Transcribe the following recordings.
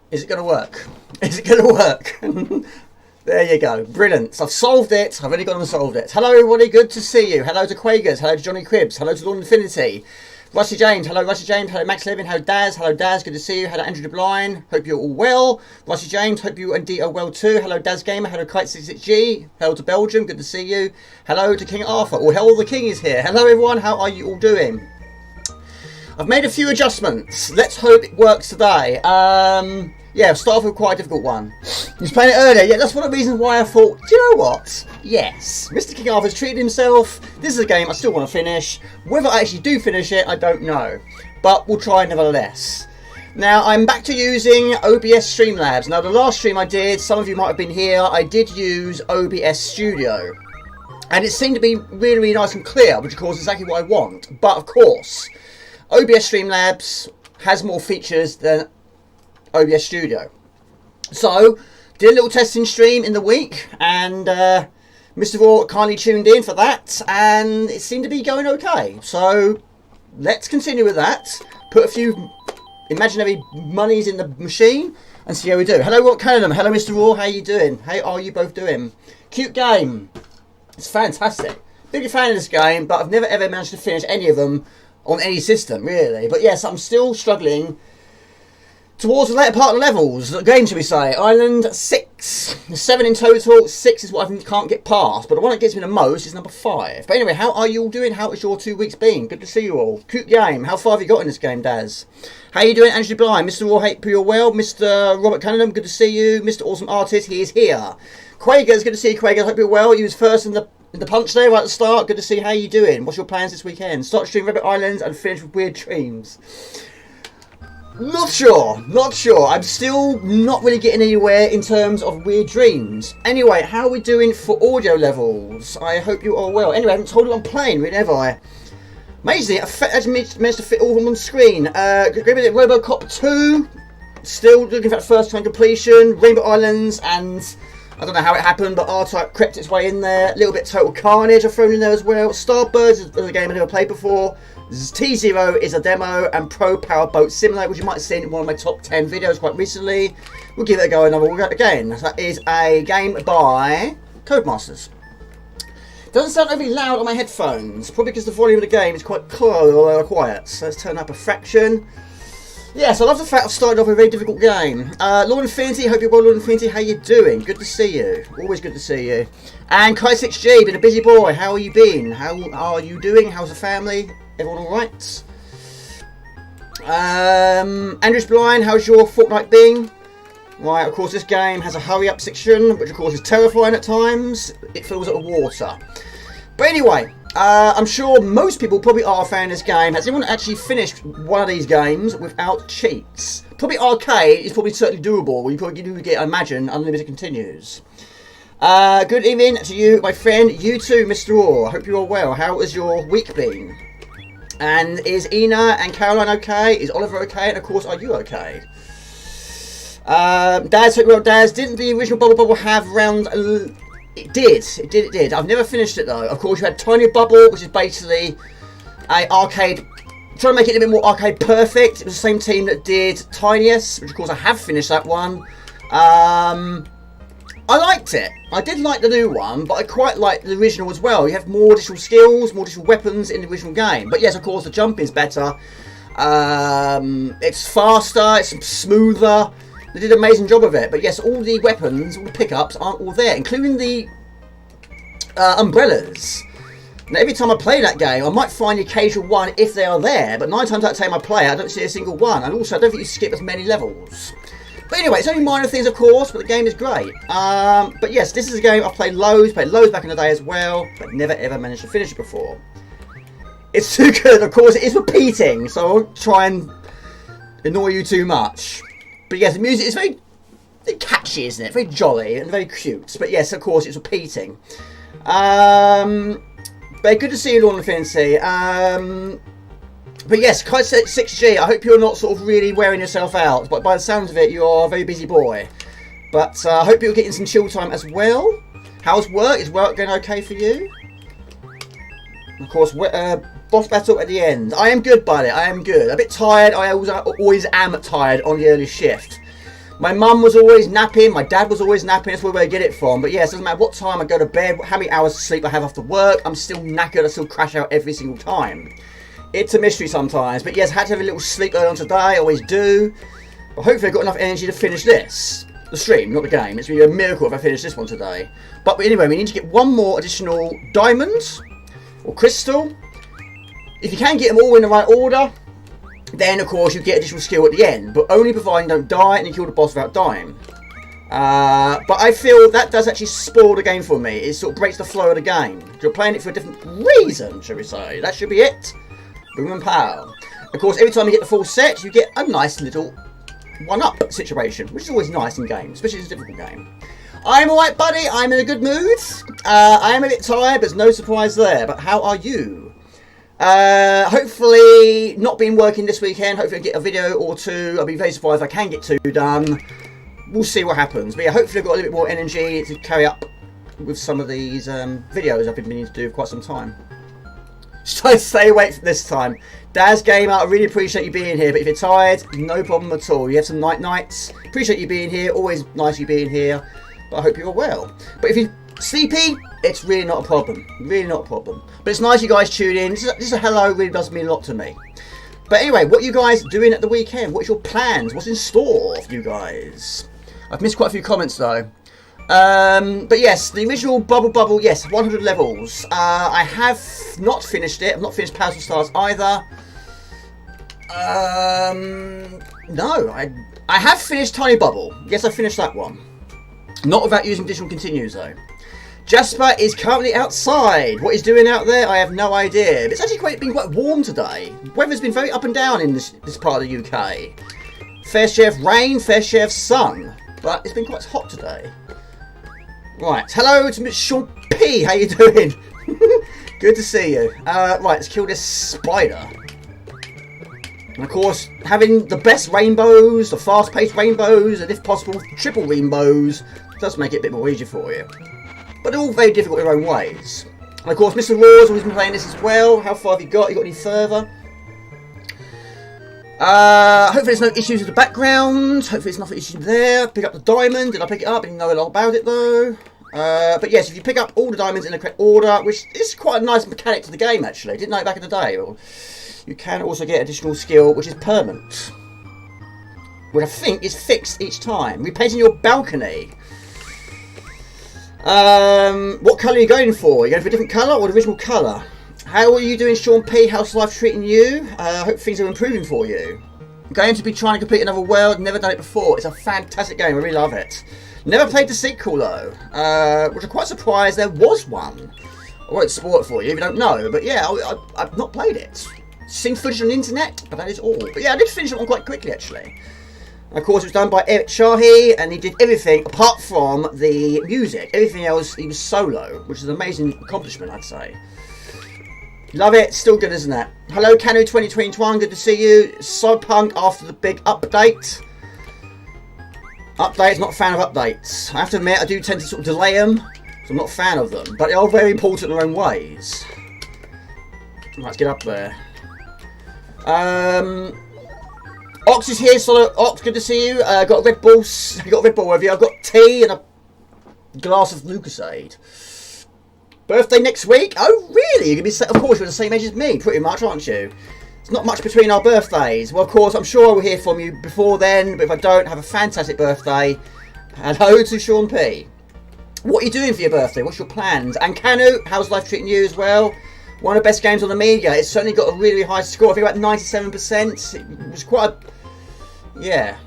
Is it going to work? Is it going to work? There you go. Brilliant. So I've solved it. I've only gone and solved it. Hello, everybody. Good to see you. Hello to Quagers. Hello to Johnny Cribs. Hello to Lord Infinity. Rusty James. Hello, Rusty James. Hello, Max Levin. Hello, Daz. Hello, Daz. Good to see you. Hello, Andrew DeBline. Hope you're all well. Rusty James. Hope you indeed are well too. Hello, Daz Gamer. Hello, Kite66G. Hello to Belgium. Good to see you. Hello to King Arthur. Or Hell the King is here. Hello, everyone. How are you all doing? I've made a few adjustments. Let's hope it works today. Yeah, I'll start off with quite a difficult one. He was playing it earlier. Yeah, that's one of the reasons why I thought, do you know what? Yes, Mr. King Arthur's treated himself. This is a game I still want to finish. Whether I actually do finish it, I don't know. But we'll try nevertheless. Now, I'm back to using OBS Streamlabs. Now, the last stream I did, some of you might have been here, I did use OBS Studio. And it seemed to be really, really nice and clear, which of course is exactly what I want. But of course, OBS Streamlabs has more features than OBS Studio. So, did a little testing stream in the week, and Mr. Raw kindly tuned in for that, and it seemed to be going okay. So, let's continue with that. Put a few imaginary monies in the machine, and see how we do. Hello, Rock Canada. Hello, Mr. Raw. How you doing? How are you both doing? Cute game. It's fantastic. Big fan of this game, but I've never ever managed to finish any of them on any system, really. But yes, I'm still struggling towards the later part of the levels. The game, shall we say. Island 6. There's 7 in total. 6 is what I can't get past. But the one that gets me the most is number 5. But anyway, how are you all doing? How has your 2 weeks been? Good to see you all. Cute game. How far have you got in this game, Daz? How you doing, Andrew Blind? Mr. Raw, hope you're well. Mr. Robert Cunningham, good to see you. Mr. Awesome Artist, he is here. Quagers, good to see you, Quagers. Hope you're well. You was first in the punch there right at the start. Good to see how you doing. What's your plans this weekend? Start streaming Rabbit Islands and finish with Weird Dreams. Not sure. I'm still not really getting anywhere in terms of Weird Dreams. Anyway, how are we doing for audio levels? I hope you are well. Anyway, I haven't told you I'm playing, really, have I? Amazing, I managed to fit all of them on screen. Robocop 2. Still looking for that first time completion. Rainbow Islands, and I don't know how it happened, but R-Type crept its way in there. A little bit Total Carnage I've thrown in there as well. Starbirds is a game I've never played before. T0 is a demo, and Pro Power Boat Simulator, which you might have seen in one of my top 10 videos quite recently. We'll give it a go again. That is a game by Codemasters. Doesn't sound overly loud on my headphones, probably because the volume of the game is quite quiet. So let's turn up a fraction. Yes, I love the fact I've started off with a very difficult game. Lord Infinity, hope you're well, Lord Infinity. How you doing? Good to see you. Always good to see you. And Kite6G, been a busy boy. How are you been? How are you doing? How's the family? Everyone all right? Andrew's Blind, how's your fortnight been? Right, of course, this game has a hurry-up section, which of course is terrifying at times. It fills up with water. But anyway, I'm sure most people probably are a fan of this game. Has anyone actually finished one of these games without cheats? Probably arcade is probably certainly doable. You probably do get, I imagine, unlimited continues. Good evening to you, my friend. You too, Mr. Raw. I hope you're well. How has your week been? And is Ina and Caroline okay? Is Oliver okay? And of course, are you okay? Daz, hope you're well, Daz. Didn't the original Bubble Bubble have round... It did. I've never finished it though. Of course, you had Tiny Bubble, which is basically a arcade, trying to make it a bit more arcade perfect. It was the same team that did Tiniest, which of course I have finished that one. I liked it. I did like the new one, but I quite liked the original as well. You have more additional skills, more additional weapons in the original game. But yes, of course, the jumping's better. It's faster, it's smoother. They did an amazing job of it. But yes, all the weapons, all the pickups aren't all there, including the umbrellas. Now, every time I play that game, I might find the occasional one if they are there. But 9 times out of 10 I play, I don't see a single one. And also, I don't think you skip as many levels. But anyway, it's only minor things, of course, but the game is great. But yes, this is a game I've played loads back in the day as well, but never ever managed to finish it before. It's too good, of course, it is repeating, so I won't try and annoy you too much. But yes, the music is very catchy, isn't it? Very jolly and very cute. But yes, of course, it's repeating. But good to see you, Lord Infinity. But yes, Kite6G, I hope you're not sort of really wearing yourself out. But by the sounds of it, you're a very busy boy. But I hope you're getting some chill time as well. How's work? Is work going okay for you? Of course, boss battle at the end. I am good, buddy. I am good. A bit tired. I always am tired on the early shift. My mum was always napping, my dad was always napping, that's where I get it from. But yes, it doesn't matter what time I go to bed, how many hours of sleep I have after work, I'm still knackered, I still crash out every single time. It's a mystery sometimes, but yes, I had to have a little sleep early on today, I always do. But hopefully I've got enough energy to finish this. The stream, not the game. It's going to be a miracle if I finish this one today. But anyway, we need to get one more additional diamond, or crystal. If you can get them all in the right order, then of course you get additional skill at the end, but only providing you don't die and you kill the boss without dying. But I feel that does actually spoil the game for me. It sort of breaks the flow of the game. You're playing it for a different reason, shall we say. That should be it. Boom and pow. Of course, every time you get the full set, you get a nice little one-up situation, which is always nice in games, especially in a difficult game. I'm alright, buddy. I'm in a good mood. I am a bit tired, but there's no surprise there. But how are you? Hopefully not been working this weekend. Hopefully I get a video or two. I'll be very surprised if I can get 2 done. We'll see what happens. But yeah, hopefully I've got a little bit more energy to carry up with some of these videos I've been meaning to do for quite some time. So stay awake for this time. Daz Gamer, I really appreciate you being here. But if you're tired, no problem at all. You have some nights. Appreciate you being here. Always nice you being here. But I hope you're well. But if you're sleepy, it's really not a problem. Really not a problem. But it's nice you guys tune in. This is a hello really does mean a lot to me. But anyway, what are you guys doing at the weekend? What's your plans? What's in store for you guys? I've missed quite a few comments though. But yes, the original Bubble, yes, 100 levels. I have not finished it. I've not finished Powers of Stars either. No, I have finished Tiny Bubble. Yes, I finished that one. Not without using additional continues though. Jasper is currently outside. What he's doing out there, I have no idea. But it's actually been quite warm today. Weather's been very up and down in this part of the UK. Fair share of rain, fair share of sun. But it's been quite hot today. Right, hello to Miss Sean P. How you doing? Good to see you. Right, let's kill this spider. And of course, having the best rainbows, the fast-paced rainbows, and if possible, triple rainbows, does make it a bit more easier for you. But they're all very difficult in their own ways. And of course, Mr. Raw's always been playing this as well. How far have you got? You got any further? Hopefully there's no issues with the background. Hopefully there's nothing issue there. Pick up the diamond. Did I pick it up? I didn't know a lot about it though. But yes, if you pick up all the diamonds in the correct order, which is quite a nice mechanic to the game actually. Didn't know it back in the day. You can also get additional skill, which is permanent. Which I think is fixed each time. Repainting your balcony. What colour are you going for? Are you going for a different colour or the original colour? How are you doing, Sean P? How's life treating you? I hope things are improving for you. I'm going to be trying to complete another world. Never done it before. It's a fantastic game. I really love it. Never played the sequel though, which I'm quite surprised there was one. I won't spoil it for you if you don't know, but yeah, I've not played it. Seen footage on the internet, but that is all. But yeah, I did finish it one quite quickly actually. Of course, it was done by Eric Shahi, and he did everything apart from the music. Everything else, he was solo, which is an amazing accomplishment, I'd say. Love it. Still good, isn't it? Hello, Canu 2021. Good to see you. Cyberpunk after the big update. Updates, not a fan of updates. I have to admit, I do tend to sort of delay them, so I'm not a fan of them. But they are very important in their own ways. Let's get up there. Ox is here, Solid Ox, good to see you. Got a Red Bull, you got a Red Bull with you. I've got tea and a glass of Lucasade. Birthday next week? Oh, really? You're going to be, of course, you're the same age as me, pretty much, aren't you? There's not much between our birthdays. Well, of course, I'm sure I will hear from you before then, but if I don't, have a fantastic birthday. Hello to Sean P. What are you doing for your birthday? What's your plans? And Canu, how's life treating you as well? One of the best games on Amiga. It's certainly got a really high score. I think about 97%. It was quite a... Yeah.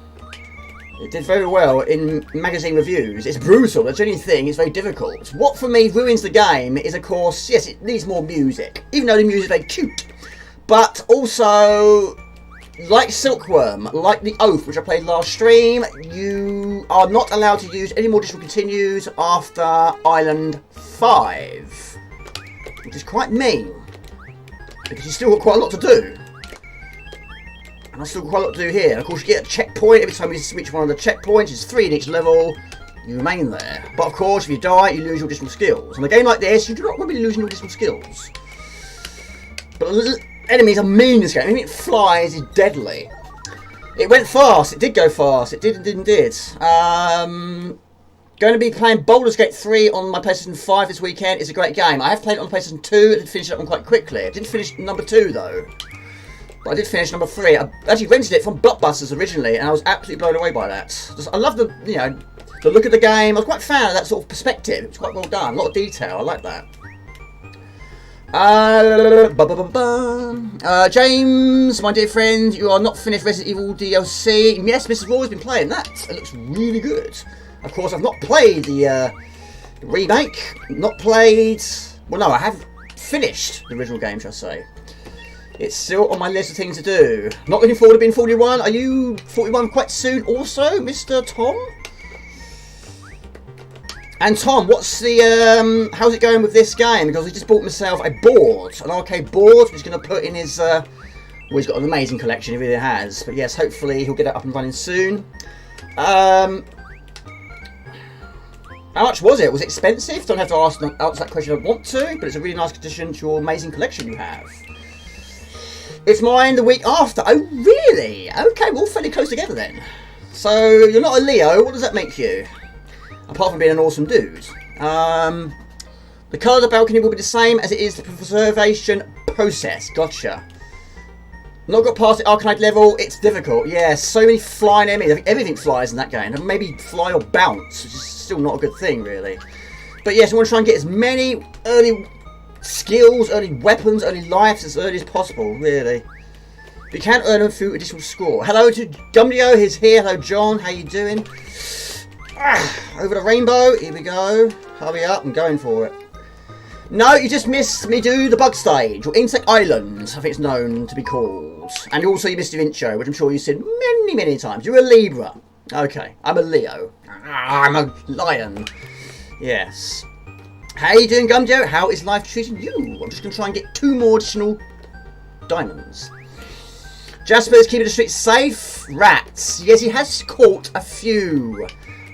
It did very well in magazine reviews. It's brutal. That's the only thing. It's very difficult. What for me ruins the game is, of course, yes, it needs more music. Even though the music is very cute. But also, like Silkworm, like The Oath, which I played last stream, you are not allowed to use any more additional continues after Island 5. Which is quite mean. Because you've still got quite a lot to do. And I've still got quite a lot to do here. And of course you get a checkpoint every time you switch one of the checkpoints. It's 3 in each level. You remain there. But of course if you die you lose your additional skills. In a game like this you do not want to be losing your additional skills. But enemies are mean in this game. Anything that flies is deadly. It went fast. It did go fast. It did indeed. Going to be playing Baldur's Gate 3 on my PlayStation 5 this weekend. It's a great game. I have played it on the PlayStation 2 and finished it up quite quickly. I didn't finish number 2 though. But I did finish number 3. I actually rented it from Blockbusters originally, and I was absolutely blown away by that. I love the, you know, the look of the game. I was quite a fan of that sort of perspective. It was quite well done. A lot of detail. I like that. James, my dear friend, you are not finished Resident Evil DLC. Yes, Mrs. Raw has been playing that. It looks really good. Of course, I've not played the remake. Not played... Well, no, I have finished the original game, shall I say. It's still on my list of things to do. Not looking forward to being 41. Are you 41 quite soon also, Mr. Tom? And Tom, what's the, how's it going with this game? Because I just bought myself a board, an arcade board, which he's going to put in his, well, he's got an amazing collection, he really has. But yes, hopefully he'll get it up and running soon. How much was it? Was it expensive? Don't have to answer that question if I want to, but it's a really nice addition to your amazing collection you have. It's mine the week after. Oh, really? Okay, we're all fairly close together then. So, you're not a Leo. What does that make you? Apart from being an awesome dude. The colour of the balcony will be the same as it is the preservation process. Gotcha. Not got past the Arcanite level. It's difficult. Yeah, so many flying enemies. I think everything flies in that game. And maybe fly or bounce, which is still not a good thing, really. But yes, I want to try and get as many early skills, early weapons, early lives as early as possible, really. But you can earn them through additional score. Hello to Gumdio, he's here. Hello, John. How you doing? Over the rainbow. Here we go. Hurry up. I'm going for it. No, you just missed me do the bug stage, or Insect Island, I think it's known to be called. And also you missed your intro, which I'm sure you've seen many, many times. You're a Libra. Okay, I'm a Leo. I'm a lion. Yes. How you doing, Gumjo? How is life treating you? I'm just going to try and get 2 more additional diamonds. Jasper's keeping the streets safe. Rats. Yes, he has caught a few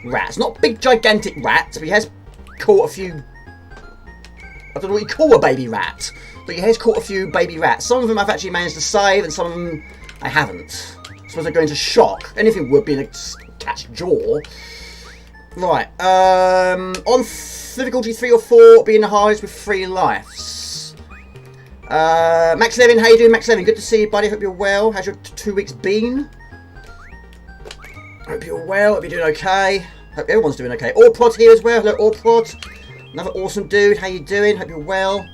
rats. Not big, gigantic rats, but he has caught a few... I don't know what you call a baby rat, but he has caught a few baby rats. Some of them I've actually managed to save, and some of them I haven't. I suppose they're going into shock. Anything would be in a cat's jaw. Right. On difficulty 3 or 4, being the hardest with 3 lives. Max Levin, how you doing, Max Levin? Good to see you, buddy. Hope you're well. How's your 2 weeks been? Hope you're well. Hope you're doing okay. Hope everyone's doing okay. Orprod here as well. Hello, Orprod. Another awesome dude. How you doing? Hope you're well.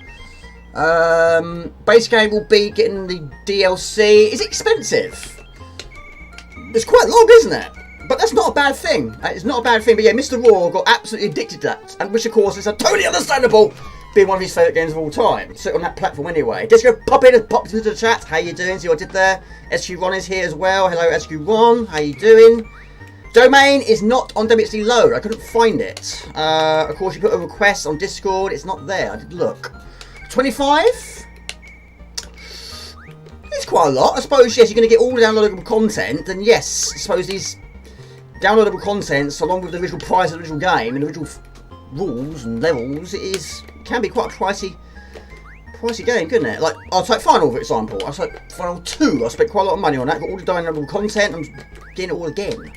Base game will be getting the DLC. Is it expensive? It's quite long, isn't it? But that's not a bad thing. It's not a bad thing. But yeah, Mr. Raw got absolutely addicted to that. And which, of course, is totally understandable, being one of his favourite games of all time. So on that platform anyway. Disco pop in and popped into the chat. How you doing? See what I did there? SQ1 is here as well. Hello, SQ1. How you doing? Domain is not on WXD Load. I couldn't find it. Of course, you put a request on Discord. It's not there. I did look. 25? It's quite a lot. I suppose, yes, you're going to get all the downloadable content. And yes, I suppose these downloadable contents, along with the original price of the original game and the original rules and levels, it can be quite a pricey game, couldn't it? Like, I'll take Final, for example. I'll take Final 2. I spent quite a lot of money on that. Got all the downloadable content. I'm getting it all again.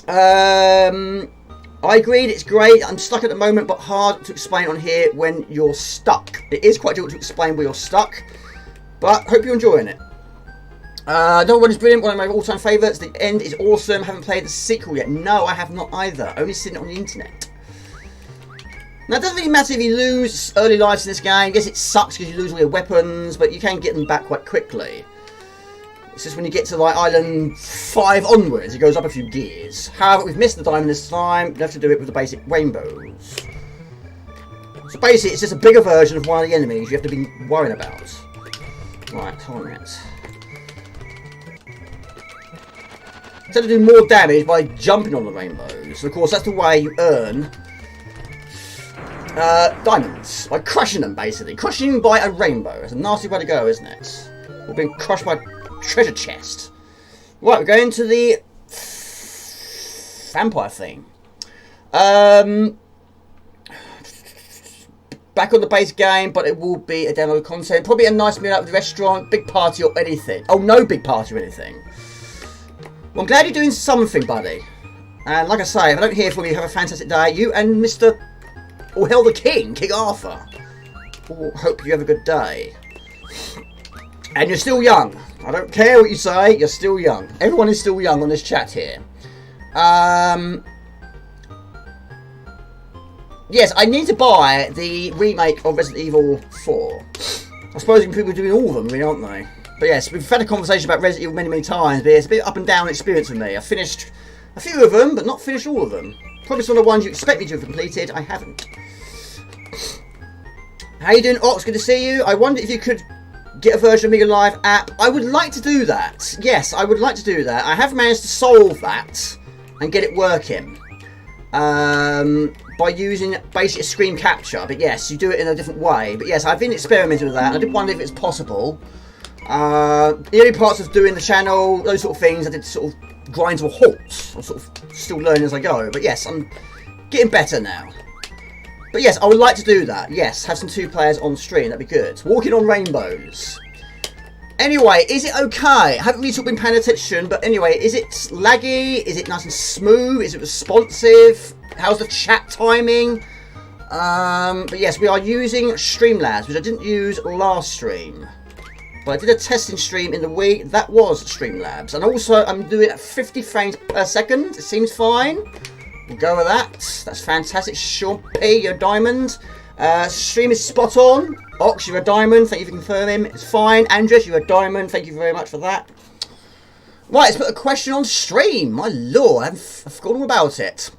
I agreed, it's great. I'm stuck at the moment, but hard to explain on here when you're stuck. It is quite difficult to explain where you're stuck, but hope you're enjoying it. Number 1 is brilliant, one of my all-time favourites. The end is awesome. Haven't played the sequel yet. No, I have not either. Only seen it on the internet. Now, it doesn't really matter if you lose early lives in this game. Yes, it sucks because you lose all your weapons, but you can get them back quite quickly. It's just when you get to like Island 5 onwards, it goes up a few gears. However, we've missed the diamond this time. We have to do it with the basic rainbows. So basically, it's just a bigger version of one of the enemies you have to be worrying about. Right, hold on a minute. So to do more damage by jumping on the rainbows. So of course, that's the way you earn diamonds. By crushing them, basically. Crushing by a rainbow. It's a nasty way to go, isn't it? We're being crushed by treasure chest. Right, we're going to the vampire thing. Back on the base game, but it will be a demo content. Probably a nice meal out of the restaurant, big party or anything. Oh, no big party or anything. Well, I'm glad you're doing something, buddy. And like I say, if I don't hear from you, have a fantastic day. You and Mr. All Hail the King, King Arthur. Hope you have a good day. And you're still young. I don't care what you say, you're still young. Everyone is still young on this chat here. Yes, I need to buy the remake of Resident Evil 4. I suppose people are doing all of them, really, aren't they? But yes, we've had a conversation about Resident Evil many, many times, but it's a bit up and down experience for me. I finished a few of them, but not finished all of them. Probably some of the ones you expect me to have completed, I haven't. How you doing, Ox? Good to see you. I wonder if you could get a version of Amiga Live app. I would like to do that. Yes, I would like to do that. I have managed to solve that and get it working by using basically screen capture. But yes, you do it in a different way. But yes, I've been experimenting with that. And I did wonder if it's possible. The early parts of doing the channel, those sort of things, I did sort of grind to a halt. I'm sort of still learning as I go. But yes, I'm getting better now. But yes, I would like to do that. Yes, have some 2 players on stream. That'd be good. Walking on rainbows. Anyway, is it okay? I haven't really been paying attention, but anyway, is it laggy? Is it nice and smooth? Is it responsive? How's the chat timing? But yes, we are using Streamlabs, which I didn't use last stream. But I did a testing stream in the week. That was Streamlabs. And also, I'm doing it at 50 frames per second. It seems fine. We'll go with that. That's fantastic. Sean P, you're a diamond. Stream is spot on. Ox, you're a diamond. Thank you for confirming. It's fine. Andres, you're a diamond. Thank you very much for that. Right, let's put a question on stream. My lord, I've forgotten all about it.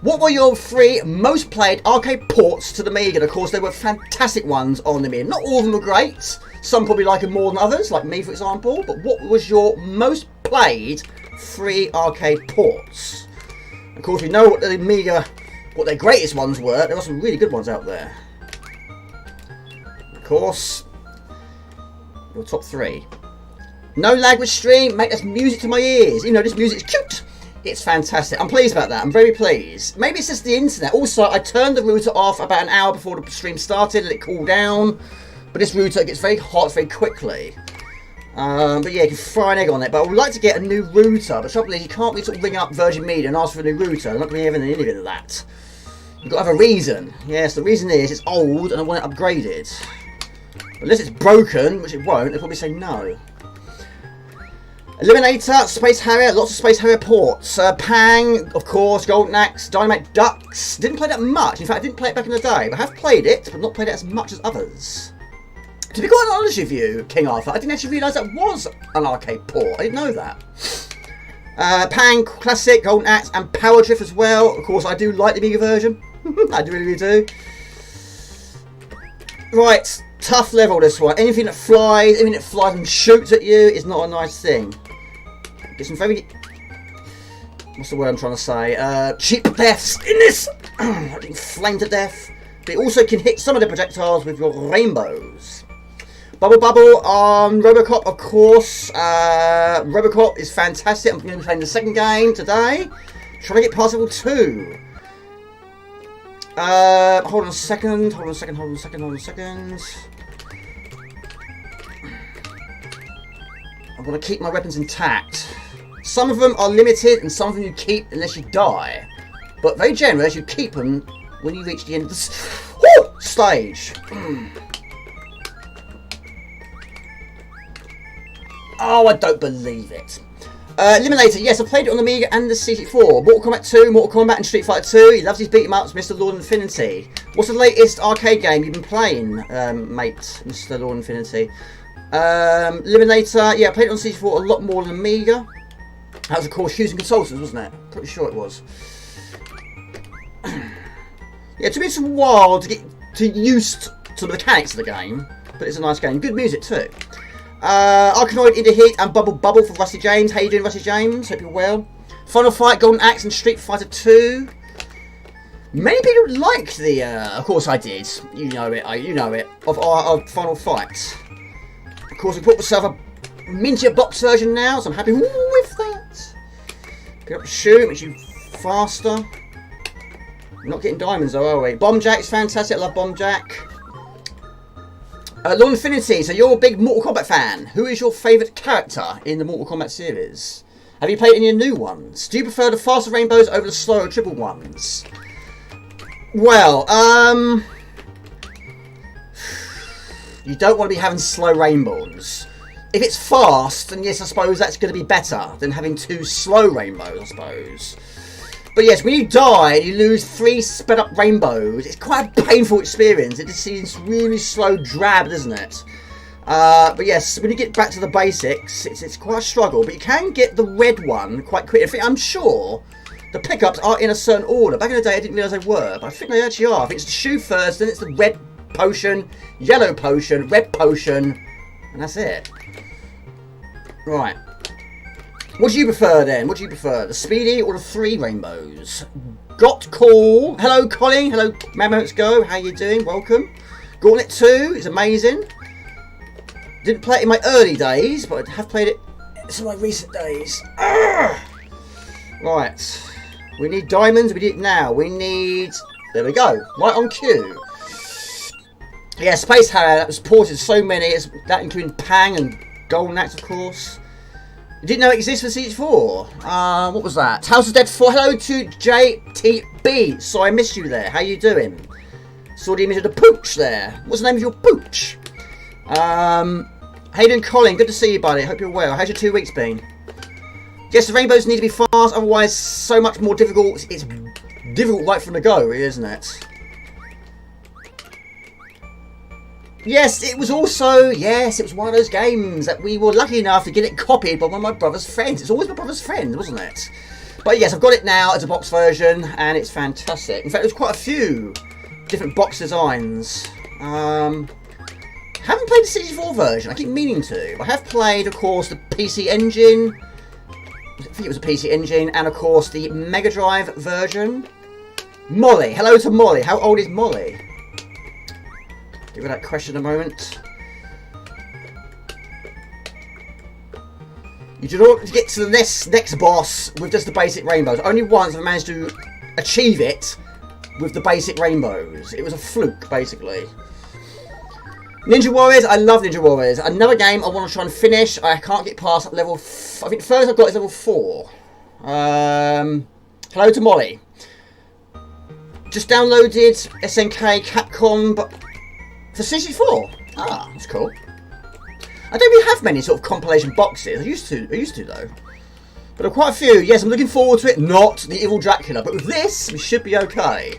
What were your 3 most played arcade ports to the Amiga? And of course, there were fantastic ones on the Amiga. Not all of them were great. Some probably like them more than others, like me, for example. But what was your most played 3 arcade ports? Of course, we know what the Amiga, what their greatest ones were. There are some really good ones out there. Of course, your top 3. No lag with stream, mate, that's music to my ears. You know, this music is cute. It's fantastic. I'm pleased about that. I'm very pleased. Maybe it's just the internet. Also, I turned the router off about an hour before the stream started. Let it cool down. But this router gets very hot very quickly. But yeah, you can fry an egg on it. But I would like to get a new router. But the trouble is, you can't really sort of ring up Virgin Media and ask for a new router. I'm not going to have anything of that. You've got to have a reason. Yes, the reason is it's old and I want it upgraded. Unless it's broken, which it won't, they'll probably say no. Eliminator, Space Harrier, lots of Space Harrier ports. Pang, of course, Golden Axe, Dynamite Ducks. Didn't play that much. In fact, I didn't play it back in the day. But I have played it, but not played it as much as others. To be quite honest with you, King Arthur, I didn't actually realise that was an arcade port. I didn't know that. Pang, Classic, Golden Axe, and Power Drift as well. Of course, I do like the Amiga version. I do really do. Right, tough level this one. Anything that flies and shoots at you is not a nice thing. Get some very... What's the word I'm trying to say? Cheap deaths in this! Getting flamed to death. But it also can hit some of the projectiles with your rainbows. Bubble Bubble on Robocop, of course. Robocop is fantastic. I'm going to be playing the second game today. Trying to get past level 2. Hold on a second. I'm going to keep my weapons intact. Some of them are limited and some of them you keep unless you die. But very generous, you keep them when you reach the end of the stage. Oh, I don't believe it. Eliminator, yes, I played it on the Amiga and the C64. Mortal Kombat 2, Mortal Kombat and Street Fighter 2. He loves his beat 'em ups, Mr. Lord Infinity. What's the latest arcade game you've been playing, mate, Mr. Lord Infinity? Eliminator, yeah, I played it on C64 a lot more than Amiga. That was, of course, Hughes and Consultants, wasn't it? Pretty sure it was. Yeah, it took me some while to get used to the mechanics of the game, but it's a nice game. Good music, too. Arkanoid, Into Heat, and Bubble Bubble for Rusty James. How you doing, Rusty James? Hope you're well. Final Fight, Golden Axe, and Street Fighter 2. Many people liked the, of course I did. You know it, of our Final Fight. Of course, we put myself a miniature box version now, so I'm happy with that. Pick up the shoot, makes you faster. We're not getting diamonds though, are we? Bomb Jack is fantastic, I love Bomb Jack. Lord Infinity, so you're a big Mortal Kombat fan. Who is your favourite character in the Mortal Kombat series? Have you played any new ones? Do you prefer the faster rainbows over the slower triple ones? Well, you don't want to be having slow rainbows. If it's fast, then yes, I suppose that's going to be better than having 2 slow rainbows, I suppose. But yes, when you die and you lose 3 sped up rainbows, it's quite a painful experience. It just seems really slow, drab, doesn't it? But yes, when you get back to the basics, it's quite a struggle. But you can get the red one quite quickly. I'm sure the pickups are in a certain order. Back in the day, I didn't realise they were, but I think they actually are. I think it's the shoe first, then it's the red potion, yellow potion, red potion, and that's it. Right. What do you prefer then? What do you prefer? The speedy or the 3 rainbows? Got Call. Hello, Colin. Hello, Mammoths Go. How you doing? Welcome. Gauntlet 2 is amazing. Didn't play it in my early days, but I have played it in some of my recent days. Arrgh! Right. We need diamonds. We need it now. We need... There we go. Right on cue. Yeah, Space Harrier. That was ported so many. That including Pang and Golden Axe, of course. You didn't know it exists for CH4. What was that? House of Dead 4. Hello to JTB. So I missed you there. How you doing? Saw the image of the pooch there. What's the name of your pooch? Hayden Colin, good to see you, buddy. Hope you're well. How's your 2 weeks been? Yes, the rainbows need to be fast, otherwise so much more difficult. It's difficult right from the go, really, isn't it? Yes, it was also, yes, it was one of those games that we were lucky enough to get it copied by one of my brother's friends. It's always my brother's friend, wasn't it? But yes, I've got it now as a box version, and it's fantastic. In fact, there's quite a few different box designs. Haven't played the 64 version. I keep meaning to. I have played, of course, the PC Engine. I think it was a PC Engine, and of course the Mega Drive version. Molly, hello to Molly. How old is Molly? Give her that question a moment. You do not get to the next boss with just the basic rainbows. Only once have I managed to achieve it with the basic rainbows. It was a fluke, basically. Ninja Warriors, I love Ninja Warriors. Another game I want to try and finish. I can't get past level... I think the first I've got is level 4. Hello to Molly. Just downloaded SNK Capcom, but for 64. Ah, that's cool. I don't really have many sort of compilation boxes. I used to though. But there are quite a few. Yes, I'm looking forward to it. Not the Evil Dracula, but with this, we should be okay.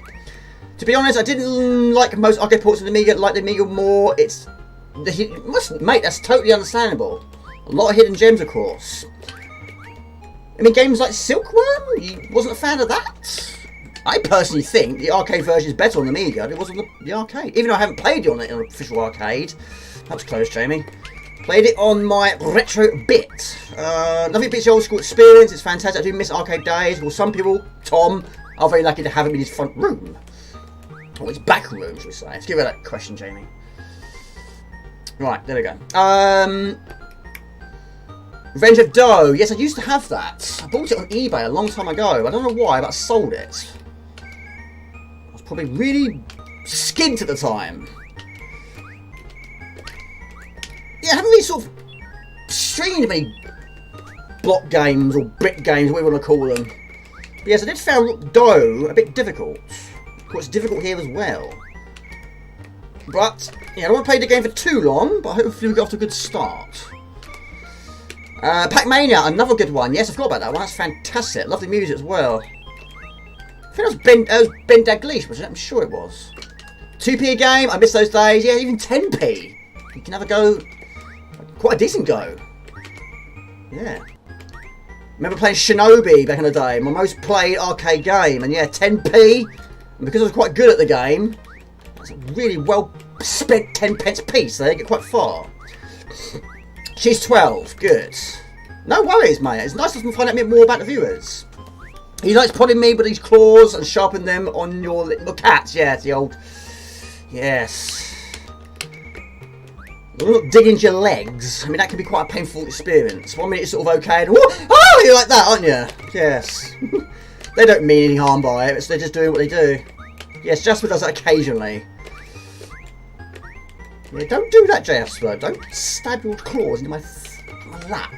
To be honest, I didn't like most arcade ports of the Amiga. Like the Amiga more. Mate, that's totally understandable. A lot of hidden gems, of course. I mean, games like Silkworm, you wasn't a fan of that? I personally think the arcade version is better on the Amiga than it was on the arcade. Even though I haven't played it on an official arcade. That was close, Jamie. Played it on my retro bit. Nothing beats the old school experience. It's fantastic. I do miss arcade days. Well, some people, Tom, are very lucky to have him in his front room. Or his back room, should we say. Let's give her that question, Jamie. Right, there we go. Revenge of Doe. Yes, I used to have that. I bought it on eBay a long time ago. I don't know why, but I sold it. I was probably really skint at the time. Yeah, I haven't really sort of streamed many block games or brick games, whatever you want to call them. But yes, I did found Doe a bit difficult. Of course, it's difficult here as well. But, yeah, I don't want to play the game for too long, but hopefully we get off to a good start. Pac-Mania, another good one. Yes, I forgot about that one. That's fantastic. Lovely music as well. I think that was Ben Daglish, wasn't it? I'm sure it was. 2p a game. I miss those days. Yeah, even 10p. You can have a go. Quite a decent go. Yeah. Remember playing Shinobi back in the day. My most played arcade game. And yeah, 10p. And because I was quite good at the game, that's a really well spent 10 pence piece. They get quite far. She's 12. Good. No worries, mate. It's nice to find out a bit more about the viewers. He likes prodding me with his claws and sharpening them on your little cats. Yeah, it's the old... Yes. Digging into your legs. I mean, that can be quite a painful experience. 1 minute it's sort of okay, and oh, you're like that, aren't you? Yes. They don't mean any harm by it. They're just doing what they do. Yes, Jasper does that occasionally. Yeah, don't do that, Jasper. Don't stab your claws into my lap.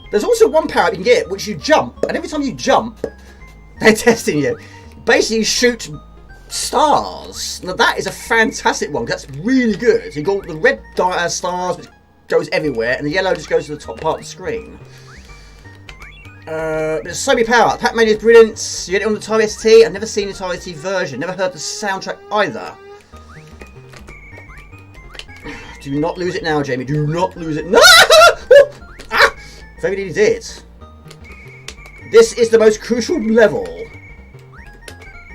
There's also one power-up you can get, which you jump, and every time you jump, they're testing you. Basically, you shoot stars. Now that is a fantastic one. That's really good. So you got the red stars, which goes everywhere, and the yellow just goes to the top part of the screen. There's so many power-ups. Pac-Man is brilliant. You get it on the Atari ST. I've never seen the Atari ST version. Never heard the soundtrack either. Do not lose it now, Jamie. Do not lose it. No! Very nearly did. This is the most crucial level.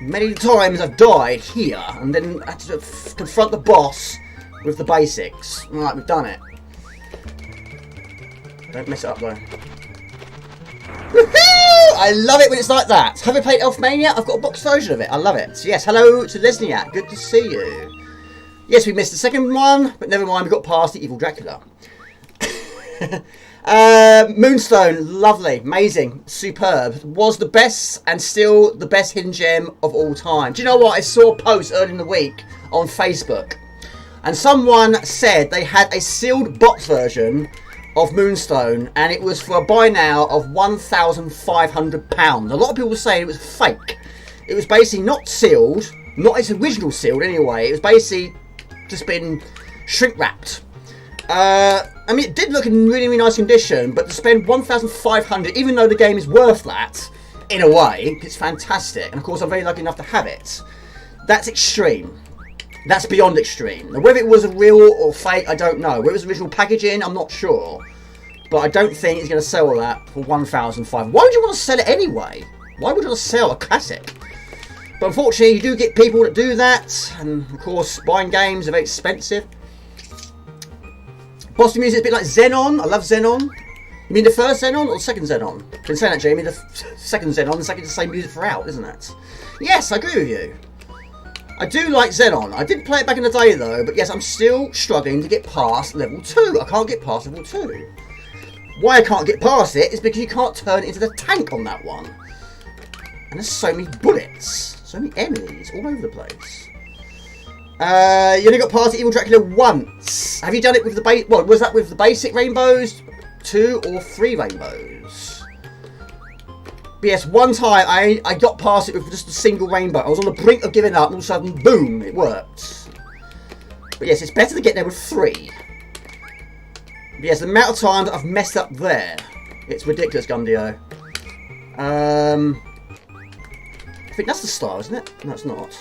Many times I've died here and then had to confront the boss with the basics. Right, we've done it. Don't mess it up though. Woohoo! I love it when it's like that. Have you played Elfmania? I've got a box version of it. I love it. So yes, hello to Lesniak. Good to see you. Yes, we missed the second one, but never mind. We got past the Evil Dracula. Moonstone, lovely, amazing, superb. Was the best and still the best hidden gem of all time. Do you know what? I saw a post earlier in the week on Facebook, and someone said they had a sealed box version of Moonstone, and it was for a buy now of £1,500. A lot of people were saying it was fake. It was basically not sealed, not its original sealed anyway. It was basically just been shrink wrapped. I mean, it did look in really, really nice condition, but to spend £1,500, even though the game is worth that, in a way, it's fantastic. And of course, I'm very lucky enough to have it. That's extreme. That's beyond extreme. Now, whether it was a real or fake, I don't know. Whether it was original packaging, I'm not sure. But I don't think it's going to sell that for £1,500. Why would you want to sell it anyway? Why would you want to sell a classic? But unfortunately, you do get people that do that. And of course, buying games are very expensive. Boston music is a bit like Xenon. I love Xenon. You mean the first Xenon or the second Xenon? Been saying that, Jamie. The second Xenon, the second, the same music throughout, isn't it? Yes, I agree with you. I do like Xenon. I didn't play it back in the day though, but yes, I'm still struggling to get past level 2. I can't get past level 2. Why I can't get past it is because you can't turn it into the tank on that one. And there's so many bullets, so many enemies all over the place. You only got past the Evil Dracula once. Have you done it with the well, was that with the basic rainbows? 2 or 3 rainbows? But yes, one time I got past it with just a single rainbow. I was on the brink of giving up and all of a sudden, boom, it worked. But yes, it's better to get there with 3. But yes, the amount of times I've messed up there, it's ridiculous, Gundio. I think that's the star, isn't it? No, it's not.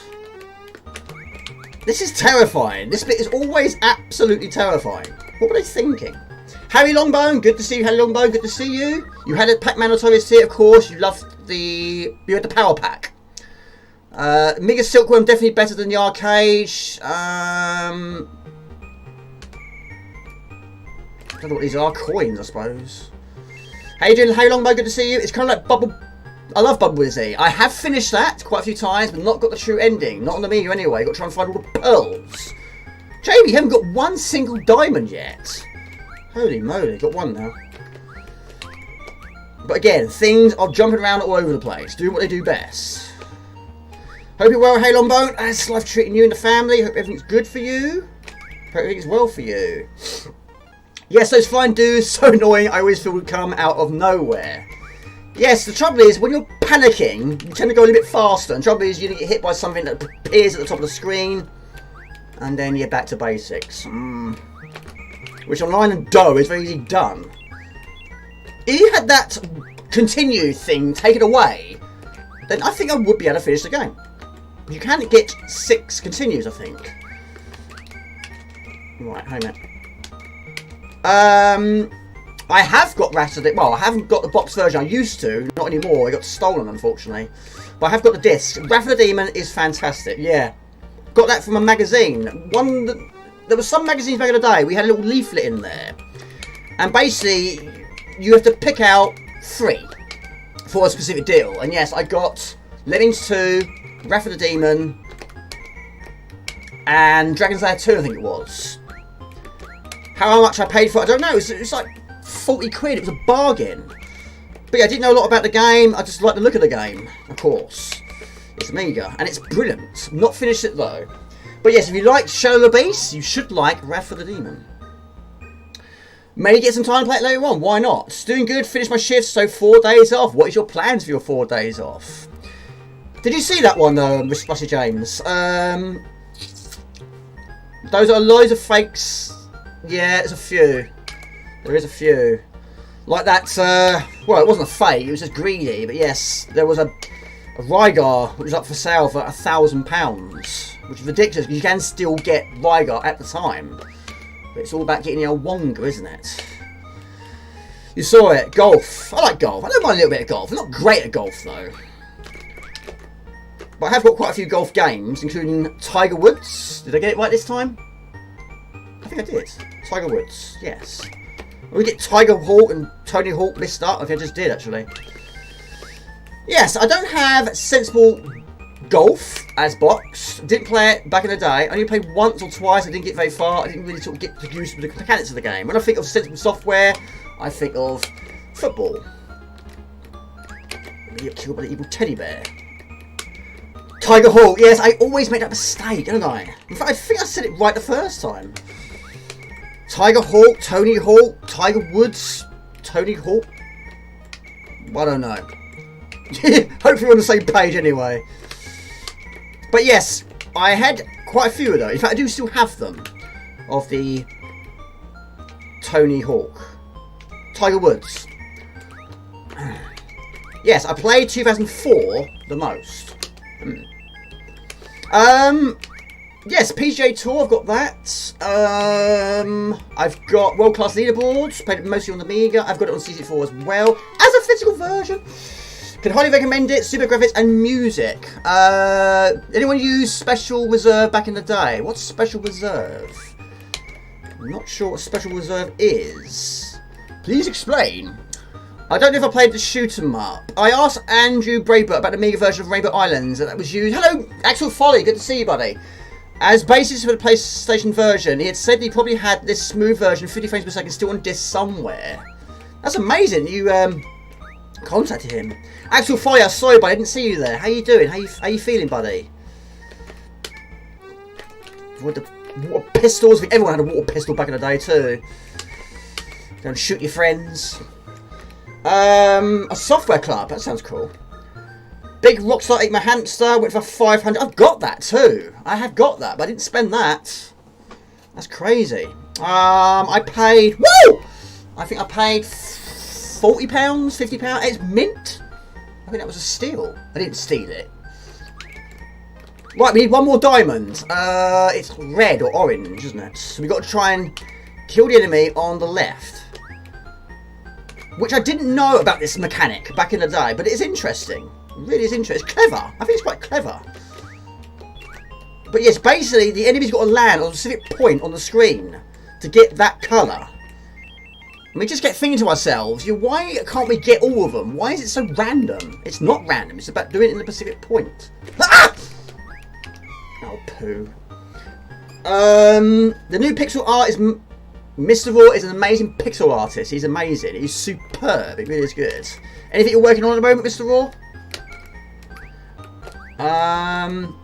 This is terrifying. This bit is always absolutely terrifying. What were they thinking? Harry Longbone, good to see you. Harry Longbone, good to see you. You had a Pac-Man Atari ST, of course. You loved you had the Power Pack. Amiga Silkworm, definitely better than the arcade. I don't know what these are. Coins, I suppose. How you doing, Harry Longbone? Good to see you. It's kind of like Bubble. I love Bubble Wizzy. I have finished that quite a few times, but not got the true ending. Not on the Amiga anyway. Got to try and find all the pearls. Jamie, you haven't got one single diamond yet. Holy moly, got one now. But again, things are jumping around all over the place, doing what they do best. Hope you're well, Hey Longbone. How's life treating you and the family? Hope everything's good for you. Hope everything's well for you. Yes, those flying dudes, so annoying. I always feel would come out of nowhere. Yes, the trouble is, when you're panicking, you tend to go a little bit faster. And the trouble is, you get hit by something that appears at the top of the screen. And then you're back to basics. Which on Line and Dough is very easily done. If you had that continue thing taken away, then I think I would be able to finish the game. You can get 6 continues, I think. Right, hang on. I have got Wrath of the... Well, I haven't got the box version I used to. Not anymore. It got stolen, unfortunately. But I have got the disc. Wrath of the Demon is fantastic. Yeah. Got that from a magazine. There were some magazines back in the day. We had a little leaflet in there. And basically, you have to pick out 3 for a specific deal. And yes, I got Lemmings 2, Wrath of the Demon, and Dragon's Lair 2, I think it was. How much I paid for it, I don't know. It was like 40 quid. It was a bargain. But yeah, I didn't know a lot about the game. I just like the look of the game, of course. It's Amiga, and it's brilliant. Not finished it though. But yes, if you like Shadow of the Beast, you should like Wrath of the Demon. Maybe get some time to play it later on. Why not? Doing good. Finished my shifts, so 4 days off. What is your plans for your 4 days off? Did you see that one though, Rusty James? Those are loads of fakes. Yeah, there's a few. There is a few. Like that, well, it wasn't a fake, it was just greedy. But yes, there was a Rygar which was up for sale for £1,000. Which is ridiculous, because you can still get Rygar at the time. But it's all about getting the old Wonga, isn't it? You saw it. Golf. I like golf. I don't mind a little bit of golf. I'm not great at golf, though. But I have got quite a few golf games, including Tiger Woods. Did I get it right this time? I think I did. Tiger Woods, yes. We get Tiger Hawk and Tony Hawk mixed up. I think I just did, actually. Yes, I don't have sensible golf as box. Didn't play it back in the day. I only played once or twice. I didn't get very far. I didn't really sort of get to use the mechanics of the game. When I think of sensible software, I think of football. You get killed by the evil teddy bear. Tiger Hawk, yes, I always make that mistake, don't I? In fact, I think I said it right the first time. Tiger Hawk, Tony Hawk, Tiger Woods, Tony Hawk. I don't know. Hopefully we're on the same page anyway. But yes, I had quite a few of those. In fact, I do still have them. Of the Tony Hawk. Tiger Woods. Yes, I played 2004 the most. Yes, PGA Tour, I've got that. I've got World Class Leaderboards, played it mostly on the Amiga. I've got it on CC4 as well, as a physical version. Can highly recommend it. Super graphics and music. Anyone use Special Reserve back in the day? What's Special Reserve? I'm not sure what Special Reserve is. Please explain. I don't know if I played the shoot 'em up. I asked Andrew Braybert about the Amiga version of Rainbow Islands that was used. Hello, Axel Folly. Good to see you, buddy. As basis for the PlayStation version, he had said he probably had this smooth version, 50 frames per second, still on disc somewhere. That's amazing. You contacted him. Axel Folly, I'm sorry, but I didn't see you there. How you doing? How you feeling, buddy? What the water pistols? I think everyone had a water pistol back in the day too. Go and shoot your friends. A software club. That sounds cool. Big Rockstar Ate My Hamster. Went for 500. I've got that too. I have got that, but I didn't spend that. That's crazy. I paid. Woo! I think I paid £40, £50. It's mint. I think that was a steal. I didn't steal it. Right, we need one more diamond. It's red or orange, isn't it? So we've got to try and kill the enemy on the left. Which I didn't know about this mechanic back in the day, but it is interesting. It really is interesting. It's clever. I think it's quite clever. But yes, basically, the enemy's got to land on a specific point on the screen to get that colour. And we just get thinking to ourselves, why can't we get all of them? Why is it so random? It's not random. It's about doing it in a specific point. Ah! Oh, poo. The new pixel art is... Mr. Raw is an amazing pixel artist. He's amazing. He's superb. It really is good. Anything you're working on at the moment, Mr. Raw?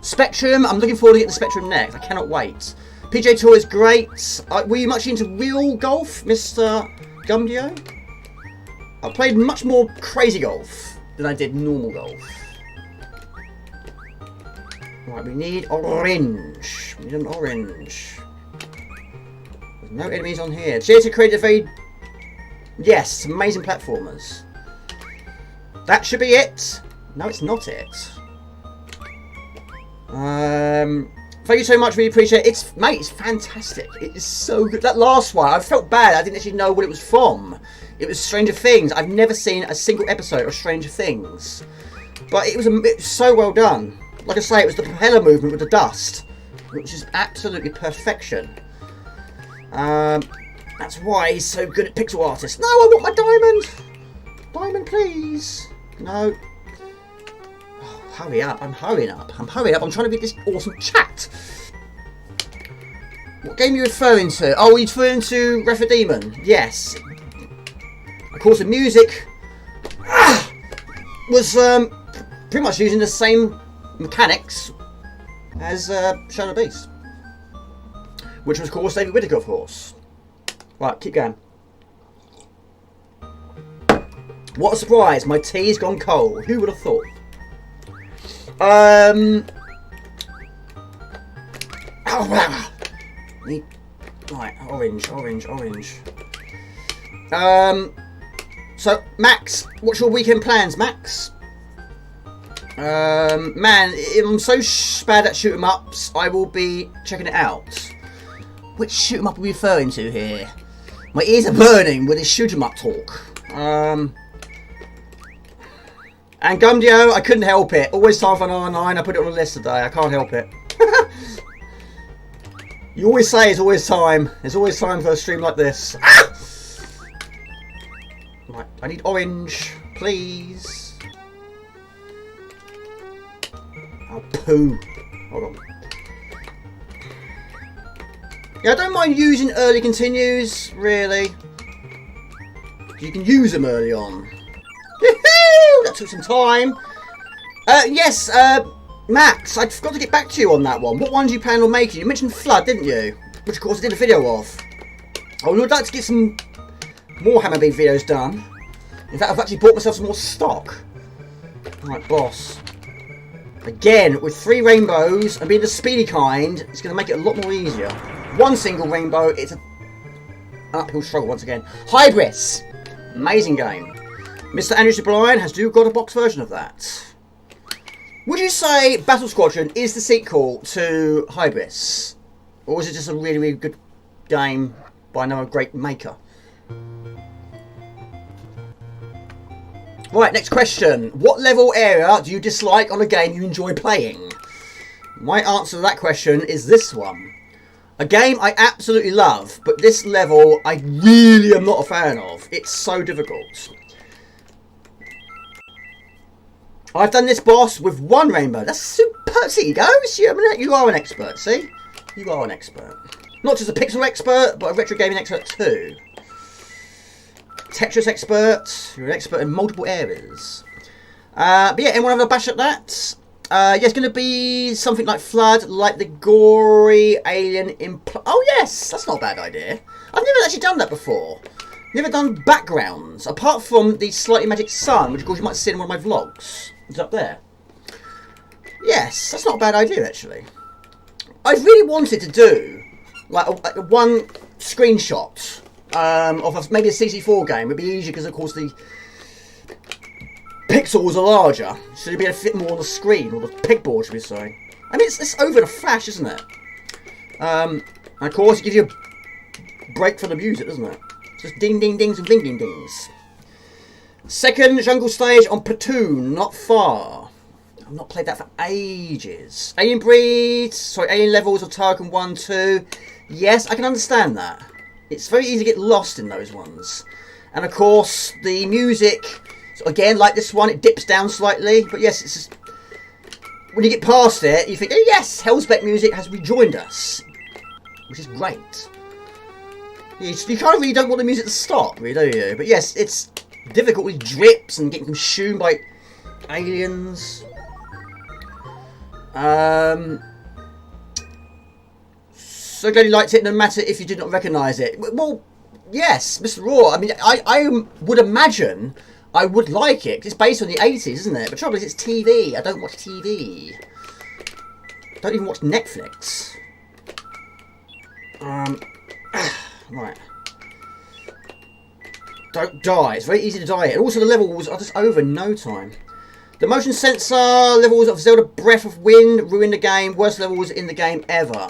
Spectrum. I'm looking forward to getting the Spectrum next. I cannot wait. PJ Tour is great. Were you much into real golf, Mr. Gumdio? I played much more crazy golf than I did normal golf. Right, we need orange. We need an orange. There's no enemies on here. Theatre created a very... Yes, amazing platformers. That should be it. No, it's not it. Thank you so much, really appreciate it. Mate, it's fantastic. It is so good. That last one, I felt bad. I didn't actually know what it was from. It was Stranger Things. I've never seen a single episode of Stranger Things. But it was so well done. Like I say, it was the propeller movement with the dust, which is absolutely perfection. That's why he's so good at pixel artists. No, I want my diamond! Diamond, please! No. Oh, hurry up, I'm hurrying up. I'm hurrying up, I'm trying to beat this awesome chat. What game are you referring to? Oh, you're referring to Wrath of Demon. Yes. Of course, the music was pretty much using the same mechanics as Shadow Beast. Which was, of course, David Whittaker, of course. Right, keep going. What a surprise, my tea's gone cold. Who would have thought? Oh, wow. Right, orange. So, Max, what's your weekend plans, Max? Man, I'm so bad at shoot 'em ups, I will be checking it out. Which shoot 'em up are we referring to here? My ears are burning with this shoot 'em up talk. And Gumdio, I couldn't help it. Always time for an R9. I put it on the list today. I can't help it. You always say it's always time. There's always time for a stream like this. Ah! Right, I need orange, please. Oh, poo. Hold on. Yeah, I don't mind using early continues, really. You can use them early on. That took some time. Yes, Max, I forgot to get back to you on that one. What one do you plan on making? You mentioned Flood, didn't you? Which, of course, I did a video of. I would like to get some more Hammer Beam videos done. In fact, I've actually bought myself some more stock. Right, boss. Again, with 3 rainbows and being the speedy kind, it's going to make it a lot more easier. One single rainbow, it's an uphill struggle once again. Hybris. Amazing game. Mr. Andrew Sublime has got a box version of that. Would you say Battle Squadron is the sequel to Hybris? Or is it just a really, really good game by another great maker? Right, next question. What level area do you dislike on a game you enjoy playing? My answer to that question is this one. A game I absolutely love, but this level I really am not a fan of. It's so difficult. I've done this boss with 1 rainbow. That's super. See, you go. You are an expert, see? You are an expert. Not just a pixel expert, but a retro gaming expert too. Tetris expert. You're an expert in multiple areas. But yeah, anyone have a bash at that? Yeah, it's going to be something like Flood, like the gory alien oh yes, that's not a bad idea. I've never actually done that before. Never done backgrounds, apart from the Slightly Magic Sun, which of course you might see in one of my vlogs. It's up there. Yes, that's not a bad idea actually. I really wanted to do like a one screenshot of maybe a CC4 game. It'd be easier because of course the pixels are larger, so you'll be able to fit more on the screen, or the pegboard should we say. I mean it's over the flash, isn't it? And of course it gives you a break from the music, doesn't it? Just ding ding dings and ding ding dings. Second jungle stage on Platoon, not far. I've not played that for ages. Alien breeds, sorry, alien levels of Tarkin 1, 2. Yes, I can understand that. It's very easy to get lost in those ones. And of course, the music, so again, like this one, it dips down slightly. But yes, it's just, when you get past it, you think, oh yes, Hellspec music has rejoined us. Which is great. You kind of really don't want the music to stop, really, do you? But yes, it's difficult with drips and getting consumed by aliens. So glad you liked it, no matter if you did not recognise it. Well, yes, Mr. Raw. I mean, I would imagine I would like it. 'Cause it's based on the 80s, isn't it? But the trouble is, it's TV. I don't watch TV. I don't even watch Netflix. Right. Don't die. It's very easy to die. And also the levels are just over in no time. The motion sensor levels of Zelda Breath of Wind ruined the game. Worst levels in the game ever.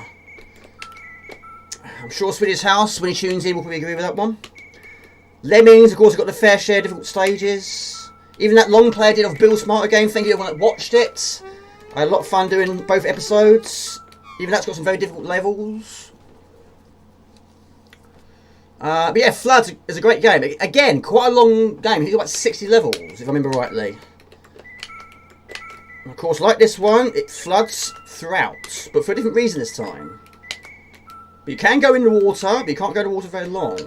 I'm sure Swedish House, when he tunes in, will probably agree with that one. Lemmings, of course, have got the fair share of difficult stages. Even that long play I did of Bill Smarter game, thank you everyone that watched it. I had a lot of fun doing both episodes. Even that's got some very difficult levels. But yeah, Flood is a great game. Again, quite a long game. I think it's about 60 levels, if I remember rightly. And of course, like this one, it floods throughout, but for a different reason this time. But you can go in the water, but you can't go in the water very long.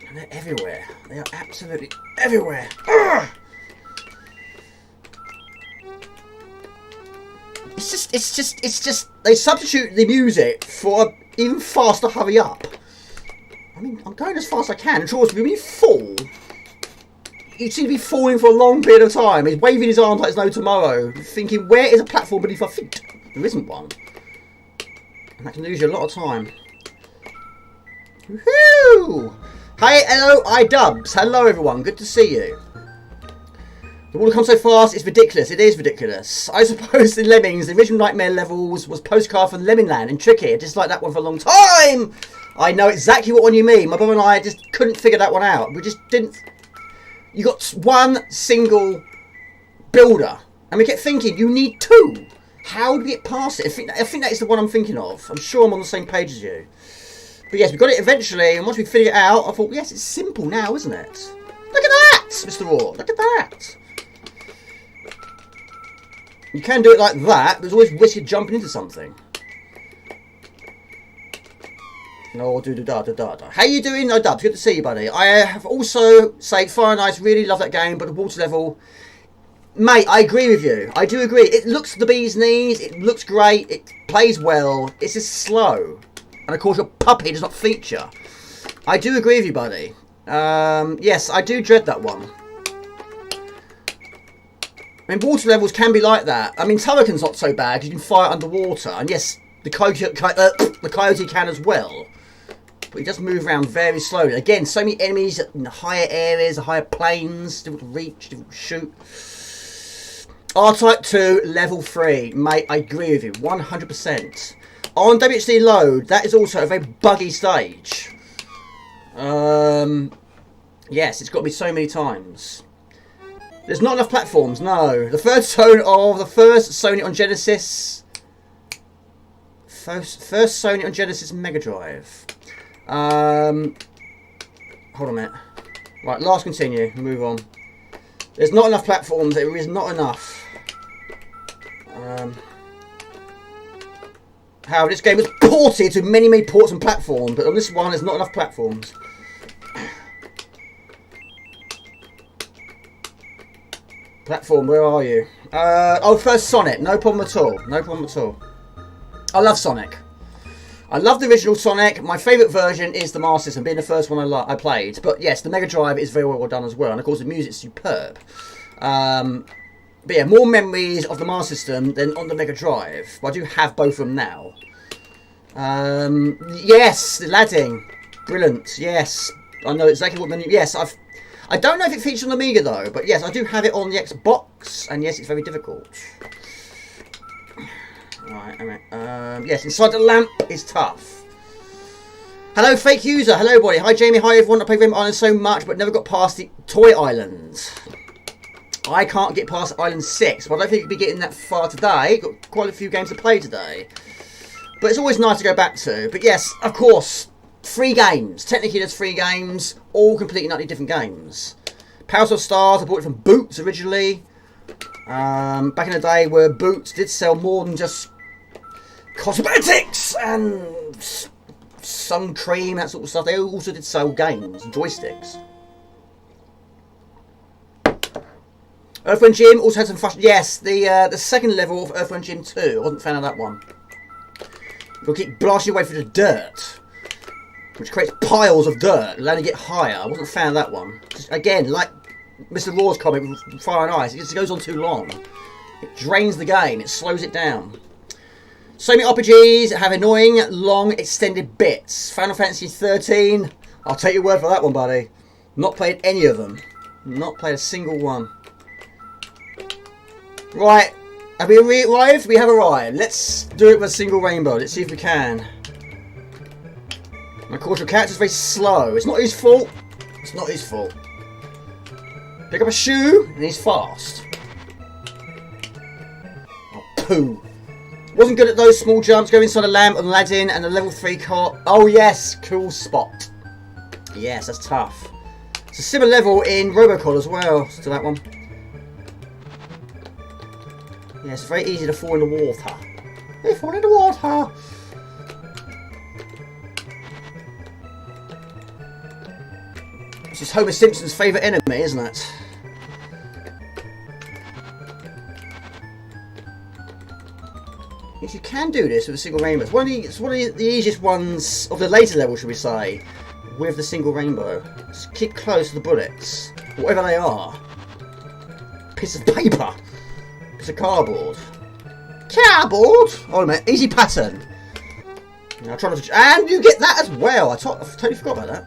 And they're everywhere. They are absolutely everywhere. Ugh! It's just, they substitute the music for even faster hurry up. I mean, I'm going as fast as I can. And George, when you fall, you seem to be falling for a long period of time. He's waving his arms like there's no tomorrow, thinking, where is a platform beneath our feet? There isn't one. And that can lose you a lot of time. Woohoo! Hey, hello, iDubbbz. Hello, everyone. Good to see you. The water comes so fast, it's ridiculous. It is ridiculous. I suppose the Lemmings, the original Nightmare levels, was postcard from Lemmingland and Tricky. I disliked that one for a long time. I know exactly what one you mean. My brother and I just couldn't figure that one out. We just didn't. You got one single builder, and we kept thinking you need two. How do we get past it? I think that is the one I'm thinking of. I'm sure I'm on the same page as you. But yes, we got it eventually, and once we figured it out, I thought, yes, it's simple now, isn't it? Look at that, Mr. Raw. Look at that. You can do it like that, but there's always risk of jumping into something. No, do-do-da-da-da-da. How you doing, iDubbbz? Good to see you, buddy. I have also said Fire and Ice, really love that game, but the water level... Mate, I agree with you. I do agree. It looks the bee's knees, it looks great, it plays well, it's just slow. And of course your puppy does not feature. I do agree with you, buddy. Yes, I do dread that one. I mean, water levels can be like that. I mean, Turrican's not so bad because you can fire underwater. And yes, the coyote can as well. But he does move around very slowly. Again, so many enemies in the higher areas, the higher planes, difficult to reach, difficult to shoot. R-Type 2, level 3. Mate, I agree with you, 100%. On WHD load, that is also a very buggy stage. Yes, it's got to be so many times. There's not enough platforms, no. The third zone of the first Sony on Genesis. First Sony on Genesis Mega Drive. Hold on a minute. Right, last continue. Move on. There's not enough platforms. There is not enough. However, this game was ported to many, many ports and platforms, but on this one, there's not enough platforms. Platform, where are you? Oh, first Sonic. No problem at all. No problem at all. I love Sonic. I love the original Sonic. My favourite version is the Master System, being the first one I played. But yes, the Mega Drive is very well done as well. And of course, the music's superb. But yeah, more memories of the Master System than on the Mega Drive. But I do have both of them now. Yes, the ladding. Brilliant. Yes. I know exactly what menu. Yes, I don't know if it features on Amiga though, but yes, I do have it on the Xbox, and yes, it's very difficult. Right, yes, inside the lamp is tough. Hello, fake user. Hello, buddy. Hi, Jamie. Hi, everyone. I play Rim Island so much, but never got past the Toy Island. I can't get past Island 6, but I don't think you'll be getting that far today. Got quite a few games to play today. But it's always nice to go back to. But yes, of course, 3 games. Technically, there's 3 games, all completely utterly different games. Powers of Stars, I bought it from Boots originally. Back in the day where Boots did sell more than just cosmetics and sun cream, that sort of stuff. They also did sell games, joysticks. Earthworm Jim also had some fashion. Yes, the second level of Earthworm Jim 2. I wasn't a fan of that one. You'll keep blasting away through the dirt, which creates piles of dirt. It'll only get higher. I wasn't a fan of that one. Just, again, like Mr. Raw's comment with Fire and Ice, it just goes on too long. It drains the game. It slows it down. So many RPGs have annoying, long, extended bits. Final Fantasy 13. I'll take your word for that one, buddy. Not played any of them. Not played a single one. Right, have we arrived? We have arrived. Let's do it with a single rainbow. Let's see if we can. And of course, your character's very slow. It's not his fault. It's not his fault. Pick up a shoe, and he's fast. Oh, poo. Wasn't good at those small jumps. Go inside a lamp on Aladdin and the level 3 cart. Oh, yes. Cool spot. Yes, that's tough. It's a similar level in Robocop as well to that one. Yeah, it's very easy to fall in the water. They fall in the water. This is Homer Simpson's favourite enemy, isn't it? Yes, you can do this with a single rainbow. It's one of the easiest ones of the later level, should we say. with the single rainbow. Just keep close to the bullets, whatever they are. Piece of paper. Piece of cardboard. Cardboard! Oh man, easy pattern. Now try not to, and you get that as well. I totally forgot about that.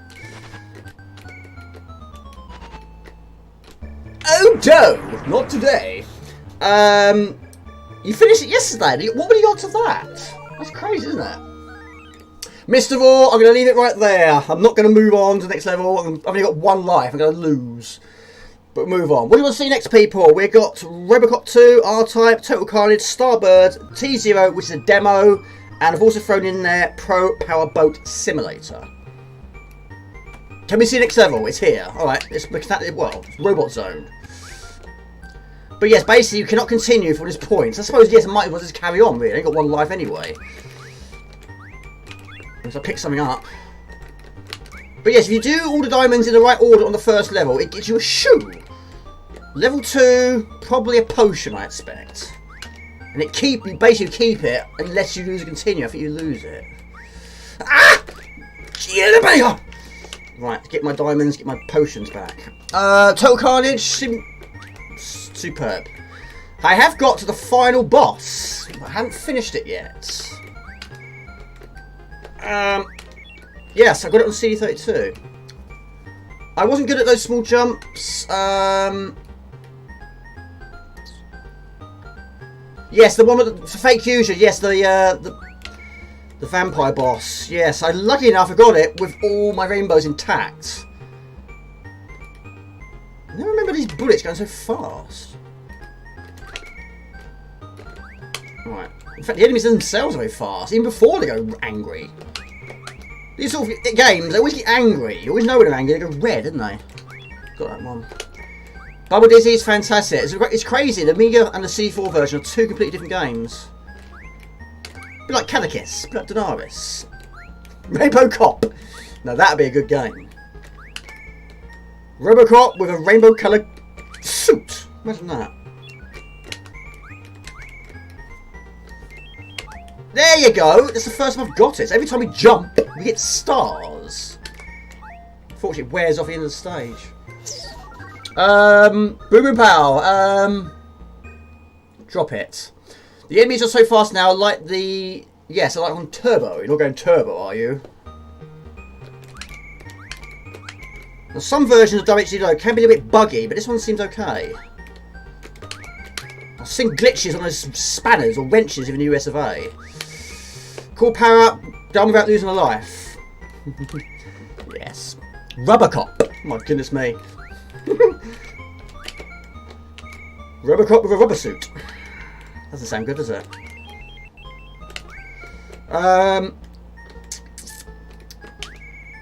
Oh no, not today. You finished it yesterday. What were the odds of that? That's crazy, isn't it? Missed of all, I'm going to leave it right there. I'm not going to move on to the next level. I've only got one life. I'm going to lose. But move on. What do you want to see next, people? We've got Robocop 2, R-Type, Total Carnage, Starbird, T0, which is a demo. And I've also thrown in there Pro Power Boat Simulator. Can we see next level? It's here. Alright, it's Robot Zone. But yes, basically you cannot continue from this point. So I suppose, yes, I might as well just carry on, really. I've got one life anyway. So I pick something up. But yes, if you do all the diamonds in the right order on the first level, it gives you a shoe. Level 2, probably a potion, I expect. And you basically keep it unless you lose a continue. I think you lose it. Ah! Right, get my diamonds, get my potions back. Total Carnage, superb. I have got to the final boss. I haven't finished it yet. Yes, I got it on CD32. I wasn't good at those small jumps. Yes, the one with the fake user. Yes, the vampire boss. Yes, lucky enough I got it with all my rainbows intact. I never remember these bullets going so fast. Right. In fact, the enemies themselves are very fast, even before they go angry. These sort of games, they always get angry. You always know when they're angry. They go red, don't they? Got that one. Bubble Dizzy is fantastic. It's crazy. The Amiga and the C4 version are two completely different games. A bit like Catechis, a bit like Daenerys. Rainbow Cop. Now that'd be a good game. Robocop with a rainbow coloured suit. Imagine that. There you go. That's the first time I've got it. So every time we jump, we get stars. Unfortunately, it wears off the end of the stage. Boom Boom Pow. Drop it. The enemies are so fast now, like the... Yes, I like on turbo. You're not going turbo, are you? Now, some versions of WHD can be a bit buggy, but this one seems okay. I've seen glitches on those spanners or wrenches in the US of A. Cool power up, done without losing a life. Yes. Robocop. My goodness me. Robocop with a rubber suit. Doesn't sound good, does it?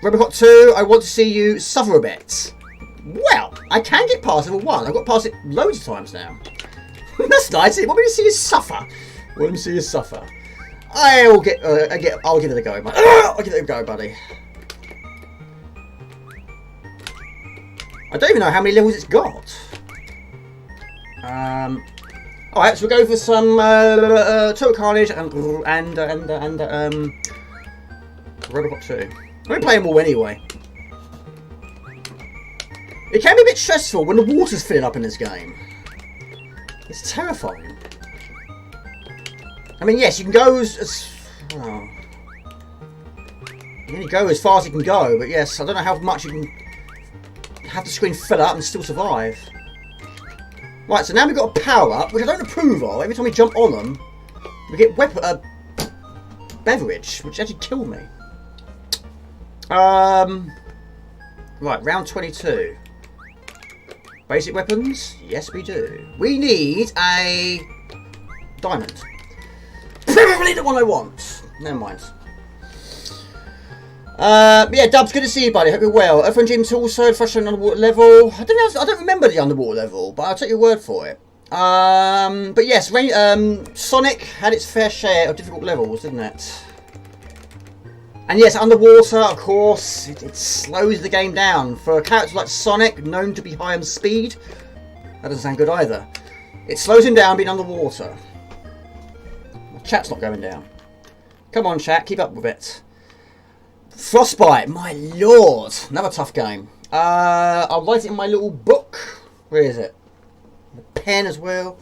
Robocop 2, I want to see you suffer a bit. Well, I can get past level 1. I've got past it loads of times now. That's nice. Want me to see you suffer? Want me to see you suffer? I'll give it a go, buddy. I'll give it a go, buddy. I don't even know how many levels it's got. Alright, so we'll go for some Total Carnage and Robocop 2. I'm going to play them all anyway. It can be a bit stressful when the water's filling up in this game. It's terrifying. I mean, yes, you can go as you can only go as far as you can go, but yes, I don't know how much you can have the screen fill up and still survive. Right, so now we've got a power-up, which I don't approve of. Every time we jump on them, we get beverage, which actually killed me. Right, round 22. Basic weapons? Yes, we do. We need a diamond. Probably the one I want. Never mind. Yeah, Dubs, good to see you, buddy. Hope you're well. Earth and Jim's also frustrating underwater level. I don't remember the underwater level, but I'll take your word for it. But yes, Sonic had its fair share of difficult levels, didn't it? And yes, underwater, of course, it slows the game down. For a character like Sonic, known to be high on speed, that doesn't sound good either. It slows him down being underwater. My chat's not going down. Come on, chat, keep up with it. Frostbite, my lord. Another tough game. I'll write it in my little book. Where is it? The pen as well.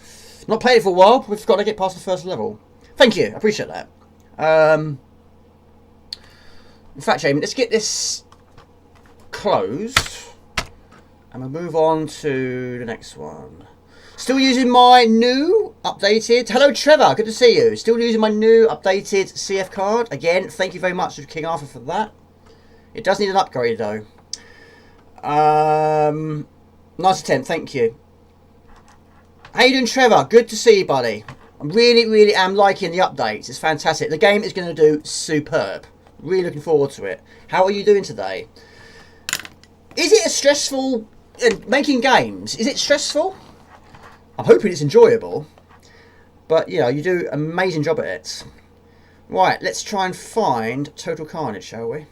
Not played it for a while, but we've got to get past the first level. Thank you, I appreciate that. In fact, Jamie, let's get this closed. And we'll move on to the next one. Still using my new updated... Hello, Trevor. Good to see you. Still using my new updated CF card. Again, thank you very much to King Arthur for that. It does need an upgrade, though. Nice attempt. Thank you. How you doing, Trevor? Good to see you, buddy. I really am liking the updates. It's fantastic. The game is going to do superb. Really looking forward to it. How are you doing today? Is it a stressful... making games, is it stressful? I'm hoping it's enjoyable, but you know, you do an amazing job at it. Right, let's try and find Total Carnage, shall we?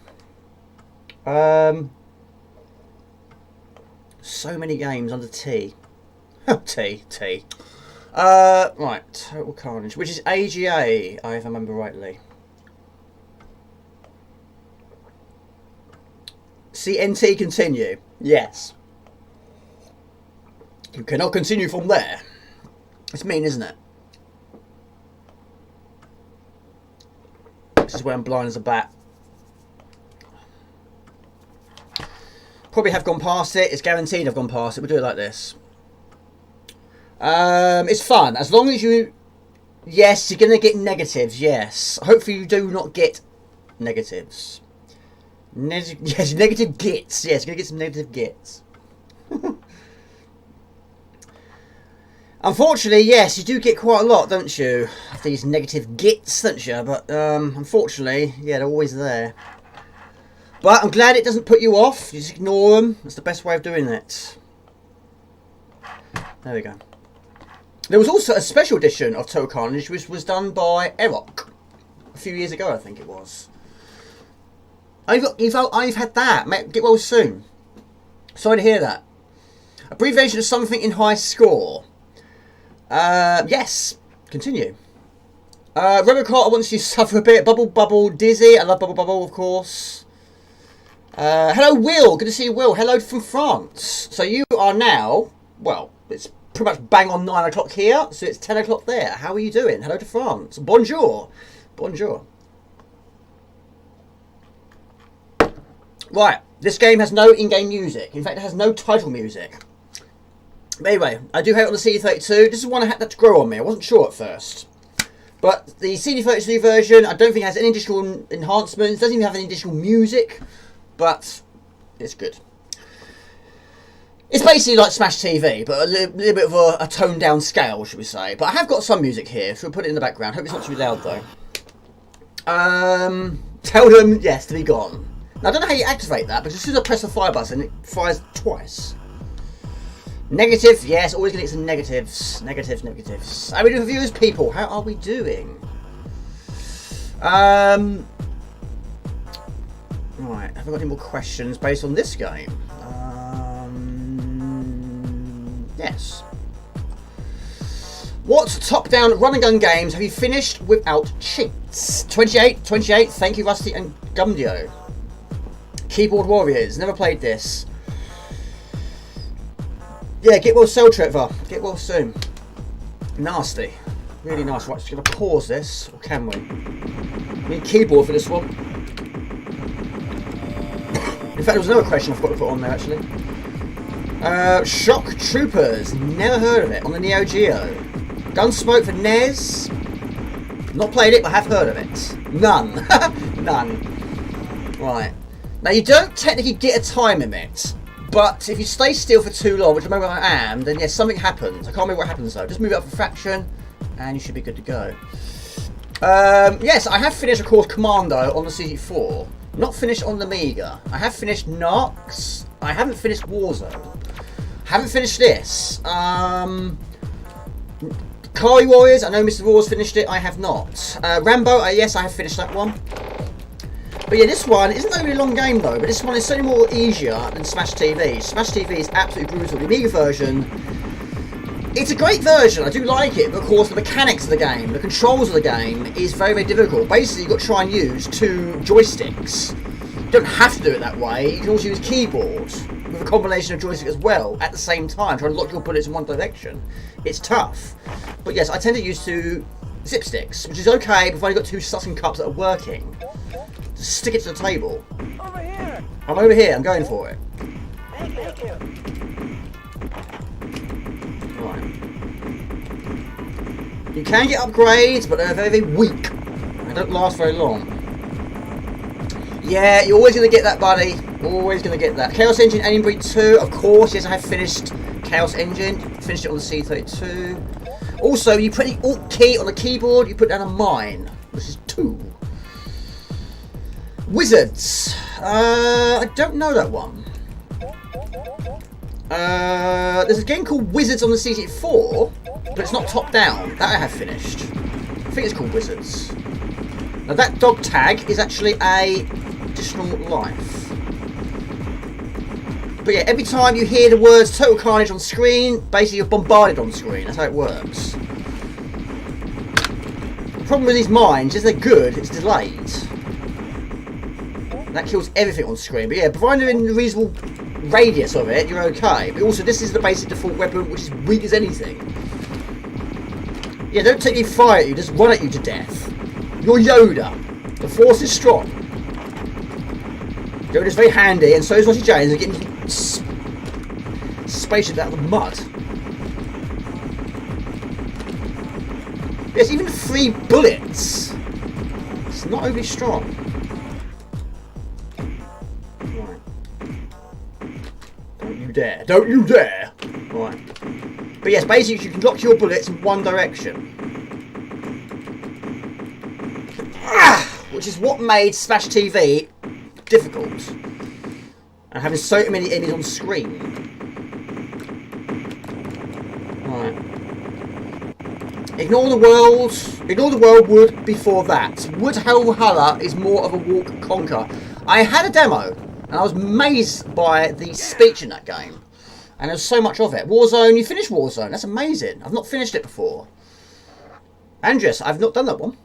So many games under T. T. Right, Total Carnage, which is AGA, if I remember rightly. CNT continue. Yes. You cannot continue from there. It's mean, isn't it? This is where I'm blind as a bat. Probably have gone past it. It's guaranteed I've gone past it. We'll do it like this. It's fun. As long as you... Yes, you're going to get negatives. Yes. Hopefully you do not get negatives. Yes, negative gets. Yes, you're going to get some negative gets. Unfortunately, yes, you do get quite a lot, don't you? Of these negative gets, don't you? But unfortunately, yeah, they're always there. But I'm glad it doesn't put you off. You just ignore them. That's the best way of doing it. There we go. There was also a special edition of Total Carnage, which was done by Eroc a few years ago, I think it was. I've had that. Mate, get well soon. Sorry to hear that. Abbreviation of something in high score. Yes. Continue. Robocop, I want you to suffer a bit. Bubble, Dizzy. I love Bubble, of course. Hello, Will. Good to see you, Will. Hello from France. So you are now, well, it's pretty much bang on 9 o'clock here, so it's 10 o'clock there. How are you doing? Hello to France. Bonjour. Bonjour. Right, this game has no in-game music. In fact, it has no title music. But anyway, I do have it on the CD32. This is one I had to grow on me. I wasn't sure at first. But the CD32 version, I don't think has any additional enhancements. Doesn't even have any additional music. But it's good. It's basically like Smash TV, but a little bit of a toned down scale, should we say. But I have got some music here, so we'll put it in the background. Hope it's not too loud, though. Tell them, yes, to be gone. Now, I don't know how you activate that, because as soon as I press the fire button, it fires twice. Negative, yes, always going to get some negatives. Negatives. How are we doing for viewers, people? How are we doing? Right, have I got any more questions based on this game? Yes. What top-down run-and-gun games have you finished without cheats? 28, thank you, Rusty and Gumdio. Keyboard Warriors, never played this. Yeah, get well soon, Trevor. Get well soon. Nasty. Really nice. Right, just going to pause this, or can we? We need keyboard for this one. In fact, there was another question I forgot to put on there, actually. Shock Troopers. Never heard of it. On the Neo Geo. Gunsmoke for NES. Not played it, but have heard of it. None. None. Right. Now, you don't technically get a time limit, but if you stay still for too long, which I remember I am, then yes, something happens. I can't remember what happens, though. Just move it up a fraction, and you should be good to go. Yes, I have finished, of course, Commando on the CD4. Not finished on the Amiga. I have finished Narcs. I haven't finished Warzone. Haven't finished this. Kari Warriors, I know Mr. Raw's finished it. I have not. Rambo, yes, I have finished that one. But yeah, this one isn't a really long game though, but this one is certainly more easier than Smash TV. Smash TV is absolutely brutal. The Amiga version, it's a great version, I do like it, but of course the mechanics of the game, the controls of the game is very, very difficult. Basically, you've got to try and use 2 joysticks. don't have to do it that way. You can also use keyboard with a combination of joystick as well at the same time, trying to lock your bullets in one direction. It's tough. But yes, I tend to use two zip sticks, which is okay if I've only got two sucking cups that are working. Just stick it to the table. Over here. I'm over here, I'm going for it. Thank you. Right. You can get upgrades, but they're very, very weak. They don't last very long. Yeah, you're always going to get that, buddy. Always going to get that. Chaos Engine Alien Breed 2, of course. Yes, I have finished Chaos Engine. Finished it on the C32. Also, you put the Alt key on the keyboard, you put down a mine, which is 2. Wizards. I don't know that one. There's a game called Wizards on the C64, but it's not top down. That I have finished. I think it's called Wizards. Now that dog tag is actually a additional life. But yeah, every time you hear the words Total Carnage on screen, basically you're bombarded on screen. That's how it works. The problem with these mines is they're good, it's delayed. That kills everything on screen. But yeah, provided you're in the reasonable radius of it, you're okay. But also, this is the basic default weapon, which is weak as anything. Yeah, don't take any fire at you, just run at you to death. You're Yoda. The Force is strong. Yoda's very handy, and so is Rossi James. They're getting spaceship out of the mud. Yes, even 3 bullets. It's not overly strong. Right. Don't you dare. Don't you dare. Right. But yes, basically you can lock your bullets in one direction. Which is what made Smash TV difficult. And having so many enemies on screen. Right. Ignore the world. Ignore the world wood before that. Wood Valhalla is more of a walk conquer. I had a demo and I was amazed by the speech in that game. And there's so much of it. Warzone, you finished Warzone. That's amazing. I've not finished it before. Andres, I've not done that one.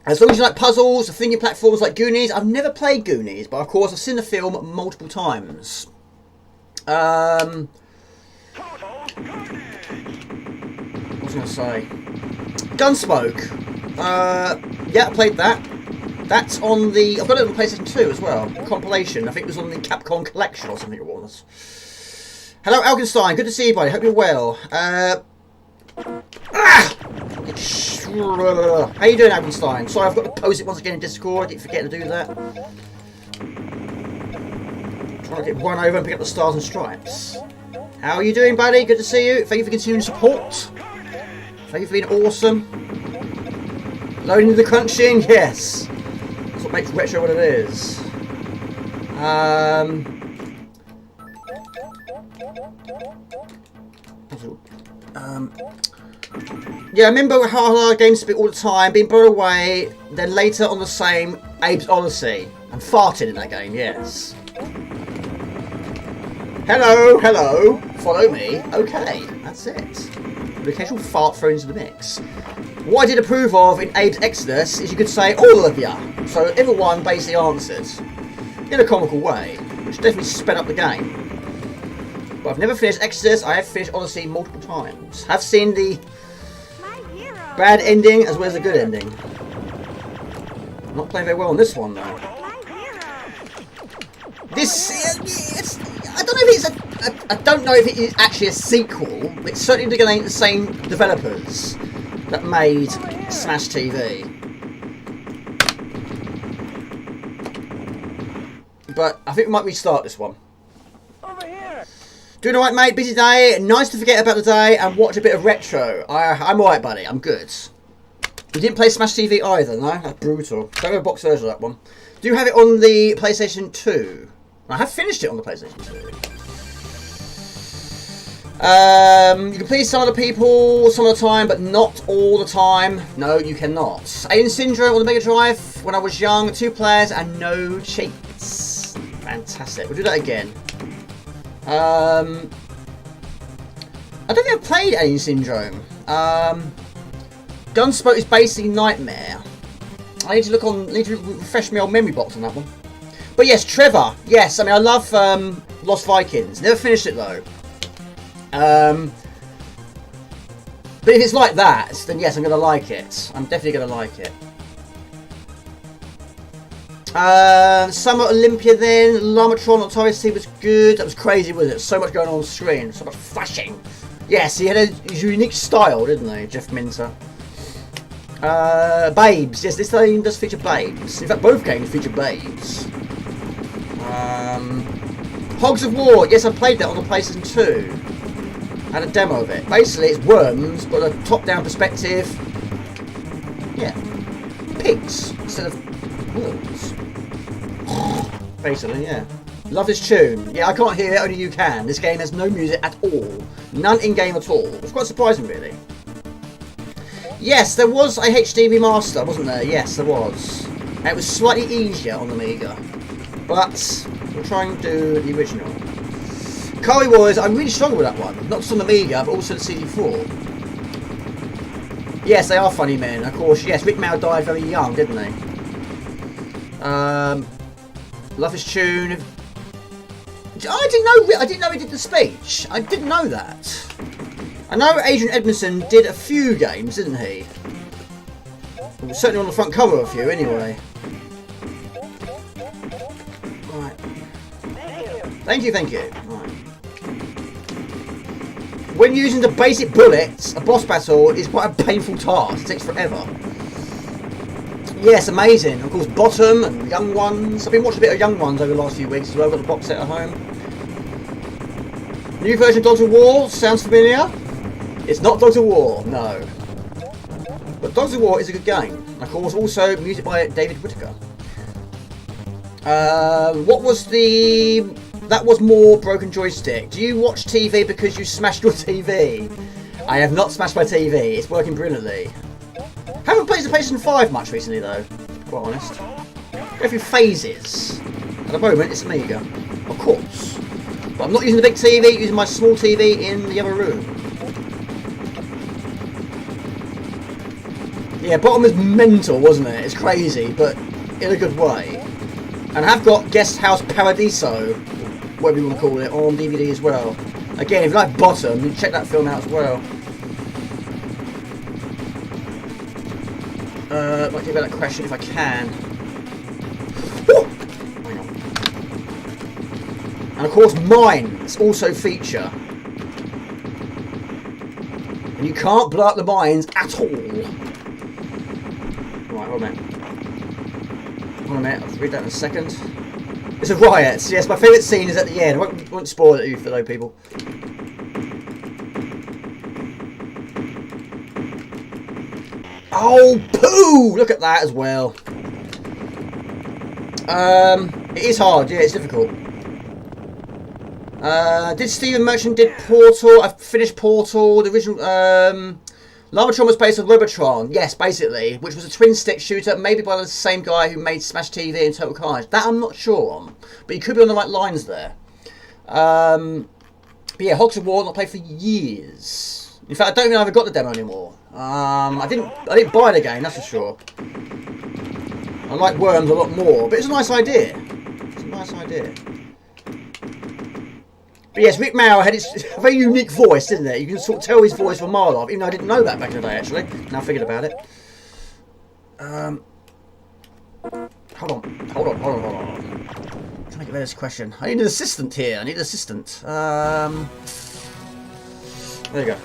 As long as you like puzzles, thingy platforms like Goonies. I've never played Goonies, but of course I've seen the film multiple times. What was I going to say? Gunsmoke. Yeah, I played that. That's on the... I've got it on PlayStation 2 as well. Compilation. I think it was on the Capcom Collection or something it was. Hello, Algenstein. Good to see you, buddy. Hope you're well. How you doing, Algenstein? Sorry, I've got to post it once again in Discord. I keep forgetting to do that. Trying to get run over and pick up the stars and stripes. How are you doing, buddy? Good to see you. Thank you for continuing support. Thank you for being awesome. Loading the crunching, yes. That's what makes retro what it is. Yeah, I remember how hard games to be all the time, being blown away, then later on the same, Abe's Odyssey. And farted in that game, yes. Hello, hello, follow me. Okay, that's it. The occasional fart thrown into the mix. What I did approve of in Abe's Exodus is you could say all of ya. So everyone basically answered. In a comical way, which definitely sped up the game. But I've never finished Exodus, I have finished Odyssey multiple times. Have seen the bad ending as well as the good ending. Not playing very well on this one though. This, I don't know if it's I don't know if it is actually a sequel, but it's certainly going to the same developers that made Smash TV. But I think we might restart this one. Over here. Doing alright, mate. Busy day. Nice to forget about the day and watch a bit of retro. I'm alright, buddy. I'm good. You didn't play Smash TV either, no? That's brutal. Don't have a box version of that one. Do you have it on the PlayStation 2? I have finished it on the PlayStation 2. You can please some of the people some of the time, but not all the time. No, you cannot. Alien Syndrome on the Mega Drive when I was young. 2 players and no cheats. Fantastic. We'll do that again. I don't think I've played Alien Syndrome. Gunsmoke is basically Nightmare. I need to look on. Need to refresh my old memory box on that one. But yes, Trevor. Yes, I mean I love Lost Vikings. Never finished it though. But if it's like that, then yes, I'm gonna like it. I'm definitely gonna like it. Summer Olympia then. Lamatron on OSSC was good. That was crazy, wasn't it? So much going on the screen. So much flashing. Yes, he had a unique style, didn't he, Jeff Minter? Babes. Yes, this game does feature babes. In fact, both games feature babes. Hogs of War. Yes, I played that on the PlayStation 2. Had a demo of it. Basically, it's Worms, but a top-down perspective. Yeah. Pigs instead of wolves. Basically, yeah. Love this tune. Yeah, I can't hear it, only you can. This game has no music at all. None in-game at all. It's quite surprising, really. Yes, there was a HD remaster, wasn't there? Yes, there was. And it was slightly easier on the Amiga. But we'll try and do the original. Curry Wars, I really struggled with that one. Not just on the Amiga, but also the CD4. Yes, they are funny men. Of course, yes, Rick Mao died very young, didn't he? Love his tune. I didn't know he did the speech. I didn't know that. I know Adrian Edmondson did a few games, didn't he? Well, certainly on the front cover of a few, anyway. Right. Thank you. Right. When using the basic bullets, a boss battle is quite a painful task. It takes forever. Yes, amazing. Of course, Bottom and Young Ones. I've been watching a bit of Young Ones over the last few weeks as well. I've got the box set at home. New version of Dogs of War. Sounds familiar? It's not Dogs of War, no. But Dogs of War is a good game. Of course, also music by David Whittaker. What was the... That was more broken joystick. Do you watch TV because you smashed your TV? I have not smashed my TV. It's working brilliantly. Haven't played the PlayStation 5 much recently though, to be quite honest. Go through phases. At the moment it's Amiga, of course. But I'm not using the big TV, using my small TV in the other room. Yeah, Bottom was mental, wasn't it? It's crazy, but in a good way. And I have got Guest House Paradiso, whatever you want to call it, on DVD as well. Again, if you like Bottom, you can check that film out as well. Might give that a question if I can. Woo! Hang on. And of course, mines also feature. And you can't blow up the mines at all. Right, hold on a minute. Hold on a minute, I'll read that in a second. It's a riot. Yes, my favourite scene is at the end. I won't spoil it to you for those people. Oh, poo! Look at that as well. It is hard, yeah, it's difficult. Did Stephen Merchant did Portal? I've finished Portal. The original Lamatron was based on Robotron, yes, basically, which was a twin stick shooter, maybe by the same guy who made Smash TV and Total Carnage. That I'm not sure on, but you could be on the right lines there. But yeah, Hogs of War not played for years. In fact, I don't even know if I got the demo anymore. I didn't buy the game, that's for sure. I like Worms a lot more, but it's a nice idea. It's a nice idea. But yes, Rick Mauer had his a very unique voice, didn't it? You can sort of tell his voice from a mile off, even though I didn't know that back in the day, actually. Now I figured about it. Hold on. To make a better question. I need an assistant here. There you go.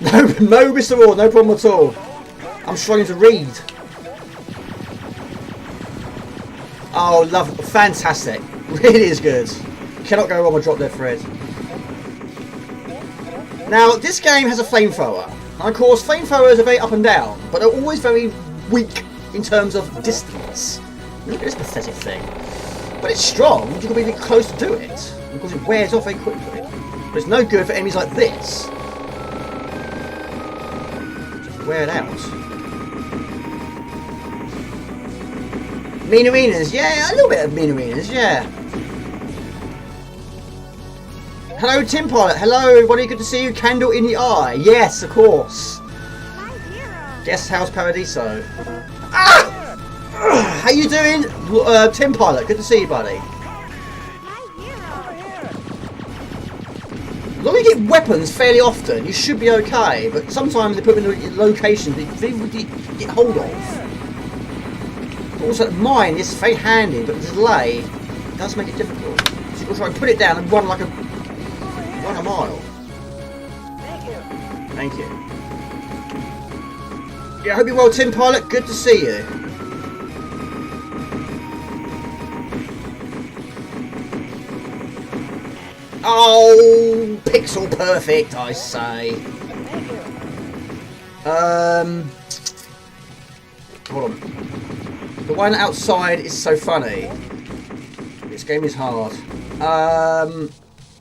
No, Mr. Raw, no problem at all. I'm struggling to read. Oh, love, fantastic. Really is good. Cannot go wrong with Drop Dead Fred. Now, this game has a flamethrower. And of course, flamethrowers are very up and down, but they're always very weak in terms of distance. Look at this pathetic thing. But it's strong, you can be really close to do it. Because it wears off very quickly. But it's no good for enemies like this. Just wear it out. Mean Arenas, yeah, a little bit of Mean Arenas, yeah. Hello, Tim Pilot. Hello, everybody. Good to see you. Candle in the Eye. Yes, of course. Guest House Paradiso. Ah! How you doing, Tim Pilot? Good to see you, buddy. As long as you get weapons fairly often, you should be okay. But sometimes they put them in locations that you really get hold of. But also, mine is very handy, but the delay does make it difficult. So you've got to try and put it down and run like a mile. Thank you. Yeah, I hope you're well, Tim Pilot. Good to see you. Oh, pixel perfect, I say. Hold on. The one outside is so funny. This game is hard.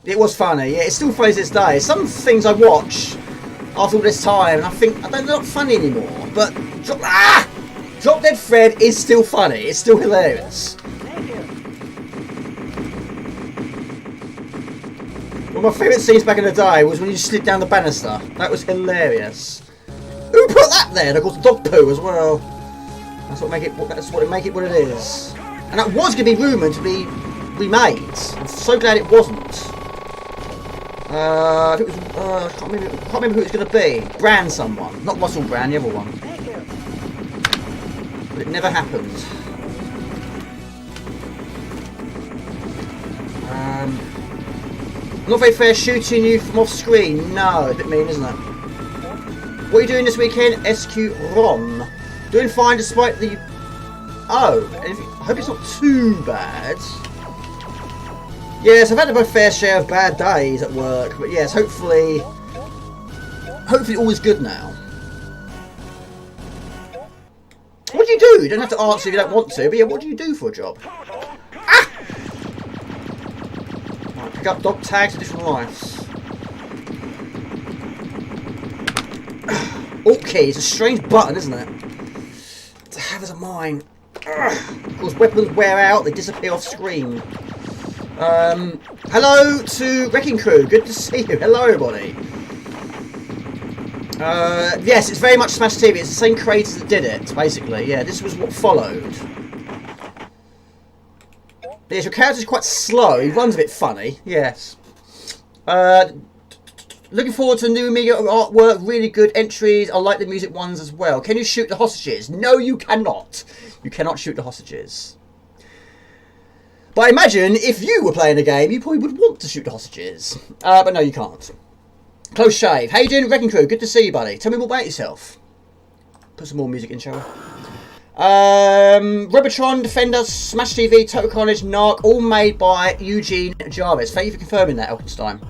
It was funny. Yeah, it's still funny to this day. Some things I watch after all this time, and I think they're not funny anymore. But Drop Dead Fred is still funny. It's still hilarious. One of my favourite scenes back in the day was when you slid down the banister. That was hilarious. Who put that there? And of course, the dog poo as well. That's what make it what it is. And that was going to be rumoured to be remade. I'm so glad it wasn't. I think it was. I can't remember who it's going to be. Brand someone, not Russell Brand, the other one. But it never happened. Not very fair shooting you from off screen. No, a bit mean, isn't it? What are you doing this weekend, SQ Ron? Doing fine despite the... Oh, I hope it's not too bad. Yes, I've had a fair share of bad days at work, but yes, hopefully all is good now. What do you do? You don't have to answer if you don't want to, but yeah, what do you do for a job? Pick up dog tags and different lives. Alt key is a strange button, isn't it? To have as a mine. Of course, weapons wear out, they disappear off screen. Hello to Wrecking Crew, good to see you. Hello, everybody. Yes, it's very much Smash TV. It's the same creators that did it, basically. Yeah, this was what followed. Yes, your character's quite slow. He runs a bit funny. Yes. Looking forward to new Amiga artwork. Really good entries. I like the music ones as well. Can you shoot the hostages? No, you cannot. You cannot shoot the hostages. But I imagine if you were playing a game, you probably would want to shoot the hostages. But no, you can't. Close shave. How you doing, Wrecking Crew? Good to see you, buddy. Tell me more about yourself. Put some more music in, shall we? Robotron, Defender, Smash TV, Total Carnage, Narc, all made by Eugene Jarvis. Thank you for confirming that, Elkenstein.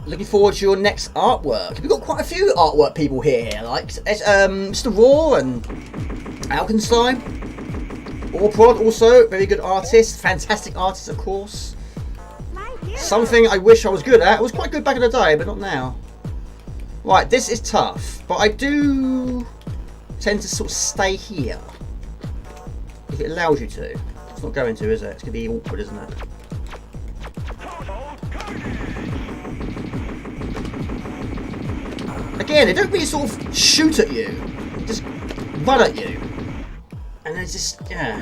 Looking forward to your next artwork. We've got quite a few artwork people here, like Mr. Raw and Alkenstein. Orprod also, very good artist, fantastic artist of course. Something I wish I was good at. I was quite good back in the day, but not now. Right, this is tough, but I do tend to sort of stay here. If it allows you to. It's not going to, is it? It's going to be awkward, isn't it? Again, they don't really sort of shoot at you. They just run at you. And they just, yeah.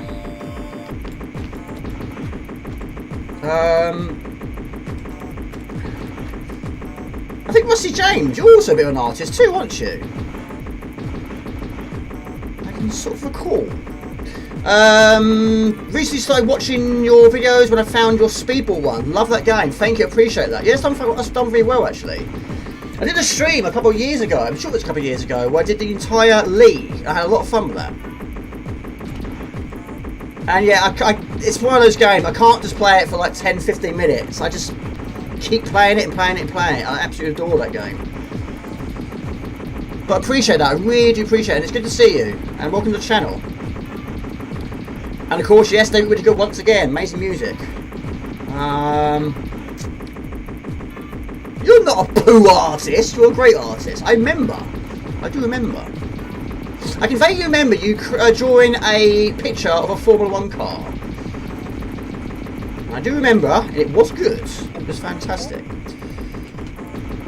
I think Rusty James, you're also a bit of an artist too, aren't you? I can sort of recall. Recently started watching your videos when I found your Speedball one. Love that game. Thank you, appreciate that. Yeah, that's done very well actually. I did a stream a couple of years ago, I'm sure it was a couple of years ago, where I did the entire league. I had a lot of fun with that. And yeah, it's one of those games, I can't just play it for like 10-15 minutes. I just keep playing it and playing it and playing it. I absolutely adore that game. But I appreciate that, I really do appreciate it. It's good to see you, and welcome to the channel. And of course, yes, David Whittaker once again, amazing music. You're not a poo artist, you're a great artist. I remember. I do remember. I can vaguely remember you drawing a picture of a Formula 1 car. I do remember, and it was good. It was fantastic.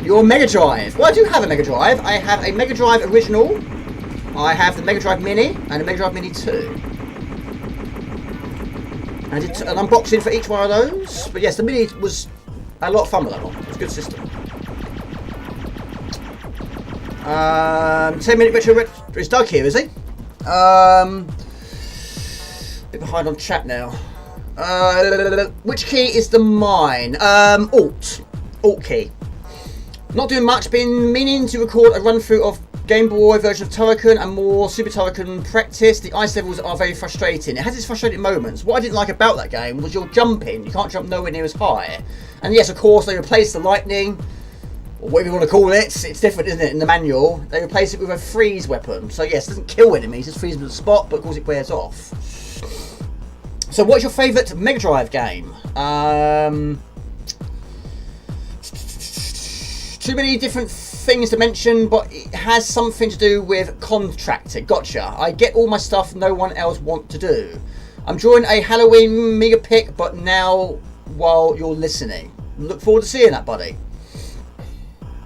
Your Mega Drive. Well, I do have a Mega Drive. I have a Mega Drive Original. I have the Mega Drive Mini and a Mega Drive Mini 2. I did an unboxing for each one of those. But yes, the Mini was a lot of fun with that one. It was a good system. 10-minute retro. Is Doug here, is he? Bit behind on chat now. Which key is the mine? Alt key. Not doing much. Been meaning to record a run through of Game Boy version of Turrican and more Super Turrican practice. The ice levels are very frustrating. It has its frustrating moments. What I didn't like about that game was your jumping. You can't jump nowhere near as high. And yes, of course, they replaced the lightning, or whatever you want to call it. It's different, isn't it, in the manual? They replaced it with a freeze weapon. So yes, it doesn't kill enemies, it freezes them on the spot, but of course it wears off. So what's your favourite Mega Drive game? Too many different things to mention, but it has something to do with contracting. Gotcha. I get all my stuff no one else wants to do. I'm drawing a Halloween mega pic, but now while you're listening. Look forward to seeing that, buddy.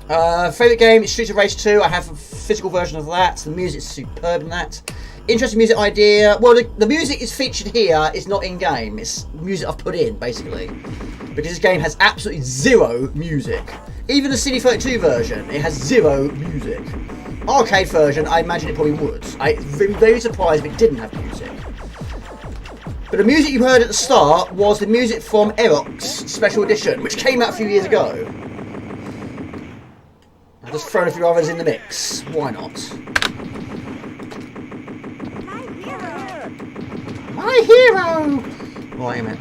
Favourite game is Streets of Rage 2. I have a physical version of that. The music's superb in that. Interesting music idea. Well, the music is featured here. It's not in-game. It's music I've put in, basically. Because this game has absolutely zero music. Even the CD32 version, it has zero music. Arcade version, I imagine it probably would. I'd be very surprised if it didn't have music. But the music you heard at the start was the music from Eroc's Special Edition, which came out a few years ago. I've just thrown a few others in the mix. Why not? My hero! Right, a minute.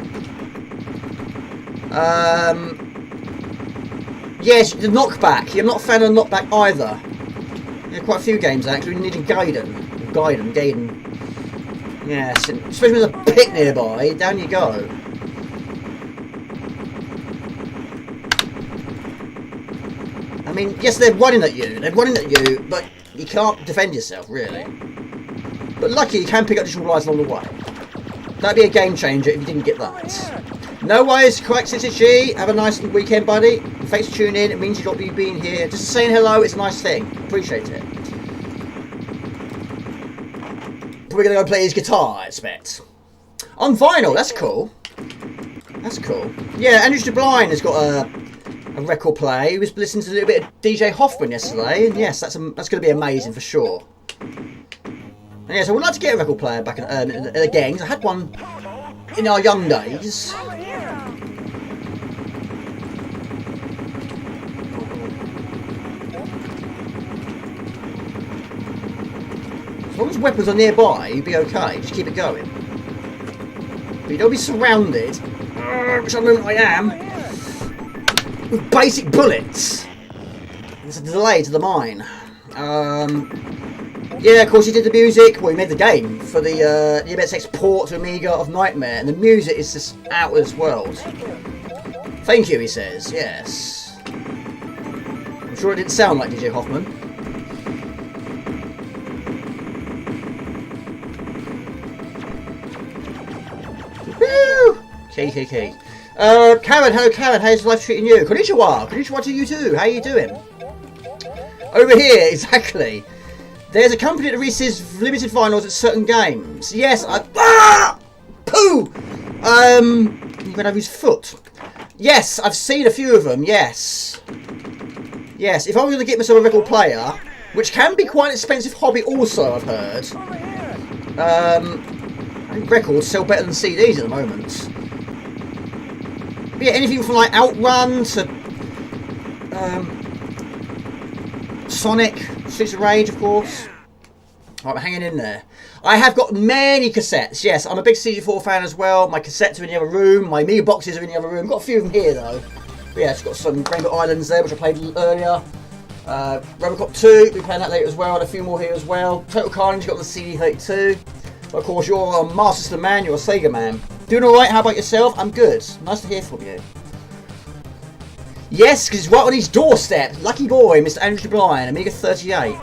Yes, the knockback. I'm not a fan of the knockback either. There are quite a few games actually needing Gaiden. Yes, especially with a pit nearby. Down you go. I mean, yes, they're running at you. But you can't defend yourself, really. But lucky, you can pick up additional lives along the way. That'd be a game changer if you didn't get that. No worries, correct, G. Have a nice weekend, buddy. Thanks for tuning in. It means you've been here. Just saying hello, it's a nice thing. Appreciate it. Probably going to go play his guitar, I expect. On vinyl, that's cool. That's cool. Yeah, Andrew Blind has got a record player. He was listening to a little bit of DJ Hoffman yesterday. And yes, that's going to be amazing for sure. And yes, I would like to get a record player back again, because I had one in our young days. As long as weapons are nearby, you'd be okay. Just keep it going. But you don't be surrounded, which at the moment I am, with basic bullets. There's a delay to the mine. Yeah, of course he did the music. Well, he made the game for the OSSC port to Amiga of Nightmare, and the music is just out of this world. Thank you, he says. Yes. I'm sure it didn't sound like DJ Hoffman. Woo! KKK. Karen, hello Karen, how's life treating you? Konnichiwa! Konnichiwa to you too, how are you doing? Over here, exactly. There's a company that releases limited vinyls at certain games. Yes, poo! He went over his foot. Yes, I've seen a few of them, yes. Yes, if I was going to get myself a record player, which can be quite an expensive hobby also, I've heard. I think records sell better than CDs at the moment. But yeah, anything from like Outrun to Sonic, Streets of Rage, of course. Right, I'm hanging in there. I have got many cassettes. Yes, I'm a big CD4 fan as well. My cassettes are in the other room. My Amiga boxes are in the other room. Got a few of them here though. But yeah, it's got some Rainbow Islands there, which I played earlier. Robocop 2, we're playing that later as well. And a few more here as well. Total Carnage got the CD32. But of course, you're a Master System man. You're a Sega man. Doing all right? How about yourself? I'm good. Nice to hear from you. Yes, because he's right on his doorstep. Lucky boy, Mr. Andrew Blind, Amiga 38.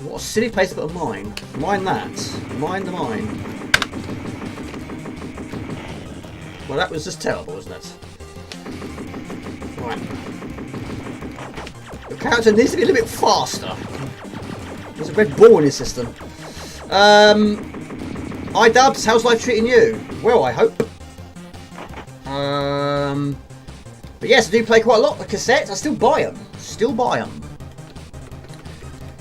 What a silly place to put a mine. Mine that. Mine the mine. Well, that was just terrible, wasn't it? Right. Character needs to be a little bit faster. There's a red ball in his system. iDubbbz, how's life treating you? Well, I hope. But yes, I do play quite a lot of cassettes. I still buy them.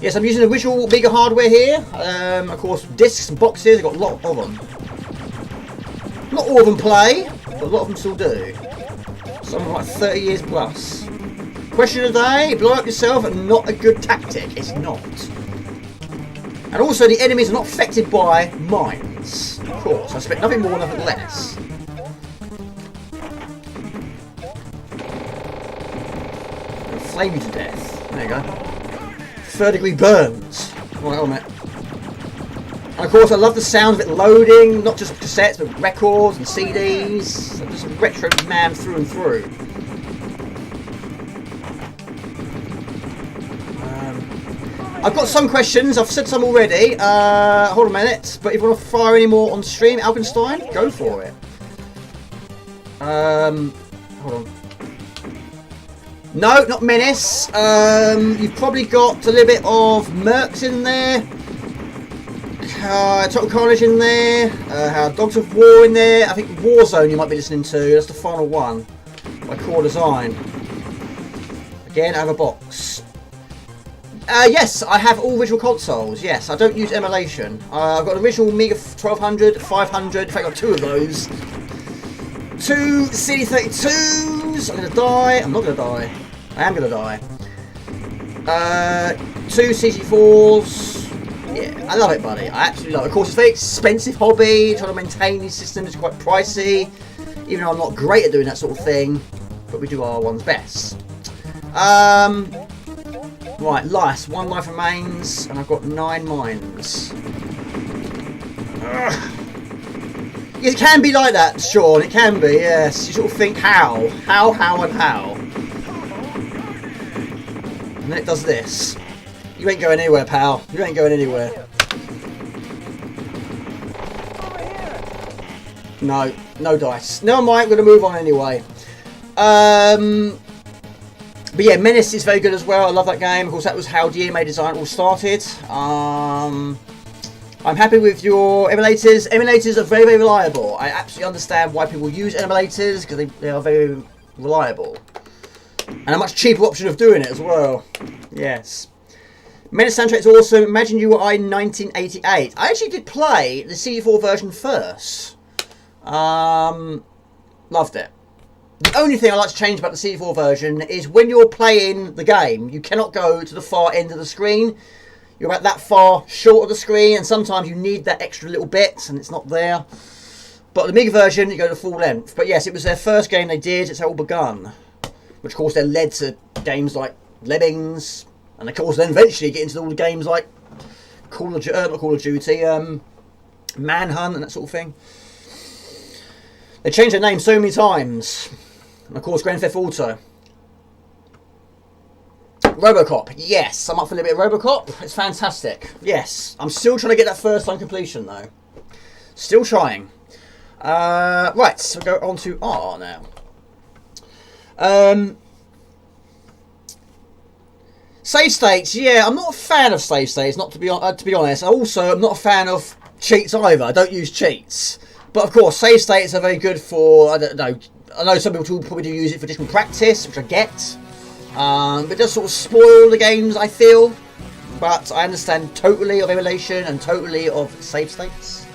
Yes, I'm using the original Amiga hardware here. Of course, discs and boxes. I've got a lot of them. Not all of them play, but a lot of them still do. Some of them like 30 years plus. Question of the day: blow up yourself and not a good tactic. It's not. And also, the enemies are not affected by mines. Of course, I expect nothing more, nothing less. Flame you to death. There you go. 3rd degree burns. Right on it. And of course, I love the sound of it loading, not just cassettes, but records and CDs. I'm just a retro man through and through. I've got some questions. I've said some already. Hold on a minute. But if you want to fire any more on stream, Alkenstein, go for it. Hold on. No, not Menace. You've probably got a little bit of Mercs in there. Total Carnage in there. Dogs of War in there. I think Warzone you might be listening to. That's the final one by Core Design. Again, I have a box. Yes, I have all original consoles. Yes, I don't use emulation. I've got an original Amiga 1200, 500. In fact, I've got 2 of those. 2 CD32s. I'm going to die. I'm not going to die. I am going to die. 2 CC4s. Yeah, I love it, buddy. I absolutely love it. Of course, it's a very expensive hobby. Trying to maintain these systems is quite pricey. Even though I'm not great at doing that sort of thing. But we do our one's best. Right, lice. 1 life remains. And I've got 9 mines. Ugh. It can be like that, Sean. It can be, yes. You sort of think, how? How, and how? And then it does this. You ain't going anywhere, pal. You ain't going anywhere. No. No dice. No, I'm going to move on anyway. But yeah, Menace is very good as well. I love that game. Of course, that was how DMA Design all started. I'm happy with your emulators. Emulators are very, very reliable. I absolutely understand why people use emulators because they are very reliable. And a much cheaper option of doing it as well. Yes. Menace soundtrack is awesome. Imagine You Were I in 1988. I actually did play the CD4 version first. Loved it. The only thing I like to change about the CD4 version is when you're playing the game, you cannot go to the far end of the screen. You're about that far short of the screen, and sometimes you need that extra little bit, and it's not there. But the Amiga version, you go to full length. But yes, it was their first game they did. It's how it all begun. Which, of course, then led to games like Lemmings. And, of course, then eventually get into all the games like not Call of Duty, Manhunt and that sort of thing. They changed their name so many times. And, of course, Grand Theft Auto. Robocop. Yes, I'm up for a little bit of Robocop. It's fantastic. Yes. I'm still trying to get that first time completion, though. Still trying. Right, so we'll go on to R now. Save states, yeah, I'm not a fan of save states, not to be honest. Also, I'm not a fan of cheats either. I don't use cheats. But of course, save states are very good for, I don't know, I know some people probably do use it for additional practice, which I get. But it does sort of spoil the games, I feel. But I understand totally of emulation and totally of save states.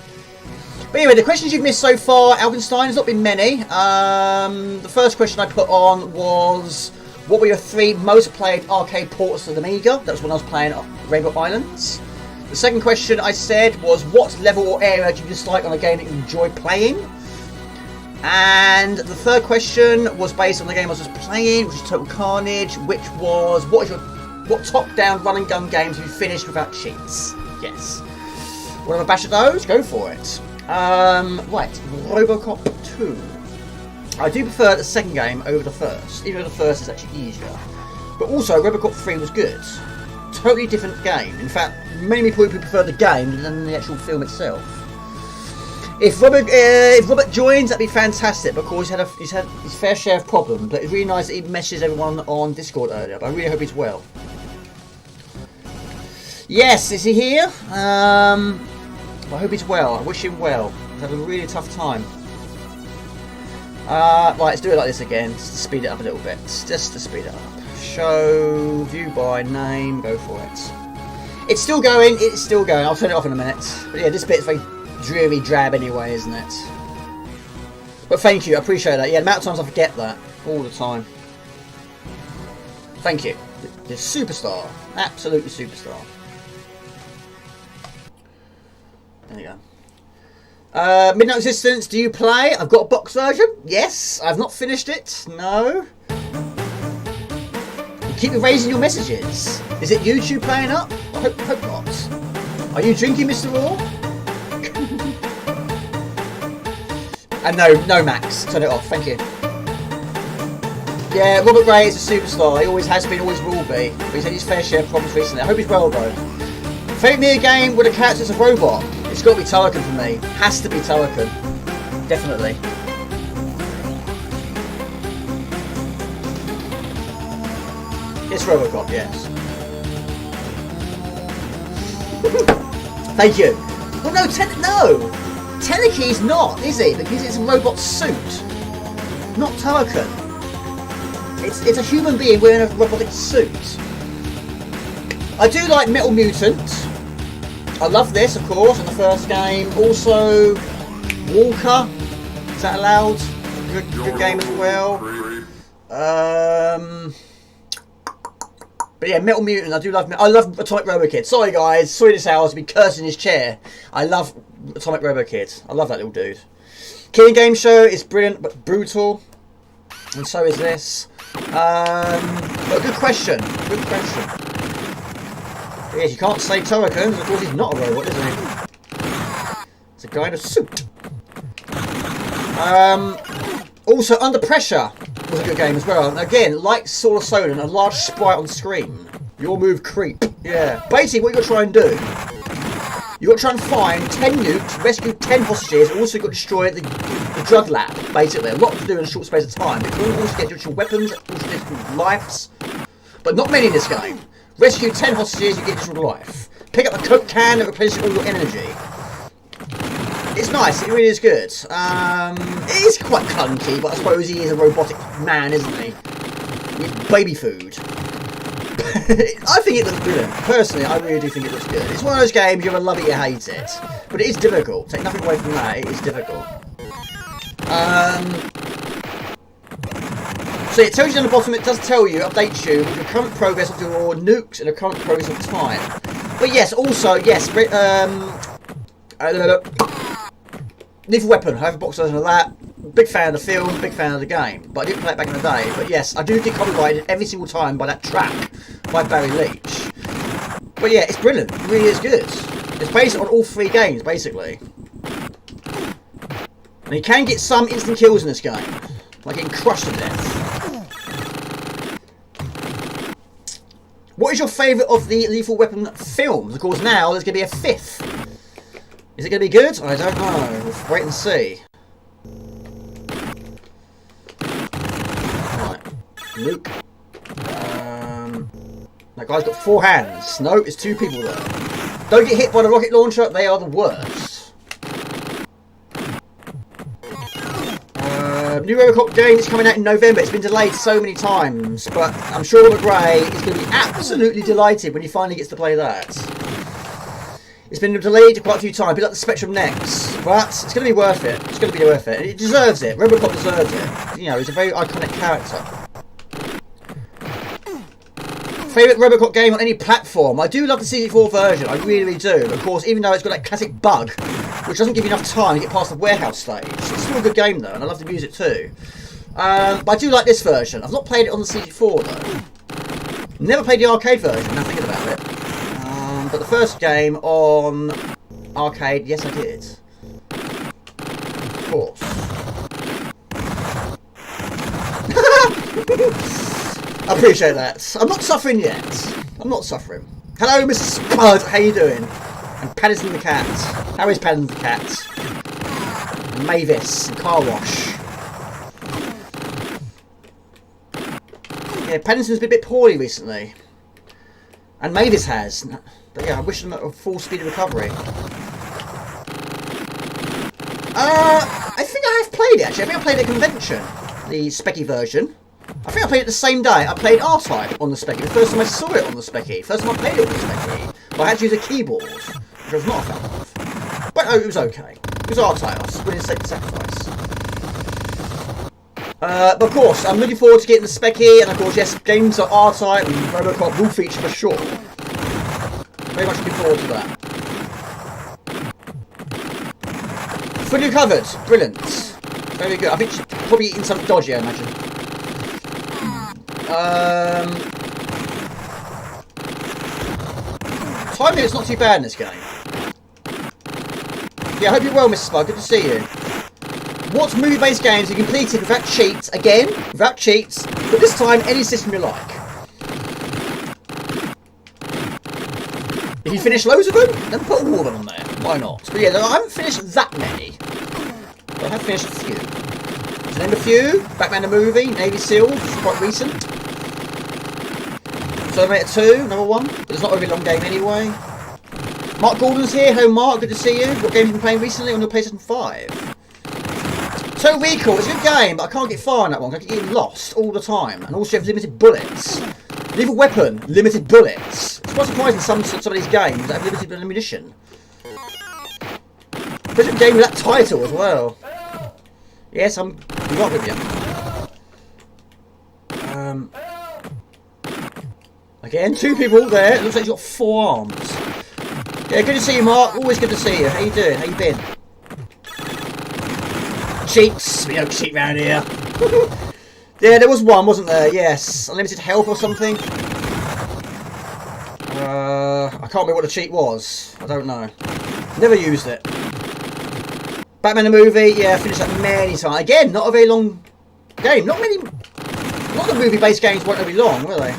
But anyway, the questions you've missed so far, Alkenstein, has not been many. The first question I put on was, what were your 3 most played arcade ports of the Amiga? That was when I was playing Rainbow Islands. The second question I said was, what level or area do you dislike on a game that you enjoy playing? And the third question was based on the game I was just playing, which is Total Carnage, which was, what top-down run-and-gun games have you finished without cheats? Yes. Want to have a bash at those? Go for it. Right, Robocop 2. I do prefer the second game over the first, even though the first is actually easier. But also, Robocop 3 was good. Totally different game. In fact, many people prefer the game than the actual film itself. If Robert joins, that'd be fantastic. But of course, he's had his fair share of problems. But it's really nice that he messages everyone on Discord earlier. But I really hope he's well. Yes, is he here? I hope he's well. I wish him well. He's had a really tough time. Right, let's do it like this again, just to speed it up a little bit. Just to speed it up. Show, view by name, go for it. It's still going, it's still going. I'll turn it off in a minute. But yeah, this bit's very dreary drab anyway, isn't it? But thank you, I appreciate that. Yeah, the amount of times I forget that all the time. Thank you. You're a superstar. Absolutely superstar. There you go. Midnight Resistance, do you play? I've got a box version. Yes. I've not finished it. No. You keep erasing your messages. Is it YouTube playing up? I hope not. Are you drinking, Mr. Raw? And no, Max. Turn it off. Thank you. Yeah, Robert Gray is a superstar. He always has been, always will be. But he's had his fair share of problems recently. I hope he's well, though. Favourite Amiga game with a character as a robot? It's got to be Turrican for me. Has to be Turrican. Definitely. It's Robocop, yes. Thank you. Well, no, no! Teleki's not, is he? Because it's a robot suit. Not Turrican. It's a human being wearing a robotic suit. I do like Metal Mutant. I love this, of course, in the first game. Also, Walker. Is that allowed? Good game as well. But yeah, Metal Mutant. I do love. I love Atomic Robokid. Sorry, guys. Sorry, this hour's been cursing his chair. I love Atomic Robokid. I love that little dude. Killing Game Show is brilliant but brutal, and so is this. But good question. Good question. But yes, you can't say Turrican. Of course, he's not a robot, is he? It's a guy in a suit. Also, Under Pressure was a good game as well. And again, like Sword of Sodan, a large sprite on screen. Your move, creep. Yeah. Basically, what you got to try and do, you got to try and find 10 nukes, rescue 10 hostages, and also got to destroy the drug lab. Basically, a lot to do in a short space of time. But you also get additional weapons, also additional lives, but not many in this game. Rescue 10 hostages, you get additional life. Pick up a Coke can that replenishes all your energy. It's nice, it really is good. It is quite clunky, but I suppose he is a robotic man, isn't he? With baby food. I think it looks brilliant. Personally, I really do think it looks good. It's one of those games, you either love it or you hate it. But it is difficult. Take nothing away from that, it is difficult. So it tells you on the bottom, it does tell you, updates you, with your current progress of your nukes and the current progress of time. But yes, also, yes, Lethal Weapon, I have a box version of that. Big fan of the film, big fan of the game. But I didn't play it back in the day. But yes, I do get copyrighted every single time by that track by Barry Leach. But yeah, it's brilliant. It really is good. It's based on all 3 games, basically. And you can get some instant kills in this game. Like getting crushed to death. What is your favourite of the Lethal Weapon films? Of course, now there's going to be a 5th. Is it going to be good? I don't know. We'll wait and see. Right. Luke. That guy's got 4 hands. No, it's 2 people there. Don't get hit by the rocket launcher. They are the worst. New Robocop game is coming out in November. It's been delayed so many times, but I'm sure Robert Gray is going to be absolutely delighted when he finally gets to play that. It's been delayed quite a few times, a bit like the Spectrum Next, but it's going to be worth it. It's going to be worth it. It deserves it. Robocop deserves it. You know, he's a very iconic character. Favourite Robocop game on any platform? I do love the CD4 version. I really, really do. Of course, even though it's got that classic bug, which doesn't give you enough time to get past the warehouse stage. It's still a good game though, and I love the music too. But I do like this version. I've not played it on the CD4 though. Never played the arcade version, now thinking about it. But the first game on arcade, yes I did. Of course. I appreciate that. I'm not suffering yet. I'm not suffering. Hello, Mr. Spud. How you doing? And Paddington the cat. How is Paddington the cat? And Mavis and Car Wash. Yeah, Paddington's been a bit poorly recently. And Mavis has. But yeah, I wish them a full speed of recovery. I think I have played it actually. I think I played the convention, the Specky version. I think I played it the same day. I played R-Type on the Specky. The first time I saw it on the Specky. First time I played it on the Specky. But I had to use a keyboard, which I was not a fan of. But it was okay. It was R-Type. I was winning sacrifice. But of course, I'm looking forward to getting the Specky. And of course, yes, games like R-Type and Robocop will feature for sure. Very much looking forward to that. Fully recovered. Brilliant. Very good. I think she's probably eating something dodgy, I imagine. Time limit's not too bad in this game. Yeah, I hope you're well, Mrs. Spud. Good to see you. What movie-based games have you completed without cheats? Again, without cheats, but this time any system you like. If you finish loads of them, then put all of them on there. Why not? But yeah, I haven't finished that many. But I have finished a few. To name a few, Batman the movie, Navy SEALs, which is quite recent. Terminator 2, another one, but it's not a really long game anyway. Mark Gordon's here. Hello Mark, good to see you. What games have you been playing recently on your PlayStation 5? Total Recall, it's a good game, but I can't get far in that one. I keep getting lost all the time. And also you have limited bullets. Lethal Weapon, limited bullets. It's quite surprising some of these games that have limited ammunition. Especially a game with that title as well. Yes, I'm right with you. Again, two people there. It looks like he's got 4 arms. Yeah, good to see you, Mark. Always good to see you. How you doing? How you been? Cheats. We don't cheat round here. Yeah, there was one, wasn't there? Yes. Unlimited health or something. I can't remember what the cheat was. I don't know. Never used it. Batman the movie. Yeah, I finished that many times. Again, not a very long game. Not many. A lot of movie-based games weren't very long, were they?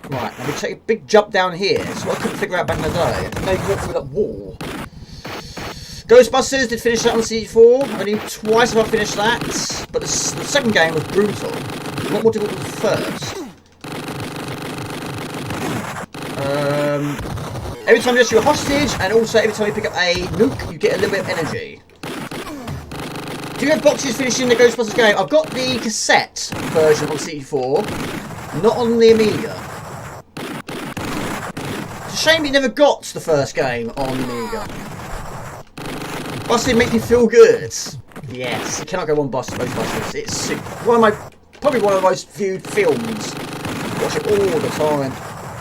Right, now we take a big jump down here. So I couldn't figure out back in the day. I didn't know you could walk through that wall. Ghostbusters did finish that on CD4. Only twice have I finished that. But the second game was brutal. A lot more difficult than the first. Every time you rescue a hostage, and also every time you pick up a nuke, you get a little bit of energy. Do you have boxes finishing the Ghostbusters game? I've got the cassette version on CD4, not on the Amiga. It's a shame you never got the first game on the Amiga. Busted makes me feel good. Yes, you cannot go on Ghostbusters. It's super. Probably one of the most viewed films. Watch it all the time.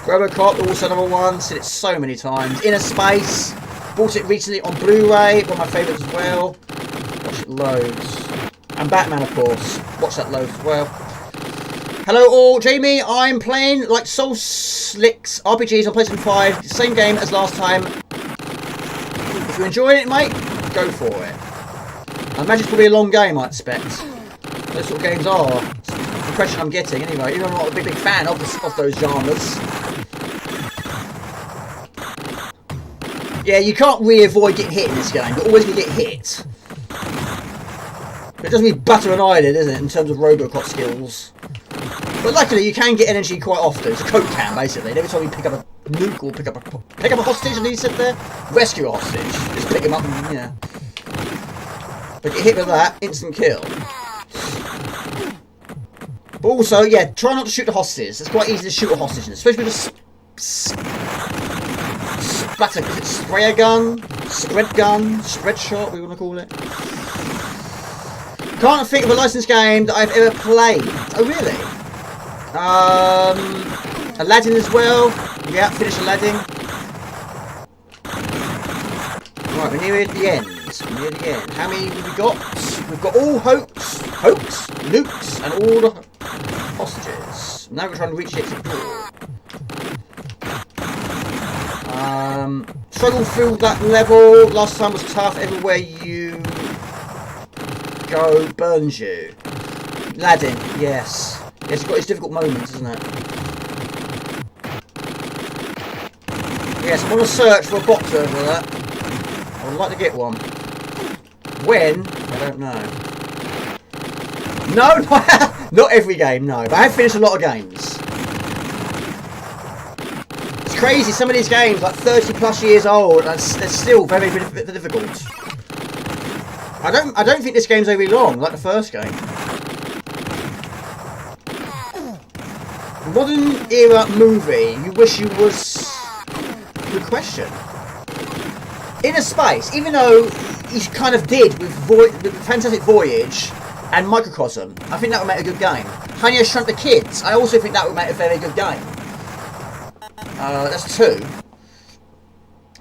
Robocop, also another one. Seen it so many times. Inner Space. Bought it recently on Blu-ray. One of my favourites as well. Watch it loads. And Batman, of course. Watch that loads as well. Hello all. Jamie, I'm playing like Soul Slicks RPGs on PlayStation 5. Same game as last time. If you're enjoying it, mate, go for it. I imagine it's probably a long game, I expect. Those sort of games are. It's the impression I'm getting, anyway. Even though I'm not a big fan of those genres. Yeah, you can't really avoid getting hit in this game. You're always going to get hit. But it doesn't mean butter an eyelid, is it, in terms of Robocop skills. But luckily, you can get energy quite often. It's a Coke can, basically. And every time you pick up a nuke or pick up a hostage, and you sit there, rescue a hostage. Just pick him up and, yeah. But get hit with that, instant kill. But also, yeah, try not to shoot the hostages. It's quite easy to shoot a hostage, especially with a splatter. Is it sprayer gun? Spread shot, we want to call it. Can't think of a licensed game that I've ever played. Oh, really? Aladdin as well. Yeah, finish Aladdin. Right, we're near the end. We're near the end. How many have we got? We've got all hoax, nukes, and all the hostages. Now we're trying to reach the exit door. Struggle through that level. Last time was tough. Everywhere you go burns you. Aladdin, yes. Yes, it's got its difficult moments, isn't it? Yes, I'm on a search for a box over that. I would like to get one. When? I don't know. No, not every game, no. But I have finished a lot of games. crazy. Some of these games, like 30 plus years old, and they're still very, very difficult. I don't think this game's overly long, like the first game. Modern era movie you wish you was... Good question. Inner Space, even though he kind of did with Fantastic Voyage and Microcosm, I think that would make a good game. Honey, I Shrunk the Kids, I also think that would make a very good game. That's 2.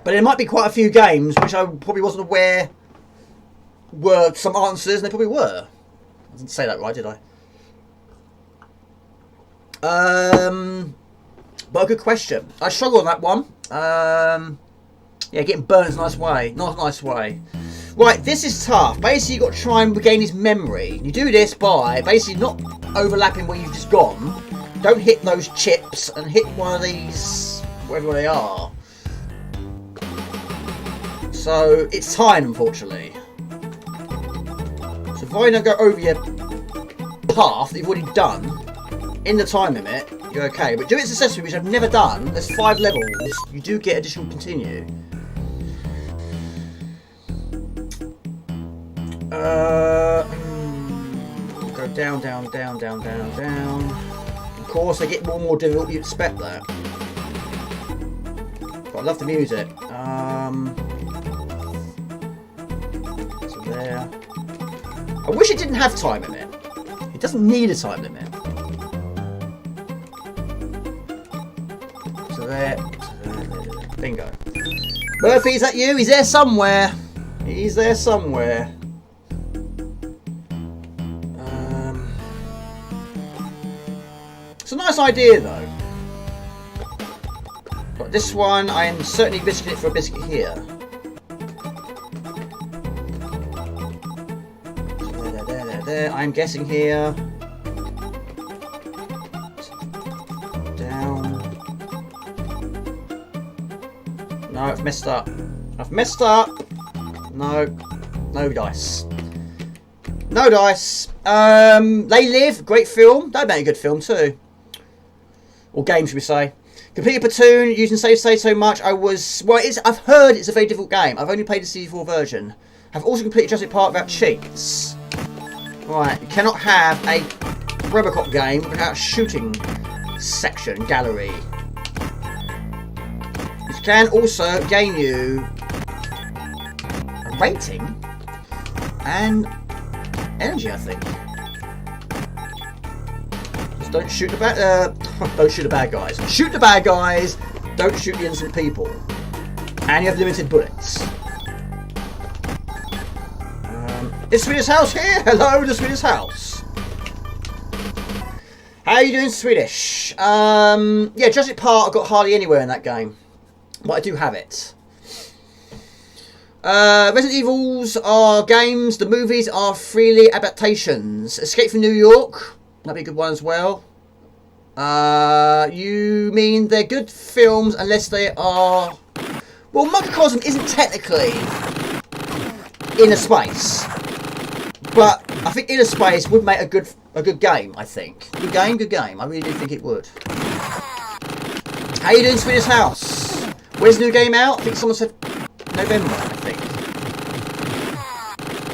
But there might be quite a few games which I probably wasn't aware were some answers, and they probably were. I didn't say that right, did I? But a good question. I struggle on that one. Yeah, getting burnt is a nice way. Not a nice way. Right, this is tough. Basically, you've got to try and regain his memory. You do this by basically not overlapping where you've just gone. Don't hit those chips and hit one of these, wherever they are. So, it's time, unfortunately. So, if I don't go over your path that you've already done, in the time limit, you're okay. But do it successfully, which I've never done. There's 5 levels. You do get additional continue. Go down, down, down, down, down, down. Of course, they get more and more difficult. You expect that. But I love the music. So there. I wish it didn't have time limit. It doesn't need a time limit. So there. Bingo. Murphy, is that you? He's there somewhere. He's there somewhere. It's a nice idea though. But this one, I am certainly risking it for a biscuit here. There. I'm guessing here. Down. No, I've messed up. I've messed up. No. No dice. No dice. They Live, great film. That'd make a good film too. Or game, should we say. Complete a Platoon using save state so much. I've heard it's a very difficult game. I've only played the CD4 version. I've also completed Jurassic Park without cheats. Right, you cannot have a Robocop game without a shooting section, gallery. Which can also gain you a rating and energy, I think. Just don't shoot the don't shoot the bad guys. Shoot the bad guys. Don't shoot the innocent people. And you have limited bullets. Is Swedish House here? Hello, the Swedish House. How are you doing, Swedish? Yeah, Jurassic Park I got hardly anywhere in that game, but I do have it. Resident Evils are games. The movies are freely adaptations. Escape from New York. That'd be a good one as well. You mean they're good films unless they are... Well, Microcosm isn't technically Inner Space, but I think Inner Space would make a good game. I think good game. I really do think it would. How you doing, Swedish House? When's the new game out? I think someone said November. I think.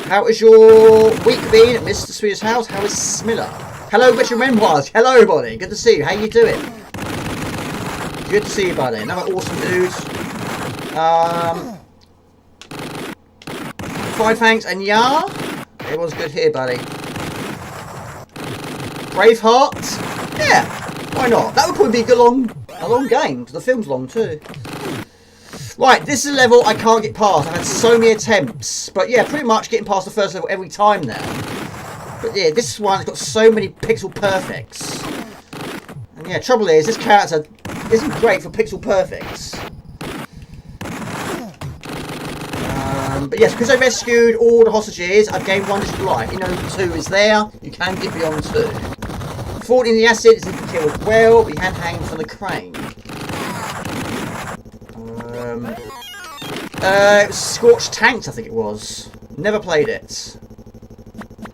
How has your week been, Mr. Swedish House? How is Smiller? Hello, Richard Memoirs. Hello, everybody. Good to see you. How you doing? Good to see you, buddy. Another awesome dude. Five thanks and yeah. Everyone's good here, buddy. Braveheart. Yeah, why not? That would probably be a long game because the film's long too. Right, this is a level I can't get past. I've had so many attempts, but yeah, pretty much getting past the first level every time now. But yeah, this one's got so many pixel perfects. And yeah, trouble is, this character isn't great for pixel perfects. But yes, because I rescued all the hostages, I've gained 1 digital life. You know, 2 is there. You can get beyond 2. Falling in the acid is easy to kill as well, but you can hang from the crane. It was Scorched Tanks, I think it was. Never played it.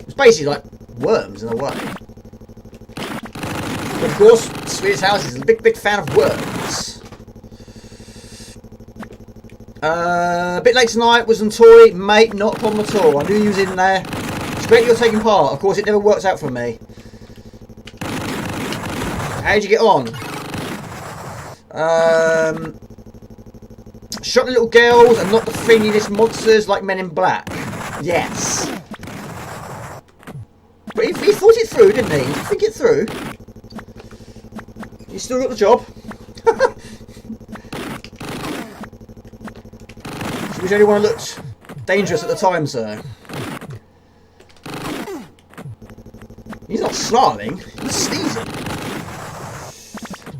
It's basically like worms in a way. But of course, Swedish House is a big fan of worms. A bit late tonight was on toy, mate. Not a problem at all. I knew you was in there. It's great you're taking part. Of course, it never works out for me. How'd you get on? Shot the little girls and not the thinginess monsters like Men in Black. Yes. But he thought it through, didn't he? Did you think it through? You still got the job. She was the only one who looked dangerous at the time, sir. He's not snarling, he's sneezing.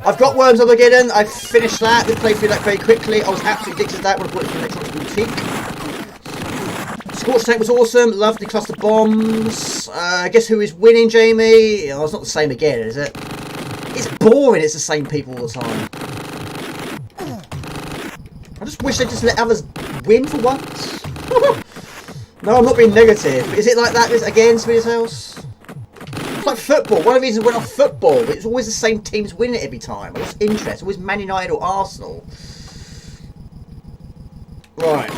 I've got Worms Armageddon. I've finished that. Did play through that very quickly. I was absolutely addicted to that when I bought it from Electronics Boutique. Scorch Tank was awesome. Loved the cluster bombs. Guess who is winning, Jamie? Oh, it's not the same again, is it? It's boring. It's the same people all the time. I just wish they'd just let others win for once. No, I'm not being negative. Is it like that again, Smith's House? It's like football. One of the reasons I went off football, but it's always the same teams winning it every time. I lost interest. Always Man United or Arsenal. Right.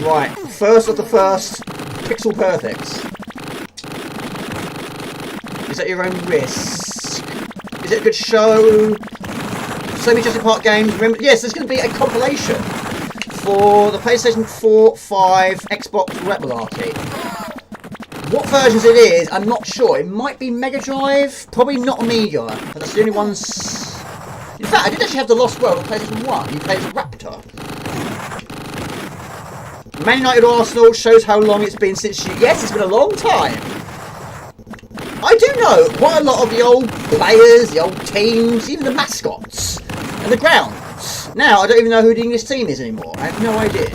Right. First of the first. Pixel Perfects. Is at your own risk. Is it a good show? So many Jurassic Park games. Remember, yes, there's going to be a compilation for the PlayStation 4, 5, Xbox, all that malarkey. What versions it is, I'm not sure. It might be Mega Drive, probably not Amiga. But that's the only ones. In fact, I did actually have the Lost World on PlayStation 1. You played as a raptor. Man United Arsenal shows how long it's been since you. Yes, it's been a long time. I do know quite a lot of the old players, the old teams, even the mascots and the grounds. Now, I don't even know who the English team is anymore. I have no idea.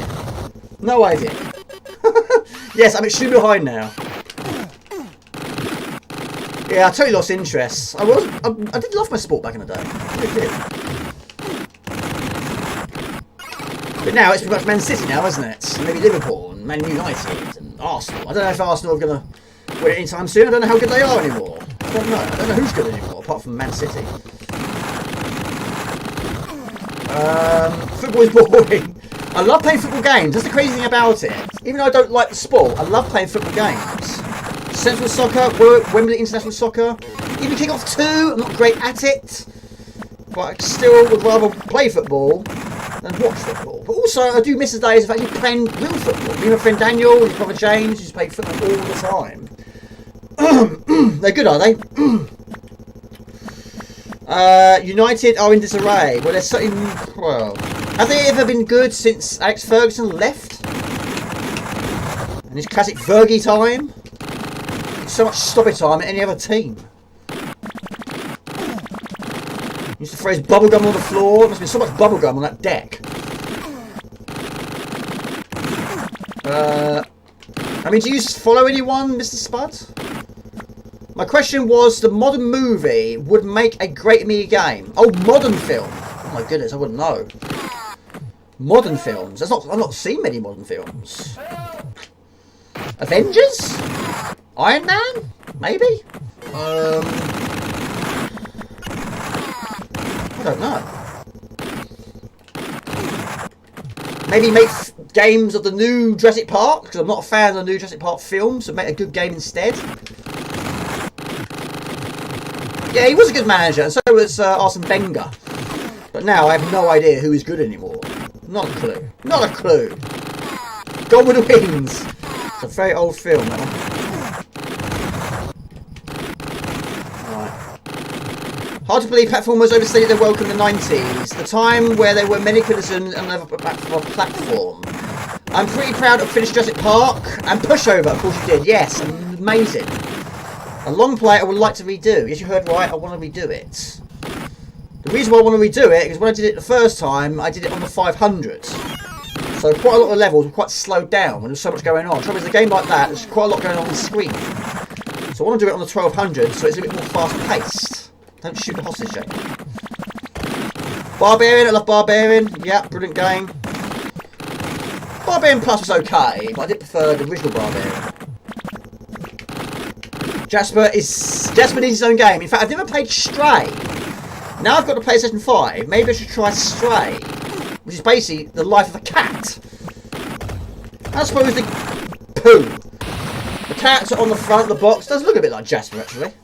No idea. Yes, I'm extremely behind now. Yeah, I totally lost interest. I did love my sport back in the day. I really did. But now it's pretty much Man City now, isn't it? Maybe Liverpool and Man United and Arsenal. I don't know if Arsenal are going to win it anytime soon. I don't know how good they are anymore. I don't know. I don't know who's good anymore, apart from Man City. Football is boring. I love playing football games. That's the crazy thing about it. Even though I don't like the sport, I love playing football games. Sensible Soccer, Wembley International Soccer, even Kick-Off 2. I'm not great at it, but I still would rather play football than watch football. But also, I do miss the days of actually playing real football. Me and my friend Daniel, his brother James, used to play football all the time. They're good, are they? United are in disarray. Well, they're certain. Well, have they ever been good since Alex Ferguson left? And his classic Fergie time. It's so much stoppage time at any other team. He used to throw his bubblegum on the floor. There must have been so much bubblegum on that deck. I mean, do you follow anyone, Mr. Spud? My question was, the modern movie would make a great Amiga game. Oh, modern film. Oh my goodness, I wouldn't know. Modern films. I've not seen many modern films. Avengers? Iron Man? Maybe? I don't know. Maybe make games of the new Jurassic Park, because I'm not a fan of the new Jurassic Park film, so make a good game instead. Yeah, he was a good manager, and so was Arsene Wenger. But now I have no idea who is good anymore. Not a clue. Not a clue. Gone with the Winds. It's a very old film, that one. Right. Hard to believe platformers overstayed their welcome in the 90s, the time where there were many criticisms and another platform. I'm pretty proud of finished Jurassic Park and Pushover, of course you did. Yes, amazing. A long play I would like to redo. Yes, you heard right, I want to redo it. The reason why I want to redo it is when I did it the first time, I did it on the 500. So quite a lot of the levels were quite slowed down when there was so much going on. The trouble is, a game like that, there's quite a lot going on the screen. So I want to do it on the 1200 so it's a bit more fast paced. Don't shoot the hostage, Jake. Barbarian, I love Barbarian. Yeah, brilliant game. Barbarian Plus was okay, but I did prefer the original Barbarian. Jasper needs his own game. In fact, I've never played Stray. Now I've got the PlayStation 5. Maybe I should try Stray, which is basically the life of a cat. I suppose the poo. The cats are on the front of the box. Does look a bit like Jasper, actually.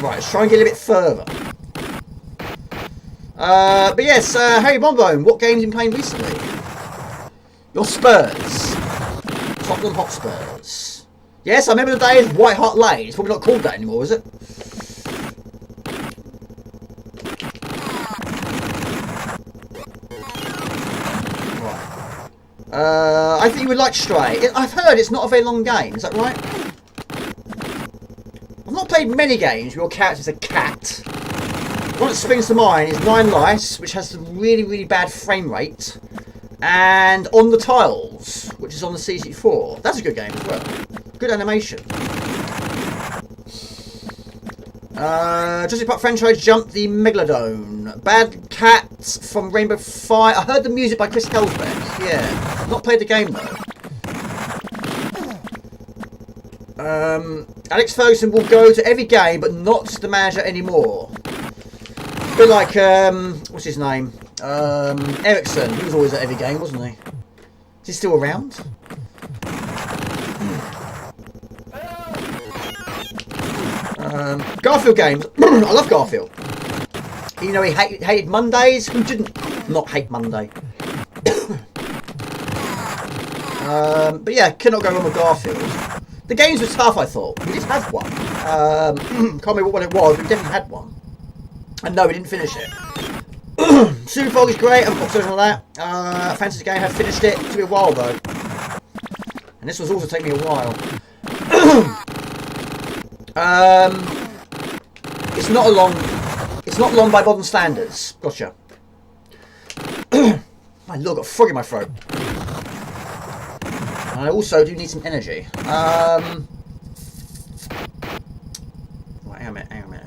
Right, let's try and get a bit further. But yes, Harry Bonbone, what games have you been playing recently? Your Spurs. Tottenham Hotspurs. Yes, I remember the days of White Hart Lane. It's probably not called that anymore, is it? Right. I think you would like Stray. I've heard it's not a very long game, is that right? I've not played many games where your character's a cat. One that springs to mind is Nine Lives, which has some really, really bad frame rate. And On the Tiles, which is on the CC4. That's a good game as well. Good animation. Jurassic Park franchise jumped the Megalodon. Bad Cats from Rainbow Fire. I heard the music by Chris Helsbeck. Yeah. Not played the game though. Alex Ferguson will go to every game, but not the manager anymore. A bit like, what's his name? Ericsson. He was always at every game, wasn't he? Is he still around? Garfield games. I love Garfield. You know, he hated Mondays. Who didn't not hate Monday? But yeah, cannot go wrong with Garfield. The games were tough, I thought. We did have one. Can't remember what it was, but we definitely had one. And no, we didn't finish it. Super Fog is great. I've got something like that. Fantasy game, have finished it. It took me a while though. And this was also taking me a while. It's not long by modern standards. Gotcha. My lord, I've got a frog in my throat. And I also do need some energy. Right, hang on a minute.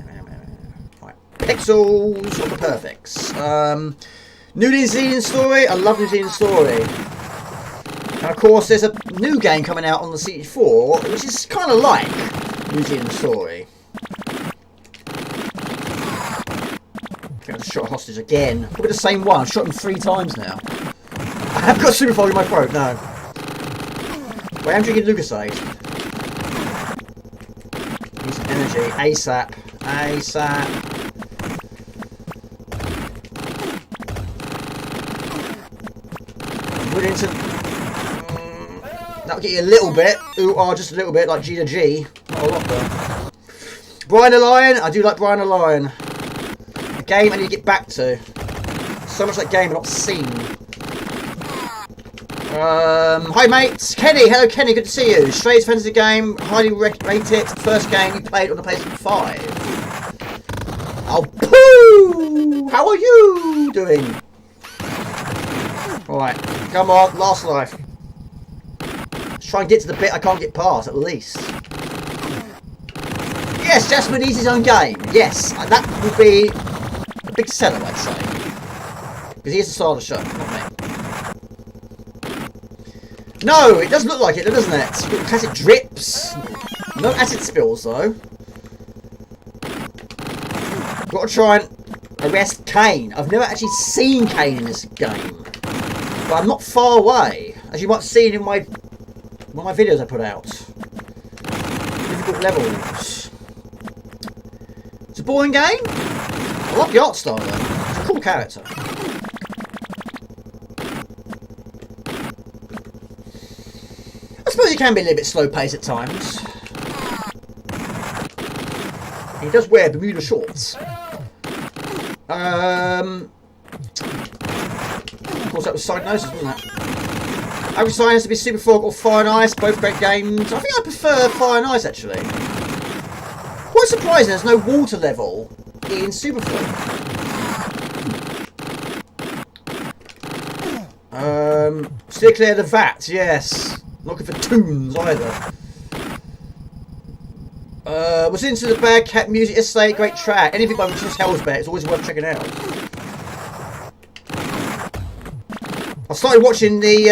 Right. Pixels of the Perfects. New Zealand Story. I love New Zealand Story. And of course, there's a new game coming out on the CT4, which is kind of like New Zealand Story. I just shot a hostage again. Probably the same one. I've shot him 3 times now. I have got super fog in my throat. No. Wait, I'm drinking Lucasade. Need some energy. ASAP. ASAP. Put into. That'll get you a little bit. Ooh, oh, just a little bit, like G to G. Not a lot though. Brian the Lion. I do like Brian the Lion. A game I need to get back to. So much that game I've not seen. Hi mates, Kenny. Hello Kenny, good to see you. Stray's fantasy game, highly rate it. First game you played on the PlayStation 5. Oh poo! How are you doing? Alright, come on, last life. Let's try and get to the bit I can't get past at least. Yes, Jasper needs his own game. Yes, that would be a big seller, I'd say. Because he is the star of the show, not me. No, it does look like it, doesn't it? Classic drips. No acid spills, though. Got to try and arrest Kane. I've never actually seen Kane in this game. But I'm not far away. As you might have seen in one of my videos I put out. Difficult levels. It's a boring game. I like the art style, though. It's a cool character. I suppose it can be a little bit slow paced at times. He does wear Bermuda shorts. Of course, that was Psygnosis, wasn't it? I would sign us to be Super Fog or Fire and Ice, both great games. I think I prefer Fire and Ice actually. Quite surprising, there's no water level in Super Fog. Steer clear of the vat, yes. Not looking for tunes either. Was into the Bad Cat Music Estate, great track. Anything by Chris Helsbeck is always worth checking out. I started watching the.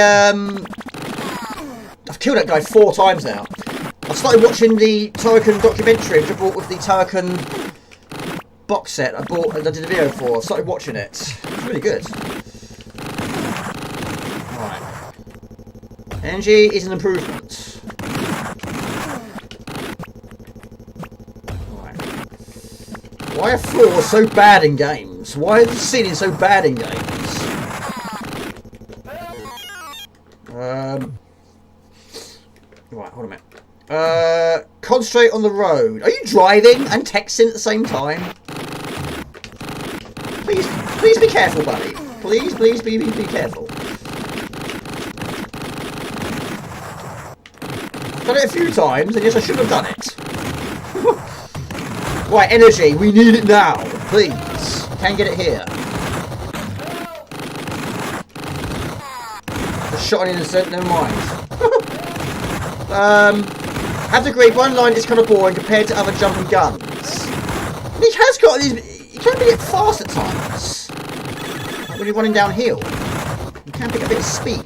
I've killed that guy 4 times now. started watching the Turrican documentary, which I bought with the Turrican box set I did a video for. I started watching it. It's really good. Alright. Energy is an improvement. Alright. Why are floors so bad in games? Why are the ceilings so bad in games? Right, hold a minute. Concentrate on the road. Are you driving and texting at the same time? Please be careful, buddy. Please be careful. I've done it a few times, and yes, I should have done it. Right, energy. We need it now. Please. Can't get it here. Just shot an innocent, never mind. Have to agree, one line is kind of boring compared to other jumping guns. And he has got these. You can be a bit fast at times. Like when you're running downhill. You can pick a bit of speed.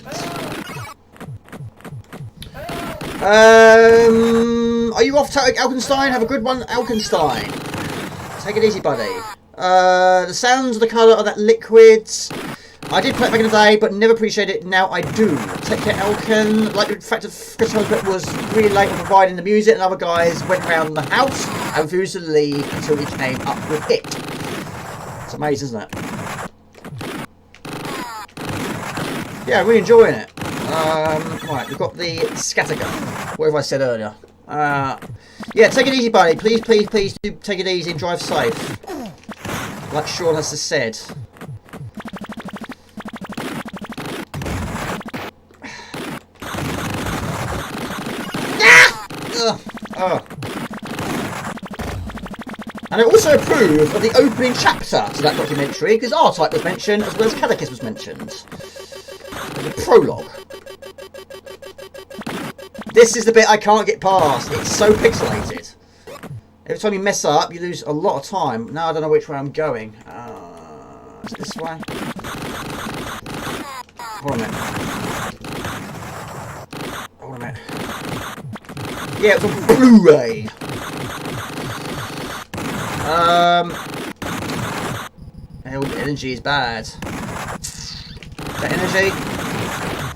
Are you off, Alkenstein? Have a good one, Alkenstein. Take it easy, buddy. The sounds of the colour of that liquid. I did play it back in the day, but never appreciated it. Now I do. Take care, Elkin. Like the fact that Chris Husband was really late on providing the music, and other guys went around the house and refused to leave until he came up with it. It's amazing, isn't it? Yeah, really enjoying it. Right, we've got the scattergun. Whatever I said earlier. Yeah, take it easy, buddy. Please do take it easy and drive safe. Like Sean has just said. And I also approve of the opening chapter to that documentary, because R-Type was mentioned as well as Catechist was mentioned. The prologue. This is the bit I can't get past. It's so pixelated. Every time you mess up, you lose a lot of time. Now I don't know which way I'm going. Is it this way? Hold on a minute. Hold on a minute. Yeah, it's on Blu-ray. Energy is bad. That energy?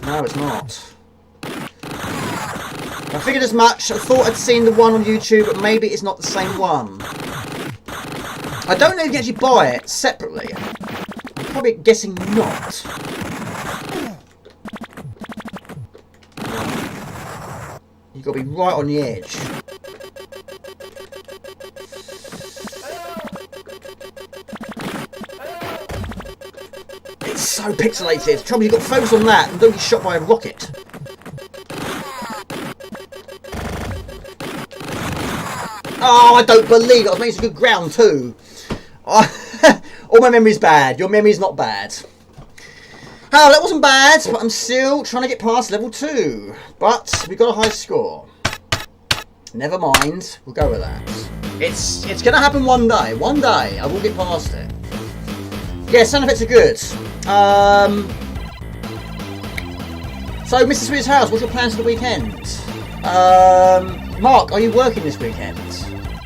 No, it's not. I figured as much. I thought I'd seen the one on YouTube, but maybe it's not the same one. I don't know if you can actually buy it separately. I'm probably guessing not. You've got to be right on the edge. It's so pixelated. The trouble is you've got to focus on that and don't get shot by a rocket. Oh, I don't believe it. I was making some good ground too. All my memory's bad. Your memory's not bad. Oh, that wasn't bad, but I'm still trying to get past level 2. But we got a high score. Never mind. We'll go with that. It's going to happen one day. One day, I will get past it. Yeah, sound effects are good. So, Mr. Sweet's house, what's your plans for the weekend? Mark, are you working this weekend?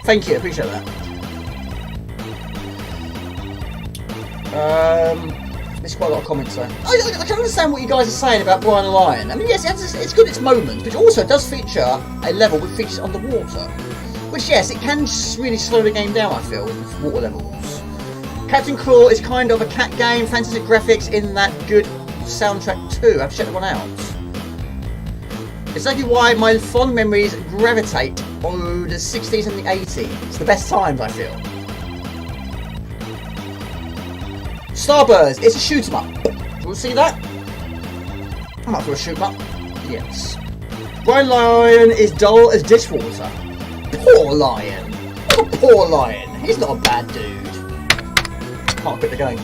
Thank you, appreciate that. There's quite a lot of comments there. I can understand what you guys are saying about Brian the Lion. I mean, yes, it's good its moments, but it also does feature a level which features underwater. Which, yes, it can really slow the game down, I feel, with water levels. Captain Claw is kind of a cat game, fantastic graphics in that good soundtrack too. I've checked that one out. Exactly why my fond memories gravitate to the 60s and the 80s. It's the best times, I feel. Starbirds, it's a shoot 'em up. Do you want to see that? I'm up for a shoot 'em up. Yes. Brian Lion is dull as dishwater. Poor Lion. What a poor Lion. He's not a bad dude. Can't quit the game.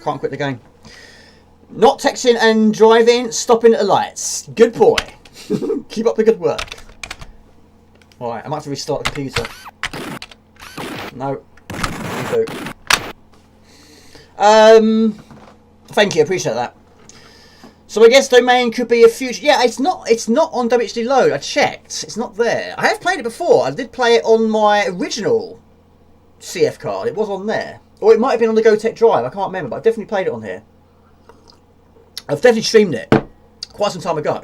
Can't quit the game. Not texting and driving, stopping at the lights. Good boy. Keep up the good work. Alright, I might have to restart the computer. No. Reboot. Thank you, appreciate that. So I guess domain could be a future. Yeah, it's not on WHD Load. I checked. It's not there. I have played it before. I did play it on my original CF card. It was on there. Or it might have been on the GoTech Drive. I can't remember, but I've definitely played it on here. I've definitely streamed it quite some time ago.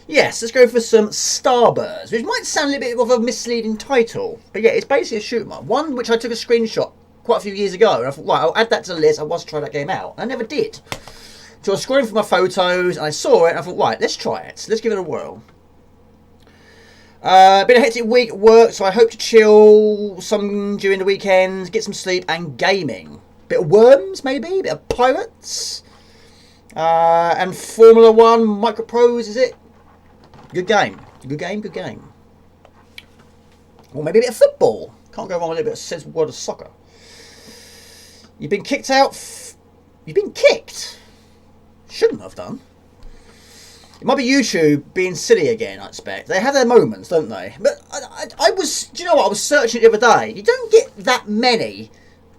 Yes, let's go for some Starbirds, which might sound a little bit of a misleading title. But yeah, it's basically a shoot 'em up. One which I took a screenshot quite a few years ago, and I thought, right, I'll add that to the list. I want to try that game out. I never did. So I was scrolling through my photos, and I saw it, and I thought, right, let's try it. Let's give it a whirl. Been a hectic week at work, so I hope to chill some during the weekends, get some sleep, and gaming. Bit of Worms, maybe? Bit of Pirates? And Formula 1 Micro Pros, is it? Good game. Good game, good game. Or maybe a bit of football. Can't go wrong with a little bit of sensible word of soccer. You've been kicked out. You've been kicked. Shouldn't have done. It might be YouTube being silly again, I expect. They have their moments, don't they? But I was... Do you know what? I was searching the other day. You don't get that many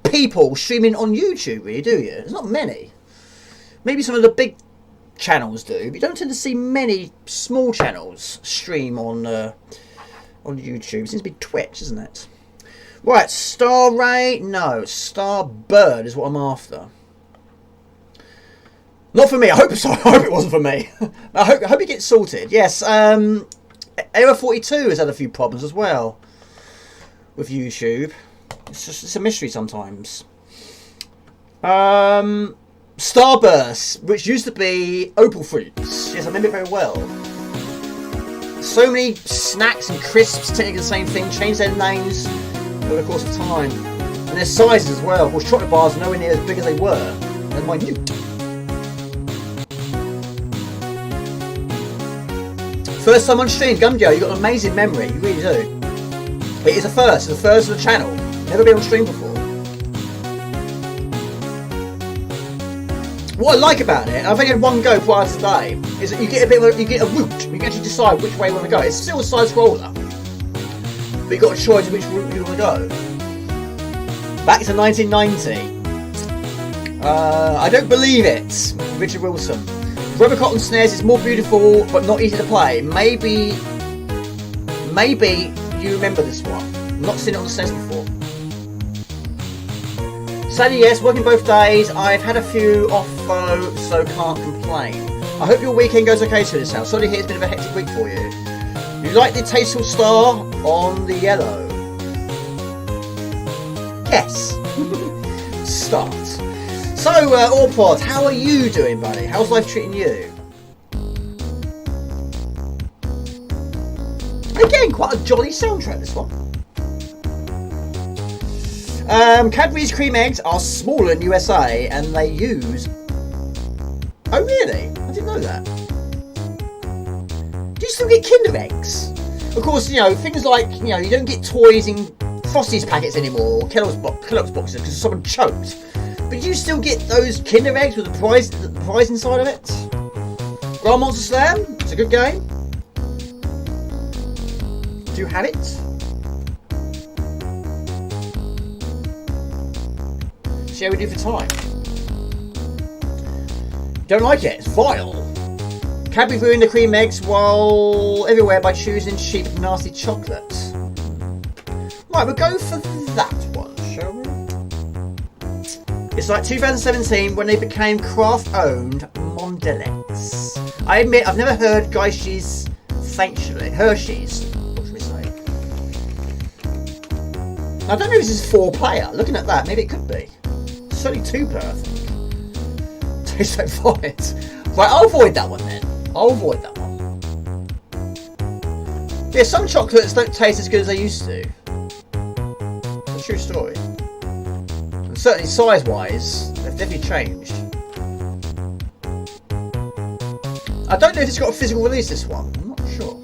people streaming on YouTube, really, do you? There's not many. Maybe some of the big channels do, but you don't tend to see many small channels stream on YouTube. It seems to be Twitch, isn't it? Right, Star Ray? No, Starbird is what I'm after. Not for me. I hope so. I hope it wasn't for me. I hope it gets sorted. Yes. Error 42 has had a few problems as well with YouTube. It's a mystery sometimes. Starburst, which used to be Opal Fruits. Yes, I remember it very well. So many snacks and crisps, technically the same thing, changed their names over the course of time. And their sizes as well. Of course, chocolate bars are nowhere near as big as they were. They're minute. First time on stream, Gumjo, you've got an amazing memory, you really do. It is a first, it's the first of the channel. Never been on stream before. What I like about it, I've only had one go prior to today, is that you get a bit of you get a route. You can actually decide which way you want to go. It's still a side scroller, but you've got a choice of which route you want to go. Back to 1990. I don't believe it. Richard Wilson. Robocop on SNES is more beautiful, but not easy to play. Maybe you remember this one. I've not seen it on the SNES before. Sadly, yes, working both days. I've had a few off though, so can't complain. I hope your weekend goes okay to this house. Sorry to hear it's been a bit of a hectic week for you. You like the tasteful star on the yellow? Yes. Start. So, Orpod, how are you doing, buddy? How's life treating you? Again, quite a jolly soundtrack, this one. Cadbury's cream eggs are smaller in USA, and they use... Oh, really? I didn't know that. Do you still get Kinder eggs? Of course, you know, things like, you know, you don't get toys in Frosty's packets anymore, or Kellogg's boxes, because someone choked. But you still get those Kinder eggs with the prize inside of it. Grand Monster Slam, it's a good game. Do you have it? See how we do for time. Don't like it, it's vile. Cadbury ruined the cream eggs while everywhere by choosing cheap, nasty chocolate. Right, we'll go for that one, shall we? It's like 2017 when they became craft-owned Mondelez. I admit, I've never heard Hershey's, Hershey's, what should we say? I don't know if this is 4-player. Looking at that, maybe it could be. It's only 2 per, I think. Tastes like vomit. Right, I'll avoid that one then. I'll avoid that one. Yeah, some chocolates don't taste as good as they used to. It's a true story. And certainly size-wise, they've definitely changed. I don't know if it's got a physical release, this one. I'm not sure.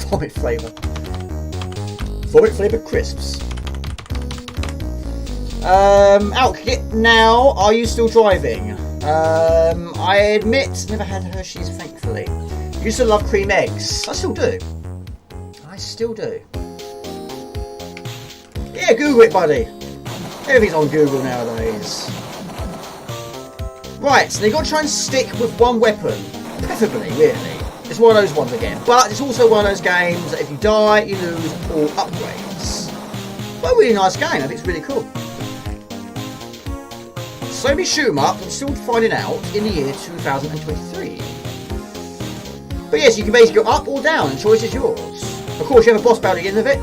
Vomit flavour. Vomit flavoured crisps. Outkick now, are you still driving? I admit, never had Hershey's, thankfully. Used to love cream eggs. I still do. I still do. Yeah, Google it, buddy. Everything's on Google nowadays. Right, so you've got to try and stick with one weapon, preferably, really. It's one of those ones again, but it's also one of those games that if you die, you lose all upgrades. But a really nice game, I think it's really cool. So many shoot 'em up, I'm still finding out in the year 2023. But yes, you can basically go up or down, and choice is yours. Of course, you have a boss battle at the end of it.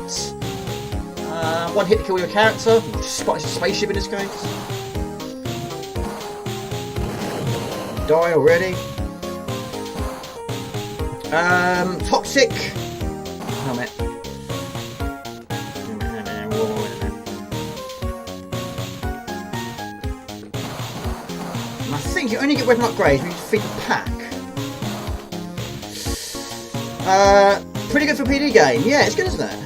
One hit to kill your character, it's a spaceship in this case. Die already. Toxic. Oh, man. I think you only get weapon upgrades when you defeat the pack. Pretty good for a PD game. Yeah, it's good, isn't it?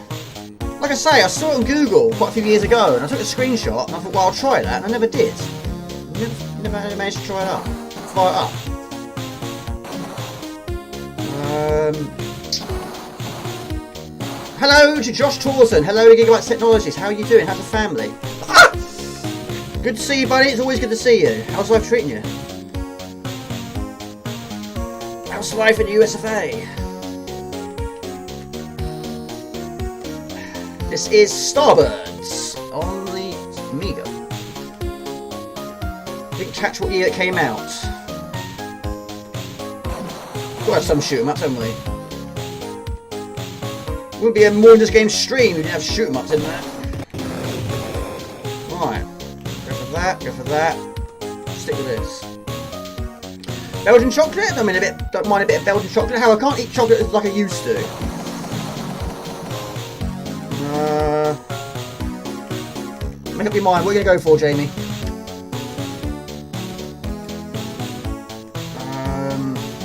Like I say, I saw it on Google quite a few years ago, and I took a screenshot, and I thought, well, I'll try that, and I never did. Never managed to try it up. Fire it up. Hello to Josh Torson. Hello to Gigabyte Technologies. How are you doing? How's the family? Ah! Good to see you, buddy. It's always good to see you. How's life treating you? How's life in the USFA? This is Starbirds on the Amiga. Didn't catch what year it came out. We'll have some shoot 'em ups, haven't we? Wouldn't be a more in this game stream if we didn't have shoot 'em ups in there. Right. Go for that, go for that. Stick with this. Belgian chocolate? I mean, don't mind a bit of Belgian chocolate. How I can't eat chocolate like I used to. Make up your mind. What are you going to go for, Jamie?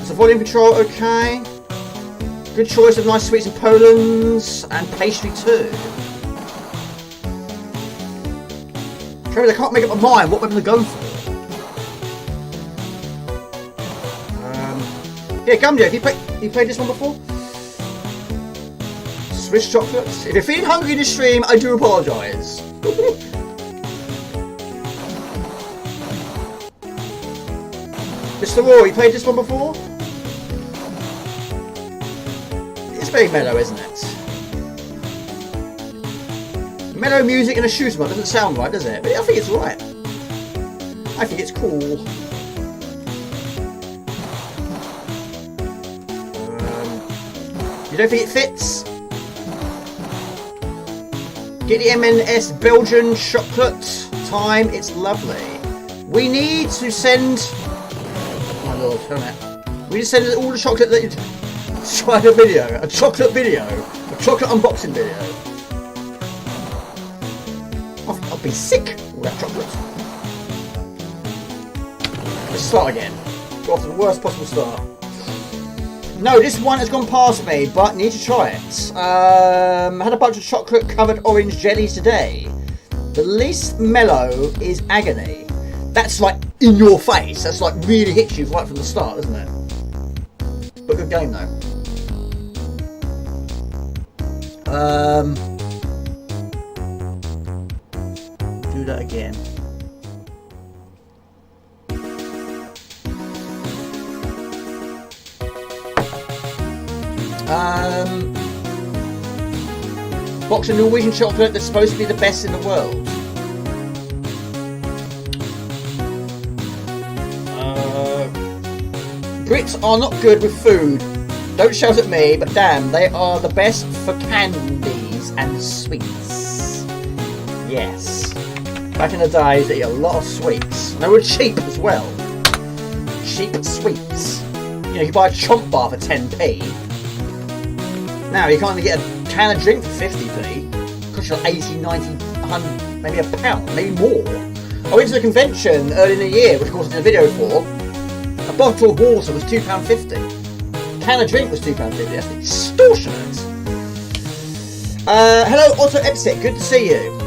Is the volume control okay? Good choice of nice sweets and Poland's and pastry too. Trevor, I can't make up my mind what weapon to go for. Yeah, Gumjo, have you played this one before? Swiss chocolates. If you're feeling hungry in the stream, I do apologise. Mr. Roy, you played this one before? It's very mellow, isn't it? Mellow music and a shoot 'em up doesn't sound right, does it? But I think it's right. I think it's cool. You don't think it fits? Get the M&S Belgian chocolate time. It's lovely. We need to send. Oh my lord, hold on. We need to send all the chocolate that you tried a video, a chocolate unboxing video. I'll be sick with that chocolate. Let's start again. Go off to the worst possible start. No, this one has gone past me, but need to try it. Had a bunch of chocolate covered orange jellies today. The least mellow is agony. That's like in your face. That's like really hits you right from the start, doesn't it? But good game though. Do that again. Box of Norwegian chocolate that's supposed to be the best in the world. Brits are not good with food. Don't shout at me, but damn, they are the best for candies and sweets. Yes. Back in the days, they eat a lot of sweets. They were cheap as well. Cheap sweets. You know, you buy a chomp bar for 10p. Now you can't even get a can of drink for 50p. It costs you like 80, 90, 100, maybe a pound, maybe more. I went to the convention early in the year, which of course I did a video for. A bottle of water was £2.50. A can of drink was £2.50. That's extortionate. Hello Otto Epstein, good to see you.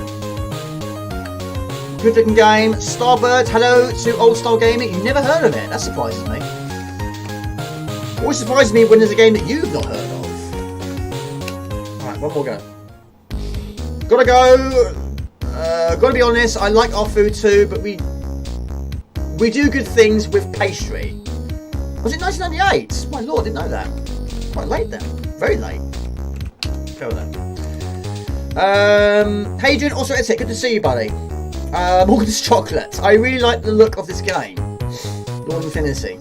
Good looking game. Starbird, hello to Old Style Gaming. You've never heard of it, that surprises me. Always surprises me when there's a game that you've not heard of. One more go. Gotta go. Gotta be honest, I like our food too, but we We do good things with pastry. Was it 1998? My lord, I didn't know that. Quite late then. Very late. Go with that. Hadrian, also Ed, good to see you, buddy. Morgan's Chocolate. I really like the look of this game. Lord Infinity.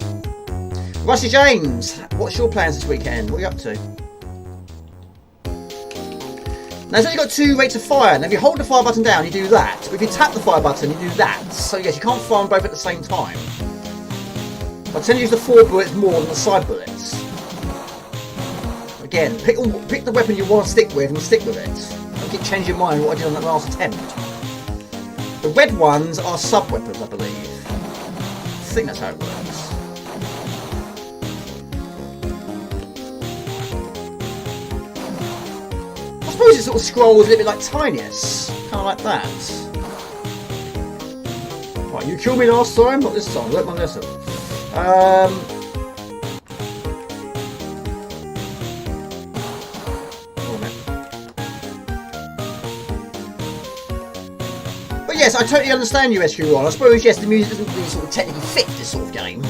Rusty James, what's your plans this weekend? What are you up to? Now it's only got 2 rates of fire. Now if you hold the fire button down, you do that. But if you tap the fire button, you do that. So yes, you can't fire them both at the same time. I tend to use the 4 bullets more than the side bullets. Again, pick the weapon you want to stick with and stick with it. Don't keep changing your mind what I did on that last attempt. The red ones are sub-weapons, I believe. I think that's how it works. I suppose it sort of scrolls a little bit like Tinius. Kind of like that. Right, you killed me last time, not this time. Learn my lesson. But yes, I totally understand you, SQ1. I suppose, yes, the music doesn't really sort of technically fit this sort of game.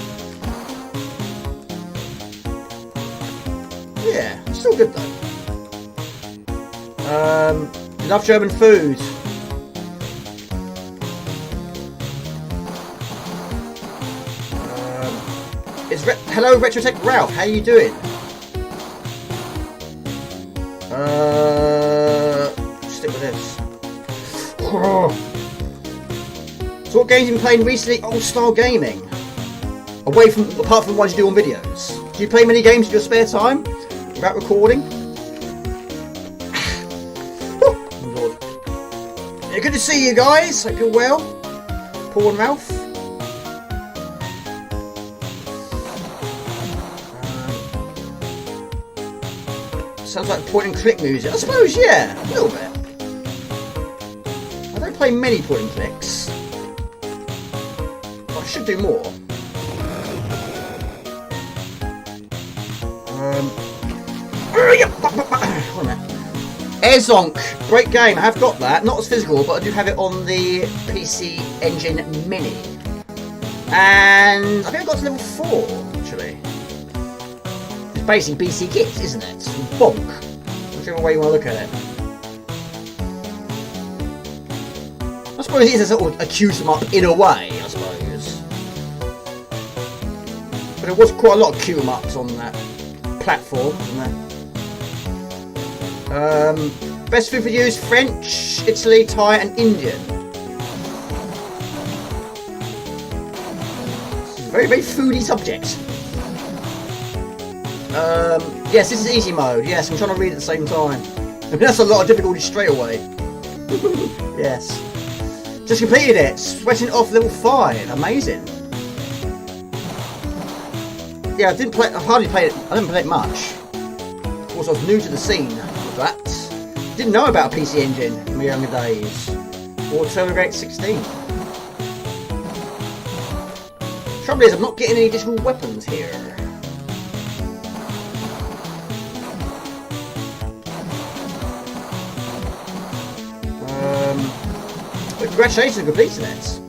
Yeah, it's still good though. Love German food. Hello, Retrotech Ralph. How you doing? Stick with this. So, what games have you been playing recently? Old style gaming. Apart from the ones you do on videos. Do you play many games in your spare time without recording? Oh Lord. Yeah, good to see you guys. Hope you're well. Paul and Ralph. Sounds like point and click music. I suppose, yeah, a little bit. I don't play many point and clicks. But I should do more. Airzonk, great game. I have got that. Not as physical, but I do have it on the PC Engine Mini. And I think I got to level 4, actually. It's basically BC Kit, isn't it? Bonk. Whichever way you want to look at it. I suppose it is a sort of a cute em up in a way, I suppose. But there was quite a lot of cute em ups on that platform, wasn't there? Best food for you is French, Italy, Thai and Indian. This is a very, very foodie subject. Yes, this is easy mode. Yes, I'm trying to read at the same time. I mean, that's a lot of difficulty straight away. Yes. Just completed it. Sweating off level 5. Amazing. Yeah, I hardly played it. I didn't play it much. Of course, I was new to the scene with that. Didn't know about a PC Engine in my younger days. Or TurboGrafx 16. Trouble is, I'm not getting any additional weapons here. Congratulations on completing it.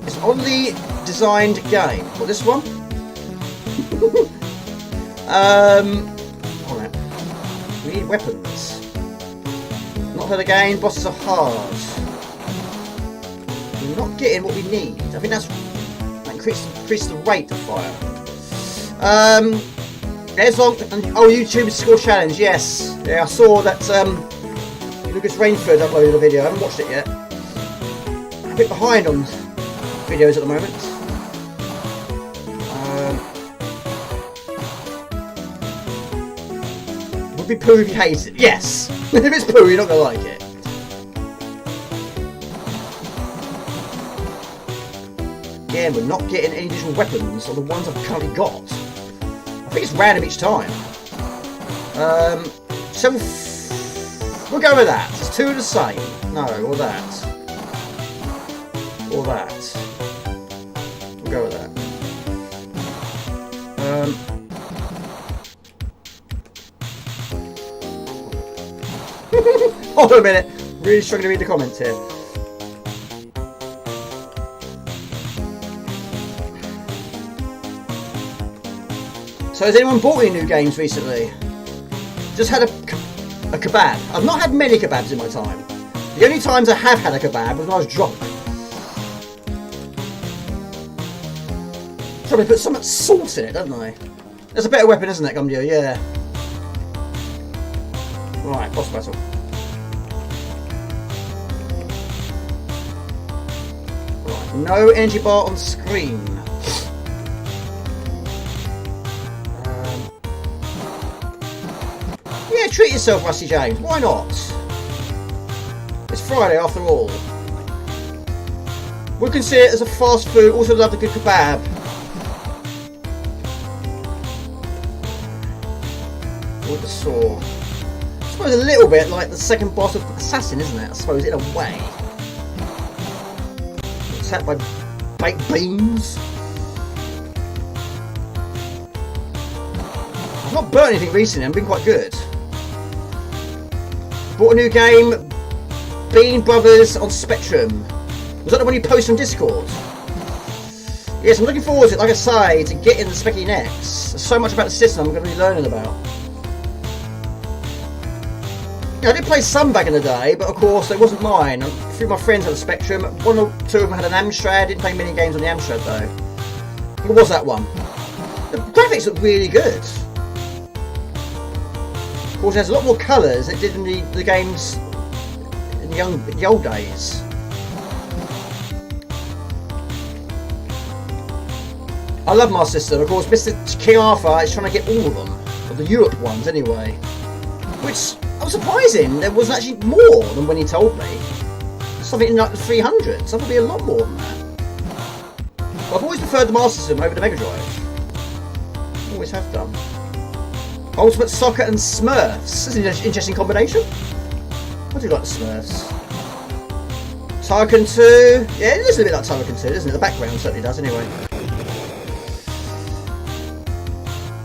It's an oddly designed game. What, this one? Alright. We need weapons. Not heard again. Bosses are hard. We're not getting what we need. I think that increases the rate of fire. Airzonk and YouTube Score Challenge. Yes. Yeah, I saw that. Lucas Rainford uploaded a video. I haven't watched it yet. I'm a bit behind on videos at the moment. Would be poo if you hate it. Yes! If it's poo, you're not going to like it. Again, we're not getting any additional weapons or the ones I've currently got. I think it's random each time. We'll go with that. It's 2 of the same. No, or that. Or that. We'll go with that. Hold on a minute. Really struggling to read the comments here. So has anyone bought any new games recently? Just had a kebab. I've not had many kebabs in my time. The only times I have had a kebab was when I was drunk. Probably put so much salt in it, don't I? That's a better weapon, isn't it, Gumdio? Yeah. Right, boss battle. Right, no energy bar on screen. Yeah, treat yourself, Rusty James. Why not? It's Friday after all. We can see it as a fast food. Also love a good kebab. With the saw. I suppose a little bit like the second boss of Assassin, isn't it? I suppose in a way. Attacked by baked beans. I've not burnt anything recently. I've been quite good. Bought a new game, Bean Brothers on Spectrum. Was that the one you posted on Discord? Yes, I'm looking forward to it, like I say, to getting the Specky next. There's so much about the system I'm going to be learning about. Yeah, I did play some back in the day, but of course it wasn't mine. A few of my friends had a Spectrum. One or two of them had an Amstrad. I didn't play many games on the Amstrad though. What was that one? The graphics look really good. Of course, it has a lot more colours than it did in the games in the old days. I love my system. Of course, Mr. King Arthur is trying to get all of them, or the Europe ones anyway. Which I was surprising. There was actually more than when he told me. Something in like the 300s. So probably a lot more than that. But I've always preferred the Master System over the Mega Drive. Always have done. Ultimate Soccer and Smurfs. That's an interesting combination. I do like the Smurfs. Tarkin 2. Yeah, it is a bit like Tarkin 2, isn't it? The background certainly does, anyway.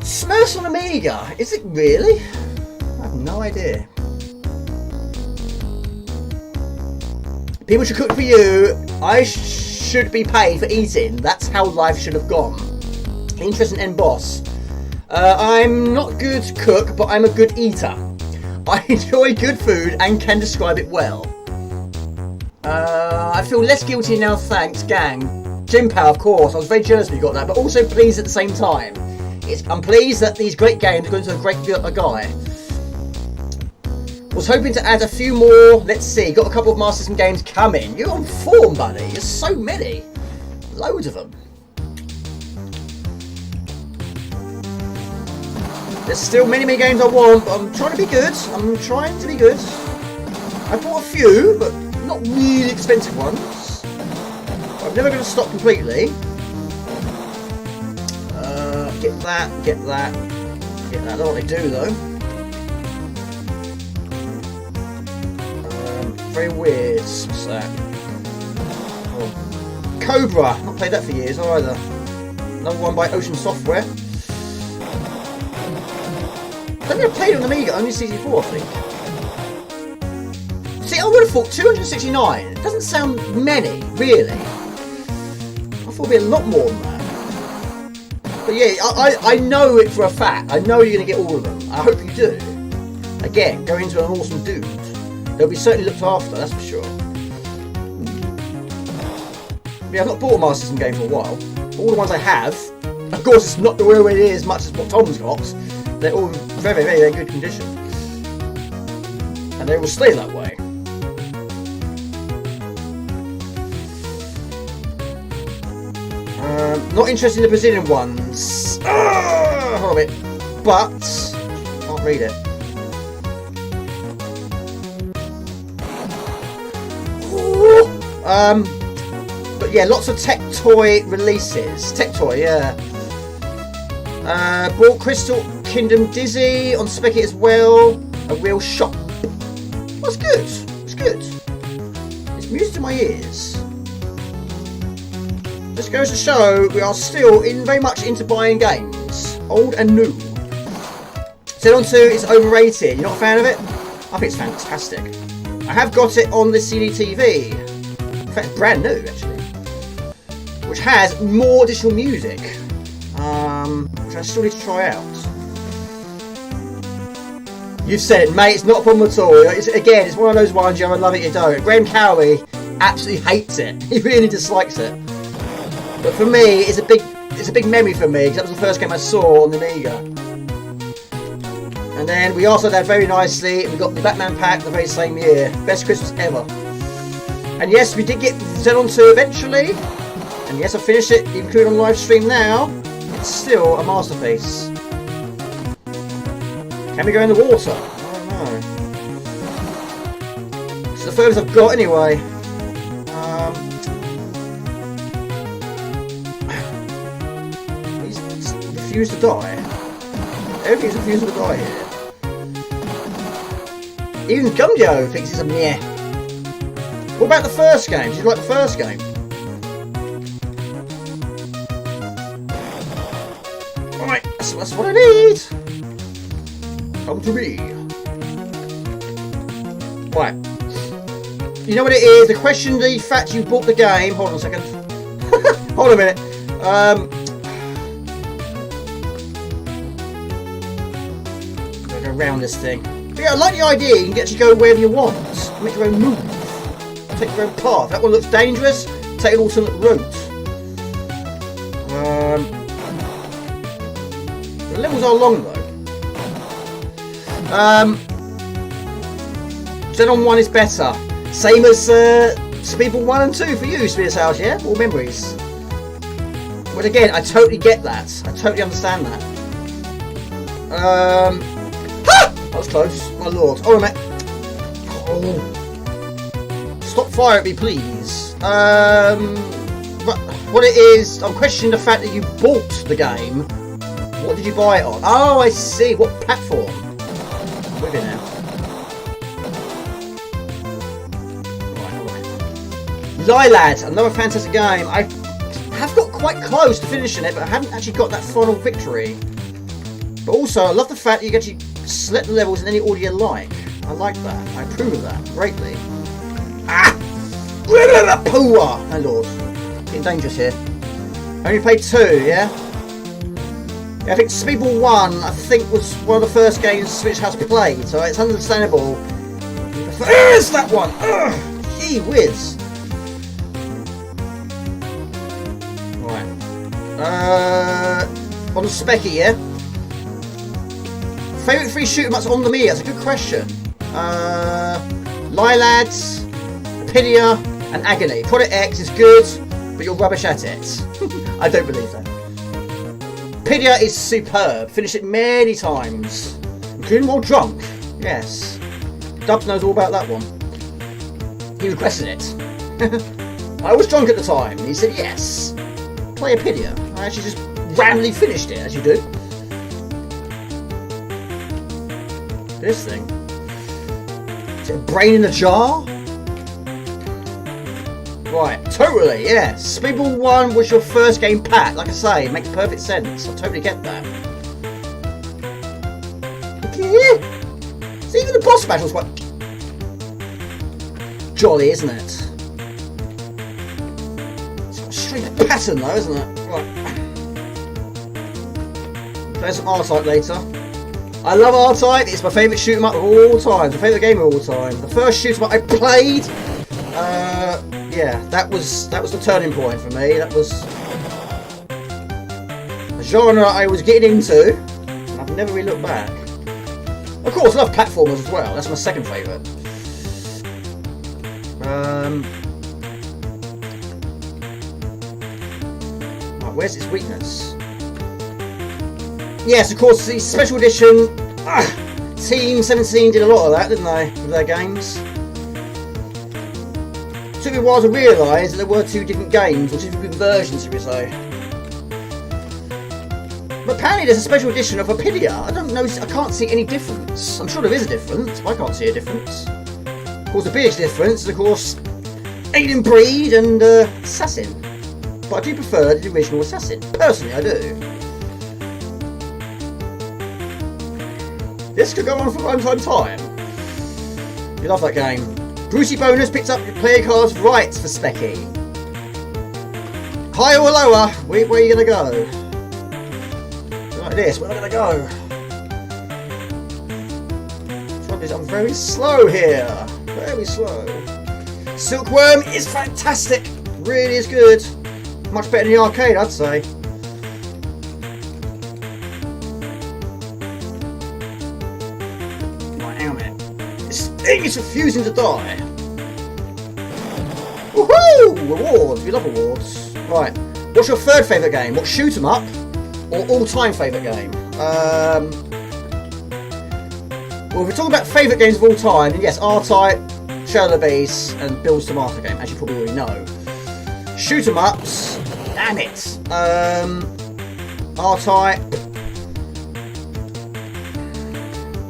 Smurfs on Amiga. Is it really? I have no idea. People should cook for you. I should be paid for eating. That's how life should have gone. Interesting end boss. I'm not good cook, but I'm a good eater. I enjoy good food and can describe it well. I feel less guilty now, thanks, gang. Jim Power, of course. I was very jealous when you got that, but also pleased at the same time. I'm pleased that these great games are going to a great guy. Was hoping to add a few more. Let's see. Got a couple of Master System games coming. You're on form, buddy. There's so many. Loads of them. There's still many games I want, but I'm trying to be good. I'm trying to be good. I bought a few, but not really expensive ones. I'm never going to stop completely. Get that, get that, get that. I don't know what they do though. Very weird. What's that? Oh. Cobra. Not played that for years either. Another one by Ocean Software. I don't think I played on Amiga, only 64 I think. See, I would have thought 269. It doesn't sound many, really. I thought it'd be a lot more than that. But yeah, I know it for a fact. I know you're going to get all of them. I hope you do. Again, go into an awesome dude. They'll be certainly looked after, that's for sure. Yeah, I've not bought a Master System game for a while. All the ones I have, of course it's not the way it is as much as what Tom's got. They're all very, very, very good condition. And they will stay that way. Not interested in the Brazilian ones. Hold on a bit. But, can't read it. But yeah, lots of Tech Toy releases. Tech Toy, yeah. Bought Crystal Kingdom Dizzy on Specky as well. A real shop. That's good. It's good. It's music to my ears. This goes to show we are still very much into buying games, old and new. Xenon 2 is overrated. You're not a fan of it? I think it's fantastic. I have got it on the CD-TV. In fact, brand new actually, which has more additional music. which I still need to try out. You've said it, mate. It's not a problem at all. Again, it's one of those ones you either love it or you don't. Graham Cowie absolutely hates it. He really dislikes it. But for me, it's a big memory for me because that was the first game I saw on the Amiga. And then we also had very nicely, we got the Batman pack the very same year. Best Christmas ever. And yes, we did get Xenon 2 eventually. And yes, I finished it, including on live stream now. It's still a masterpiece. Can we go in the water? I don't know. It's the furthest I've got anyway. He's refused to die. Everything's refusing to die here. Even Gumdio thinks it's a meh. What about the first game? Did you like the first game? Alright, that's what I need. Come to me. Right. You know what it is? The question, the fact you bought the game. Hold on a second. Hold on a minute. Go around this thing. But yeah, I like the idea. You can actually go wherever you want. Make your own move. Take your own path. That one looks dangerous. Take an alternate route. The levels are long though. Xenon 1 is better. Same as Speedball 1 and 2 for you, Spears House, yeah? All memories. But again, I totally get that. I totally understand that. That was close. My lord. Oh, mate. Oh. Stop fire at me, please. But what it is, I'm questioning the fact that you bought the game. What did you buy it on? Oh, I see. What platform? With it now. Right. Lilad, another fantastic game. I have got quite close to finishing it, but I haven't actually got that final victory. But also, I love the fact that you can actually select the levels in any order you like. I like that. I approve of that greatly. Ah! Pooah! My lord. Getting dangerous here. Only played 2, yeah? Yeah, I think Speedball 1, I think, was one of the first games Switch has played, so it's understandable. There's that one! Ugh, gee whiz! Right. On the Specky, yeah? Favourite 3 shoot 'em ups on the Mii? That's a good question. Lilads, Pidia, and Agony. Product X is good, but you're rubbish at it. I don't believe that. Pidia is superb. Finished it many times. Including while drunk. Yes. Dubs knows all about that one. He requested it. I was drunk at the time. And he said yes. Play a Pidia. I actually just randomly finished it, as you do. This thing. Is it a brain in a jar? Right, totally, yeah. Speedball 1 was your first game pack. Like I say, it makes perfect sense. I totally get that. Okay. So even the boss battle's quite jolly, isn't it? It's got a strange pattern though, isn't it? Right. Play some R-Type later. I love R-Type. It's my favourite shoot 'em up of all time. My favourite game of all time. The first shoot 'em up I played. Yeah, that was the turning point for me. That was a genre I was getting into, and I've never really looked back. Of course, I love platformers as well. That's my second favourite. Right, where's its weakness? Yes, of course, the special edition. Team 17 did a lot of that, didn't they, with their games? It took me a while to realise that there were 2 different games, or 2 different versions, should we say. But apparently there's a special edition of Apidia. I don't know, I can't see any difference. I'm sure there is a difference, but I can't see a difference. Of course, the biggest difference is, of course, Alien Breed and Assassin. But I do prefer the original Assassin. Personally, I do. This could go on for a long time. You love that game. Brucey Bonus picks up your player card's rights for Specky. Higher or lower? Where are you going to go? Like this, where am I going to go? Trouble is I'm very slow here. Very slow. Silkworm is fantastic. Really is good. Much better than the arcade, I'd say. Right, hang on a minute. This thing is refusing to die. Woohoo! Awards. We love awards. Right. What's your third favourite game? What, shoot 'em up? Or all-time favourite game? Well, if we're talking about favourite games of all time, then yes, R-Type, Shadow of the Beast, and Bill's Tomato Game, as you probably already know. Shoot 'em ups, damn it. R-Type,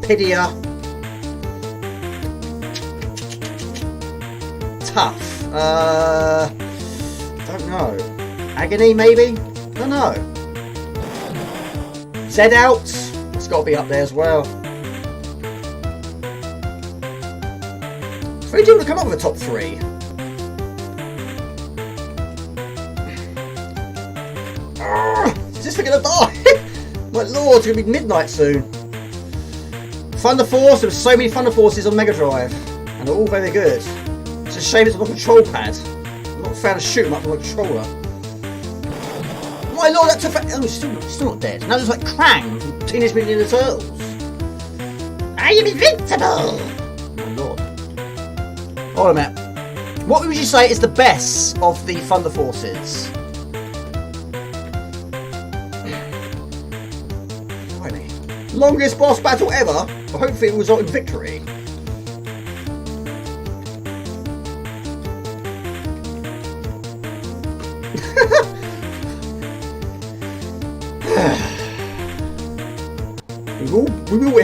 Pidia, tough. Don't know. Agony, maybe? Don't know. Z-Out, it's got to be up there as well. It's very difficult to come up with a top 3. Is this thing gonna die? My lord, it's gonna be midnight soon. Thunder Force, there were so many Thunder Forces on Mega Drive, and they're all very good. It's a shame it's not a control pad. I'm not a fan of shooting up with a controller. My lord, that took. Oh, he's still not dead. Now there's like Krang from Teenage Mutant Ninja Turtles. I am invincible! My lord. Hold on a minute. What would you say is the best of the Thunder Forces? Blimey. Longest boss battle ever? Well, hopefully it will result in victory.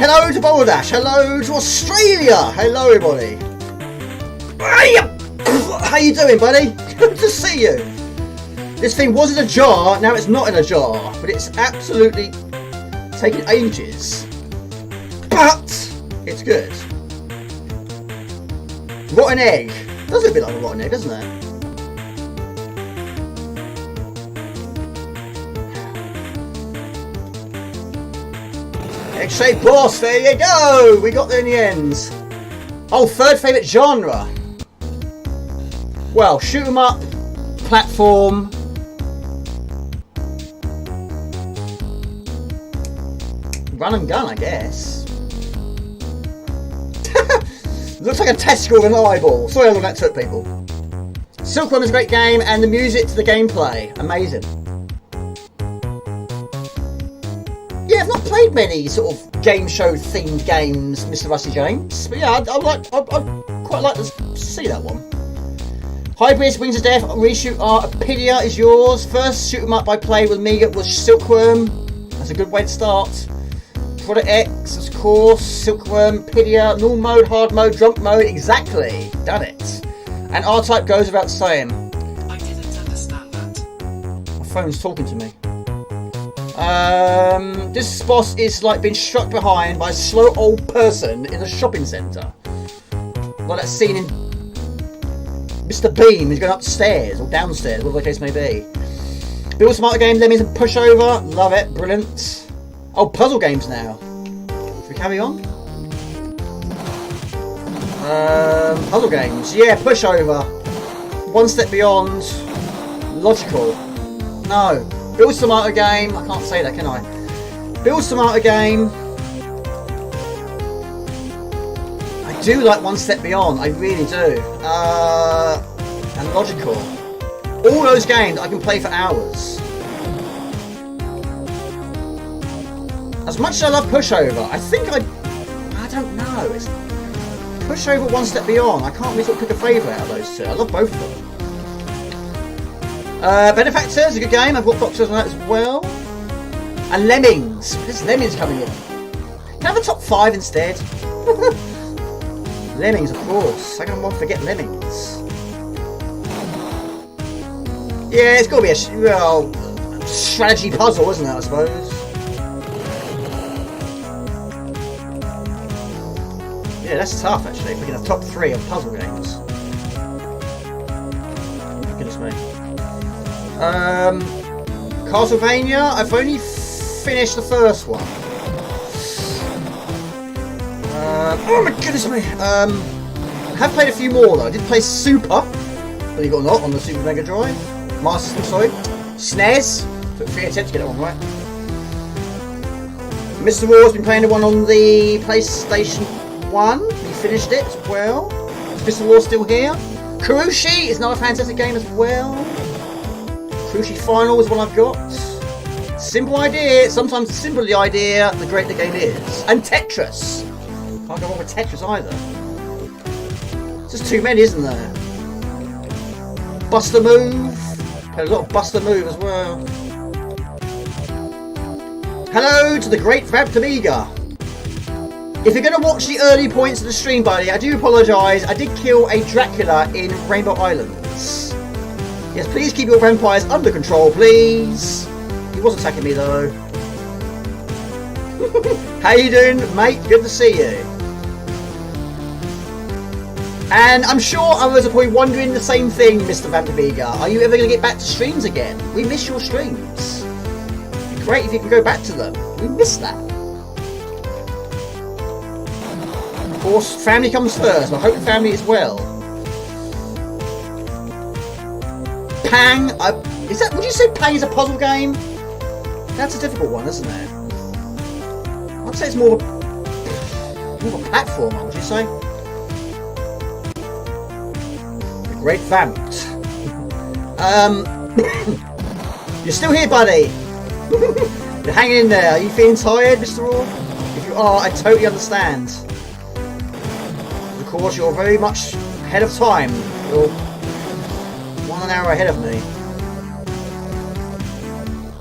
Hello to Baldash, hello to Australia, hello everybody. How you doing, buddy? Good to see you. This thing was in a jar, now it's not in a jar, but it's absolutely taking ages. But it's good. Rotten egg. Does look a bit like a rotten egg, doesn't it? Egg-shaped boss, there you go! We got there in the end. Oh, third favourite genre. Well, shoot 'em up, platform. Run and gun, I guess. Looks like a testicle with an eyeball. Sorry how long that took, people. Silkworm is a great game, and the music to the gameplay, amazing. Yeah, I've not played many sort of game show themed games, Mr. Rusty James. But yeah, I'd quite like to see that one. Hybrids, Wings of Death, Reshoot Art, Apidia is yours. First shoot 'em up I played with Amiga was Silkworm. That's a good way to start. Product X, of course, Silkworm, Apidia, normal mode, hard mode, drunk mode, exactly. Done it. And R-Type goes without saying. I didn't understand that. My phone's talking to me. This boss is like being struck behind by a slow old person in a shopping centre. Like that scene in Mr. Bean, he's going upstairs or downstairs, whatever the case may be. Build Smarter Game, Lemmings and Pushover, love it, brilliant. Oh, puzzle games now. Should we carry on? Puzzle games, yeah, Pushover. One Step Beyond, Logical. No. Build Tomato Game, I can't say that, can I? Build Tomato Game. I do like One Step Beyond, I really do. And Logical. All those games I can play for hours. As much as I love Pushover, I think I don't know. It's Pushover, One Step Beyond. I can't really sort of pick a favourite out of those two. I love both of them. Benefactor is a good game. I've got boxes on that as well. And Lemmings. There's Lemmings coming in. Can I have a top 5 instead? Lemmings, of course. I don't want to forget Lemmings. Yeah, it's got to be a strategy puzzle, isn't it, I suppose? Yeah, that's tough, actually. Picking a top 3 of puzzle games. Goodness me. Castlevania, I've only finish the first one. Oh my goodness me. I have played a few more though. I did play Super, believe it or not, on the Super Mega Drive. Master System, sorry. SNES. Took 3 attempts to get that one right. Mr. Raw's been playing the one on the PlayStation 1. He finished it as well. Is Mr. Raw still here? Kurushi is another fantastic game as well. Kurushi Final is one I've got. Simple idea. Sometimes the simpler the idea, the greater the game is. And Tetris. Can't go wrong with Tetris either. There's just too many, isn't there? Buster Move. Played a lot of Buster Move as well. Hello to the great Vamped Amiga. If you're going to watch the early points of the stream, buddy, I do apologise. I did kill a Dracula in Rainbow Islands. Yes, please keep your vampires under control, please. He was attacking me, though. How you doing, mate? Good to see you. And I'm sure others are probably wondering the same thing, Mr. Vamped Amiga. Are you ever going to get back to streams again? We miss your streams. It'd be great if you can go back to them. We miss that. Of course, family comes first. I hope the family is well. Pang. Is that? Would you say Pang is a puzzle game? That's a difficult one, isn't it? I'd say it's more of a platformer. Would you say? The Great Vamped. You're still here, buddy. You're hanging in there. Are you feeling tired, Mr. Raw? If you are, I totally understand. Of course, you're very much ahead of time. You're 1 hour ahead of me.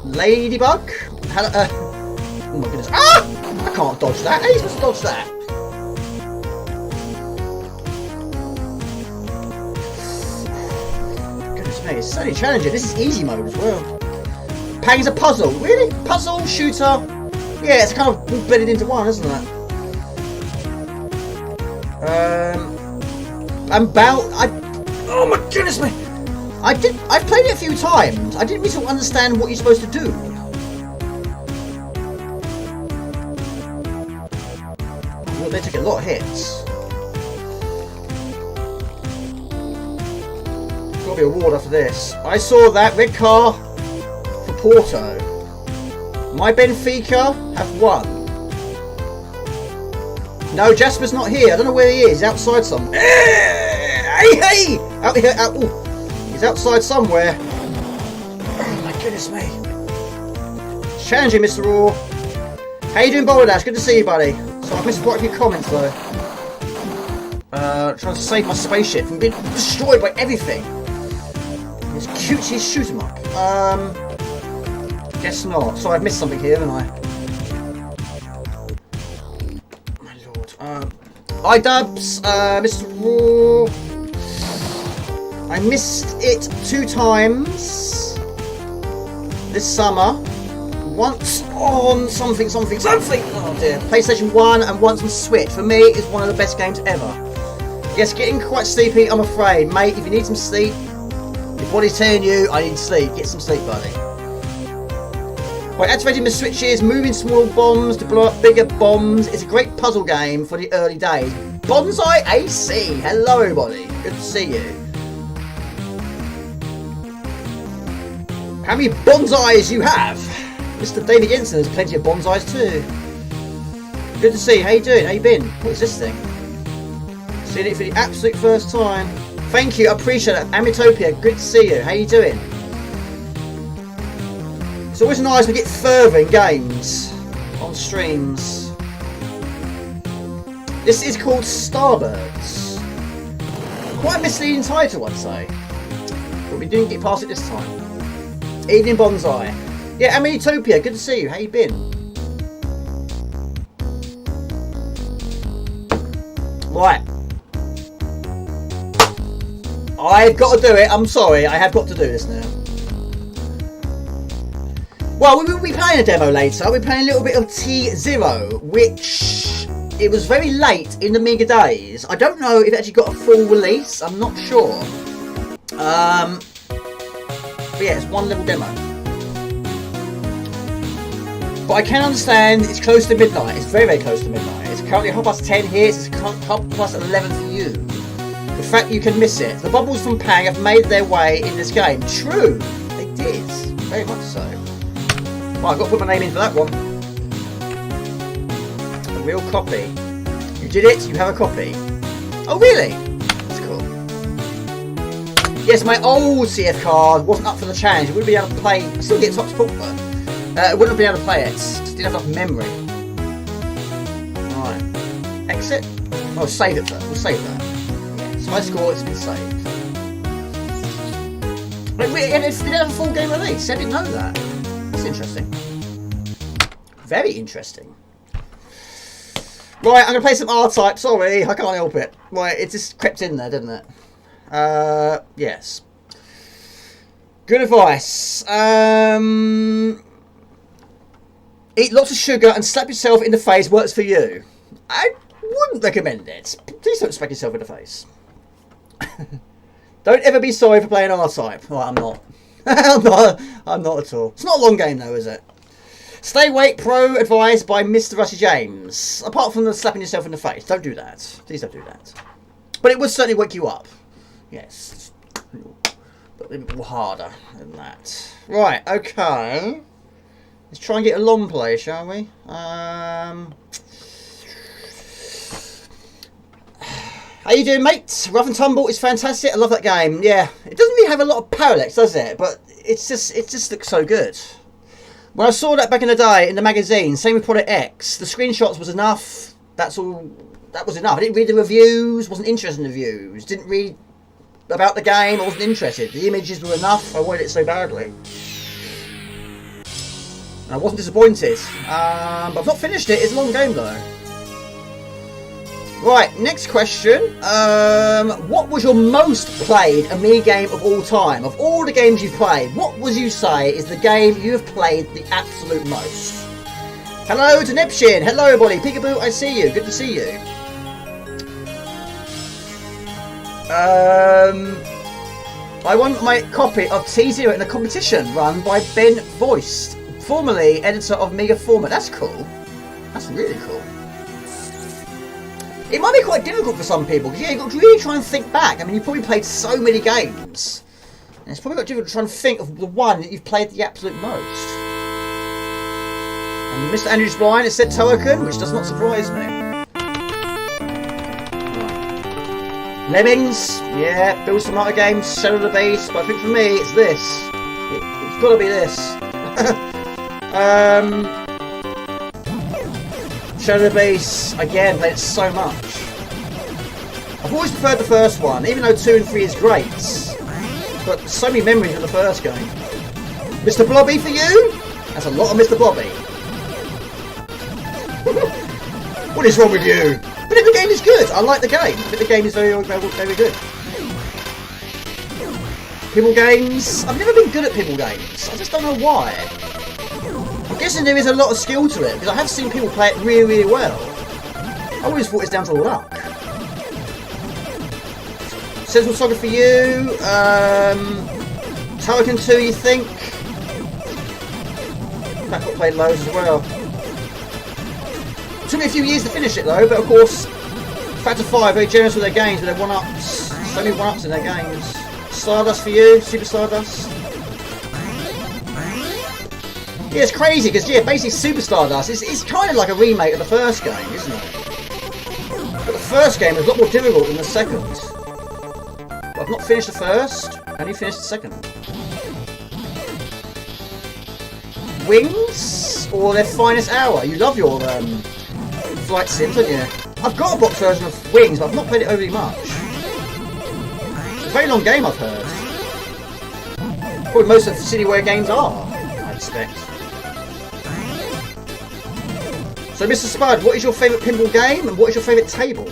Ladybug? Hello, oh my goodness. Ah! I can't dodge that. How are you supposed to dodge that? Goodness me, it's certainly challenging. This is easy mode as well. Pang is a puzzle. Really? Puzzle, shooter. Yeah, it's kind of all blended into one, isn't it? Oh my goodness me! I've played it a few times. I didn't really understand what you're supposed to do. Well, they took a lot of hits. Got to be a reward after this. I saw that red car for Porto. My Benfica have won. No, Jasper's not here. I don't know where he is. He's outside somewhere. Hey! Out here. Ooh. He's outside somewhere. Oh my goodness me. It's challenging, Mr. Raw. How you doing, Boulder Dash? Good to see you, buddy. So I've missed quite a few comments though. Trying to save my spaceship from being destroyed by everything. It's cute. He's shoot 'em up. Guess not. So I've missed something here, haven't I? My lord. iDubbbz, Mr. Raw. I missed it 2 times this summer. Once on something. Oh dear. PlayStation 1 and once on Switch. For me, it's one of the best games ever. Yes, getting quite sleepy, I'm afraid. Mate, if you need some sleep, your body's telling you, I need sleep. Get some sleep, buddy. By activating the switches, moving small bombs to blow up bigger bombs. It's a great puzzle game for the early days. Bonsai AC. Hello, everybody. Good to see you. How many bonsais you have? Mr. David Jensen has plenty of bonsais too. Good to see you. How you doing? How you been? What is this thing? Seeing it for the absolute first time. Thank you. I appreciate it. Amitopia. Good to see you. How you doing? It's always nice to get further in games on streams. This is called Starbirds. Quite a misleading title, I'd say. But we didn't get past it this time. Evening Bonsai. Yeah, Amitopia, good to see you. How you been? Right. I've got to do it. I'm sorry. I have got to do this now. Well, we will be playing a demo later. We're playing a little bit of T0, which it was very late in the Amiga days. I don't know if it actually got a full release. I'm not sure. But yeah, it's one level demo. But I can understand it's close to midnight. It's very, very close to midnight. It's currently 10:30 here. It's 11:30 for you. The fact you can miss it. The bubbles from Pang have made their way in this game. True, they did. Very much so. Well, I've got to put my name in for that one. A real copy. You did it. You have a copy. Oh, really? That's cool. Yes, my old CF card wasn't up for the challenge. It wouldn't be able to play. I still get top sport, but it wouldn't have been able to play it. Just didn't have enough memory. Right. Exit. Oh, save it first. We'll save that. Yeah. So my score has been saved. And it didn't have a full game release. I didn't know that. That's interesting. Very interesting. Right, I'm going to play some R-Type. Sorry, I can't help it. Right, it just crept in there, didn't it? Yes. Good advice. Eat lots of sugar and slap yourself in the face works for you. I wouldn't recommend it. Please don't smack yourself in the face. Don't ever be sorry for playing R-Type. Right, I'm not. I'm not at all. It's not a long game though, is it? Stay awake pro advised by Mr. Rusty James. Apart from the slapping yourself in the face. Don't do that. Please don't do that. But it would certainly wake you up. Yes. But a little bit more harder than that. Right, okay. Let's try and get a long play, shall we? How you doing, mate? Rough and Tumble is fantastic. I love that game. Yeah, it doesn't really have a lot of parallax, does it? But it just looks so good. When I saw that back in the day in the magazine, same with Product X, the screenshots was enough. That's all. That was enough. I didn't read the reviews. Wasn't interested in the reviews. Didn't read about the game. I wasn't interested. The images were enough. I wanted it so badly. And I wasn't disappointed. But I've not finished it. It's a long game though. Right, next question. What was your most played Amiga game of all time? Of all the games you've played, what would you say is the game you have played the absolute most? Hello to Nipshin. Hello everybody. Peekaboo, I see you. Good to see you. I won my copy of T0 in a competition run by Ben Voist, formerly editor of Amiga Format. That's cool. That's really cool. It might be quite difficult for some people, because yeah, you've got to really try and think back. I mean, you've probably played so many games, and it's probably quite difficult to try and think of the one that you've played the absolute most. And Mr. Andrews Blind has said Token, which does not surprise me. Right. Lemmings, yeah, build some other games, Shadow of the Beast, but I think for me it's this. It's got to be this. Shadow of the Beast, again, played it so much. I've always preferred the first one, even though 2 and 3 is great. But so many memories of the first game. Mr. Blobby for you? That's a lot of Mr. Blobby. What is wrong with you? But the game is good. I like the game. I think the game is very, very good. Pinball games? I've never been good at pinball games. I just don't know why. I'm guessing there is a lot of skill to it, because I have seen people play it really, really well. I always thought it's down to luck. Central Saga for you. Token 2, you think? That got played loads as well. It took me a few years to finish it though, but of course, Factor 5 very generous with their games, with their one-ups. So many one-ups in their games. Stardust for you, Super Stardust. Yeah, it's crazy because yeah, basically Super Stardust is kind of like a remake of the first game, isn't it? But the first game is a lot more difficult than the second. But I've not finished the first, only finished the second. Wings or their finest hour? You love your flight sims, don't you? I've got a box version of Wings, but I've not played it overly much. It's a very long game, I've heard. Probably most of the Cineware games are, I expect. So, Mr. Spud, what is your favourite pinball game and what is your favourite table?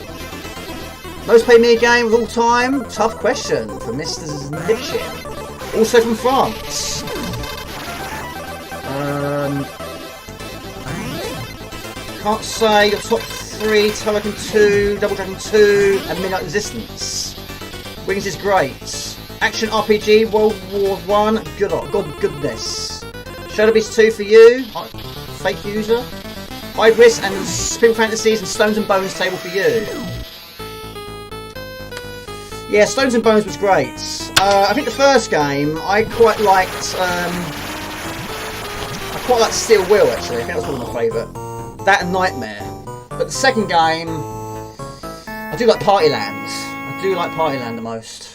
Most played Amiga game of all time? Tough question from Mr. Lipshin. Also from France. Can't say your top 3, Token 2, Double Dragon 2 and Midnight Resistance. Wings is great. Action RPG, World War 1, goodness. Shadow Beast 2 for you. fake user. Hybris and Pinball Fantasies and Stones and Bones table for you. Yeah, Stones and Bones was great. I think the first game I quite liked. I quite liked Steel Wheel actually. I think that was one of my favourite. That and Nightmare. But the second game, I do like Partyland. I do like Partyland the most.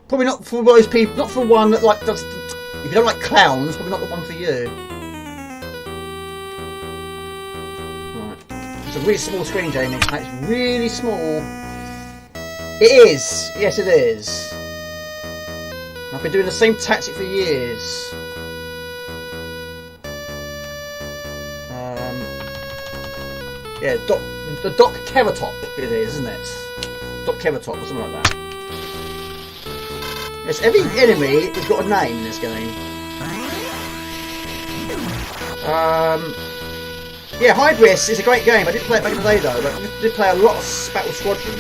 Probably not for those people. Not for one that like does. If you don't like clowns, probably not the one for you. Right. It's a really small screen, Jamie. It's really small. It is. Yes, it is. I've been doing the same tactic for years. Yeah, the Doc Keratop it is, isn't it? Doc Keratop or something like that. Yes, every enemy has got a name in this game. Yeah, Hybris is a great game. I didn't play it back in the day though, but I did play a lot of Battle Squadron.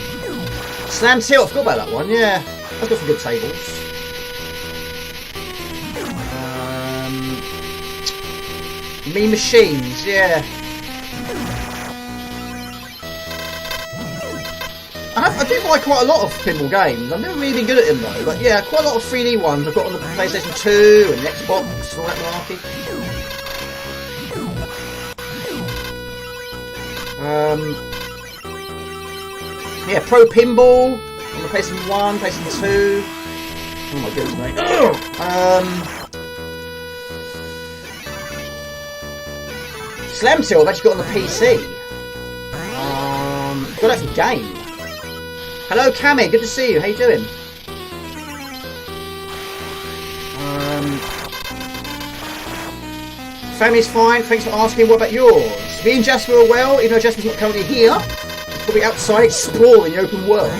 Slam Tilt, I forgot about that one, yeah. That's got some good tables. Mean Machines, yeah. I do buy quite a lot of pinball games. I've never really been good at them though, but yeah, quite a lot of 3D ones I've got on the PlayStation 2 and Xbox and all that malarkey. Yeah, Pro Pinball on the PlayStation 1, PlayStation 2. Oh my goodness, mate. Slam Tilt I've actually got on the PC. Got that from Game. Hello, Cammy. Good to see you. How you doing? Family's fine. Thanks for asking. What about yours? Me and Jasper are well, even though Jasper's not currently here. He's probably outside exploring the open world.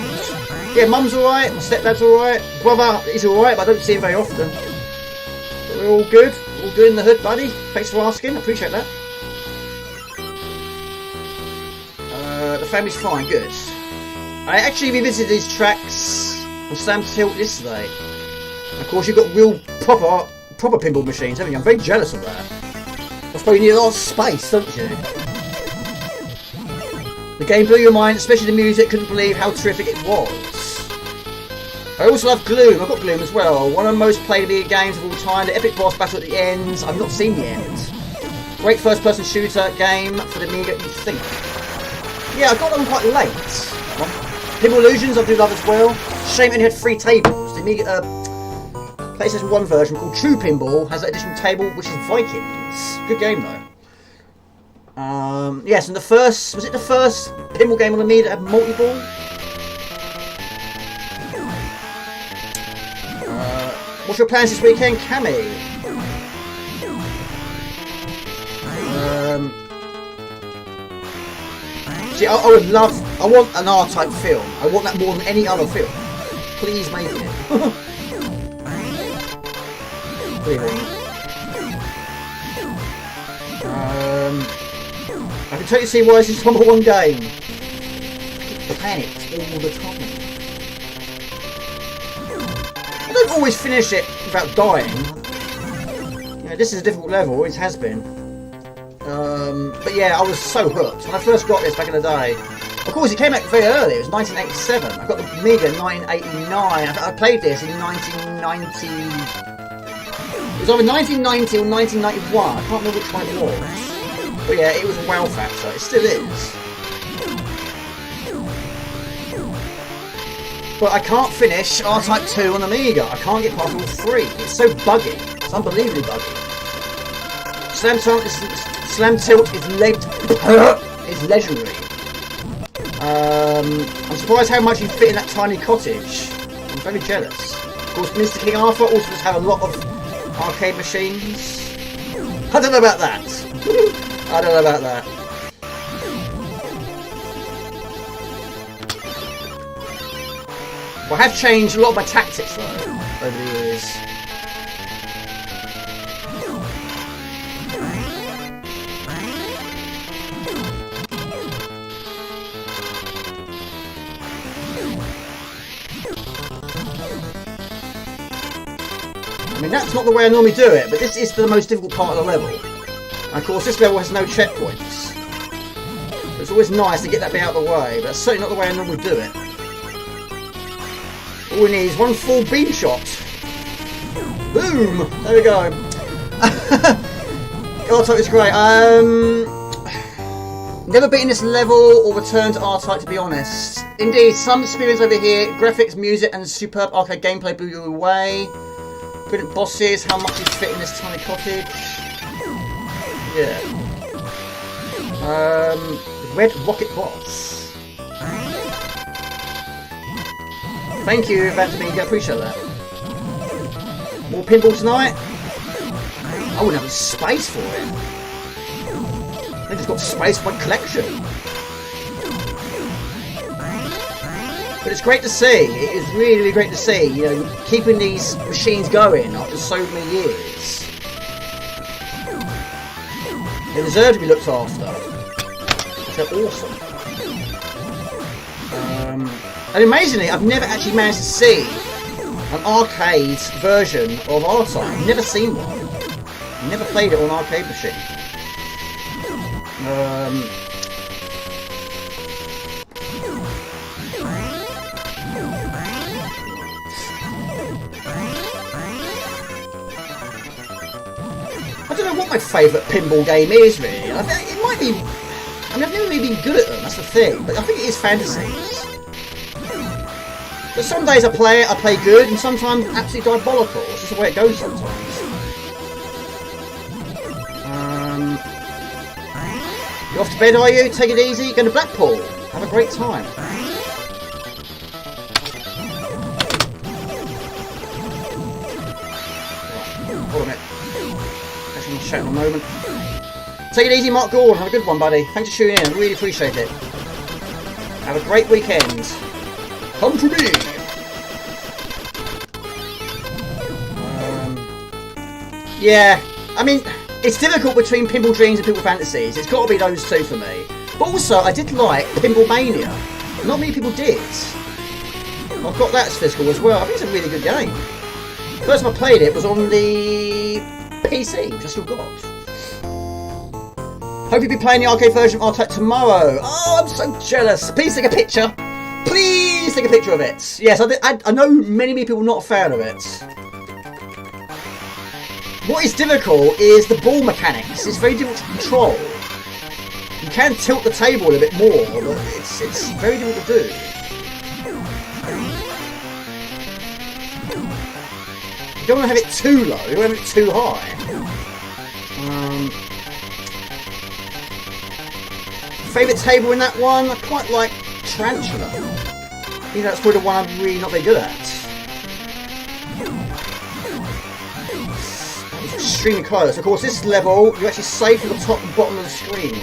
Yeah, Mum's alright. My stepdad's alright. Brother is alright, but I don't see him very often. But we're all good. All good in the hood, buddy. Thanks for asking. I appreciate that. The family's fine. Good. I actually revisited these tracks on Slam Tilt yesterday. Of course, you've got real proper pinball machines, haven't you? I'm very jealous of that. I suppose you need a lot of space, don't you? The game blew your mind, especially the music. Couldn't believe how terrific it was. I also love Gloom. I've got Gloom as well. One of the most played Amiga games of all time. The epic boss battle at the end. I've not seen the end. Great first-person shooter game for the Amiga. You think? Yeah, I got them quite late. Pinball Illusions I do love as well. Shame it only had 3 tables. The Amiga, PlayStation 1 version called True Pinball has that additional table which is Vikings. Good game though. Yes, and was it the first pinball game on Amiga that had multi-ball? What's your plans this weekend, Cammy? See, I would love. I want an R-type film. I want that more than any other film. Please make it. I can totally see why this is number 1 game. Panicked all the time. I don't always finish it without dying. Yeah, this is a difficult level. Always has been. But yeah, I was so hooked when I first got this back in the day. Of course, it came out very early. It was 1987. I got the Amiga in 1989. I played this in 1990. It was either 1990 or 1991. I can't remember which one it was. But yeah, it was a wow factor. It still is. But I can't finish R-Type 2 on Amiga. I can't get past all 3. It's so buggy. It's unbelievably buggy. Slam Tilt is legendary. I'm surprised how much you fit in that tiny cottage. I'm very jealous. Of course, Mr. King Arthur also does have a lot of arcade machines. I don't know about that. I don't know about that. Well, I have changed a lot of my tactics though over the years. I mean, that's not the way I normally do it, but this is the most difficult part of the level. And of course, this level has no checkpoints. So it's always nice to get that bit out of the way, but that's certainly not the way I normally do it. All we need is one full beam shot. Boom! There we go. R-Type is great. Never beaten this level or returned to R-Type, to be honest. Indeed, some experience over here. Graphics, music, and superb arcade gameplay blew you away. Brilliant bosses. How much is fit in this tiny cottage? Yeah. Red Rocket Boss. Thank you, Amiga. Appreciate that. More pinball tonight? I wouldn't have the space for it. I just got space for my collection. But it's great to see. It is really, really great to see. You know, keeping these machines going after so many years. They deserve to be looked after. They're awesome. And amazingly, I've never actually managed to see an arcade version of R-Type. Never seen one. Never played it on an arcade machine. I don't know what my favourite pinball game is, really. I think it might be... I mean, I've never really been good at them, that's the thing. But I think it is Fantasies. But some days I play good, and sometimes absolutely diabolical. It's just the way it goes sometimes. You off to bed, are you? Take it easy. Go to Blackpool. Have a great time. Right, hold on a minute. Actually, I'll chat in a moment. Take it easy, Mark Gordon. Have a good one, buddy. Thanks for tuning in. I really appreciate it. Have a great weekend. Come to me. Yeah, I mean, it's difficult between Pinball Dreams and Pinball Fantasies. It's got to be those two for me. But also, I did like Pinball Mania. Not many people did. I've got that as physical as well. I think it's a really good game. First time I played it was on the PC, which I still got. Hope you'll be playing the arcade version of R-Type tomorrow. Oh, I'm so jealous. Please take a picture. Please take a picture of it. Yes, I know many people are not a fan of it. What is difficult is the ball mechanics. It's very difficult to control. You can tilt the table a little bit more, but it's very difficult to do. You don't want to have it too low, you don't want to have it too high. Favourite table in that one? I quite like Tarantula. You know, that's probably the one I'm really not very good at. Extremely close. Of course, this level you actually save from the top and bottom of the screen,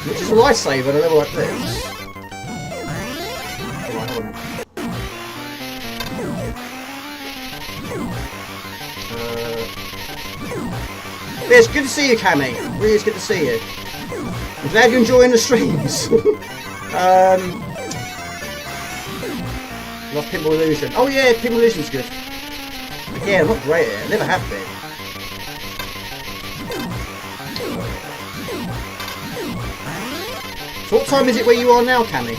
which is a lifesaver in a level like this. Right, hold on. Yeah, it's good to see you, Cammy. Really, it's good to see you. I'm glad you're enjoying the streams. Love Pinball Illusion. Oh yeah, Pinball Illusion's good. Yeah, I'm not great at it. I never have been. So what time is it where you are now, Cammy?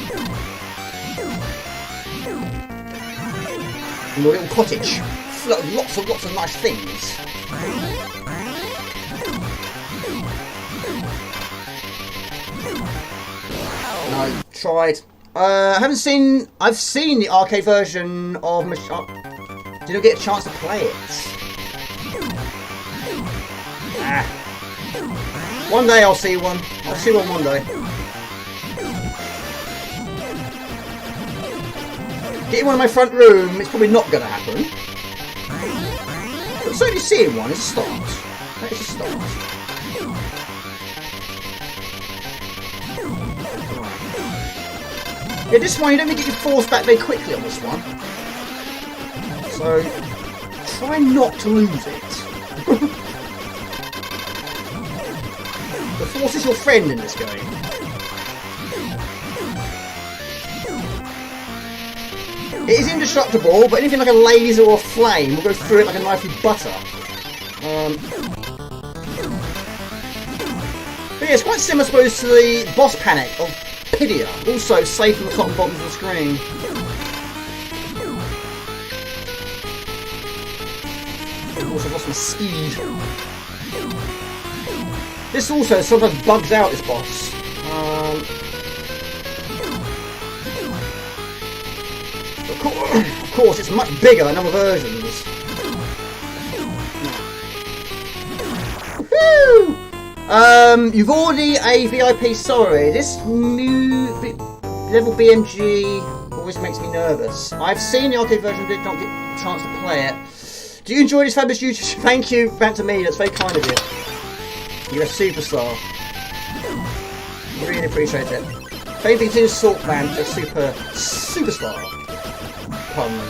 In your little cottage. Lots of nice things. No, tried. I've seen the arcade version of didn't get a chance to play it. One day I'll see one. I'll see one day. Getting one in my front room, it's probably not going to happen. But certainly seeing one is a start. That is a start. Yeah, this one you don't get your force back very quickly on this one. So, try not to lose it. The force is your friend in this game. It is indestructible, but anything like a laser or a flame will go through it like a knife with butter. But yeah, it's quite similar, I suppose, to the boss panic of Pidia. Also safe from the top and bottom of the screen. Also lost my speed. This also sometimes bugs out, this boss. Of course, it's much bigger in other versions. Woo! You've already a VIP. Sorry, this new level BMG always makes me nervous. I've seen the arcade version, did not get a chance to play it. Do you enjoy this fabulous YouTube? Thank you, back to me. That's very kind of you. You're a superstar. Really appreciate it. Favorite thing is Salt Man, just superstar. Pardon me.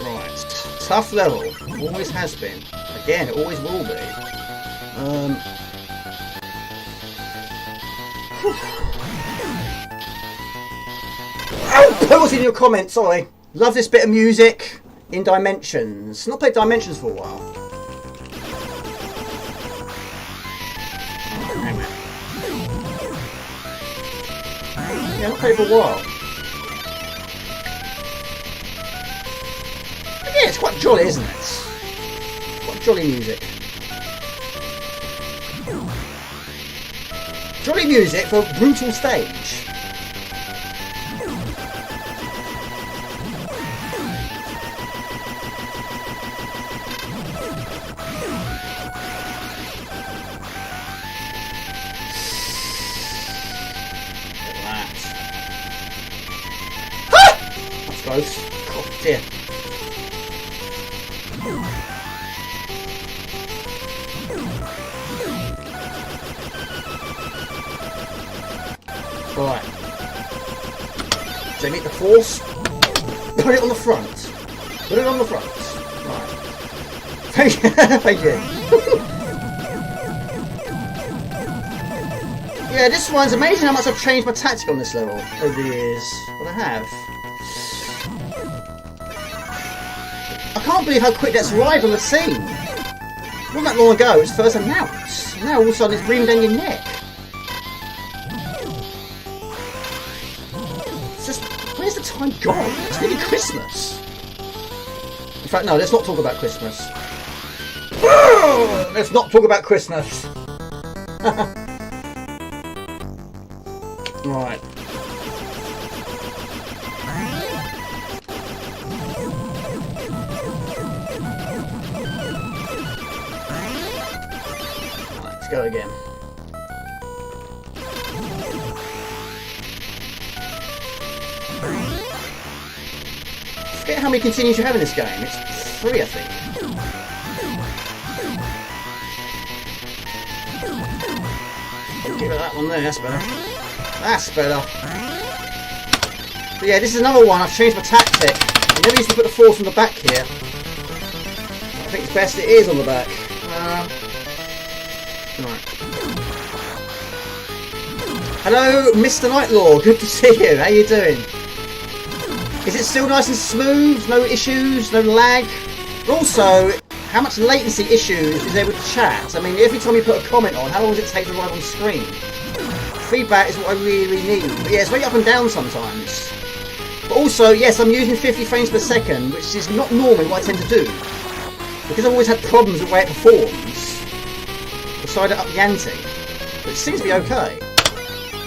Right, tough level. Always has been. Again, it always will be. Oh, put what's in your comments. Sorry. Love this bit of music in Dimensions. Not played Dimensions for a while. Yeah, not played for a while. But yeah, it's quite jolly, isn't it? Quite jolly music. Jolly music for a brutal stage. Close. Oh dear. Right. So meet the force. Put it on the front. Put it on the front. Right. Thank you. Thank you. Yeah, this one's amazing how much I've changed my tactic on this level over the years. What I have. I can't believe how quick that's arrived on the scene. Not that long ago, it was first announced. Now all of a sudden it's breathing down your neck. It's just, where's the time gone? It's nearly Christmas. In fact, no, let's not talk about Christmas. Let's not talk about Christmas. Right. Go again. Forget how many continues you have in this game. It's 3, I think. Give it that one there. That's better. That's better. But yeah, this is another one. I've changed my tactic. I never used to put the force on the back here. I think it's best it is on the back. Right. Hello, Mr. Nightlaw. Good to see you. How you doing? Is it still nice and smooth? No issues? No lag? Also, how much latency issues is there with the chat? I mean, every time you put a comment on, how long does it take to arrive on screen? Feedback is what I really need. But yeah, it's very up and down sometimes. But also, yes, I'm using 50 frames per second, which is not normally what I tend to do. Because I've always had problems with the way it performs. Decided up the ante, but it seems to be okay.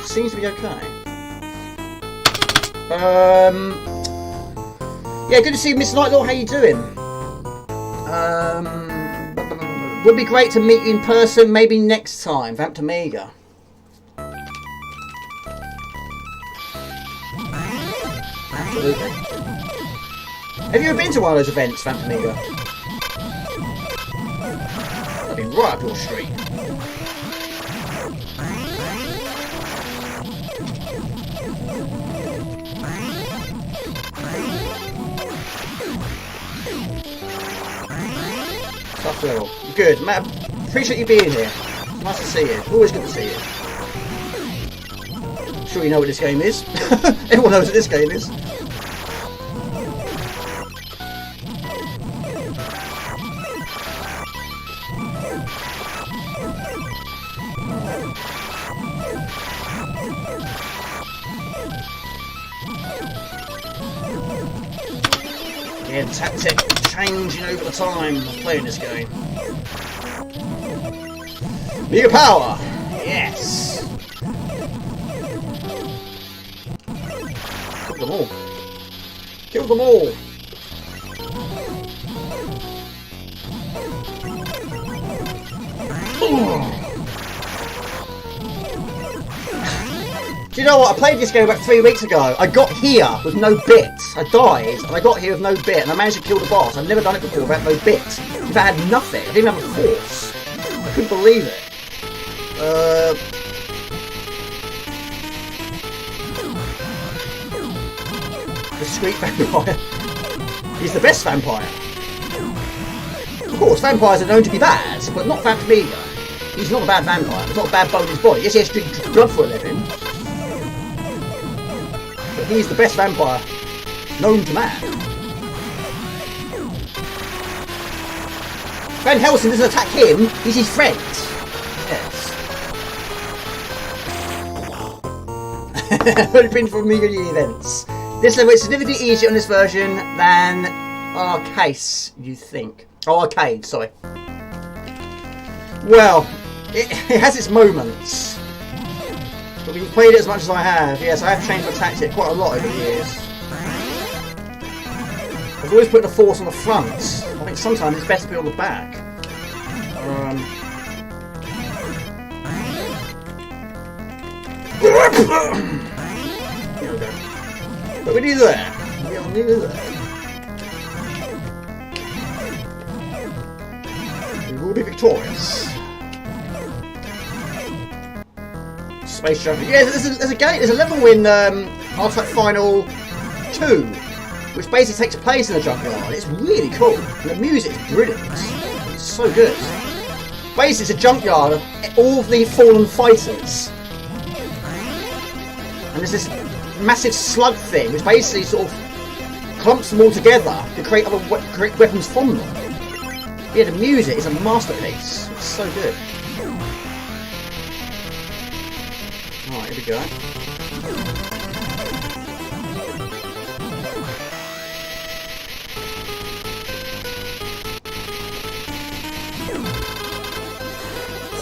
Seems to be okay. Yeah, good to see you, Miss Nightlaw. How you doing? Would be great to meet you in person, maybe next time. Vamp to Amiga. Absolutely. Have you ever been to one of those events, Vamp to Amiga? That'd be right up your street. Tough level. Good. Matt, appreciate you being here. Nice to see you. Always good to see you. I'm sure you know what this game is. Everyone knows what this game is. Yeah, the tactic changing over the time of playing this game. Amiga power! Yes! Kill them all. Kill them all! Do you know what? I played this game about 3 weeks ago. I got here with no bits. I died, and I got here with no bit, and I managed to kill the boss. I've never done it before without no bits. If I had nothing, I didn't have a force. I couldn't believe it. The sweet vampire. He's the best vampire. Of course, vampires are known to be bad, but not Vamp Amiga. He's not a bad vampire. He's not a bad bone in his body. Yes, he has to drink blood for a living. But he's the best vampire known to man. Van Helsing doesn't attack him, he's his friend. Yes. Only been for Amiga events. This level is significantly easier on this version than Arcade, you think. Oh, Arcade, sorry. Well, it has its moments. But we've played it as much as I have. Yes, I have changed my tactic quite a lot over the years. I've always put the force on the front. I think sometimes it's best to put it on the back. There we go. But we're nearly there. We are nearly there. We will be victorious. Space jumping. Yeah, there's a game. There's a level in Artifact Final 2, which basically takes place in a junkyard. It's really cool. And the music is brilliant. It's so good. Basically, it's a junkyard of all of the fallen fighters. And there's this massive slug thing, which basically sort of clumps them all together to create other weapons from them. Yeah, the music is a masterpiece. It's so good. Alright, here we go.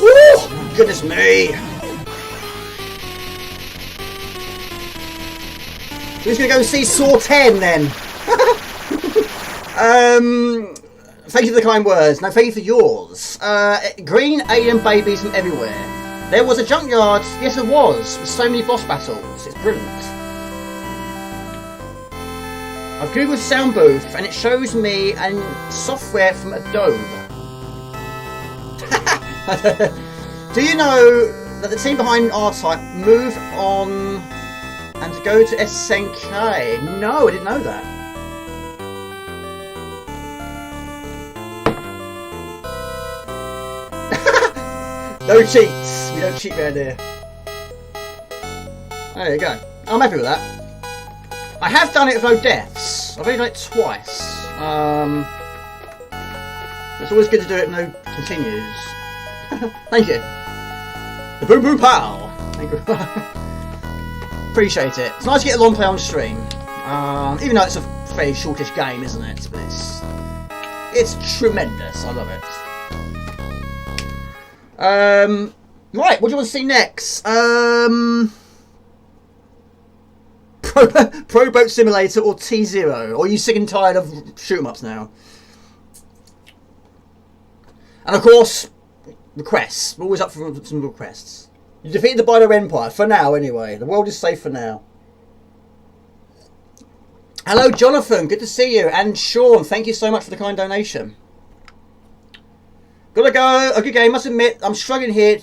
Oh, goodness me! Who's going to go and see Saw 10 then? Thank you for the kind words. No, thank you for yours. Green alien babies from everywhere. There was a junkyard. Yes, there was. With so many boss battles. It's brilliant. I've googled sound booth and it shows me software from Adobe. Do you know that the team behind R-Type moved on and to go to SNK? No, I didn't know that. No cheats. We don't cheat around here. There you go. I'm happy with that. I have done it with no deaths. I've only done it twice. It's always good to do it no continues. Thank you. The boom boom pow. Thank you. Appreciate it. It's nice to get a long play on stream. Even though it's a very shortish game, isn't it? But it's tremendous. I love it. Right, what do you want to see next? Pro Boat Simulator or T0? Or are you sick and tired of shoot-em-ups now? And of course, requests. We're always up for some requests. You defeated the Bido Empire, for now anyway. The world is safe for now. Hello Jonathan, good to see you. And Sean, thank you so much for the kind donation. Gotta go. A good game. Must admit, I'm struggling here.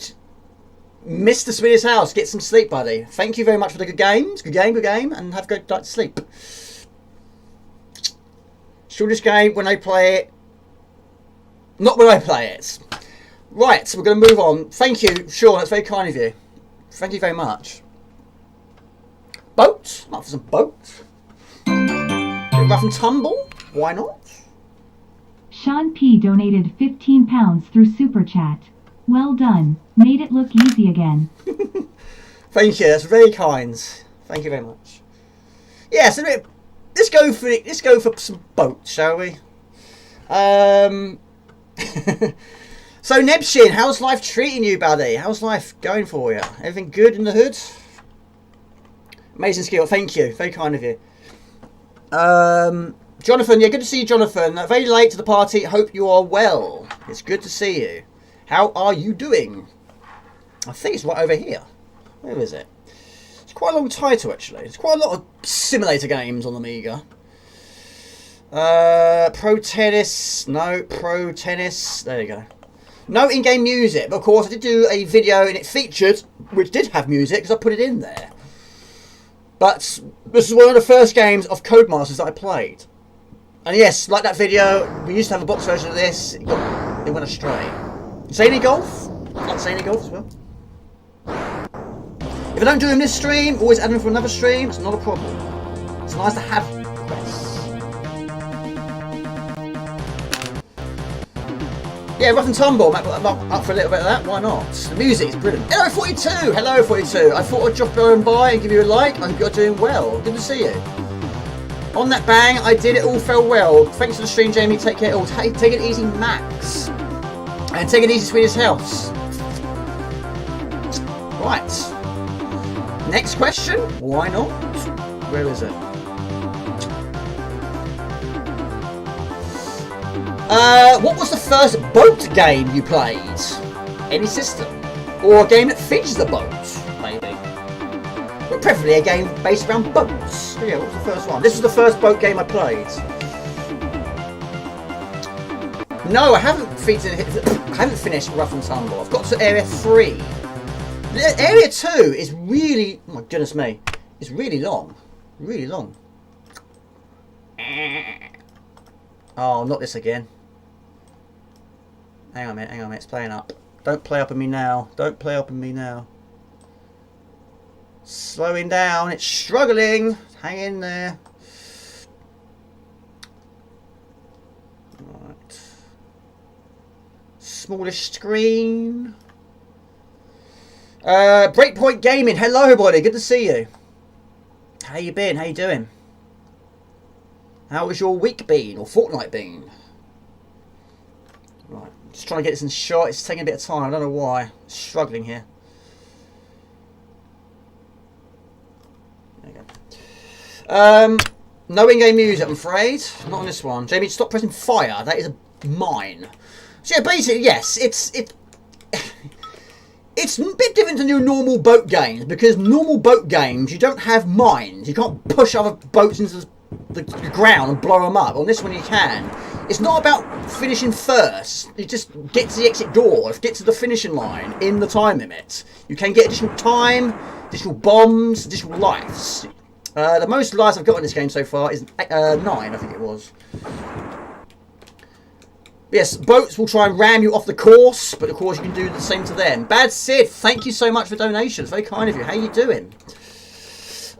Miss the Swedish house. Get some sleep, buddy. Thank you very much for the good games. Good game, and have a good night to sleep. Shortest game when I play it. Not when I play it. Right, so we're going to move on. Thank you, Sean. That's very kind of you. Thank you very much. Boat. I'm up for some boat. Rough and tumble. Why not? Sean P. donated £15 through Super Chat. Well done. Made it look easy again. Thank you. That's very kind. Thank you very much. Yeah, so this let's go for some boats, shall we? So Nebshin, how's life treating you, buddy? How's life going for you? Everything good in the hood? Amazing skill, thank you. Very kind of you. Jonathan, yeah, good to see you, Jonathan. Very late to the party. Hope you are well. It's good to see you. How are you doing? I think it's right over here. Where is it? It's quite a long title, actually. There's quite a lot of simulator games on Amiga. Pro Tennis. No, Pro Tennis. There you go. No in-game music. But of course, I did do a video and it featured, which did have music, because I put it in there. But this is one of the first games of Codemasters that I played. And yes, like that video, we used to have a box version of this. It went astray. Zany Golf? I like Zany Golf as well. If I don't do them this stream, always add them for another stream. It's not a problem. It's nice to have requests. Yeah, Rough and Tumble. I'm up for a little bit of that. Why not? The music is brilliant. Hello, 42. Hello, 42. I thought I'd drop on by and give you a like. I hope you're doing well. Good to see you. On that bang, I did it. All fell well. Thanks for the stream, Jamie. Take care. Oh, take it easy, Max. And take it easy, Swedish House. Right. Next question. Why not? Where is it? What was the first boat game you played? Any system? Or a game that features a boat, maybe? But preferably a game based around boats. Yeah, what was the first one? This was the first boat game I played. No, I haven't finished Rough and Tumble. I've got to Area 3. Area 2 is really... Oh my goodness me. It's really long. Really long. Oh, not this again. Hang on a minute, it's playing up. Don't play up on me now. Don't play up on me now. Slowing down, it's struggling. Hang in there. Right. Smallish screen. Breakpoint Gaming, hello everybody, good to see you. How you been? How you doing? How has your week been, or fortnight been? Right, just trying to get this in shot. It's taking a bit of time. I don't know why. Struggling here. There you go. No in-game music, I'm afraid. Not on this one. Jamie, stop pressing fire. That is a mine. So yeah, basically, yes, it's a bit different to your normal boat games, because normal boat games, you don't have mines. You can't push other boats into the ground and blow them up. On this one you can. It's not about finishing first. You just get to the exit door, get to the finishing line in the time limit. You can get additional time, additional bombs, additional lives. The most lives I've got in this game so far is 9, I think it was. Yes, boats will try and ram you off the course, but of course you can do the same to them. Bad Sid, thank you so much for donations. Very kind of you. How you doing?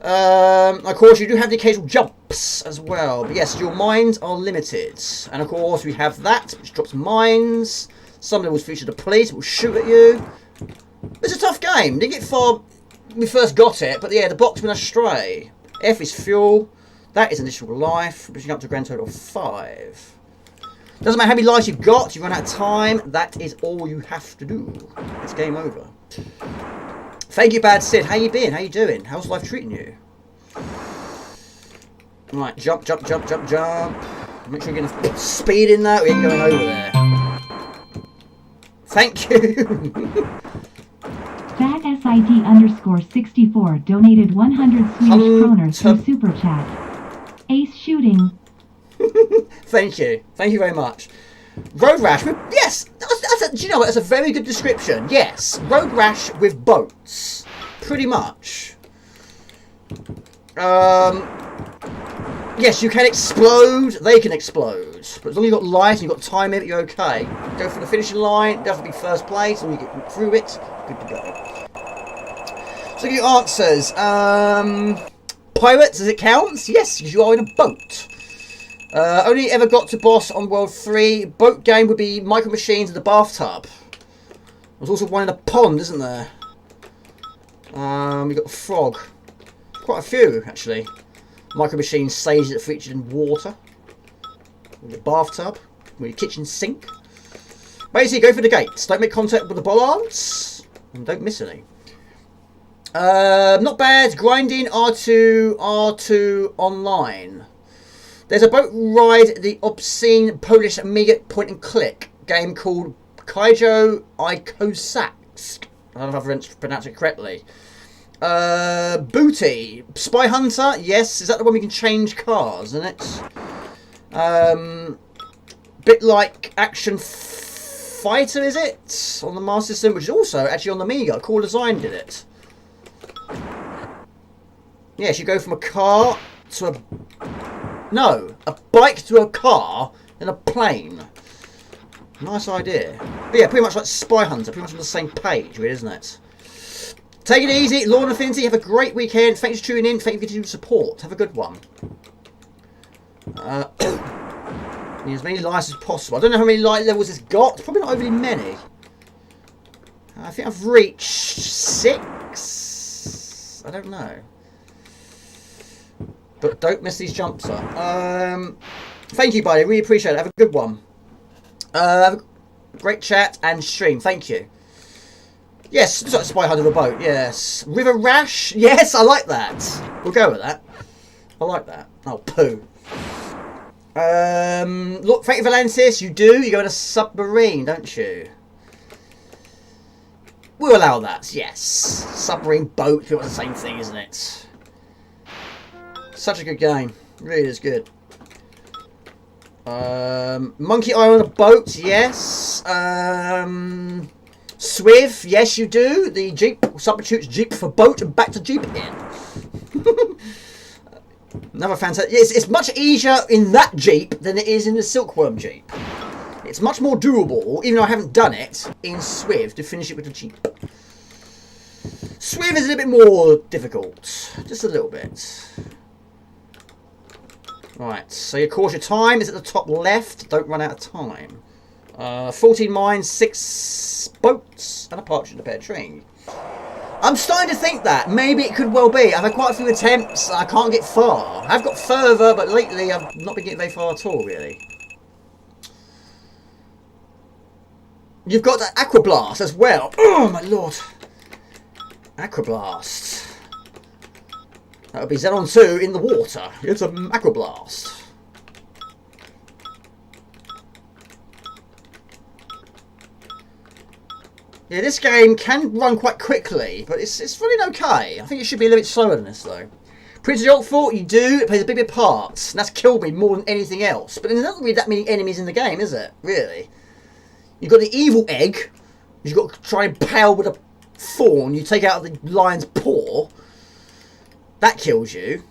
Of course, you do have the occasional jumps as well. But yes, your mines are limited. And of course, we have that, which drops mines. Some levels feature the police, will shoot at you. It's a tough game. Didn't get far when we first got it, but yeah, the box went astray. F is fuel. That is initial life, bringing up to a grand total of 5. Doesn't matter how many lives you've got, you run out of time. That is all you have to do. It's game over. Thank you, Bad Sid. How you been? How you doing? How's life treating you? Right, jump, jump, jump, jump, jump. Make sure you're getting enough speed in that. We ain't going over there. Thank you. FatSID_64 donated 100 Swedish kronor through Super Chat. Ace shooting. Thank you. Thank you very much. Road Rash with... Yes! Do you know what? That's a very good description. Yes. Road Rash with boats. Pretty much. Yes, you can explode. They can explode. But as long as you've got light and you've got time in it, you're okay. Go for the finishing line. Doesn't have to be first place. And you get through it. Good to go. So your answers. Pirates, does it count? Yes, because you are in a boat. Only ever got to boss on World 3. Boat game would be Micro Machines in the bathtub. There's also one in a pond, isn't there? We got a frog. Quite a few, actually. Micro Machine stages that featured in water. With your bathtub. With your kitchen sink. Basically, go for the gates. Don't make contact with the bollards. And don't miss any. Not bad. Grinding R2 online. There's a boat ride, the obscene Polish Amiga point and click game called Kaijo Ikosak. I don't know if I've pronounced it correctly. Booty. Spy Hunter. Yes, is that the one we can change cars, isn't it? Bit like Action Fighter, is it? On the Master System, which is also actually on the Amiga. Cool Design did it. Yes, you go from a car to a... No, a bike to a car, then a plane. Nice idea. But yeah, pretty much like Spy Hunter, pretty much on the same page, really, isn't it? Take it easy, Lawn Affinity. Have a great weekend. Thanks for tuning in. Thank you for continued support. Have a good one. Need as many lives as possible. I don't know how many light levels it's got. Probably not overly many. I think I've reached 6. I don't know. But don't miss these jumps up. Thank you, buddy. Really appreciate it. Have a good one. Have a great chat and stream. Thank you. Yes, it's like Spy Hunter of a boat. Yes. River Rash. Yes, I like that. We'll go with that. I like that. Oh, poo. Look, thank you, Valentis. You do. You go in a submarine, don't you? We'll allow that. Yes. Submarine boat. It's the same thing, isn't it? Such a good game. Really is good. Monkey Eye on a boat, yes. Swiv, yes you do. The Jeep substitutes Jeep for boat and back to Jeep again. Another fantastic. It's much easier in that Jeep than it is in the Silkworm Jeep. It's much more doable, even though I haven't done it, in Swiv to finish it with the Jeep. Swiv is a little bit more difficult. Just a little bit. Right, so of course your time is at the top left. Don't run out of time. 14 mines, 6 boats, and a partridge in a pear tree. I'm starting to think that. Maybe it could well be. I've had quite a few attempts. I can't get far. I've got further, but lately I've not been getting very far at all, really. You've got the Aquablast as well. Oh, my lord. Aquablast. That would be Xenon 2 in the water. It's a Aquablast. Yeah, this game can run quite quickly, but it's running okay. I think it should be a little bit slower than this, though. Prince of the Altfort, you do. It plays a big part. And that's killed me more than anything else. But there's not really that many enemies in the game, is it? Really? You've got the evil egg. You've got to try and impale with a thorn. You take out the lion's paw. That kills you.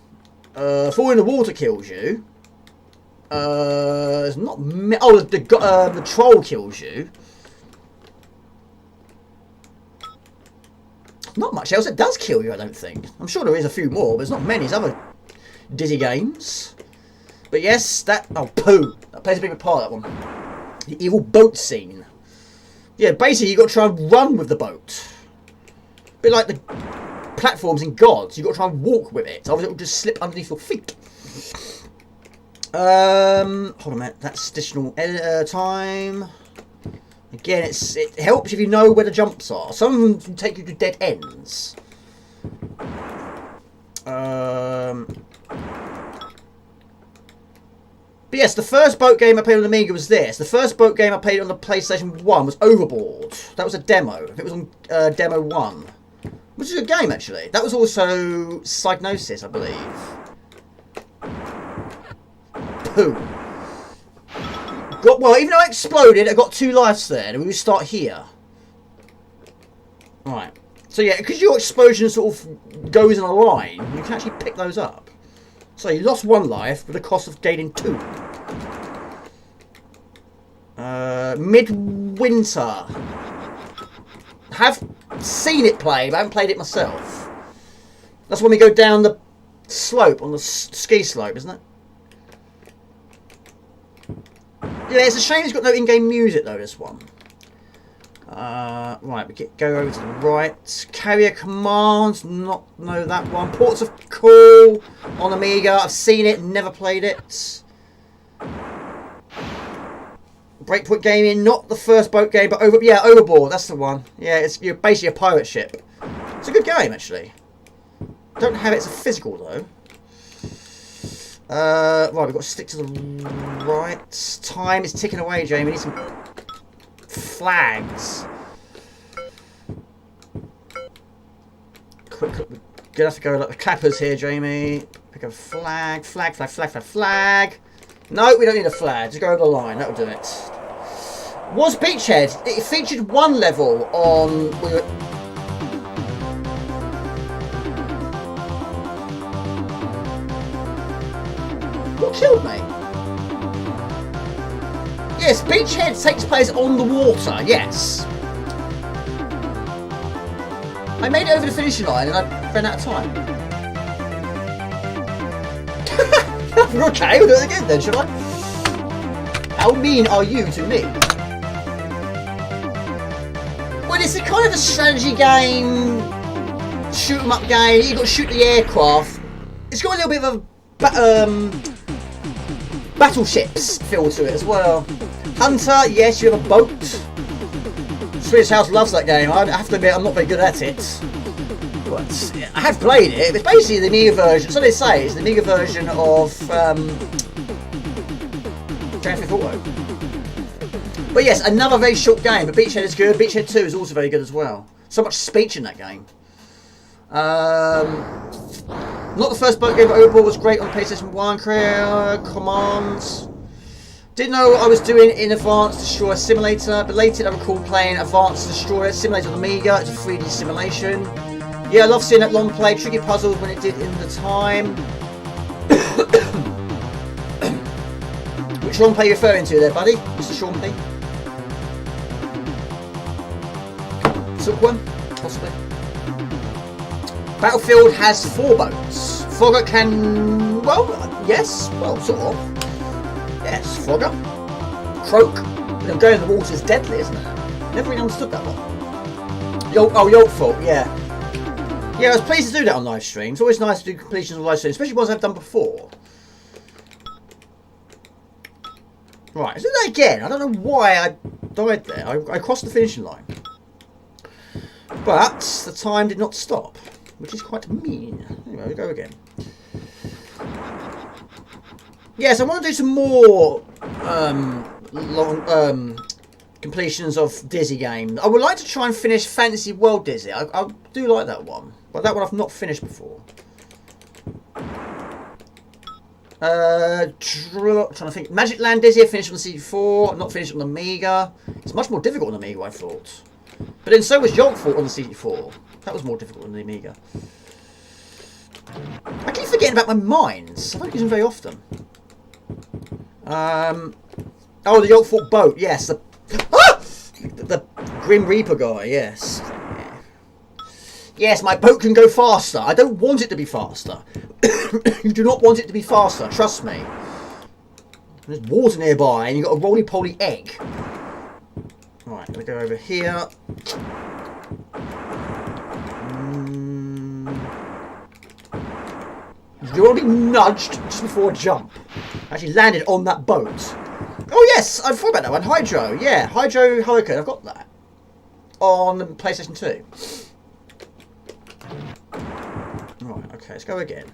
Fall in the water kills you. It's not... Oh, the troll kills you. Not much else that does kill you, I don't think. I'm sure there is a few more, but there's not many. There's other Dizzy games. But yes, that... Oh, poo. That plays a big part, that one. The evil boat scene. Yeah, basically, you've got to try and run with the boat. A bit like the platforms in Gods. You've got to try and walk with it. Otherwise, it will just slip underneath your feet. Hold on a minute. That's additional time. Again, it helps if you know where the jumps are. Some of them can take you to dead ends. But yes, the first boat game I played on the Amiga was this. The first boat game I played on the PlayStation 1 was Overboard. That was a demo. It was on Demo 1. Which is a good game, actually. That was also Psygnosis, I believe. Poo. Well, even though I exploded, I got 2 lives there. And we start here. Right. So yeah, because your explosion sort of goes in a line, you can actually pick those up. So you lost 1 life with the cost of gaining 2. Midwinter. Have seen it play, but I haven't played it myself. That's when we go down the slope, on the ski slope, isn't it? Yeah, it's a shame it's got no in-game music though, this one. Right, we go over to the right. Carrier commands, not know that one. Ports of Call on Amiga. I've seen it, never played it. Breakpoint Gaming, not the first boat game, but Overboard, that's the one. Yeah, you're basically a pirate ship. It's a good game, actually. Don't have it as a physical, though. Right, we've got to stick to the right. Time is ticking away, Jamie. We need some flags. Quick, we're gonna have to go like the clappers here, Jamie. Pick a flag. No, we don't need a flag. Just go over the line. That'll do it. Was Beachhead? It featured one level on. What killed me? Yes, Beachhead takes place on the water. Yes. I made it over the finishing line and I ran out of time. Okay, we'll do it again then, shall I? How mean are you to me? Well, it's a kind of a strategy game, shoot 'em up game. You've got to shoot the aircraft. It's got a little bit of a battleships feel to it as well. Hunter, yes, you have a boat. Swedish House loves that game. I have to admit, I'm not very good at it. But I have played it. It's basically the Amiga version. So they say it's the Amiga version of Grand Theft Auto. But yes, another very short game. But Beachhead is good. Beachhead 2 is also very good as well. So much speech in that game. Not the first boat game, but Overboard was great on PlayStation 1. Commands. Didn't know what I was doing in Advanced Destroyer Simulator. Belated, I recall playing Advanced Destroyer Simulator on Amiga. It's a 3D simulation. Yeah, I love seeing that long play. Tricky puzzles when it did in the time. Which long play are you referring to there, buddy? Mr. Sean P? Silkworm? Possibly. Battlefield has 4 boats. Frogger can... well, yes. Well, sort of. Yes, Frogger. Croak. Going in the water is deadly, isn't it? Never really understood that one. Yolkful, yeah. Yeah, I was pleased to do that on live stream. It's always nice to do completions on live stream, especially ones I've done before. Right, let's do that again. I don't know why I died there. I crossed the finishing line. But the time did not stop, which is quite mean. Anyway, we go again. Yes, I want to do some more long completions of Dizzy games. I would like to try and finish Fantasy World Dizzy. I do like that one, but that one I've not finished before. Trying to think. Magic Land Dizzy I finished on the CD4. Not finished on the Amiga. It's much more difficult on the Amiga, I thought. But then so was Yolkful on the CD4. That was more difficult than the Amiga. I keep forgetting about my mines. I don't use them very often. Oh, the Yolkful boat. Yes, the Grim Reaper guy. Yes. Yes, my boat can go faster. I don't want it to be faster. You do not want it to be faster. Trust me. There's water nearby, and you've got a roly-poly egg. Right, I'm going to go over here. You're already nudged just before a jump. Actually landed on that boat. Oh yes, I forgot about that one. Hydro, yeah. Hydro Hurricane, I've got that. On PlayStation 2. Right, okay, let's go again.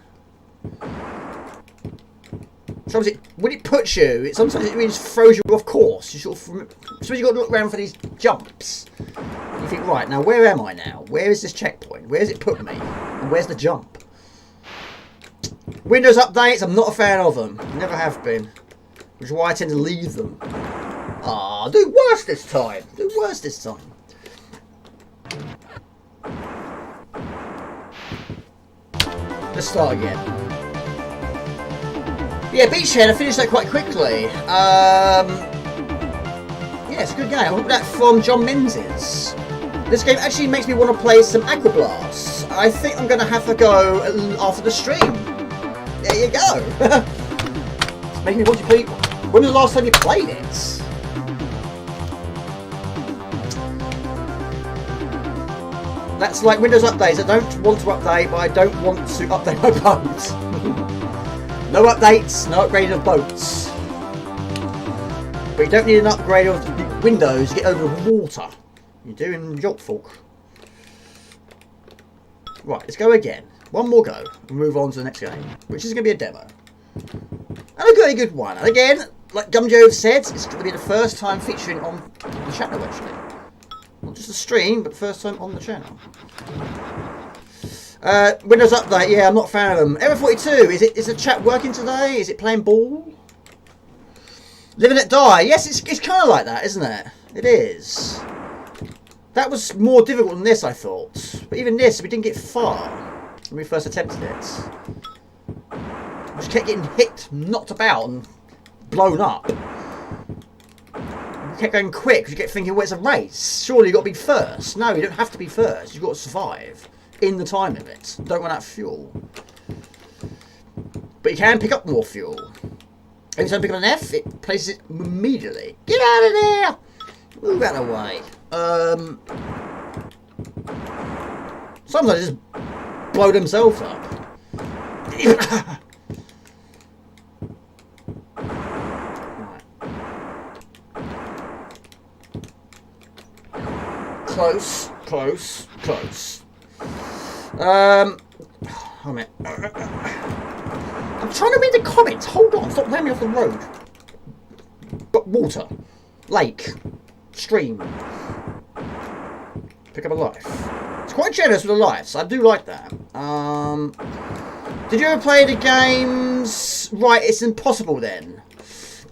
Sometimes when it puts you, sometimes it just throws you off course. You sort of, so you've got to look around for these jumps. You think, right, now where am I now? Where is this checkpoint? Where does it put me? And where's the jump? Windows updates, I'm not a fan of them. Never have been. Which is why I tend to leave them. Ah, do worse this time. Do worse this time. Let's start again. Yeah, Beachhead, I finished that quite quickly. Yeah, it's a good game. I got that from John Menzies. This game actually makes me want to play some Aqua Blast. I think I'm going to have to go after the stream. There you go. It's making me want to play. When was the last time you played it? That's like Windows updates. I don't want to update, but I don't want to update my boat. No updates, no upgrading of boats. But you don't need an upgrade of Windows to get over the water. You're doing yacht folk. Right, let's go again. One more go. We'll move on to the next game, which is going to be a demo. And a very good one. And again, like Gumjove said, it's going to be the first time featuring on the channel, actually. Not just the stream, but first time on the channel. Windows Update, yeah, I'm not a fan of them. Ever42, is the chat working today? Is it playing ball? Live and Let Die, yes, it's kind of like that, isn't it? It is. That was more difficult than this, I thought. But even this, we didn't get far when we first attempted it. We just kept getting hit, knocked about, and blown up. We kept going quick because you kept thinking, well, it's a race. Surely you've got to be first. No, you don't have to be first. You've got to survive in the time limit. Don't run out of fuel. But you can pick up more fuel. Every time you pick up an F, it places it immediately. Get out of there! Move out of the way. Sometimes they just blow themselves up. Close, close, close. Oh man. I'm trying to read the comments. Hold on, stop ramming off the road. But water, lake, stream. Pick up a life. It's quite generous with the lives. I do like that. Did you ever play the games? Right, it's impossible then.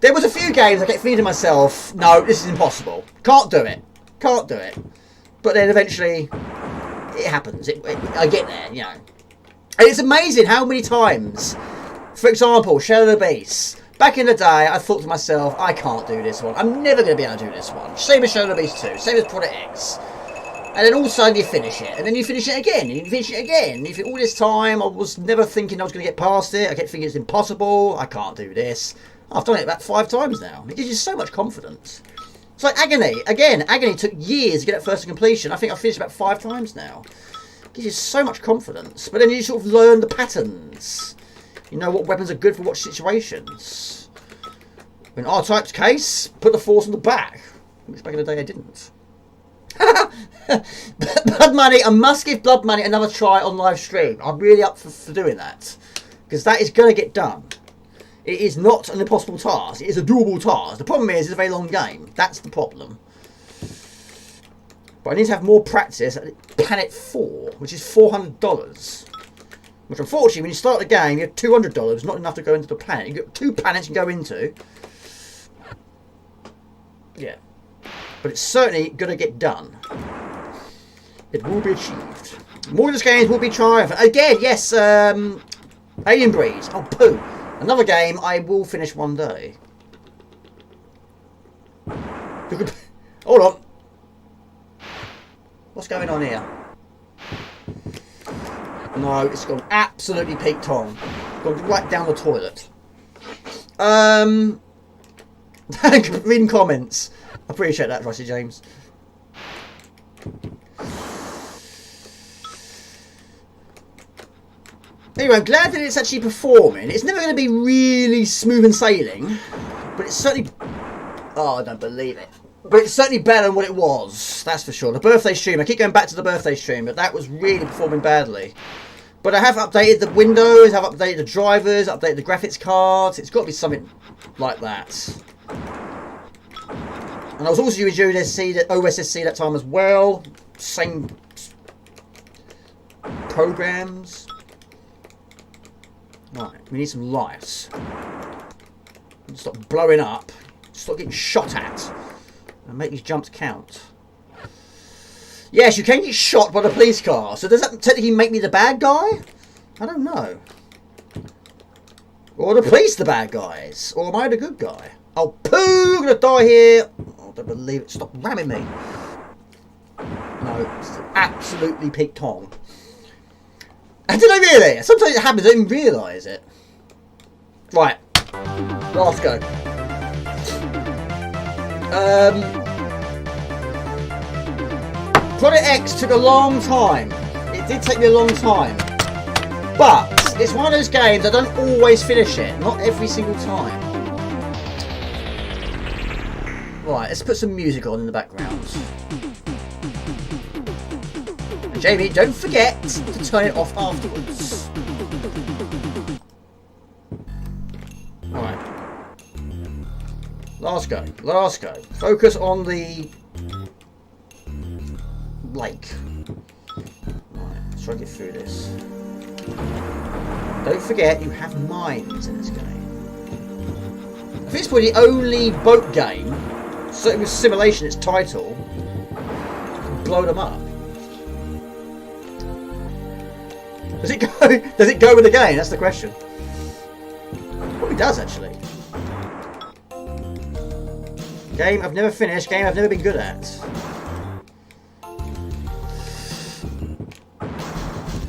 There was a few games I kept thinking to myself, no, this is impossible. Can't do it. Can't do it. But then eventually, it happens. I get there, you know. And it's amazing how many times, for example, Shadow of the Beast. Back in the day, I thought to myself, I can't do this one. I'm never going to be able to do this one. Same as Shadow of the Beast 2. Same as Product X. And then all of a sudden you finish it. And then you finish it again. And you finish it again. And you think all this time, I was never thinking I was going to get past it. I kept thinking it's impossible. I can't do this. I've done it about 5 times now. It gives you so much confidence. It's like Agony. Again, Agony took years to get that first to completion. I think I've finished about 5 times now. It gives you so much confidence. But then you sort of learn the patterns. You know what weapons are good for what situations. In R-Type's case, put the force on the back. Which back in the day I didn't. Blood Money. I must give Blood Money another try on live stream. I'm really up for doing that. Because that is going to get done. It is not an impossible task. It is a doable task. The problem is it's a very long game. That's the problem. But I need to have more practice at Planet 4, which is $400. Which unfortunately, when you start the game, you have $200. Not enough to go into the planet. You've got 2 planets you can go into. Yeah. But it's certainly going to get done. It will be achieved. More of these games will be triumphant. Again, yes, Alien Breed. Oh, poo. Another game I will finish one day. Hold on. What's going on here? No, it's gone absolutely peak Tom. Gone right down the toilet. Reading comments. I appreciate that, Rusty James. Anyway, I'm glad that it's actually performing. It's never going to be really smooth and sailing, but it's certainly... Oh, I don't believe it. But it's certainly better than what it was, that's for sure. The birthday stream, I keep going back to the birthday stream, but that was really performing badly. But I have updated the Windows, I've updated the drivers, updated the graphics cards. It's got to be something like that. And I was also using OSSC that time as well. Same programs. Right, we need some lights. Stop blowing up. Stop getting shot at. And make these jumps count. Yes, you can get shot by the police car. So does that technically make me the bad guy? I don't know. Or the police the bad guys? Or am I the good guy? Oh, poo! I'm going to die here. Oh, I don't believe it. Stop ramming me. No, it's absolutely peak Tom. And did I really? Sometimes it happens, I didn't realise it. Right. Last go. Project X took a long time. It did take me a long time. But it's one of those games I don't always finish it. Not every single time. Right, let's put some music on in the background. And Jamie, don't forget to turn it off afterwards. Right. Last go. Last go. Focus on the lake. Right, let's try to get through this. Don't forget, you have mines in this game. I think it's probably the only boat game, certainly with simulation, its title, blow them up. Does it go? Does it go with the game? That's the question. Probably does actually. Game I've never finished. Game I've never been good at.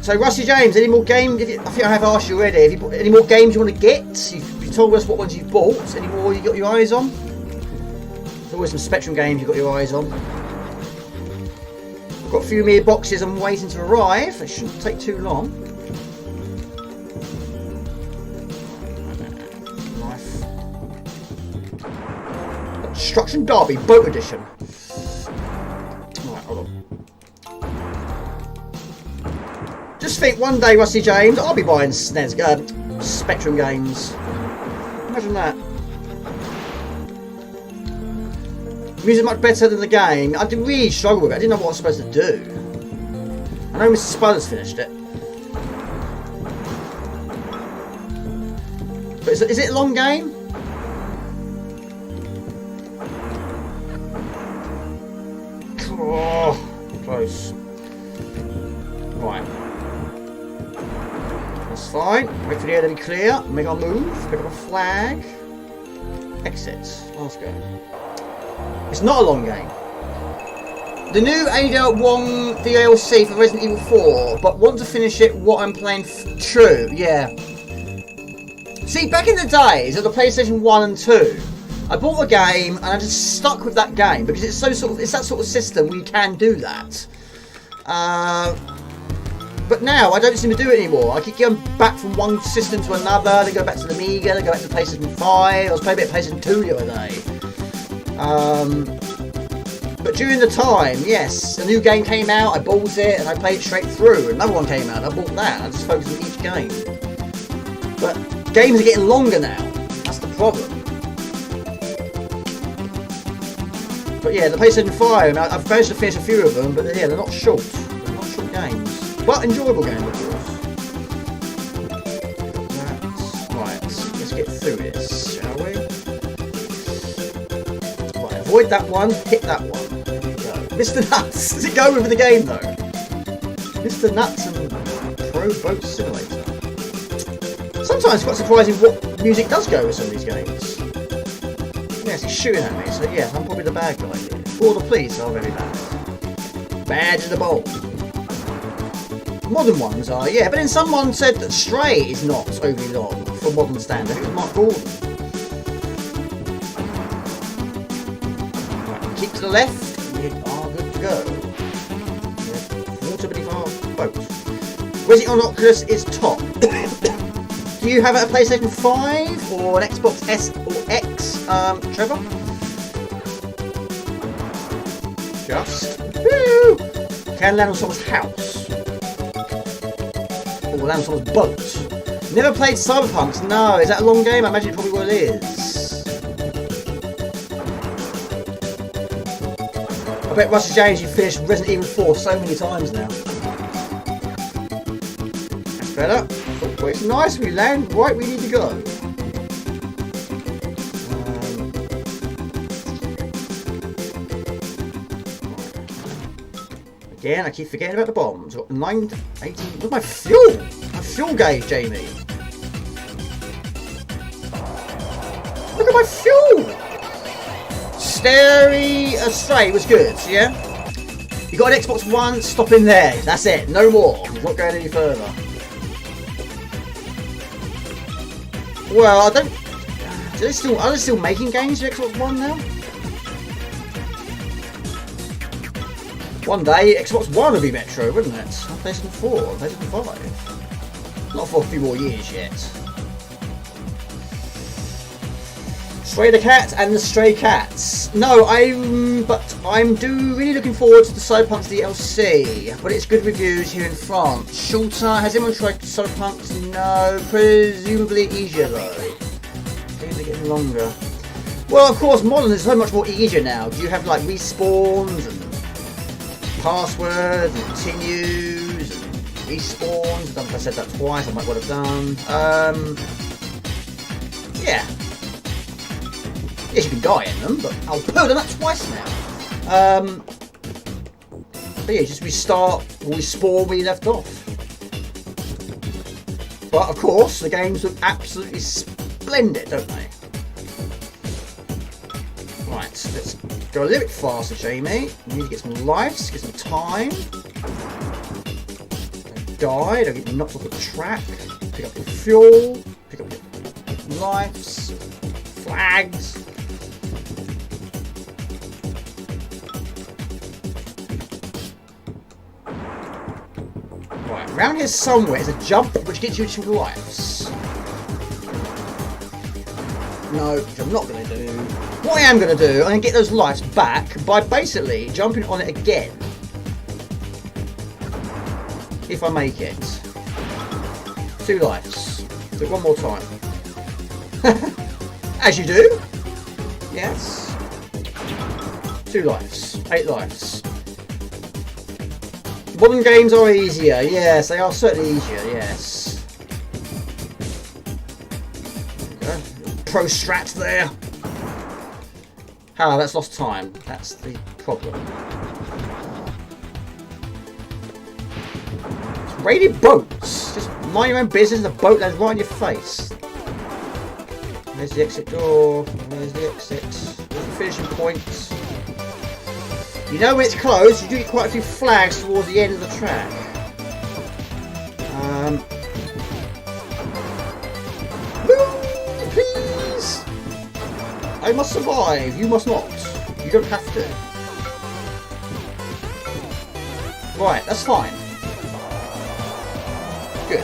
So Rusty James, any more games? I think I have asked you already. Have you, any more games you want to get? You've told us what ones you've bought. Any more you got your eyes on? There's always some Spectrum games you've got your eyes on. I've got a few mere boxes I'm waiting to arrive. It shouldn't take too long. Knife. Destruction Derby Boat Edition. Right, hold on. Just think one day, Rusty James, I'll be buying Spectrum games. Imagine that. Music much better than the game. I did really struggle with it. I didn't know what I was supposed to do. I know Mr. Spudder's finished it. But is it a long game? Oh, close. Right. That's fine. Wait for the air to be clear. Make our move. Pick up a flag. Exit. Let's go. It's not a long game. The new Ada Wong DLC for Resident Evil 4, but want to finish it what I'm playing. True, yeah. See, back in the days of the PlayStation 1 and 2, I bought a game and I just stuck with that game because it's it's that sort of system where you can do that. But now I don't seem to do it anymore. I keep going back from one system to another, then go back to the Amiga, then go back to the PlayStation 5. I was playing a bit of PlayStation 2 the other day. But during the time, yes, a new game came out, I bought it and I played it straight through. Another one came out, I bought that. I just focused on each game. But games are getting longer now. That's the problem. But yeah, the PlayStation 5, I mean, I've managed to finish a few of them, but yeah, they're not short. They're not short games. But enjoyable games, of course. Right, let's get through this, shall we? Right, avoid that one, hit that one. There we go. Mr. Nuts! Does it go with the game though? Mr. Nuts and Pro Boat Simulator. Sometimes it's quite surprising what music does go with some of these games. Yes, he's shooting at me, so yeah, I'm probably the bad guy here. All the police are very bad. Badge of the bowl. Modern ones are, yeah, but then someone said that Stray is not overly long for modern standard. It was Mark Gordon. Right, keep to the left, we are good to go. Water beneath our boat. Resident Evil Oculus is top. Do you have a PlayStation 5 or an Xbox S or X, Trevor? Just. Woo! Can land on someone's house. Or land on someone's boat. Never played Cyberpunk. No, is that a long game? I imagine it probably what it is. I bet Rusty James, you finished Resident Evil 4 so many times now. That's better. Oh, it's nice we land right where we need to go. Again, I keep forgetting about the bombs. I've got 9, 18. Where's my fuel? My fuel gauge, Jamie. Look at my fuel. Stray was good, yeah? You got an Xbox One, stop in there. That's it. No more. I'm not going any further. Well, I don't. Are they still making games for Xbox One now? One day, Xbox One would be Metro, wouldn't it? PlayStation 4, PlayStation 5. Not for a few more years yet. Stray the Cat and the Stray Cats. No, I'm really looking forward to the Cyberpunk DLC, but it's good reviews here in France. Shorter. Has anyone tried Cyberpunk? No, presumably easier though. Games are getting longer. Well, of course, modern is so much more easier now. You have like respawns and passwords and continues and respawns. I don't know if I said that twice. I might well have done. Yeah. Yes, you can die in them, but I'll put them up twice now. But yeah, just restart or respawn where you left off. But of course, the games look absolutely splendid, don't they? Right, let's go a little bit faster, Jamie. We need to get some lives, get some time. Don't die, don't get knocked off the track. Pick up your fuel, pick up your lives, flags. Right, around here somewhere is a jump which gets you 2 lives. No, which I'm not going to do. What I am going to do, I'm going to get those lives back by basically jumping on it again. If I make it. 2 lives. Do it one more time. As you do. Yes. 2 lives. 8 lives. Modern games are easier. Yes, they are certainly easier. Yes. Okay. Pro strat there. Ah, that's lost time. That's the problem. It's raided boats. Just mind your own business. The boat lands right in your face. There's the exit door. There's the exit. There's the finishing point. You know when it's closed, you do get quite a few flags towards the end of the track. Move, please! I must survive, you must not. You don't have to. Right, that's fine. Good.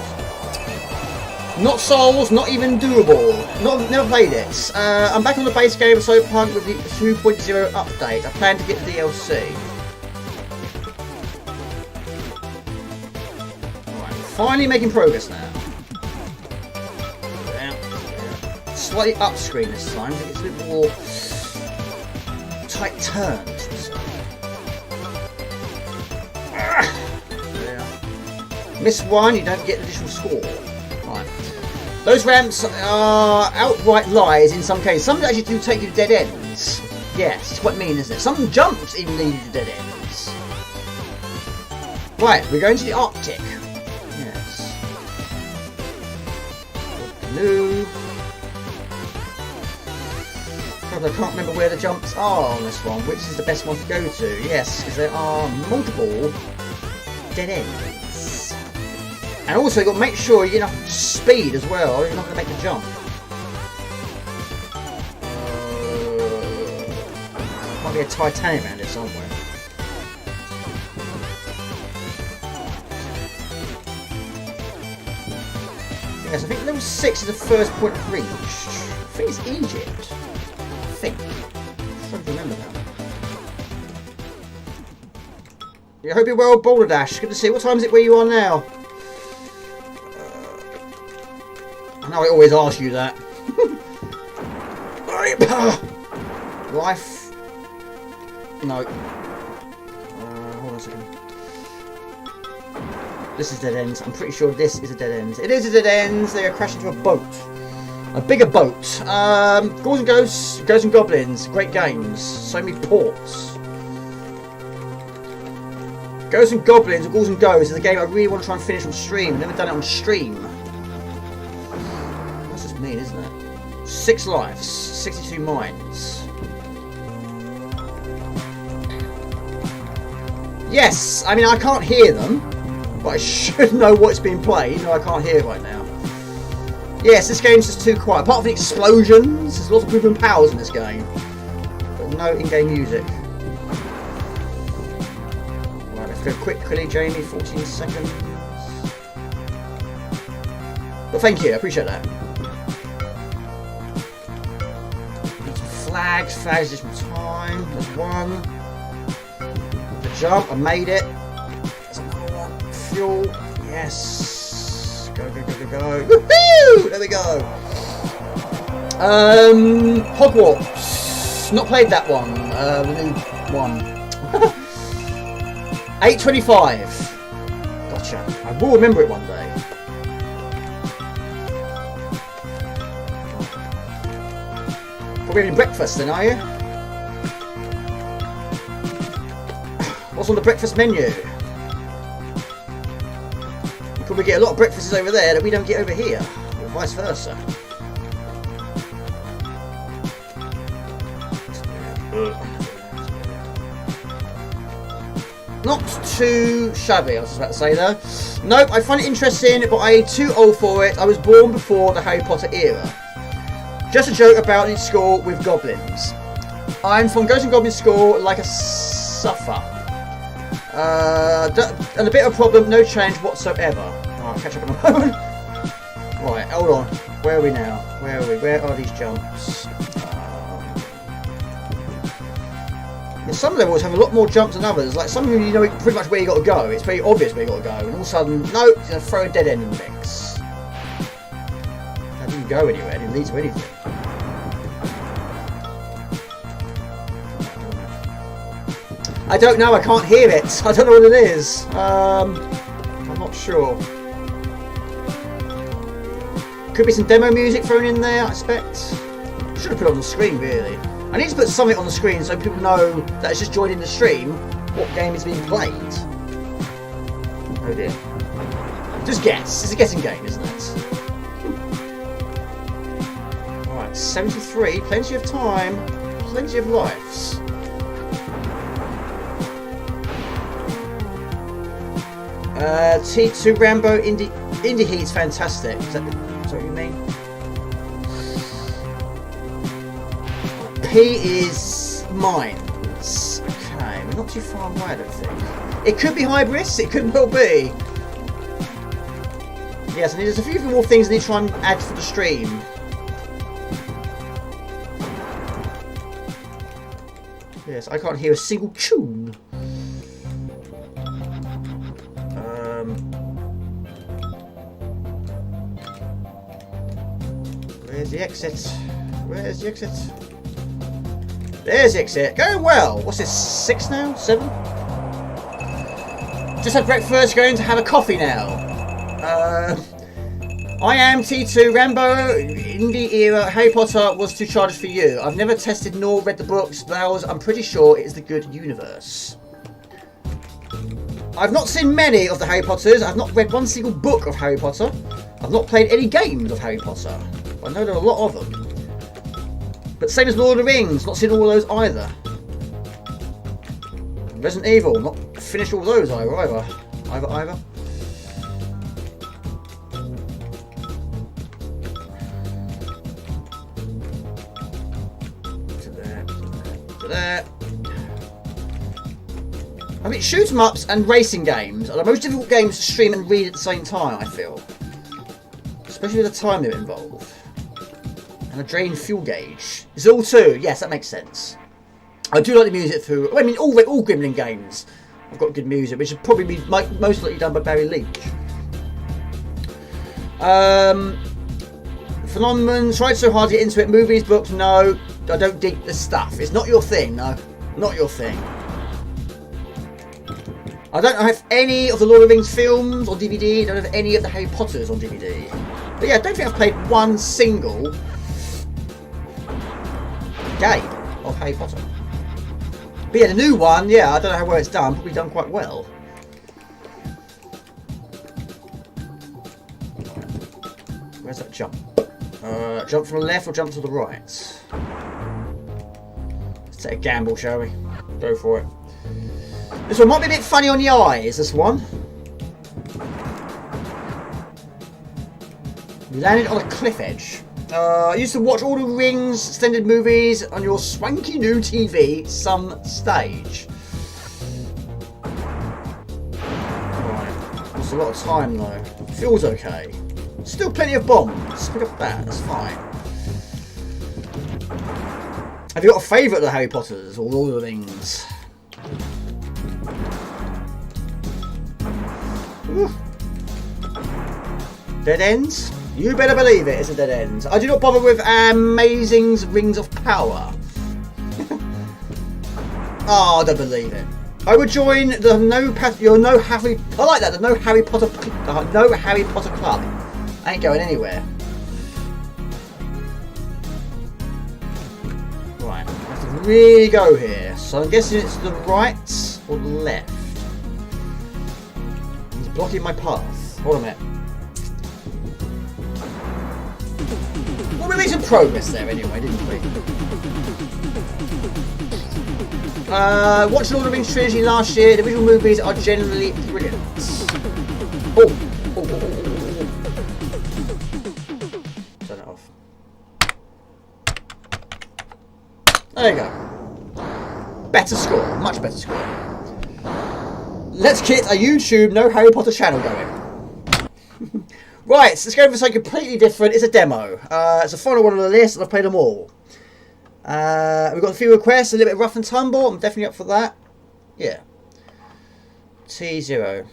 Not Souls, not even doable. Never played it. I'm back on the base game of Cyberpunk with the 2.0 update. I plan to get the DLC. Alright, finally making progress now. Yeah. Slightly up screen this time, so it's a bit more tight turns. Yeah. Miss one, you don't get additional score. Right. Those ramps are outright lies in some cases. Some actually do take you to dead ends. Yes, it's quite mean, isn't it? Some jumps even lead you to dead ends. Right, we're going to the Arctic. Yes. Canoe. God, I can't remember where the jumps are on this one. Which is the best one to go to? Yes, because there are multiple dead ends. And also, you've got to make sure you get enough speed as well, or you're not going to make the jump. Might be a titanium around here somewhere. Yes, I think level 6 is the first point reached. I think it's Egypt. I think. I'm trying to remember that. Yeah, I hope you're well, Boulder Dash. Good to see you. What time is it where you are now? I know I always ask you that. Life. No. Hold on a second. This is dead ends. I'm pretty sure this is a dead end. It is a dead end. They are crashing into a boat. A bigger boat. Ghouls and Ghosts, Ghosts and Goblins. Great games. So many ports. Ghosts and Goblins, or Ghouls and Ghosts, is a game I really want to try and finish on stream. I've never done it on stream. That's just mean, isn't it? 6 lives, 62 mines. Yes, I mean I can't hear them, but I should know what's being played. No, I can't hear it right now. Yes, this game's just too quiet. Apart from the explosions, there's lots of moving powers in this game, but no in-game music. Go quickly, Jamie, 14 seconds. But thank you, I appreciate that. Need some flags, just some time. There's one. The jump, I made it. There's another one. Fuel, yes. Go, go, go, go, go. Woohoo! There we go. Hogwarts. Not played that one. The new one. 8:25. Gotcha. I will remember it one day. Probably having breakfast then, are you? What's on the breakfast menu? You probably get a lot of breakfasts over there that we don't get over here, or vice versa. Not too shabby, I was about to say though. Nope, I find it interesting, but I ain't too old for it. I was born before the Harry Potter era. Just a joke about in school with goblins. I'm from Ghost and Goblin School like a suffer. And a bit of a problem, no change whatsoever. I'll catch up in a moment. Right, hold on. Where are we now? Where are we? Where are these jumps? Some levels have a lot more jumps than others. Like some of them, you know pretty much where you got to go. It's pretty obvious where you got to go, and all of a sudden, no, you're gonna throw a dead end in the mix. That didn't go anywhere. It didn't lead to anything. I don't know. I can't hear it. I don't know what it is. I'm not sure. Could be some demo music thrown in there. I expect. Should have put it on the screen, really. I need to put something on the screen so people know that it's just joining the stream what game is being played. Oh dear. Just guess. It's a guessing game, isn't it? Alright, 73. Plenty of time. Plenty of lives. T2 Rambo Indie Heat's fantastic. Is that what you mean? P is mines. Okay, we're not too far away, I don't think. It could be Hybris, it could well be. Yes, and there's a few more things I need to try and add for the stream. Yes, I can't hear a single tune. Where's the exit? Where's the exit? There's the exit. Going well. What's this? 6 now? 7? Just had breakfast. Going to have a coffee now. I am T2 Rambo. Indie era. Harry Potter was too childish for you. I've never tested nor read the books, but I'm pretty sure it is the good universe. I've not seen many of the Harry Potters. I've not read one single book of Harry Potter. I've not played any games of Harry Potter. I know there are a lot of them. But same as Lord of the Rings, not seen all of those either. Resident Evil, not finished all those either. Either. To there. I mean, shoot 'em ups and racing games are the most difficult games to stream and read at the same time, I feel. Especially with the time they're involved. And a drained fuel gauge. It's all 2. Yes, that makes sense. I do like the music through. I mean, all Gremlin games have got good music, which should probably be most likely done by Barry Leach. Phenomenon. Tried so hard to get into it. Movies, books, no. I don't dig the stuff. It's not your thing, no. Not your thing. I don't have any of the Lord of the Rings films on DVD. I don't have any of the Harry Potters on DVD. But yeah, I don't think I've played one single game of Harry Potter. But yeah, the new one, yeah, I don't know how well it's done. Probably done quite well. Where's that jump? Jump from the left or jump to the right? Let's take a gamble, shall we? Go for it. This one might be a bit funny on the eyes, this one. We landed on a cliff edge. I used to watch all the Rings extended movies on your swanky new TV some stage. lost a lot of time though. Feels okay. Still plenty of bombs. Pick up that, that's fine. Have you got a favourite of the Harry Potters or Lord of the Rings? Ooh. Dead ends? You better believe it, it's a dead end. I do not bother with Amazing's Rings of Power. Oh, I don't believe it. I would join the no Harry Potter club. I ain't going anywhere. Right, I have to really go here. So I'm guessing it's the right or the left. He's blocking my path. Hold on a minute. Well, we made some progress there anyway, didn't we? Watched Lord of the Rings trilogy last year. The visual movies are generally brilliant. Oh. Turn it off. There you go. Better score. Much better score. Let's get a YouTube No Harry Potter channel going. Right, let's go for something completely different. It's a demo. It's the final one on the list, and I've played them all. We've got a few requests, a little bit rough and tumble. I'm definitely up for that. Yeah. T0.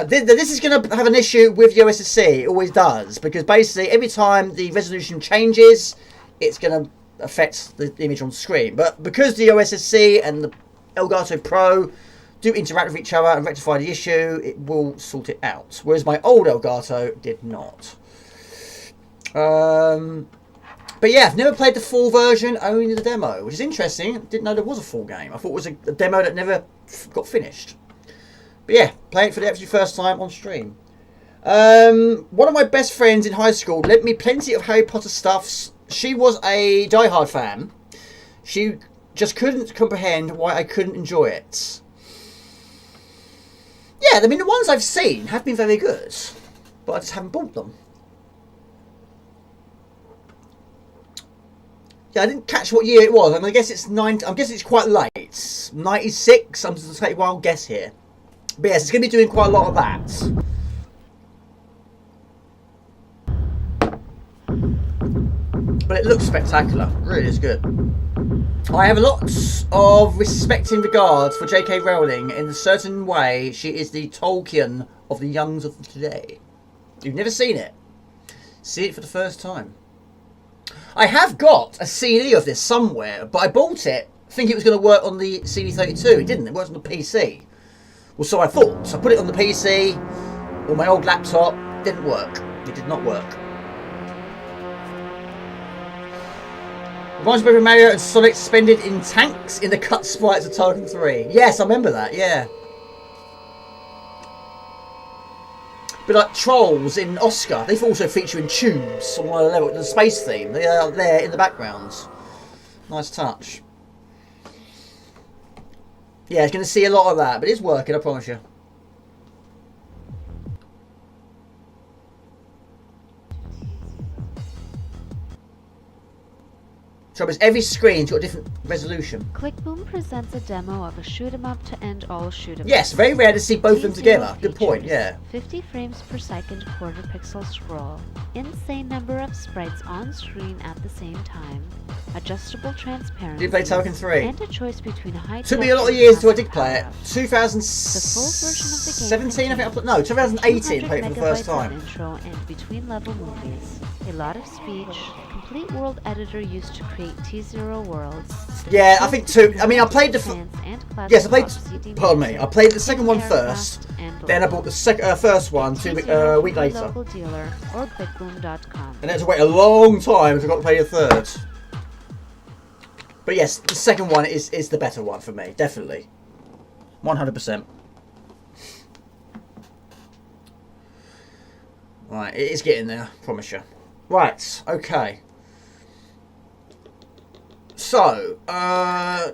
This is going to have an issue with the OSSC. It always does. Because basically, every time the resolution changes, it's going to affect the image on screen. But because the OSSC and the Elgato Pro do interact with each other and rectify the issue, it will sort it out. Whereas my old Elgato did not. But yeah, I've never played the full version, only the demo, which is interesting. Didn't know there was a full game. I thought it was a demo that never got finished. But yeah, playing it for the absolute first time on stream. One of my best friends in high school lent me plenty of Harry Potter stuffs. She was a die-hard fan. She just couldn't comprehend why I couldn't enjoy it. Yeah, I mean, the ones I've seen have been very good, but I just haven't bought them. Yeah, I didn't catch what year it was. I mean, I guess it's I'm guessing it's quite late. 96. I'm just going to take a wild guess here. But yes, it's going to be doing quite a lot of that. But it looks spectacular. It really is good. I have lots of respect and regard for J.K. Rowling in a certain way. She is the Tolkien of the youngs of today. You've never seen it. See it for the first time. I have got a CD of this somewhere, but I bought it thinking it was going to work on the CD32. It didn't. It worked on the PC. Well, so I thought. So I put it on the PC, or my old laptop. It didn't work. It did not work. Reminds me of Mario and Sonic suspended in tanks in the cut sprites of Tarkin 3. Yes, I remember that, yeah. But like Trolls in Oscar, they also feature in tubes on one of the level, the space theme. They are there in the backgrounds. Nice touch. Yeah, it's going to see a lot of that, but it's working, I promise you. Trouble is, every screen's got a different resolution. Clickboom presents a demo of a shoot 'em up to end all shoot 'em ups. Yes, very rare to see both of them together. Good point, yeah. 50 frames per second quarter pixel scroll. Insane number of sprites on screen at the same time. Adjustable transparency. Did you play Tarkin 3? And a choice between high Took me a lot of years until I did play it. The full version of the game 2017, I think I played. No, 2018 I played it for the first time. Intro and between level movies. A lot of speech. Complete world editor used to create T0 worlds. Yeah, I think two. I mean, I played the. Yes, I played. Pardon me. I played the second one first. Then I bought the first one a week later. Local dealer or clickboom.com. And I had to wait a long time to got to play the third. But yes, the second one is the better one for me, definitely. 100%. Right, it is getting there, promise you. Right, okay. So,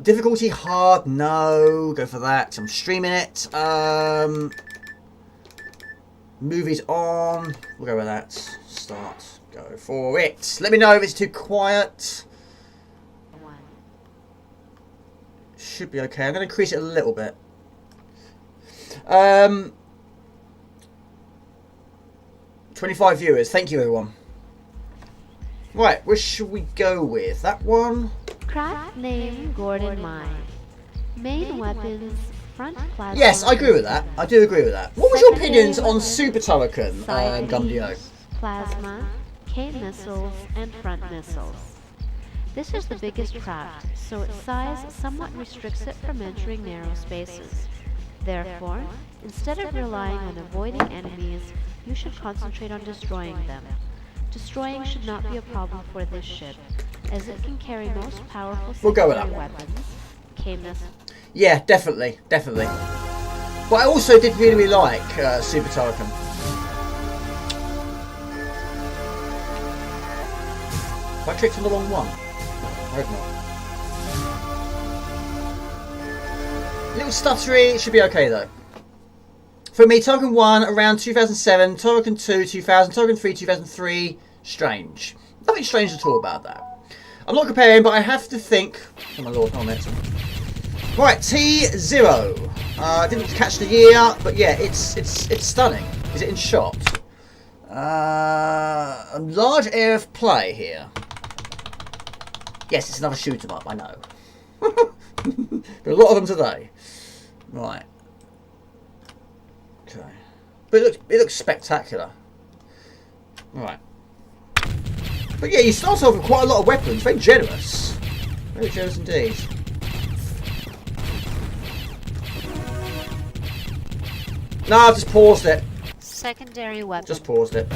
difficulty hard, no, go for that. I'm streaming it. Movies on, we'll go with that. Start, go for it. Let me know if it's too quiet. Should be okay. I'm going to increase it a little bit. 25 viewers. Thank you, everyone. Right, which should we go with? That one? Craft name Gordon Mine. Main weapons, front plasma. Yes, I agree with that. I do agree with that. What was your opinions on Super Turrican, Gumdio? Plasma, K missiles, and front missiles. This is the biggest craft, so its size somewhat restricts it from entering narrow spaces. Therefore, instead of relying on avoiding enemies, you should concentrate on destroying them. Destroying should not be a problem for this ship, as it can carry most powerful We'll go with that secondary one. weapons, K missiles. Yeah, definitely. But I also did really like Super Turrican. Have I clicked on the wrong one? I hope not. Little stuttery, it should be okay though. For me, Turrican 1 around 2007, Turrican 2 2000, Turrican 3 2003, strange. Nothing strange at all about that. I'm not comparing, but I have to think... Oh my lord, oh no. Right, T0. Didn't catch the year, but yeah, it's stunning. Is it in shot? A large area of play here. Yes, it's another shoot 'em up, I know. There are a lot of them today. Right. Okay. But it looks spectacular. Right. But yeah, you start off with quite a lot of weapons. Very generous. Very generous indeed. No, I've just paused it. Secondary weapon. Just paused it.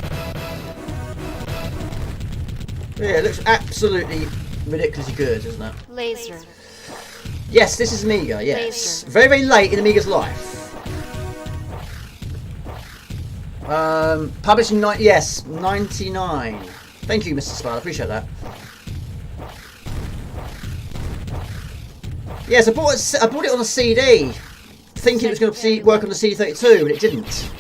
Yeah, it looks absolutely ridiculously good, doesn't it? Laser. Yes, this is Amiga, yes. Laser. Very, very late in Amiga's life. Publishing, yes, 99. Thank you, Mr. Spade, I appreciate that. Yes, I bought it on a CD, thinking it was going to work on the CD32, but it didn't.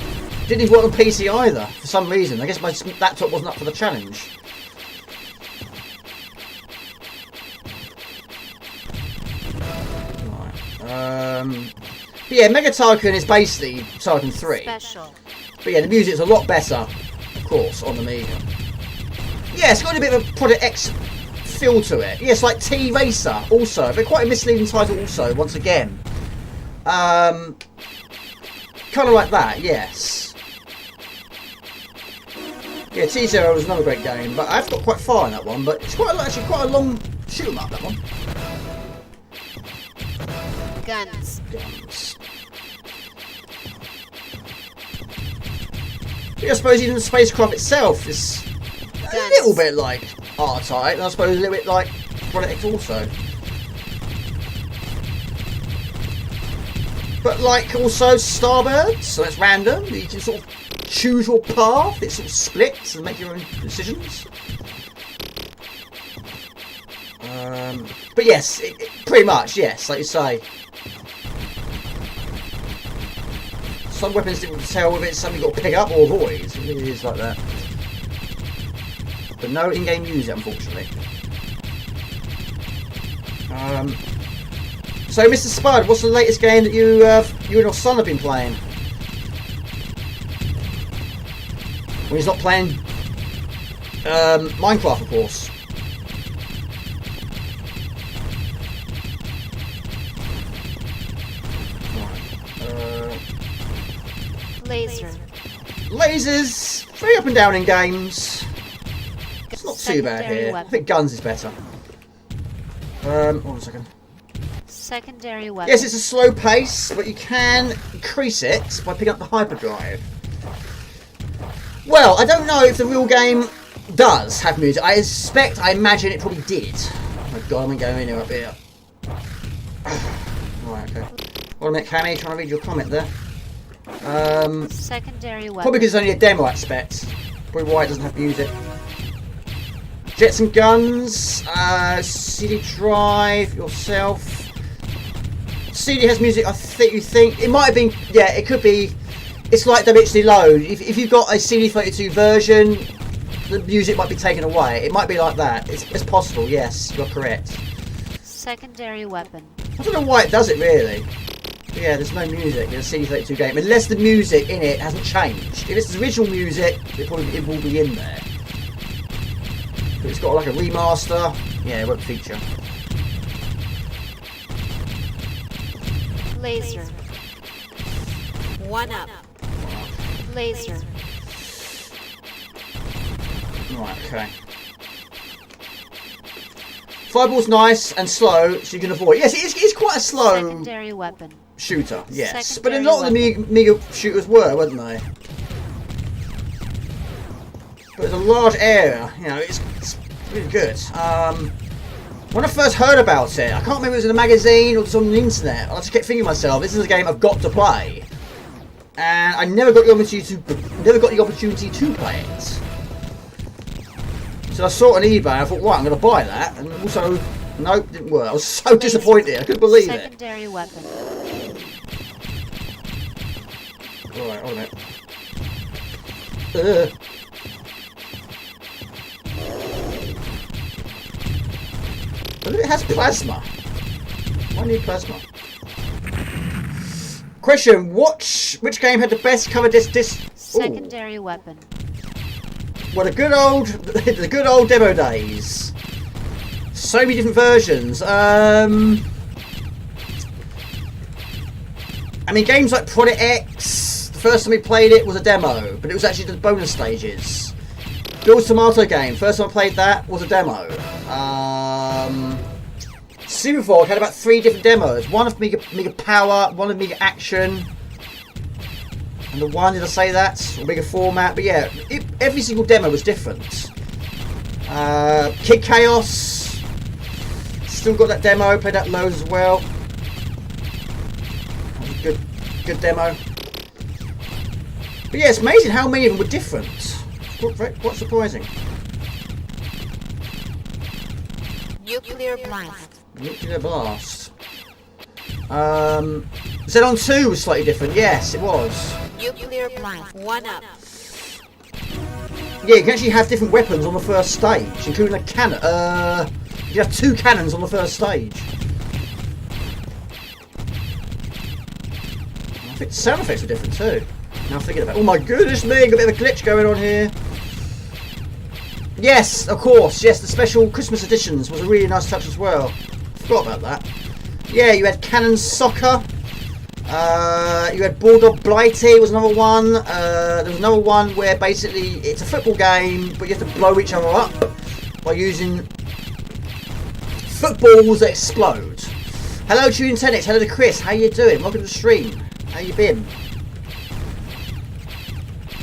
It didn't even work on PC either, for some reason. I guess my laptop wasn't up for the challenge. But yeah, Mega Turrican is basically Turrican 3. Special. But yeah, the music's a lot better, of course, on the Amiga. Yeah, it's got a bit of a Project X feel to it. Yeah, it's like T-Racer also, but quite a misleading title also, once again. Kind of like that, yes. Yeah, T-Zero was another great game, but I've got quite far in that one, but it's actually quite a long shoot 'em up, that one. Guns. Yeah, I suppose even the spacecraft itself is a little bit like R-Type, and I suppose a little bit like Project X also. But like also Starbirds, so it's random, you can sort of choose your path, it sort of splits and make your own decisions. But yes, pretty much, yes, like you say. Some weapons didn't tell whether it's something you've got to pick up or avoid. It really is like that. But no in-game music, unfortunately. So, Mr. Spud, what's the latest game that you and your son have been playing? When he's not playing Minecraft, of course. Laser. Lasers, very up and down in games. It's not too bad Secondary here. weapon. I think guns is better. Hold on a second. Secondary weapon. Yes, it's a slow pace, but you can increase it by picking up the hyperdrive. Well, I don't know if the real game does have music. I imagine it probably did. Oh my god, I'm going in here up here. Right, okay. Hold a minute, Cammy, trying to read your comment there. Secondary weapon. Probably because it's only a demo, I expect. Probably why it doesn't have music. Jets and guns, CD drive, yourself. CD has music, I think you think. It might have been, yeah, it could be. It's like WHD load. If you've got a CD32 version, the music might be taken away. It might be like that. It's possible, yes, you're correct. Secondary weapon. I don't know why it does it, really. Yeah, there's no music in a CD32 game unless the music in it hasn't changed. If it's the original music, it will be in there. But it's got like a remaster. Yeah, it won't feature. Laser. 1 up. Laser. Right, okay. Fireball's nice and slow, so you can avoid. Yes, it is quite a slow Secondary weapon. shooter. Yes, Secondary but a lot of the Amiga shooters were, weren't they? But it's a large area. You know, it's really good. When I first heard about it, I can't remember if it was in a magazine or just on the internet. I just kept thinking to myself, this is a game I've got to play, and I never got the opportunity to play it. So I saw it on eBay. I thought, right, I'm going to buy that, and also, nope, didn't work. I was so disappointed. I couldn't believe it. Secondary weapon. Alright, hold a minute. But it has plasma. Why need plasma? Question: which game had the best cover disc? Secondary weapon. Well, the good old demo days. So many different versions. I mean, games like Project X. The first time we played it was a demo, but it was actually the bonus stages. Bill's Tomato game. First time I played that was a demo. Superfog had about 3 different demos. One of Amiga Power, one of Amiga Action, and the one, did I say that? Amiga Format. But yeah, every single demo was different. Kid Chaos. Still got that demo. Played that loads as well. Good demo. But yeah, it's amazing how many of them were different. Quite surprising. Nuclear blast. Nuclear blast. Xenon 2 was slightly different. Yes, it was. Nuclear blast. 1 up. Yeah, you can actually have different weapons on the first stage, including a cannon. You have 2 cannons on the first stage. I think the sound effects were different too. Now I'm thinking about it. Oh my goodness me, got a bit of a glitch going on here. Yes, of course, yes, the special Christmas editions was a really nice touch as well. Forgot about that. Yeah, you had Cannon Soccer. You had Bulldog Blighty was another one. There was another one where basically it's a football game, but you have to blow each other up by using footballs that explode. Hello to Tenix, hello to Chris, how you doing? Welcome to the stream. How you been?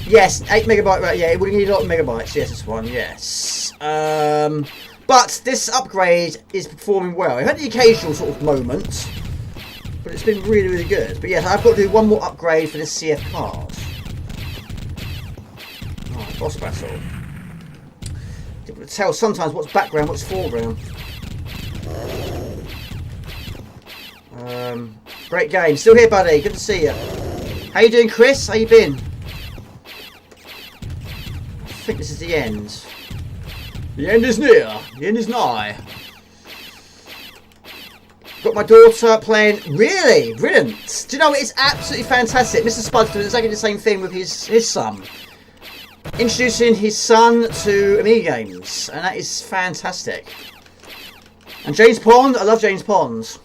Yes, 8 megabyte, right, yeah, it would need a lot of megabytes, yes, this one, yes. But this upgrade is performing well. I've had the occasional sort of moment, but it's been really, really good. But yes, I've got to do one more upgrade for this CF card. Right, boss battle. Difficult to tell sometimes what's background, what's foreground. Great game. Still here, buddy. Good to see you. How you doing, Chris? How you been? I think this is the end. The end is near. The end is nigh. Got my daughter playing. Really? Brilliant. Do you know, it's absolutely fantastic. Mr. Spud's doing exactly the same thing with his son. Introducing his son to Amiga games. And that is fantastic. And James Pond. I love James Pond.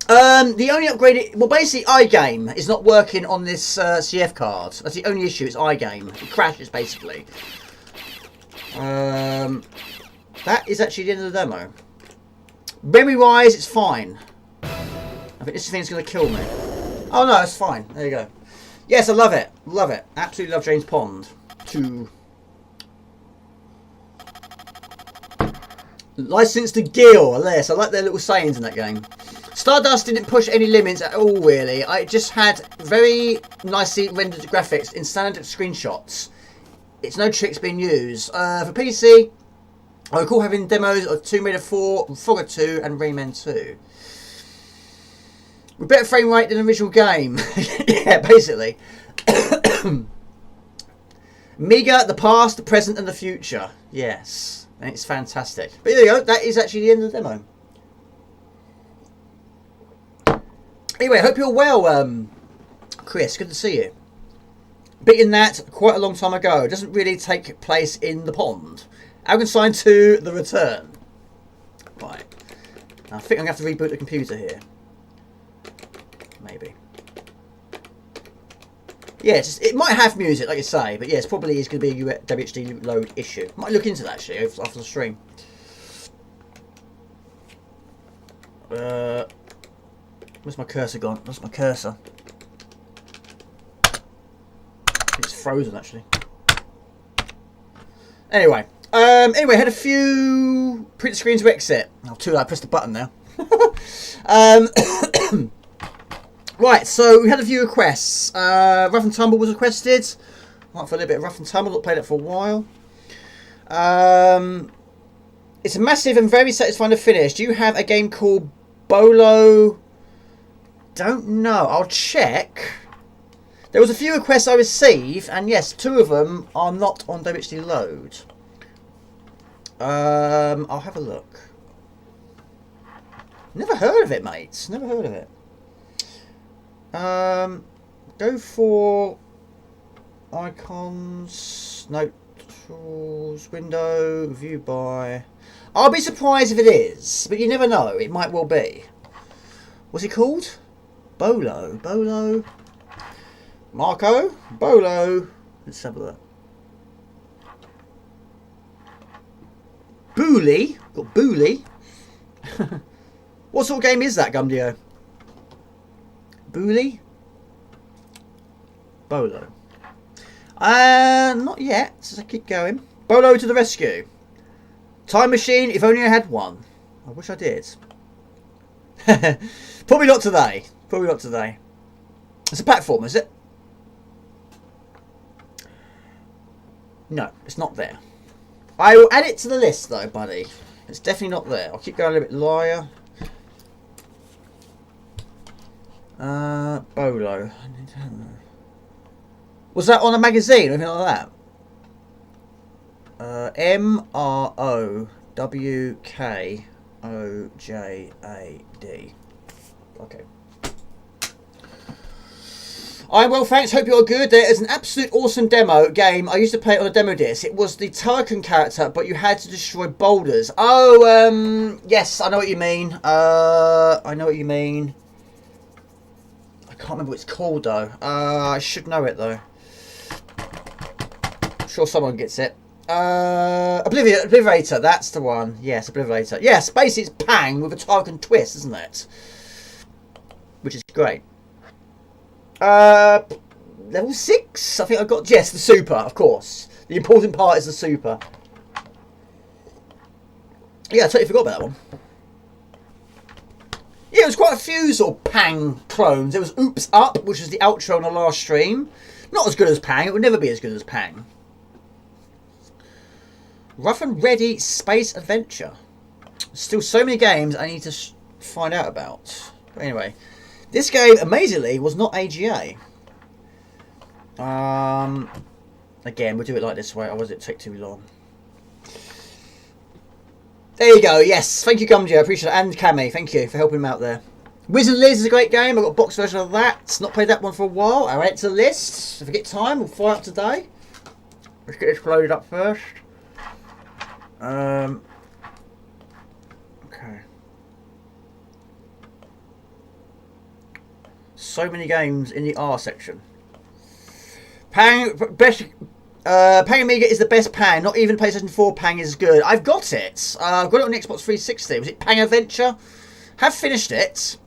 The only upgrade, well, basically iGame is not working on this CF card. That's the only issue. It's iGame. It crashes basically. That is actually the end of the demo. Memory wise, it's fine. I think this thing's going to kill me. Oh no, it's fine. There you go. Yes, I love it. Love it. Absolutely love James Pond. 2. License to Gil. Yes, I like their little sayings in that game. Stardust didn't push any limits at all, really. I just had very nicely rendered graphics in standard screenshots. It's no tricks being used. For PC, I recall having demos of Tomb Raider 4, Frogger 2, and Rayman 2. With better frame rate than the original game. Yeah, basically. Amiga, the past, the present, and the future. Yes, and it's fantastic. But there you go. That is actually the end of the demo. Anyway, I hope you're well, Chris. Good to see you. Beating that quite a long time ago. It doesn't really take place in the pond. Algenstein 2, The Return. Right. I think I'm going to have to reboot the computer here. Maybe. Yeah, it might have music, like you say, but yes, probably is going to be a WHD load issue. Might look into that actually after the stream. Where's my cursor gone? Where's my cursor? It's frozen actually. Anyway, had a few print screens to exit. Oh, too late, I pressed the button now. Right, so we had a few requests. Rough and Tumble was requested. Might for a little bit of Rough and Tumble, not played it for a while. It's a massive and very satisfying to finish. Do you have a game called Bolo? Don't know. I'll check. There was a few requests I received, and yes, 2 of them are not on WHD Load. I'll have a look. Never heard of it, mates. Never heard of it. Go for icons, note tools, window, view by. I'll be surprised if it is, but you never know. It might well be. What's it called? Bolo. Marco? Bolo. Let's have a look. Booley. Got Booley. What sort of game is that, Gumdio? Booley? Bolo. Not yet. So I keep going. Bolo to the rescue. Time machine, if only I had one. I wish I did. Probably not today. Probably not today. It's a platform, is it? No, it's not there. I will add it to the list though, buddy. It's definitely not there. I'll keep going a little bit liar. Bolo. Was that on a magazine or anything like that? MROWKOJAD. Okay. I'm well, thanks. Hope you're good. There is an absolute awesome demo game. I used to play it on a demo disc. It was the Turrican character, but you had to destroy boulders. Oh, yes, I know what you mean. I know what you mean. I can't remember what it's called though. I should know it though. I'm sure someone gets it. Obliterator, that's the one. Yes, Obliterator. Yes, basically it's Pang with a Turrican twist, isn't it? Which is great. Level 6, I think I got. Yes, the super, of course. The important part is the super. Yeah, I totally forgot about that one. Yeah, there was quite a few sort of Pang clones. There was Oops Up, which was the outro on the last stream. Not as good as Pang. It would never be as good as Pang. Rough and Ready Space Adventure. Still so many games I need to find out about. But anyway, this game, amazingly, was not AGA. Again, we'll do it like this way, otherwise it'll take too long. There you go, yes. Thank you, Gumjo, I appreciate it. And Cammy, thank you for helping him out there. Wizard Liz is a great game. I've got a box version of that. Not played that one for a while. I'll add it to the list. If I get time, we'll fire up today. Let's get this loaded up first. Okay. So many games in the R section. Pang Amiga is the best Pang. Not even PlayStation 4 Pang is good. I've got it. I've got it on the Xbox 360. Was it Pang Adventure? Have finished it.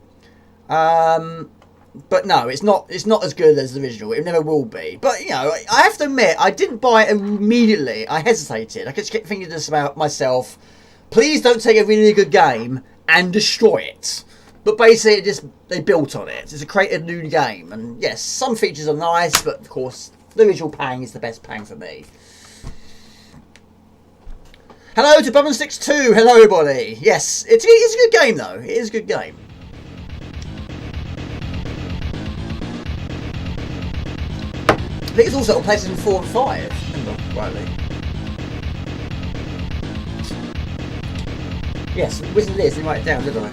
But no, it's not as good as the original. It never will be. But, you know, I have to admit, I didn't buy it immediately. I hesitated. I just kept thinking this about myself. Please don't take a really good game and destroy it. But basically, they built on it. It's a created new game. And yes, some features are nice, but of course, the original Pang is the best Pang for me. Hello to Bubblesticks2. Hello, everybody. Yes, it's a good game, though. It is a good game. I think it's also on PlayStation 4 and 5. Remember rightly. Yes, Wizard Liz, didn't write it down, did I?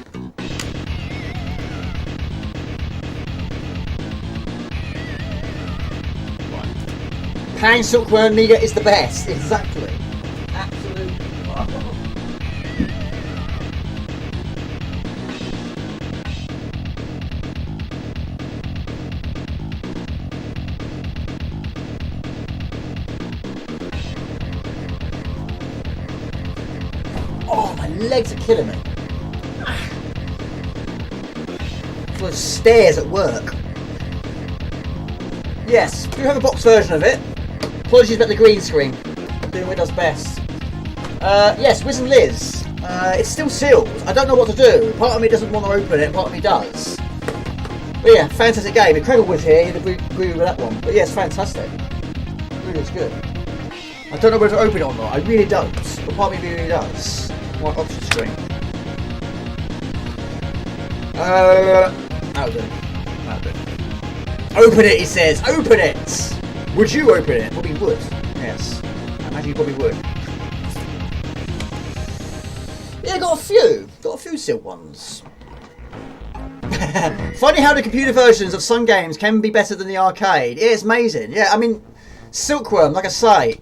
Playing Silkworm Amiga is the best. Exactly. Absolutely. Oh, my legs are killing me. For stairs at work. Yes, do have a box version of it. Apologies about the green screen. Doing what it does best. Yes, Wiz and Liz. It's still sealed. I don't know what to do. Part of me doesn't want to open it, part of me does. But yeah, fantastic game. If Craig was here, he'd agree with that one. But yes, fantastic. Really is good. I don't know whether to open it or not. I really don't. But part of me really does. My option screen. That'll do. That'll do. Open it, he says. Open it! Would you open it? Probably would. Yes. I imagine you probably would. Yeah, got a few. Got a few sealed ones. Funny how the computer versions of some games can be better than the arcade. Yeah, it's amazing. Yeah, I mean, Silkworm, like I say,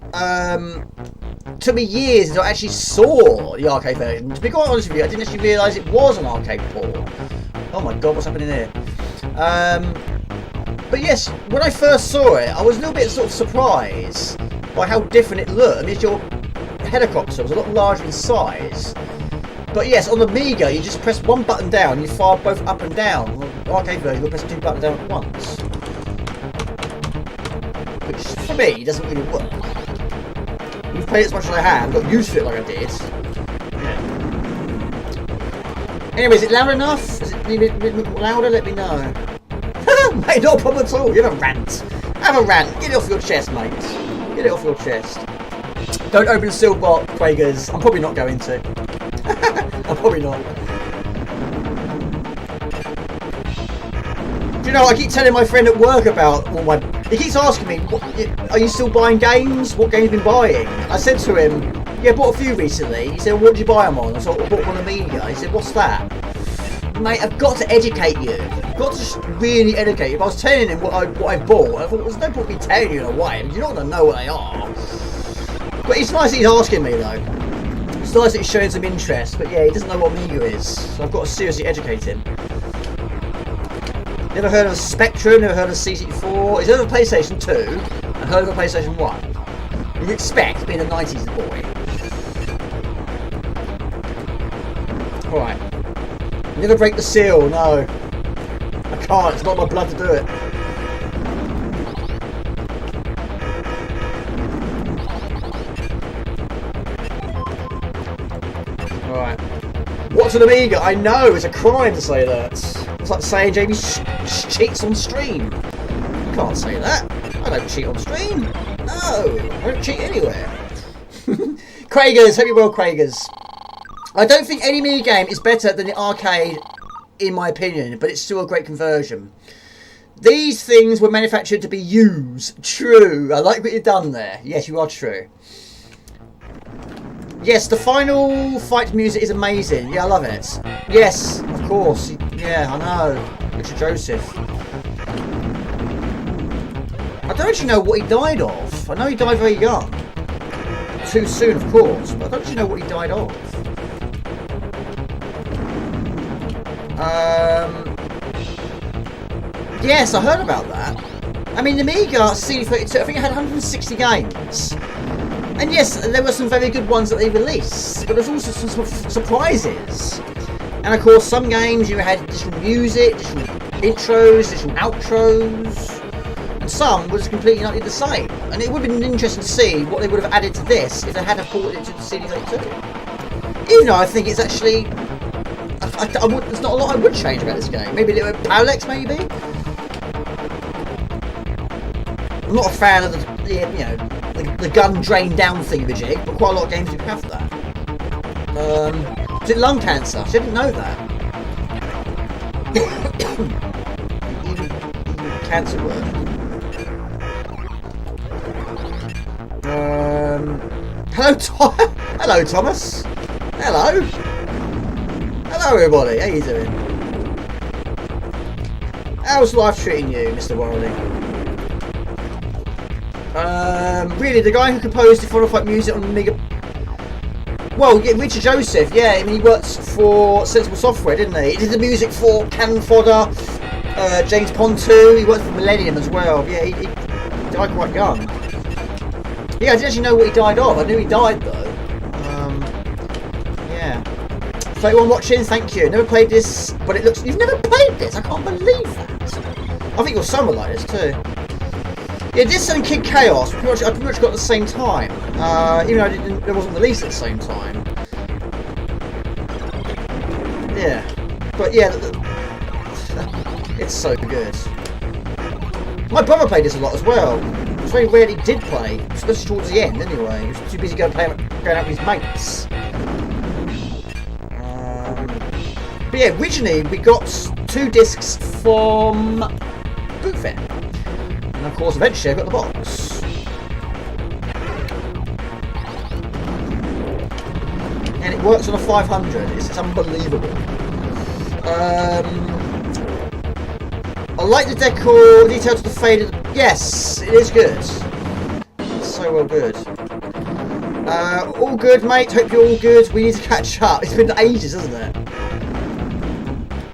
took me years until I actually saw the arcade version. To be quite honest with you, I didn't actually realise it was an arcade port. Oh my god, what's happening here? But yes, when I first saw it, I was a little bit sort of surprised by how different it looked. I mean, your helicopter was a lot larger in size. But yes, on the Amiga, you just press one button down, you fire both up and down. On the arcade version, you'll press two buttons down at once. Which, for me, doesn't really work. You've played it as much as I have, got used to it like I did. Yeah. Anyway, is it loud enough? Is it a bit louder? Let me know. Mate, not a problem at all. You have a rant. Have a rant. Get it off your chest, mate. Get it off your chest. Don't open the sealed box, Quagers. I'm probably not going to. I'm probably not. Do you know, I keep telling my friend at work about all my... He keeps asking me, are you still buying games? What games have you been buying? I said to him, yeah, I bought a few recently. He said, well, what did you buy them on? I said, I bought one Amiga. He said, what's that? Mate, I've got to educate you. I've got to really educate you. If I was telling him what I bought, I thought, there's no point me telling you in a way. You're not going to know what they are. But it's nice that he's asking me, though. It's nice that he's showing some interest. But yeah, he doesn't know what Amiga is. So I've got to seriously educate him. Never heard of Spectrum, never heard of C64. He's heard of PlayStation 2 and heard of a PlayStation 1. You expect, being a 90s boy. Alright. Never break the seal, no. I can't, it's not my blood to do it. Alright. What's an Amiga? I know, it's a crime to say that. It's like saying Jamie cheats on stream. You can't say that. I don't cheat on stream. No, I don't cheat anywhere. Cragers, hope you're well, Cragers. I don't think any Amiga game is better than the arcade, in my opinion, but it's still a great conversion. These things were manufactured to be used. True. I like what you've done there. Yes, you are true. Yes, the final fight music is amazing. Yeah, I love it. Yes, of course. Yeah, I know. Richard Joseph. I don't actually know what he died of. I know he died very young. Too soon, of course, but I don't actually know what he died of. Yes, I heard about that. I mean, the Amiga CD32, I think it had 160 games. And yes, there were some very good ones that they released, but there's also some surprises. And of course, some games you had additional music, additional intros, additional outros, and some was completely not the same. And it would have been interesting to see what they would have added to this if they had ported it to the CD32. Even though I think it's actually... there's not a lot I would change about this game. Maybe a little bit of parallax, maybe. I'm not a fan of the gun drain down thingamajig, but quite a lot of games do have that. Is it lung cancer? I didn't know that. even cancer word. Hello, Thomas. Hello. Hello everybody, how you doing? How's life treating you, Mr. Warley? Really, the guy who composed the Final Fight music on Amiga. Well, yeah, Richard Joseph, yeah, I mean, he works for Sensible Software, didn't he? He did the music for Cannon Fodder, James Pond 2, he worked for Millennium as well. Yeah, he died quite young. Yeah, I didn't actually know what he died of. I knew he died, though. Yeah. 31 watching, thank you. Never played this, but it looks... You've never played this? I can't believe that. I think your son would like this, too. Yeah, this and Kid Chaos, I pretty much got at the same time. Even though it wasn't released at the same time. Yeah. But yeah, it's so good. My brother played this a lot as well. It's very rare he did play, especially towards the end anyway. He was too busy going out with his mates. But yeah, originally we got 2 discs from Boot Fair. And of course, eventually I got the box. And it works on a 500. It's unbelievable. I like the decor, detail to the faded. Yes, it is good. It's so well good. All good, mate. Hope you're all good. We need to catch up. It's been ages, hasn't it?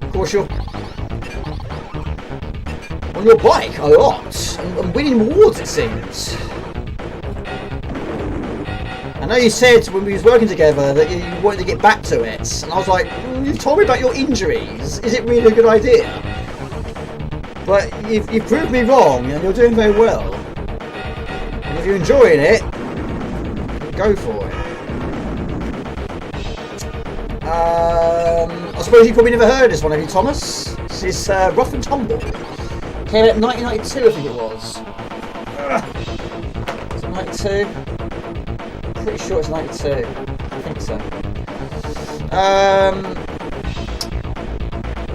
Of course, you're on your bike a lot and winning awards, it seems. I know you said when we was working together that you wanted to get back to it, and I was like, you've told me about your injuries. Is it really a good idea? But you've proved me wrong, and you're doing very well. And if you're enjoying it, go for it. I suppose you probably never heard of this one, have you, Thomas? This is Rough and Tumble. Came out in 1992, I think it was. Is it 92? Pretty sure it's 92. I think so.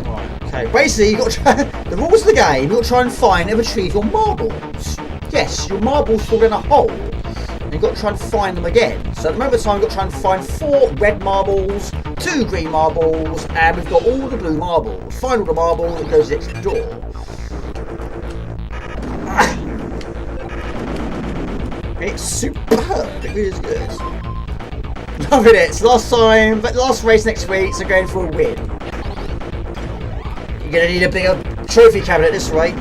Right, okay. Basically, you got to try, the rules of the game. You got to try and find and retrieve your marbles. Yes, your marbles fall in a hole, and you've got to try and find them again. So at the moment of time, you've got to try and find 4 red marbles, 2 green marbles, and we've got all the blue marbles. Find all the marbles and go to the exit door. It's superb. It really is good. Loving it. It's last race next week, so going for a win. You're going to need a bigger trophy cabinet at this rate.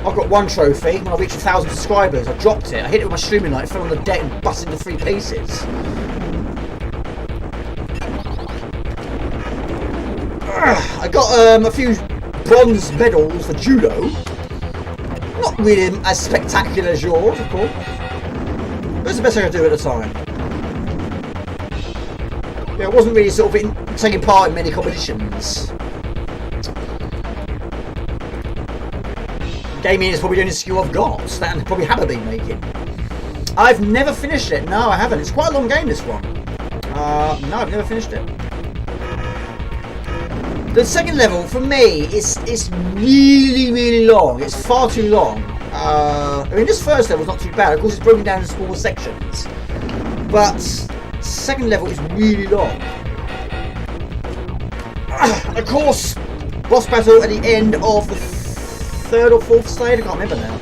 I've got 1 trophy. When I reached 1,000 subscribers, I dropped it. I hit it with my streaming light, fell on the deck and busted into 3 pieces. I got a few bronze medals for judo. Not really as spectacular as yours, of course. But it's the best I could do at the time. Yeah, I wasn't really sort of taking part in many competitions. Gaming is probably the only skill I've got that I probably haven't been making. I've never finished it. No, I haven't. It's quite a long game, this one. No, I've never finished it. The second level, for me, it's really, really long. It's far too long. I mean, this first level's not too bad. Of course, it's broken down into smaller sections. But second level is really long. Of course, boss battle at the end of the 3rd or 4th stage. I can't remember now.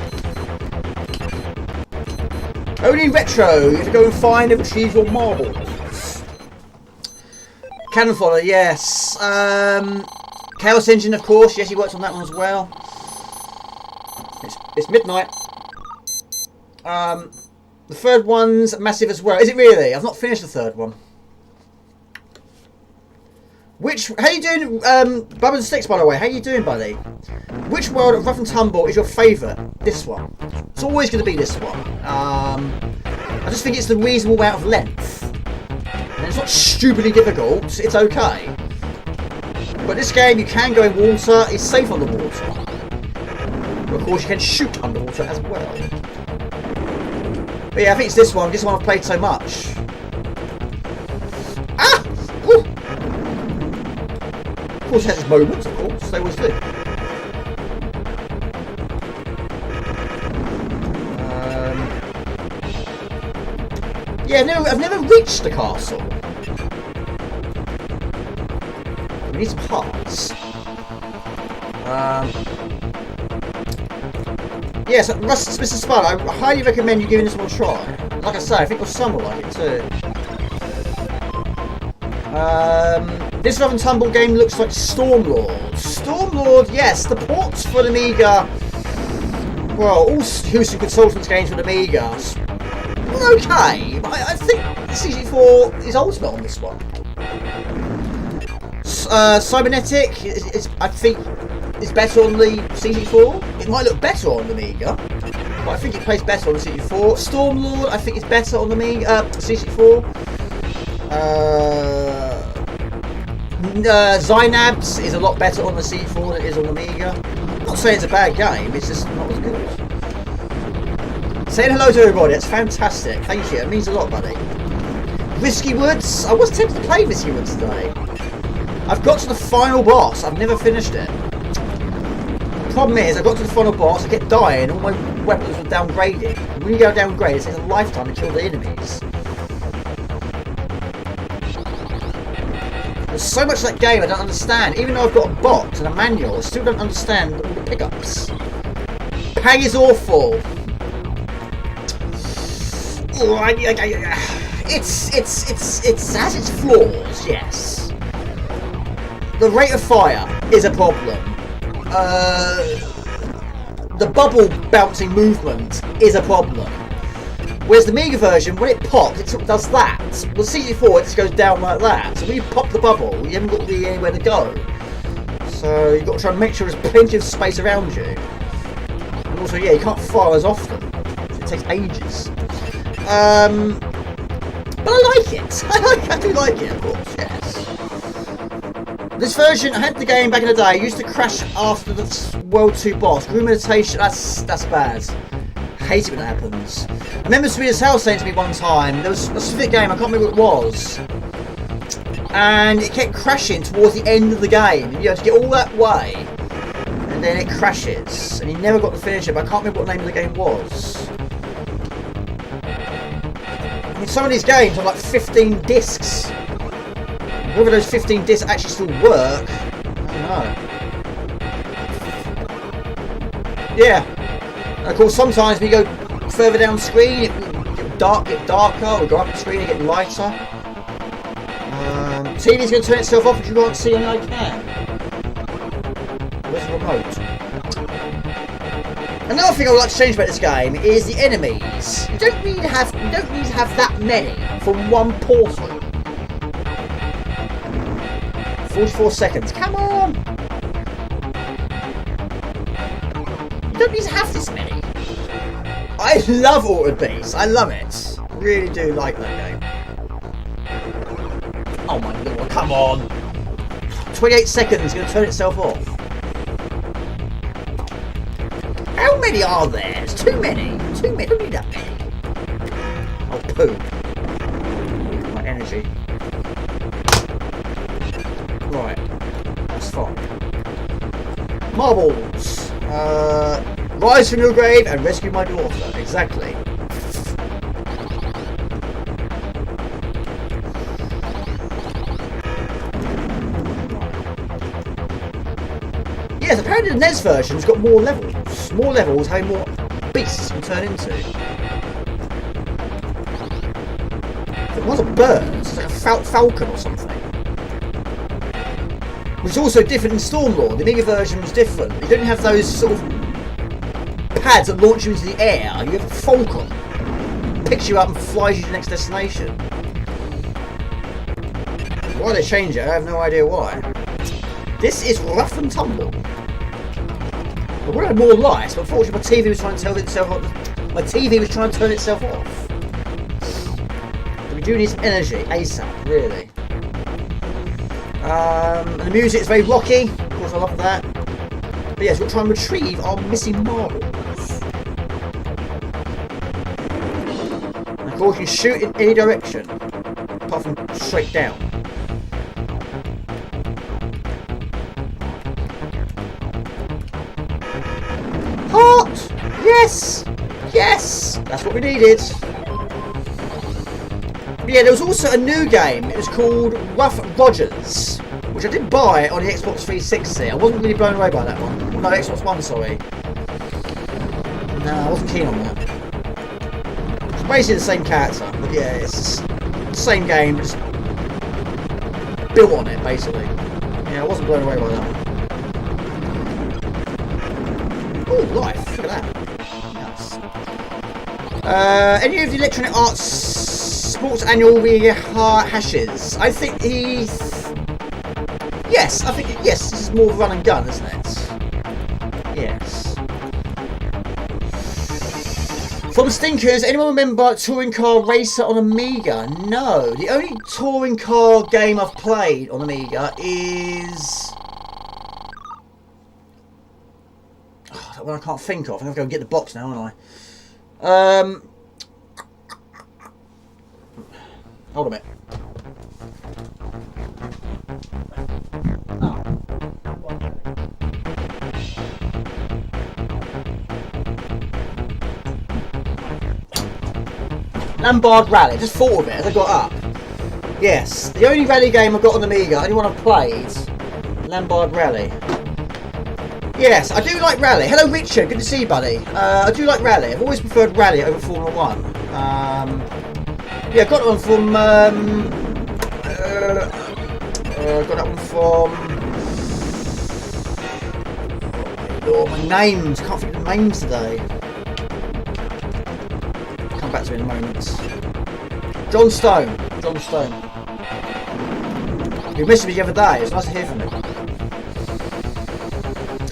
Only in retro, you have to go and find and retrieve your marbles. Cannon Fodder, yes. Chaos Engine, of course. Yes, he worked on that one as well. It's midnight. The 3rd one's massive as well. Is it really? I've not finished the 3rd one. How you doing, Bubba and Sticks, by the way? How you doing, buddy? Which world of Rough and Tumble is your favourite? This one. It's always going to be this one. I just think it's the reasonable amount of length. And it's not stupidly difficult, it's okay. But this game, you can go in water, it's safe on the water. But of course, you can shoot underwater as well. But yeah, I think it's this one I've played so much. Ah! Ooh. Of course, it has its moments, of course, they always do. Yeah, no, I've never reached the castle. We need some hearts. Yes, Mr. Spud, I highly recommend you giving this one a try. Like I say, I think your son will like it too. This Love and Tumble game looks like Stormlord. Stormlord, yes, the ports for the Amiga. Well, all Houston Consultants games for the Amiga were okay, but I think CG4 is ultimate on this one. Cybernetic is, I think, is better on the CG4. It might look better on the Amiga, but I think it plays better on the CG4. Stormlord, I think, is better on the Amiga, CG4. Zynabs is a lot better on the C4 than it is on the Amiga. I'm not saying it's a bad game, it's just not as good. Saying hello to everybody, that's fantastic. Thank you, it means a lot, buddy. Risky Woods, I was tempted to play Risky Woods today. I've got to the final boss, I've never finished it. The problem is, I got to the final boss, I kept dying, all my weapons were downgraded. And when you go downgrade, it takes a lifetime to kill the enemies. There's so much of that game I don't understand. Even though I've got a box and a manual, I still don't understand all the pickups. Pay is awful. It has its flaws, yes. The rate of fire is a problem. The bubble bouncing movement is a problem. Whereas the Amiga version, when it pops, it sort of does that. With CG4, it just goes down like that. So when you pop the bubble, you haven't got really anywhere to go. So you've got to try and make sure there's plenty of space around you. And also, yeah, you can't fire as often. So it takes ages. But I like it. I do like it, of course, yes. This version, I had the game back in the day. I used to crash after the World 2 boss. Room meditation, that's bad. I hate it when that happens. I remember Swedish House saying to me one time, there was a specific game, I can't remember what it was, and it kept crashing towards the end of the game. You had to get all that way, and then it crashes, and you never got to finish it, but I can't remember what the name of the game was. I mean, some of these games are like 15 discs. Whether those 15 discs actually still work, I don't know. Yeah. And of course, sometimes when you go further down the screen, it will get darker, or go up the screen and get lighter. TV's going to turn itself off if you can't see, and I can. Where's the remote? Another thing I would like to change about this game is the enemies. You don't need to have that many from one portal. 44 seconds. Come on! You don't need to have this many. I love Altered Beast. I love it. I really do like that game. Oh my lord, come on! 28 seconds, going to turn itself off. How many are there? There's too many. Too many. Don't need that many. Oh, poo. My energy. Right. That's fine. Marbles. Rise from your grave and rescue my daughter. Exactly. Yes, apparently the NES version's got more levels. More levels, having more beasts you can turn into. It was a bird. It's like a falcon or something. Which is also different in Stormlord. The Amiga version was different. You don't have those sort of pads that launch you into the air. You have a falcon. It picks you up and flies you to the next destination. Why they change it, I have no idea why. This is rough and tumble. I would have had more lights, but unfortunately my TV was trying to turn itself off. My TV was trying to turn itself off. But we do need some energy, ASAP, really. And the music is very rocky, of course I love that. But yes, we'll try and retrieve our missing marbles. And of course you shoot in any direction, apart from straight down. Heart! Yes! Yes! That's what we needed. But yeah, there was also a new game. It was called Rough Rogers, which I did buy on the Xbox 360. I wasn't really blown away by that one. No, Xbox One, sorry. No, I wasn't keen on that. It's basically the same character, but yeah, it's the same game, just built on it, basically. Yeah, I wasn't blown away by that one. Oh, life! Look at that. Nice. Any of the Electronic Arts Sports Annual hashes? I think he's... Yes, I think, yes, this is more run and gun, isn't it? Yes. From Stinkers, anyone remember Touring Car Racer on Amiga? No. The only touring car game I've played on Amiga is... Oh, that one I can't think of. I have to go and get the box now, aren't I? Hold a minute. Oh. Lombard Rally, just thought of it as I got up. Yes, the only rally game I've got on Amiga, only one I've played, Lombard Rally. Yes, I do like Rally. Hello Richard, good to see you buddy. I do like Rally, I've always preferred Rally over Formula 1. Yeah, I got one from, got that one from, oh my names, can't think of the names today. Back to me in a moment. John Stone. You missed me the other day. It's nice to hear from you.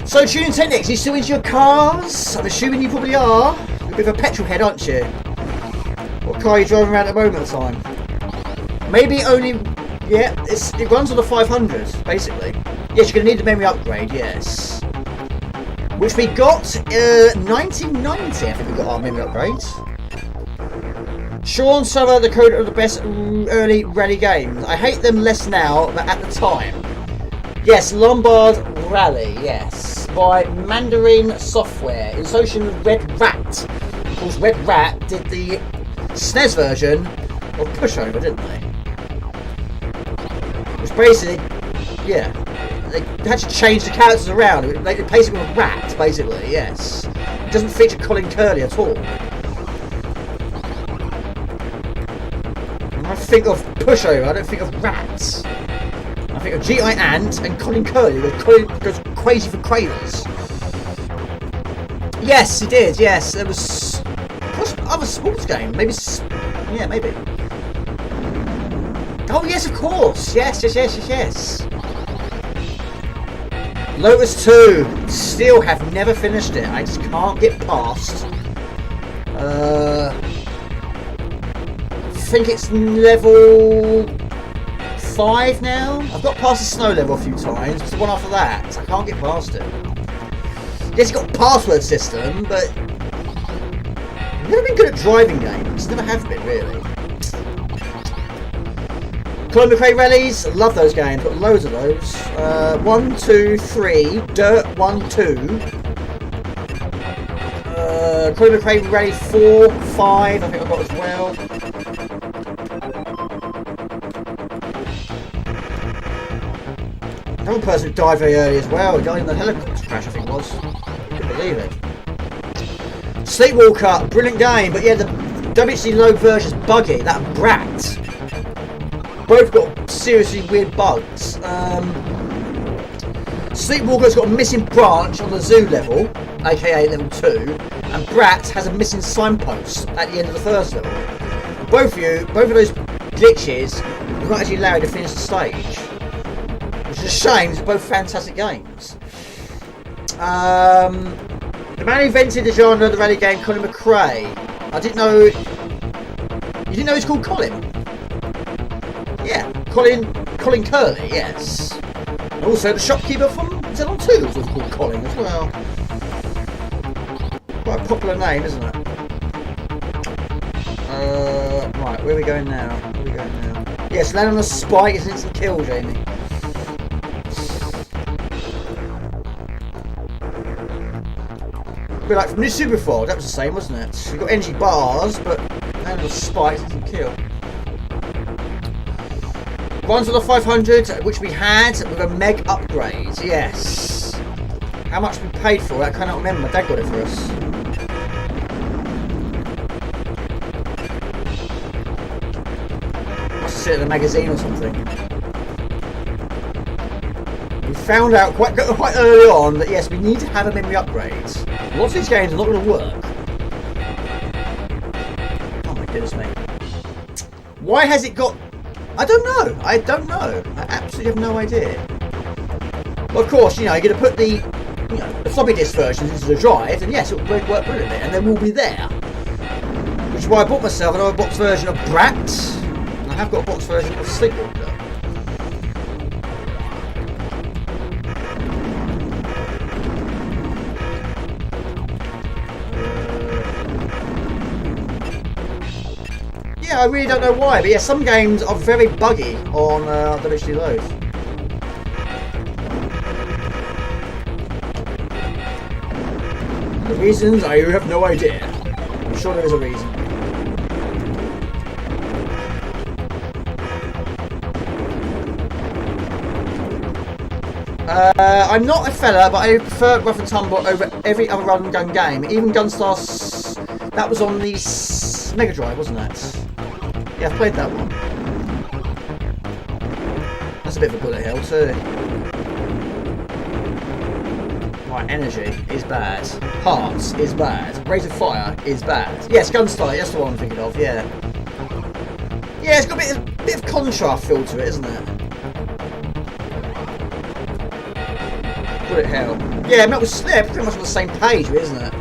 So, Tuning Technics, you still into your cars? I'm assuming you probably are. You're a bit of a petrol head, aren't you? What car are you driving around at the moment of time? Maybe only... Yeah, it runs on the 500, basically. Yes, you're going to need the memory upgrade, yes. Which we got 1990, I think we got our memory upgrades. Sean Summer, the code of the best early rally games. I hate them less now, but at the time. Yes, Lombard Rally, yes. By Mandarin Software. In association with Red Rat. Of course, Red Rat did the SNES version of Pushover, didn't they? Which basically, yeah. They had to change the characters around. They replaced it with a rat, basically, yes. It doesn't feature Colin Curley at all. I think of Pushover, I don't think of rats. I think of G.I. Ant and Colin Curley, who goes crazy for cradles. Yes, he did, yes. There was other sports game, maybe, yeah, maybe. Oh yes, of course, yes. Lotus 2, still have never finished it, I just can't get past. I think it's level 5 now. I've got past the snow level a few times. It's the one after that. So I can't get past it. Yes, it's got a password system, but I've never been good at driving games. Never have been really. Colin McRae rallies, love those games. Got loads of those. 1, 2, 3, Dirt 1, 2. Colin McRae rally 4, 5. I think I've got as well. Another person who died very early as well. He died in the helicopter crash, I think it was. Couldn't believe it. Sleepwalker, brilliant game, but yeah, the WC Low version's buggy. That brat. Both got seriously weird bugs. Sleepwalker's got a missing branch on the zoo level, aka level 2, and Brat has a missing signpost at the end of the first level. Both of those glitches will not actually allow you to finish the stage. Which is a shame, they're both fantastic games. The man who invented the genre of the rally game, Colin McRae. I didn't know... You didn't know he's called Colin? Yeah, Colin Curley, yes. And also the shopkeeper from Zelon 2 was called Colin as well. Quite a popular name, isn't it? Right, where are we going now? Yes, land on a spike is an instant kill, Jamie. But like from New Super 4, that was the same, wasn't it? You got energy bars, but land on a spike is an instant kill. Ones on the 500, which we had with a meg upgrade, yes. How much we paid for it, I cannot remember. My dad got it for us. watching it in a magazine or something. We found out quite early on that yes, we need to have a memory upgrade. Lots of these games are not going to work. Oh my goodness me. Why has it got... I don't know. I absolutely have no idea. Well, of course, you know, you're going to put the floppy disk version into the drive, and yes, it will work brilliantly, and then we'll be there. Which is why I bought myself another box version of Brat, and I have got a box version of Sleepwalker. Yeah, I really don't know why, but yeah, some games are very buggy on WHD Load. The reasons, I have no idea. I'm sure there is a reason. I'm not a fella, but I prefer Rough and Tumble over every other run and gun game. Even Gunstar, that was on the Mega Drive, wasn't it? Yeah, I've played that one. That's a bit of a bullet hell too. Right, energy is bad. Hearts is bad. Rate of fire is bad. Yes, Gunstar, that's the one I'm thinking of, yeah. Yeah, it's got a bit of contrast feel to it, isn't it? Bullet hell. Yeah, Metal Slip, pretty much on the same page, isn't it?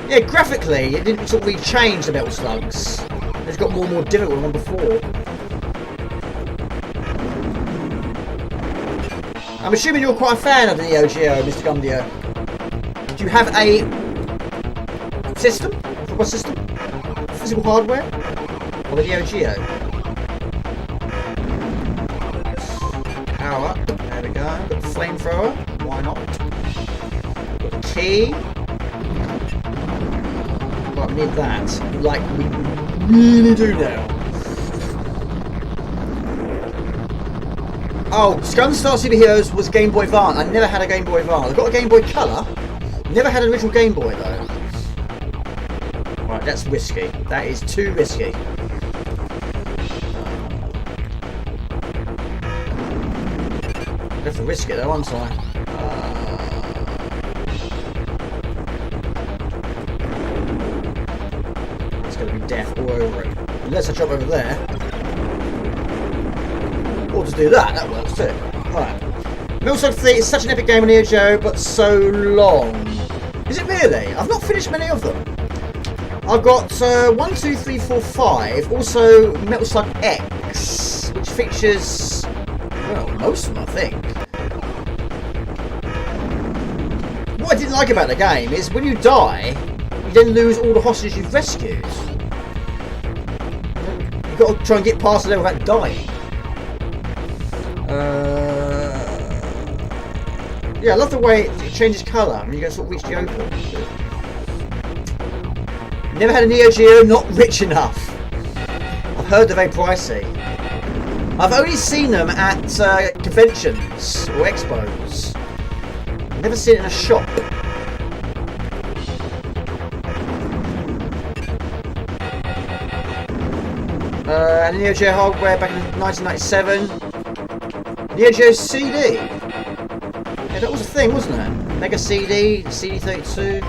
Yeah, graphically, it didn't sort of really change the Metal Slugs. It's got more and more difficult than before. I'm assuming you're quite a fan of the Neo Geo, Mr. Gundio. Do you have a system? What system? Physical hardware? Or the Neo Geo? Power up. There we go. Got the flamethrower. Why not? Got the key. Right, we need that. Like we really do now. Oh, Gunstar Superheroes was Game Boy Advance. I never had a Game Boy Advance. I've got a Game Boy Color. Never had an original Game Boy though. Right, that's risky. That is too risky. I have to risk it though, aren't I? It's going to be death all over it. Unless I jump over there. Or just do that, that works too. Alright. Metal Slug 3 is such an epic game on Neo Geo, but so long. Is it really? I've not finished many of them. I've got 1, 2, 3, 4, 5. Also Metal Slug X, which features, well, most of them I think. What I didn't like about the game is when you die, you then lose all the hostages you've rescued. You've got to try and get past the level without dying. Yeah, I love the way it changes colour and you go sort of reach the open. Never had a Neo Geo, not rich enough. I've heard they're very pricey. I've only seen them at conventions or expos. Never seen it in a shop. And Neo Geo Hardware back in 1997. Neo Geo CD. Yeah, that was a thing, wasn't it? Mega CD, CD32.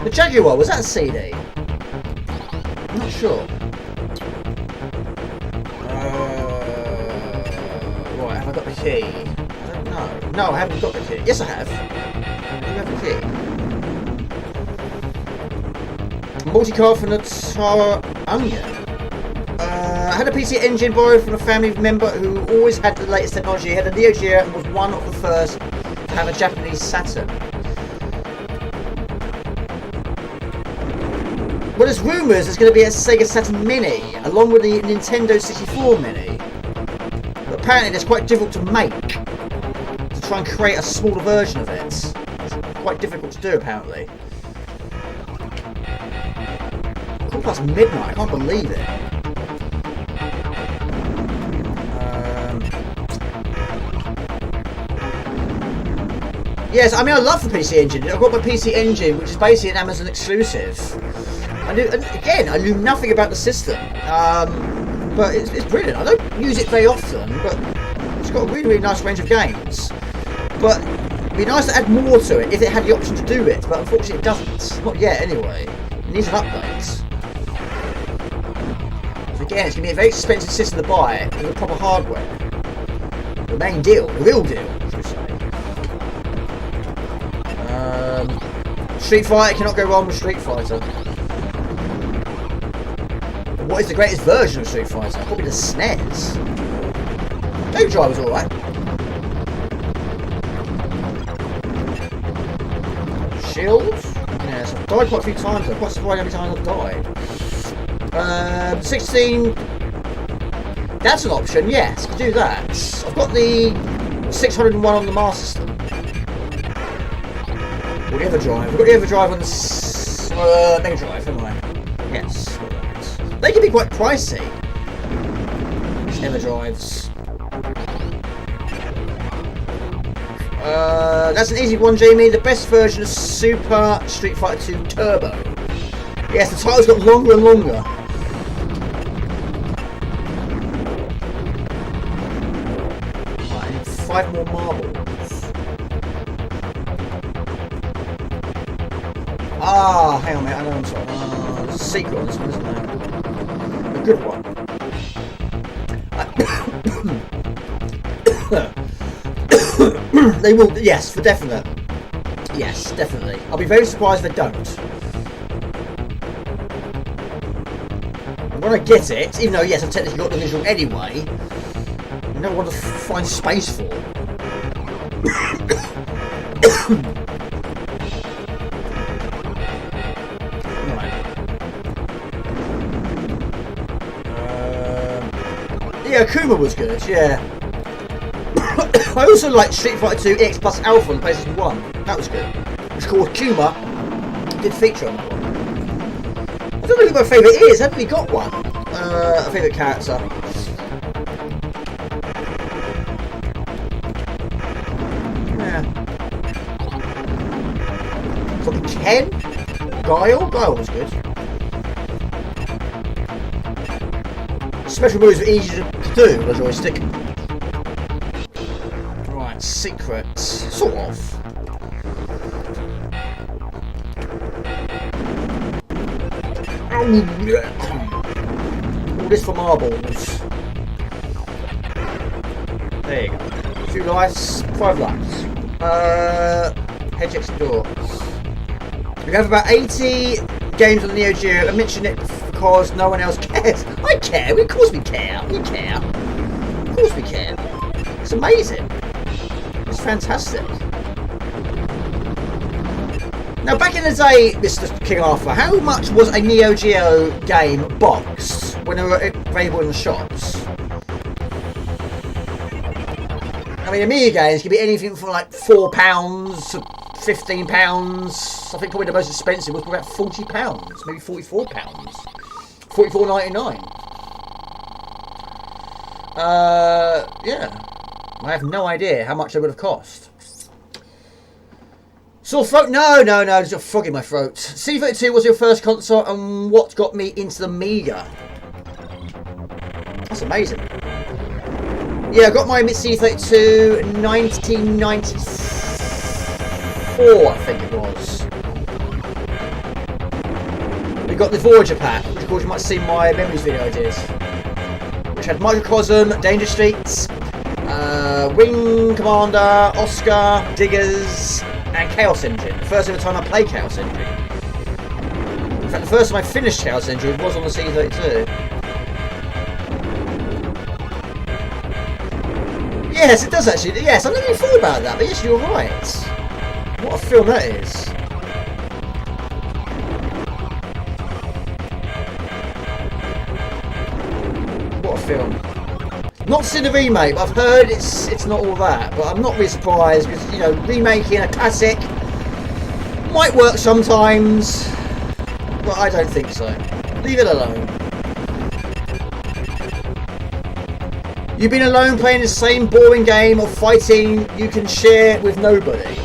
The Jaguar, was that a CD? I'm not sure. Right, have I got the key? I don't know. No, I haven't got the key. Yes, I have. I do have the key. Multi-card from the Commodore Amiga. I had a PC Engine borrowed from a family member who always had the latest technology. He had a Neo Geo and was one of the first to have a Japanese Saturn. Well, there's rumours there's going to be a Sega Saturn Mini along with the Nintendo 64 Mini. But apparently it's quite difficult to make, to try and create a smaller version of it. It's quite difficult to do apparently. Quarter past midnight, I can't believe it. Yes, I mean I love the PC Engine. I've got my PC Engine, which is basically an Amazon exclusive. I knew nothing about the system. but it's brilliant. I don't use it very often, but it's got a really, really nice range of games. But it'd be nice to add more to it if it had the option to do it, but unfortunately it doesn't. Not yet, anyway. It needs an update. So again, it's going to be a very expensive system to buy with the proper hardware. The main deal, the real deal, should we say. Street Fighter, cannot go wrong with Street Fighter. But what is the greatest version of Street Fighter? Probably the SNES. Mega Drive was alright. Shield? Yes, I've died quite a few times. I'm quite surprised how many times I've died. 16. That's an option, yes, to do that. I've got the 601 on the Master System. Or the Everdrive. I've got the Everdrive on the Mega Drive, haven't I? Yes. They can be quite pricey. These Everdrives. That's an easy one, Jamie. The best version of Super Street Fighter 2 Turbo. Yes, the title's got longer and longer. Right, I need 5 more marbles. Ah, hang on a minute, I know I'm sorry. There's a secret on this one, isn't there? A good one. They will, yes, for definite. Yes, definitely. I'll be very surprised if they don't. I'm gonna get it, even though, yes, I've technically got the visual anyway. I never want to find space for. Yeah, Akuma was good, yeah. I also liked Street Fighter 2 EX Plus Alpha on PlayStation 1. That was good. It's called Akuma. Did feature on that one. I don't know who my favourite is. I haven't really got one. A favourite character. Yeah. Probably Ken? Guile? Guile was good. Special moves were easy to do with a joystick. Right, secrets. Sort of. All this for marbles. There you go. 2 lives, 5 lives. Hedge next door. We have about 80 games on the Neo Geo. I mentioned it because no one else cares. I care. Of course we care. We care. Of course we care. It's amazing. It's fantastic. Now, back in the day, Mr. King Arthur, how much was a Neo Geo game boxed when they were available in the shops? I mean, Amiga games can be anything from like £4 to £15. I think probably the most expensive was about £40, maybe £44. $44.99. Yeah. I have no idea how much they would have cost. Sore throat? No, there's a frog in my throat. C32 was your first console and what got me into the Amiga? That's amazing. Yeah, I got my C32 in 1994, I think it was. We got the Voyager pack, which of course you might see my memories video I did. Which had Microcosm, Danger Streets, Wing Commander, Oscar, Diggers, and Chaos Engine. The first ever time I played Chaos Engine. In fact, the first time I finished Chaos Engine was on the C32. Yes, it does actually. Yes, I never even thought about that, but yes, you're right. What a film that is. What a film. Not seen the remake, but I've heard it's not all that. But I'm not really surprised because, you know, remaking a classic might work sometimes, but I don't think so. Leave it alone. You've been alone playing the same boring game of fighting you can share with nobody.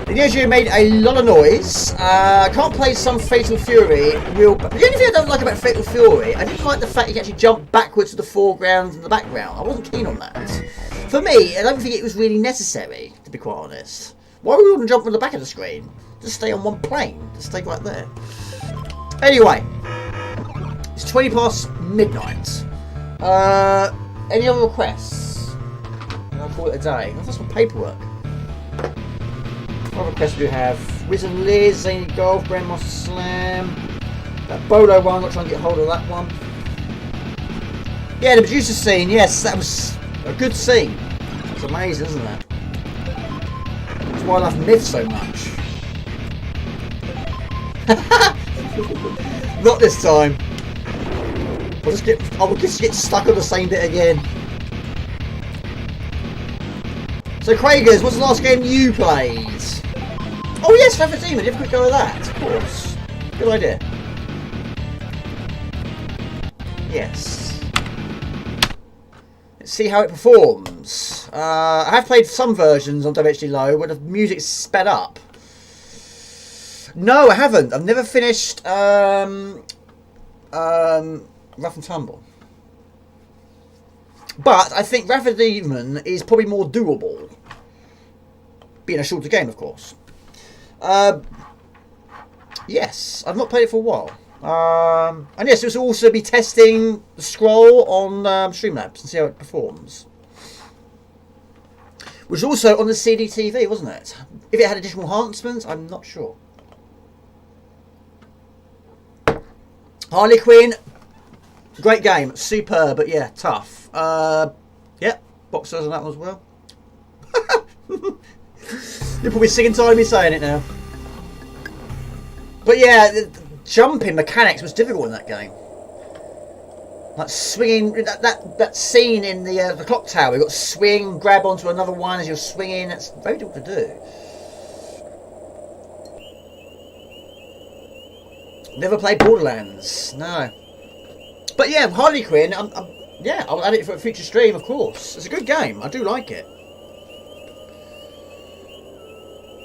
The Neo Geo made a lot of noise. Can't play some Fatal Fury. The only thing I don't like about Fatal Fury, I didn't like the fact you can actually jump backwards to the foreground and the background. I wasn't keen on that. For me, I don't think it was really necessary, to be quite honest. Why would we want to jump from the back of the screen? Just stay on one plane. Just stay right there. Anyway, it's 20 past midnight. Any other requests? And I'll call it a day. That's some paperwork. What other requests do we have? Wiz and Liz, Zany Golf, Grandmaster Slam. That Bolo one, I'm not trying to get hold of that one. Yeah, the producer scene, yes, that was a good scene. It's amazing, isn't it? That's why I love Myth so much. Not this time. I will just get stuck on the same bit again. So Craigers, what's the last game you played? Oh yes, Preffered Demon, you have a quick go at that, of course. Good idea. Yes. Let's see how it performs. I have played some versions on WHD Low where the music's sped up. No, I haven't. I've never finished Rough and Tumble. But I think Preffered Demon is probably more doable. Being a shorter game, of course. Yes, I've not played it for a while. And yes, it will also be testing the scroll on Streamlabs and see how it performs. Which was also on the CDTV, wasn't it? If it had additional enhancements, I'm not sure. Harley Quinn, great game, superb, but yeah, tough. Yeah, boxers on that one as well. You're probably sick and tired of me saying it now. But yeah, the jumping mechanics was difficult in that game. Like swinging, that scene in the clock tower, you got to swing, grab onto another one as you're swinging. That's very difficult to do. Never played Borderlands, no. But yeah, Harley Quinn, yeah, I'll add it for a future stream, of course. It's a good game, I do like it.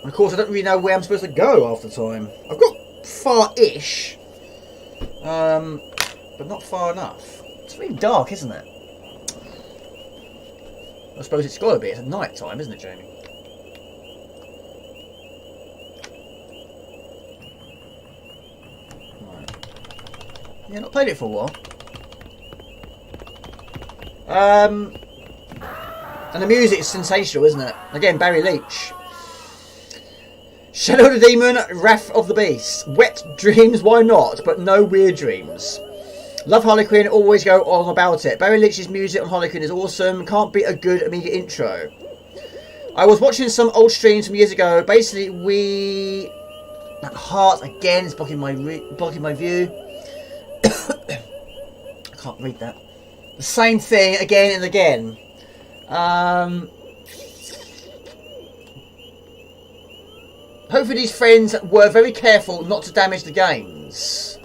And of course, I don't really know where I'm supposed to go half the time. I've got far-ish, but not far enough. It's really dark, isn't it? I suppose it's got to be. It's at night time, isn't it, Jamie? Yeah, not played it for a while. And the music is sensational, isn't it? Again, Barry Leach. Shadow of the Demon, Wrath of the Beast. Wet dreams, why not? But no weird dreams. Love Harley Quinn, always go on about it. Barry Leach's music on Harley Quinn is awesome. Can't beat a good Amiga intro. I was watching some old streams from years ago. Basically, that heart again is blocking my view. I can't read that. The same thing again and again. Hopefully these friends were very careful not to damage the games.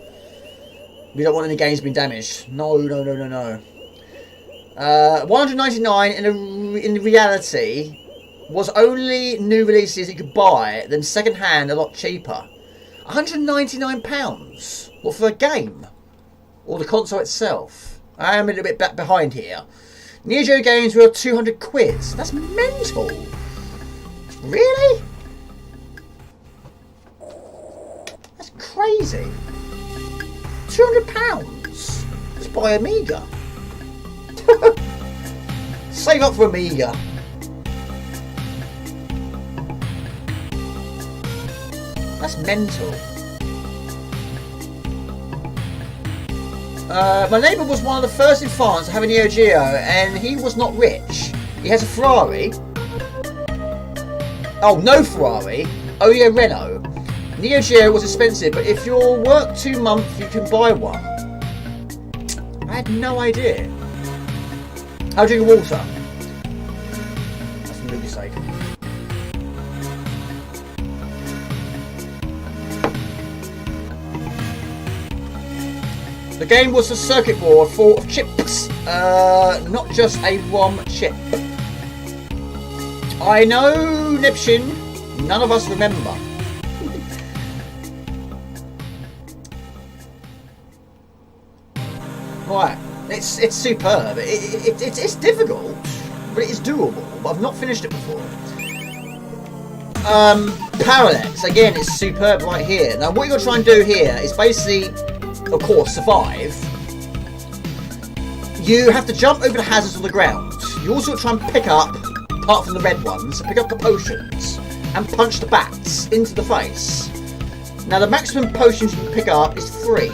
We don't want any games being damaged. No. 199 in reality was only new releases you could buy, then second hand a lot cheaper. £199? What, for a game? Or the console itself? I am a little bit back behind here. Neo Geo games were 200 quid. That's mental. Really? That's crazy. £200? Just buy Amiga. Save up for Amiga. That's mental. My neighbour was one of the first in France to have a Neo Geo, and he was not rich. He has a Ferrari. Oh, no Ferrari. Oh yeah, Renault. Neo Geo was expensive, but if you're work 2 months, you can buy one. I had no idea. How do you drink water? That's for Luke's sake. The game was a circuit board full of chips, not just a ROM chip. I know, Nipshin. None of us remember. Right, it's superb. It's difficult, but it is doable. But I've not finished it before. Parallax, again, it's superb right here. Now what you're trying to do here is basically, of course, survive. You have to jump over the hazards on the ground. You also try and pick up, apart from the red ones, pick up the potions and punch the bats into the face. Now the maximum potions you can pick up is 3.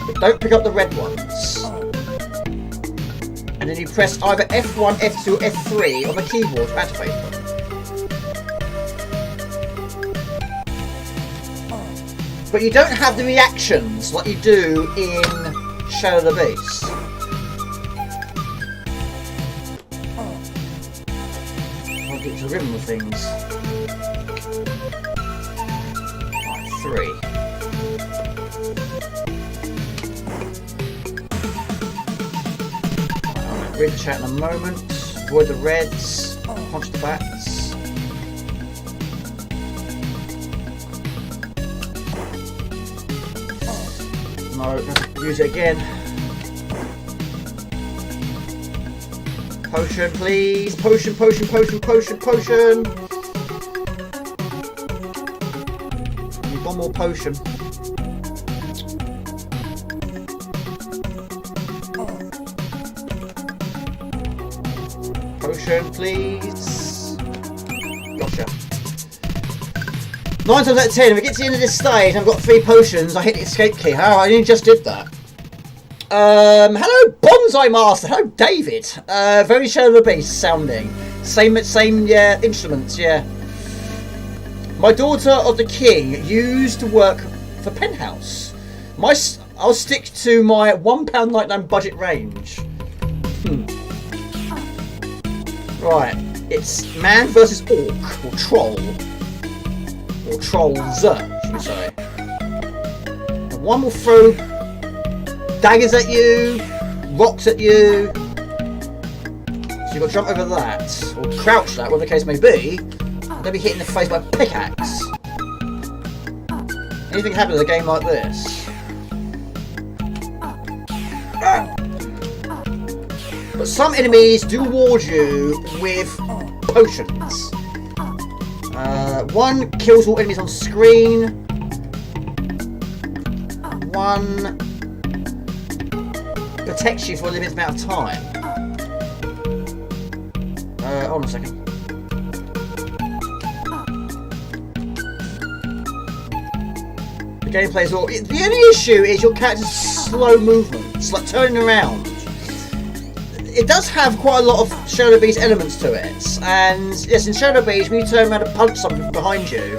But don't pick up the red ones. And then you press either F1, F2, F3 on the keyboard to activate them. But you don't have the reactions like you do in Shadow of the Beast. I'll get to the rhythm of things. Right, 3. I'll read the chat in a moment. Avoid the reds. Punch the bats. No, use it again. Potion, please. Potion, potion, potion, potion, potion. I need one more potion. Potion, please. Gotcha. 9 times out of 10, if I get to the end of this stage and I've got 3 potions, I hit the escape key. Oh, I only just did that. Hello, Bonsai Master. Hello, David. Very Shadow of the Beast sounding. Same instruments, yeah. My daughter of the king used to work for Penthouse. I'll stick to my £1.99 budget range. Right, it's man versus orc, or troll. Or trolls, should we say. One will throw daggers at you, rocks at you. So you've got to jump over that, or crouch that, whatever the case may be. And then be hit in the face by a pickaxe. Anything can happen in a game like this. But some enemies do reward you with potions. One kills all enemies on screen. One protects you for a limited amount of time. Hold on a second. The gameplay is all. The only issue is your character's slow movements, like turning around. It does have quite a lot of Shadow of the Beast elements to it, and yes, in Shadow of the Beast, when you turn around and punch something from behind you,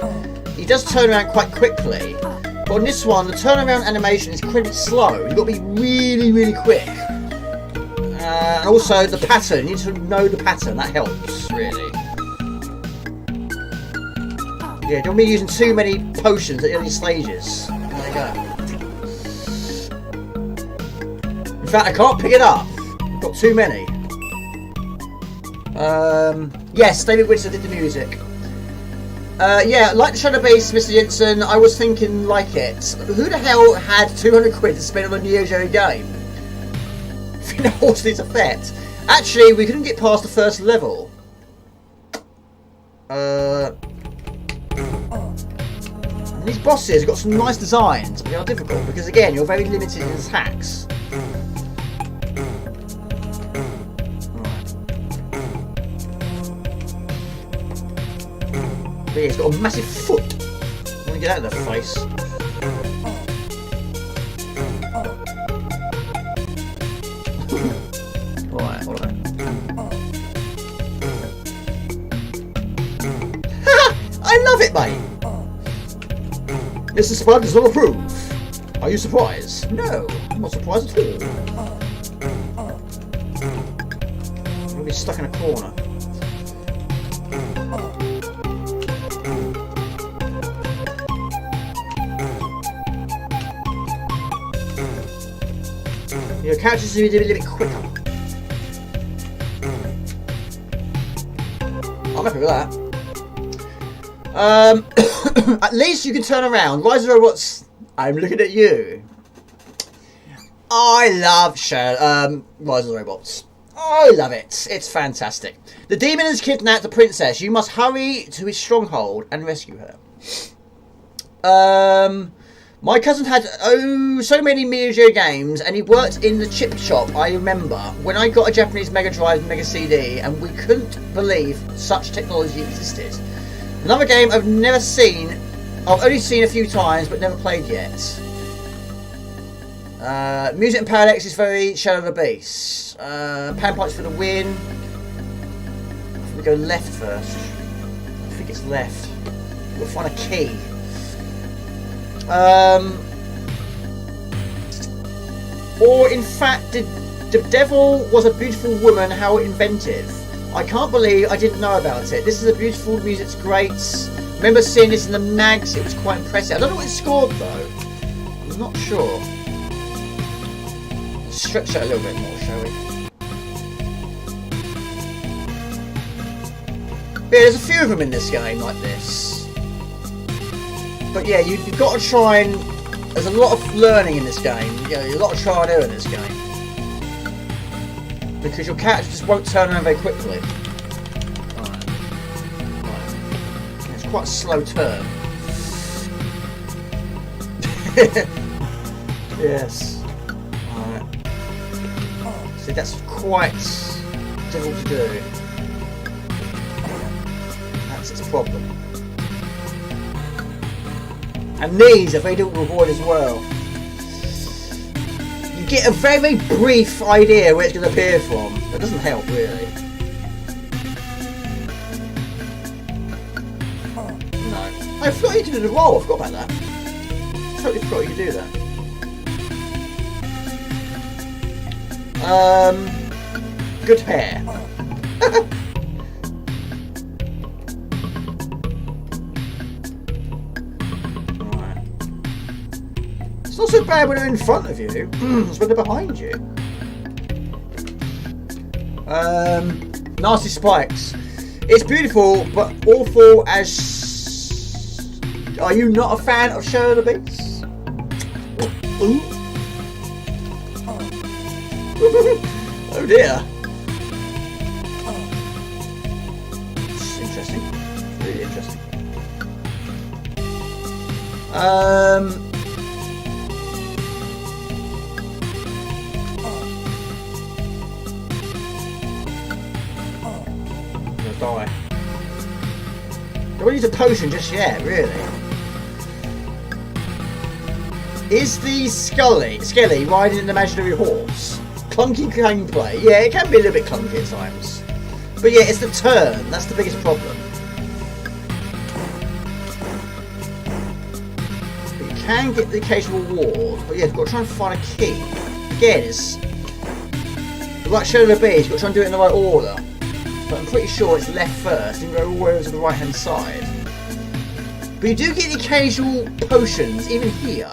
he does turn around quite quickly. But on this one, the turnaround animation is incredibly slow. You've got to be really, really quick. And also the pattern, you need to know the pattern, that helps, really. Yeah, don't be using too many potions at the early stages. There you go. In fact, I can't pick it up. Got too many. Yes, David Whitson did the music. Yeah, like the Shadow Base, Mr. Jensen, I was thinking like it. Who the hell had 200 quid to spend on a Neo Geo game? Finalizing's effect. Actually, we couldn't get past the first level. And these bosses have got some nice designs, but they are difficult because, again, you're very limited in attacks. But yeah, he's got a massive foot. I'm gonna get out of that face. Right, hold on. I love it, mate! Mr. Spud does not approve. Are you surprised? No, I'm not surprised at all. I'm gonna be stuck in a corner. Your characters need to be a little bit quicker. I'm happy with that. At least you can turn around. Rise of the Robots. I'm looking at you. I love Rise of the Robots. I love it. It's fantastic. The demon has kidnapped the princess. You must hurry to his stronghold and rescue her. My cousin had so many Mega games, and he worked in the chip shop. I remember when I got a Japanese Mega Drive Mega CD, and we couldn't believe such technology existed. Another game I've never seen. I've only seen a few times, but never played yet. Music and Parallax is very Shadow of the Beast. Panpipes for the win. I think we go left first. I think it's left. We'll find a key. Or in fact, the devil was a beautiful woman. How inventive! I can't believe I didn't know about it. This is a beautiful music. It's great. Remember seeing this in the mags. It was quite impressive. I don't know what it scored though. I'm not sure. Stretch it a little bit more, shall we? Yeah, there's a few of them in this game like this. But yeah, you've got to try and... There's a lot of learning in this game. You know, a lot of try and error in this game. Because your character just won't turn around very quickly. Right. It's quite a slow turn. Yes. Alright. See, that's quite difficult to do. That's its problem. And these are very difficult to avoid as well. You get a very brief idea where it's going to appear from. That doesn't help really. No. I forgot you to do the roll. I forgot about that. Totally forgot you could do that. Good hair. Right. It's not so bad when they're in front of you. It's when they're behind you. Nasty spikes. It's beautiful, but awful as... Are you not a fan of Shadow of the Beast? Ooh. Oh dear. It's interesting. Really interesting. I'm gonna die. Don't use a potion just yet, really. Is the Skelly riding an imaginary horse? Clunky gameplay. Yeah, it can be a little bit clunky at times. But yeah, it's the turn. That's the biggest problem. But you can get the occasional reward. But yeah, you've got to try and find a key. Again, it's... Like Shadow of the Beast, you've got to try and do it in the right order. But I'm pretty sure it's left first. You can go all the way over to the right hand side. But you do get the occasional potions, even here.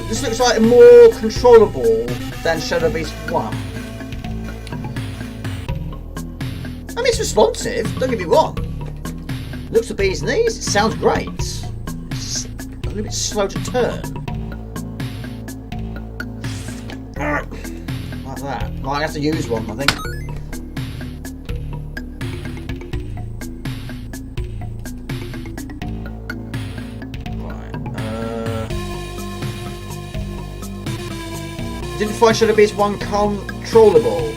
This looks like more controllable than Shadow of the Beast 1. I mean, it's responsive, don't get me wrong. Looks the bee's knees, it sounds great. It's a little bit slow to turn. Like that. Might have to use one, I think. Didn't find Shadow Beast 1 controllable.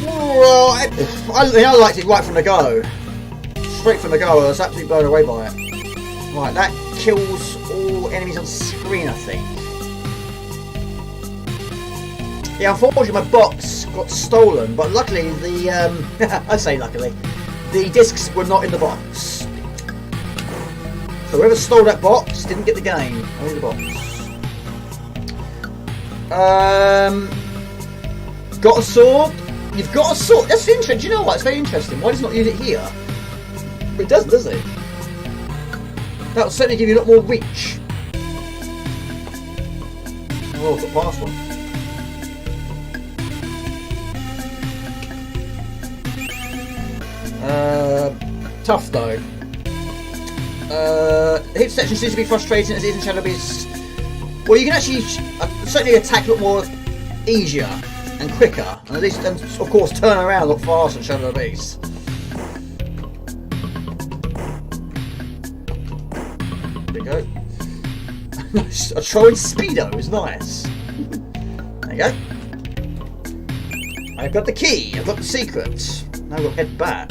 Well, I liked it right from the go. Straight from the go, I was absolutely blown away by it. Right, that kills all enemies on screen, I think. Yeah, unfortunately my box got stolen, but luckily the, I say luckily, the discs were not in the box. So whoever stole that box didn't get the game, only the box. Got a sword? You've got a sword? That's interesting. Do you know what? It's very interesting. Why does it not use it here? It doesn't, does it? That will certainly give you a lot more reach. Oh, I've got past one. Tough though. The hit section seems to be frustrating as it is in Shadow Beast. Well, you can actually certainly attack a lot more easier and quicker, and at least, and of course, turn around a lot faster in Shadow Beast. There you go. A throwing speedo is nice. There you go. I've got the key. I've got the secret. Now we'll head back.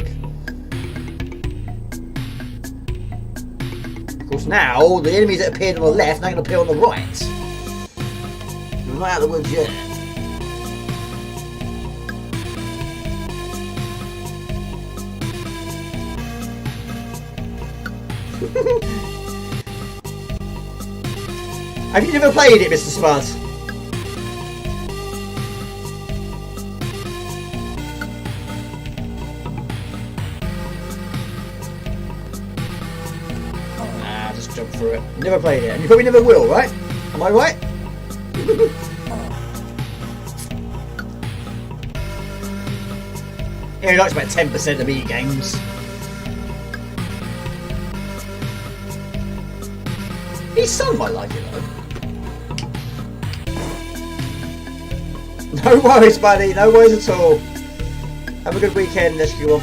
Of course, now the enemies that appeared on the left now going to appear on the right. We're not out of the woods yet. Have you never played it, Mr. Spud? Nah, just jump through it. Never played it, and you probably never will, right? Am I right? Yeah, he likes about 10% of Amiga games. His son might like it though. No worries, buddy. No worries at all. Have a good weekend, SQ1.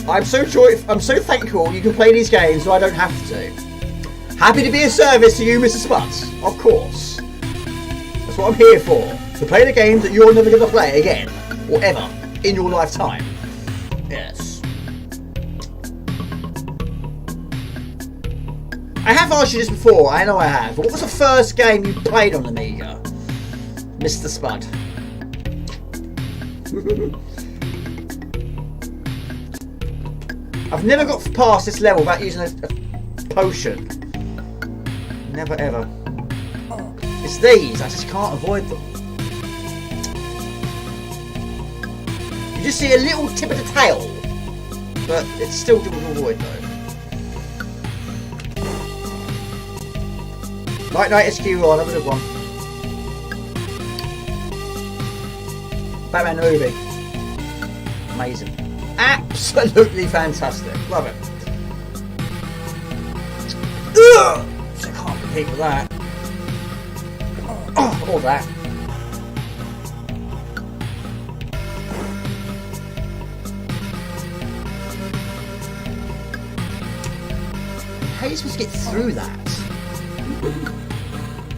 I'm so thankful you can play these games so I don't have to. Happy to be of service to you, Mr. Spuds. Of course. That's what I'm here for. To play the games that you're never going to play again. Or ever. In your lifetime. Yes. I have asked you this before, I know I have, but what was the first game you played on Amiga? Mr. Spud. I've never got past this level without using a potion. Never ever. It's these, I just can't avoid them. You just see a little tip of the tail, but it's still difficult to avoid though. Night SQ on, have a good one. Batman movie. Amazing. Absolutely fantastic. Love it. Ugh! So I can't compete with that. Oh, all that. How are you supposed to get through that?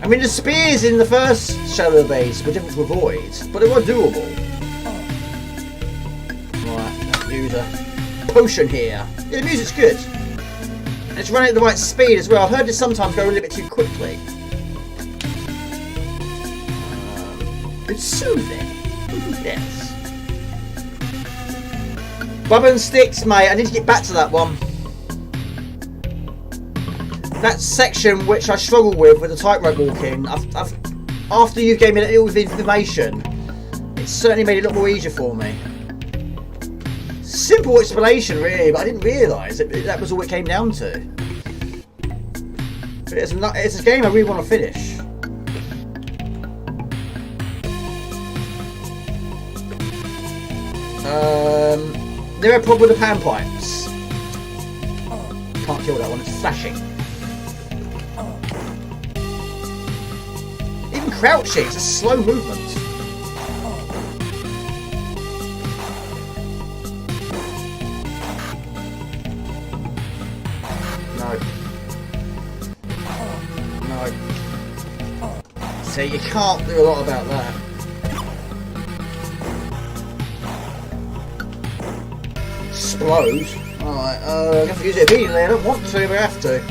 I mean, the spears in the first Shadow Base were difficult to avoid, but they were doable. Right, let's use a potion here. Yeah, the music's good. And it's running at the right speed as well. I've heard it sometimes go a little bit too quickly. It's soothing. Yes. Bubba and Sticks, mate. I need to get back to that one. That section which I struggle with the tightrope walking, after you gave me that little bit of information, it certainly made it a lot more easier for me. Simple explanation really, but I didn't realise that was all it came down to. But it's a game I really want to finish. There are a problem with the panpipes. Can't kill that one, it's flashing. Even crouching, it's a slow movement. No. No. See, you can't do a lot about that. Explode. Alright, I have to use it immediately. I don't want to, but I have to.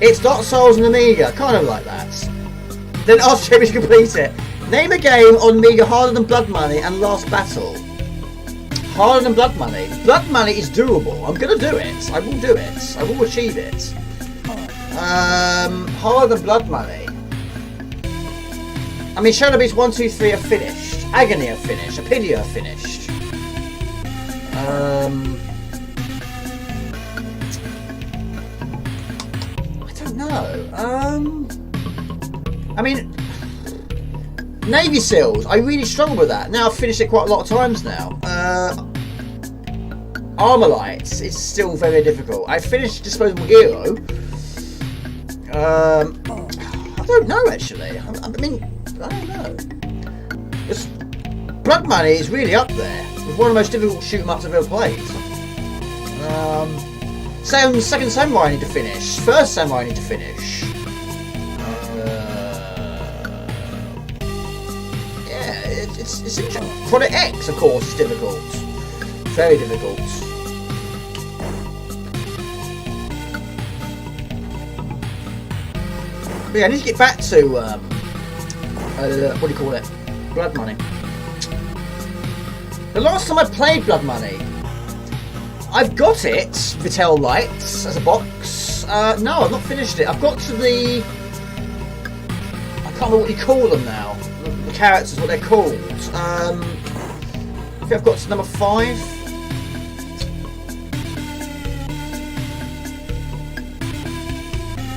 It's Dark Souls and Amiga, kind of like that. Then ask Jeremy to complete it. Name a game on Amiga harder than Blood Money and Last Battle. Harder than Blood Money. Blood Money is doable. I'm gonna do it. I will do it. I will achieve it. Harder than Blood Money. I mean, Shadow Beast 1, 2, 3 are finished. Agony are finished. Apidia are finished. I don't know. I mean, Navy Seals. I really struggle with that. Now I've finished it quite a lot of times now. Armorlight is still very difficult. I finished Disposable Hero. I don't know actually. I mean, I don't know. Blood Money is really up there. It's one of the most difficult shoot 'em ups I've ever played. Second Samurai I need to finish. First Samurai I need to finish. Yeah, it's interesting. Product X, of course, is difficult. Very difficult. But yeah, I need to get back to what do you call it? Blood Money. The last time I played Blood Money, I've got it, Vitel Lights, as a box. No, I've not finished it. I've got to the... I can't remember what you call them now. The characters, what they're called. I think I've got to number 5.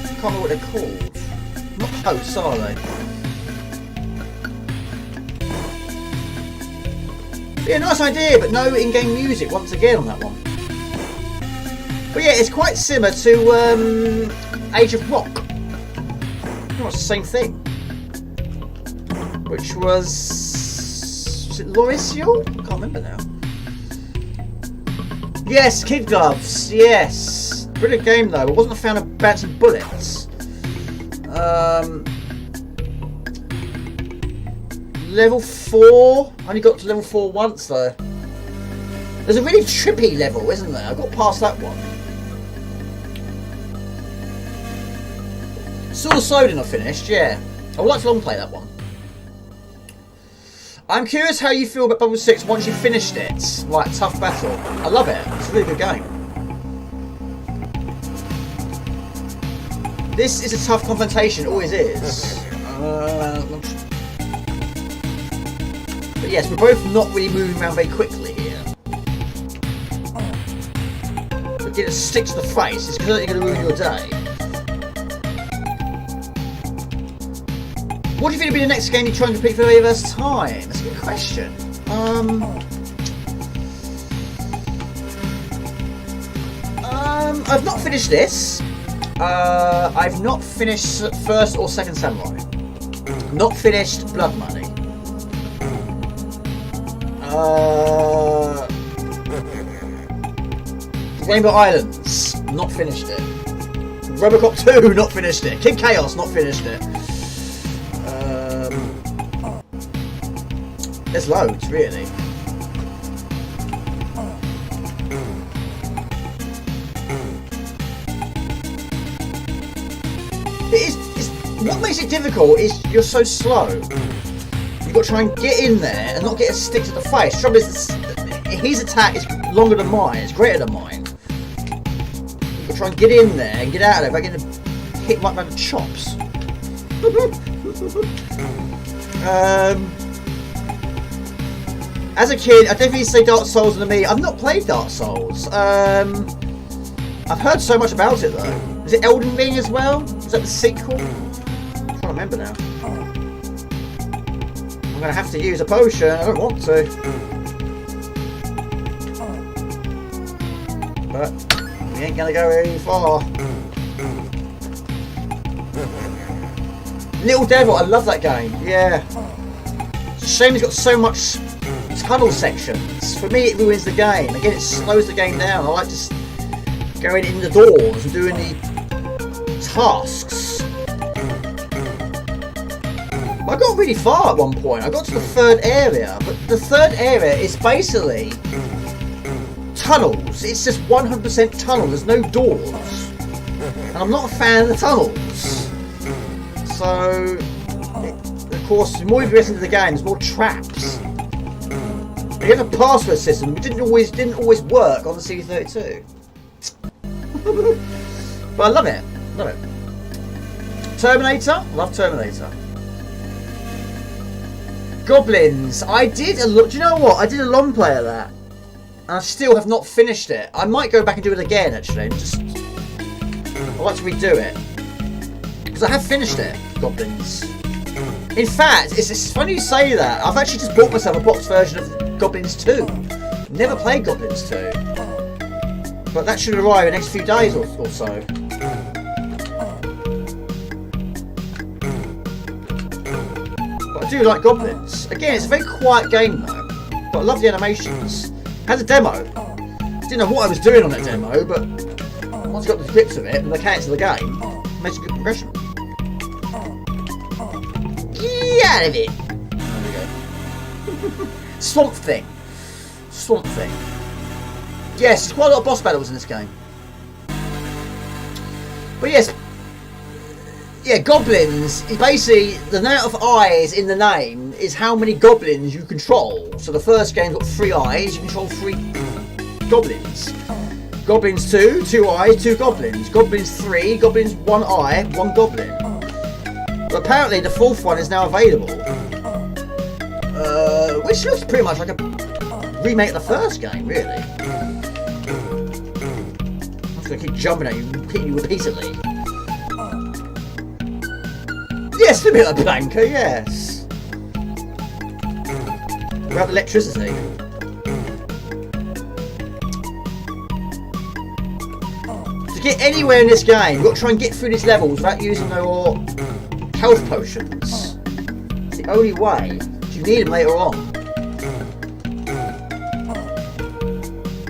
I can't remember what they're called. Not hosts, are they? Yeah, nice idea, but no in-game music once again on that one. But yeah, it's quite similar to Age of Rock. It's the same thing. Which was it Lauricial? I can't remember now. Yes, Kid Gloves, yes. Brilliant game though, I wasn't a fan of bouncing bullets. Level 4, I only got to level 4 once though. There's a really trippy level, isn't there? I got past that one. Sword Soden I finished, yeah. I would like to long play that one. I'm curious how you feel about Bubble 6 once you've finished it. Like, Tough Battle. I love it. It's a really good game. This is a tough confrontation, it always is. But yes, we're both not really moving around very quickly here. But get a stick to the face, it's clearly going to ruin your day. What do you think will be the next game you try and complete for the very first time? That's a good question. I've not finished this. I've not finished First or Second Samurai. Not finished Blood Money. Rainbow Islands. Not finished it. Robocop 2. Not finished it. Kid Chaos. Not finished it. There's loads, really. What makes it difficult is you're so slow. You've got to try and get in there and not get a stick to the face. The trouble is, his attack is longer than mine, it's greater than mine. You've got to try and get in there and get out of there without getting hit right by the chops. As a kid, I definitely say Dark Souls and me. I've not played Dark Souls. I've heard so much about it though. Is it Elden Ring as well? Is that the sequel? I'm trying to remember now. I'm going to have to use a potion. I don't want to. But we ain't going to go very far. Little Devil, I love that game. Yeah. It's a shame it's got so much tunnel sections. For me, it ruins the game. Again, it slows the game down. I like just going in the doors and doing the tasks. I got really far at one point. I got to the 3rd area, but the 3rd area is basically tunnels. It's just 100% tunnel. There's no doors, and I'm not a fan of the tunnels. So, of course, the more you progress into the game, there's more traps. You have a password system, which didn't always work on the C32. But I love it. Love it. Terminator. Love Terminator. Goblins. I did a lot. Do you know what? I did a long play of that, and I still have not finished it. I might go back and do it again. Actually, I'd like to redo it because I have finished it. Goblins. In fact, it's funny you say that. I've actually just bought myself a box version of Goblins 2. Never played Goblins 2. But that should arrive in the next few days or so. But I do like goblins. Again, it's a very quiet game though. But I love the animations. Had a demo. Didn't know what I was doing on that demo, but once I got the grips of it and the mechanics of the game, it makes a good progression. Get out of it! There we go. Swamp Thing. Swamp Thing. Yes, there's quite a lot of boss battles in this game. But yes, yeah, goblins, basically, the amount of eyes in the name is how many goblins you control. So the first game's got 3 eyes, you control 3 goblins. Goblins 2, 2 eyes, 2 goblins. Goblins 3, goblins 1 eye, 1 goblin. But apparently the 4th one is now available. Which looks pretty much like a remake of the first game, really. I'm just going to keep jumping at you, hitting you repeatedly. Yes, a bit like Blanca, yes. Without electricity. To get anywhere in this game, you've got to try and get through these levels without using your health potions. It's the only way. You need them later on.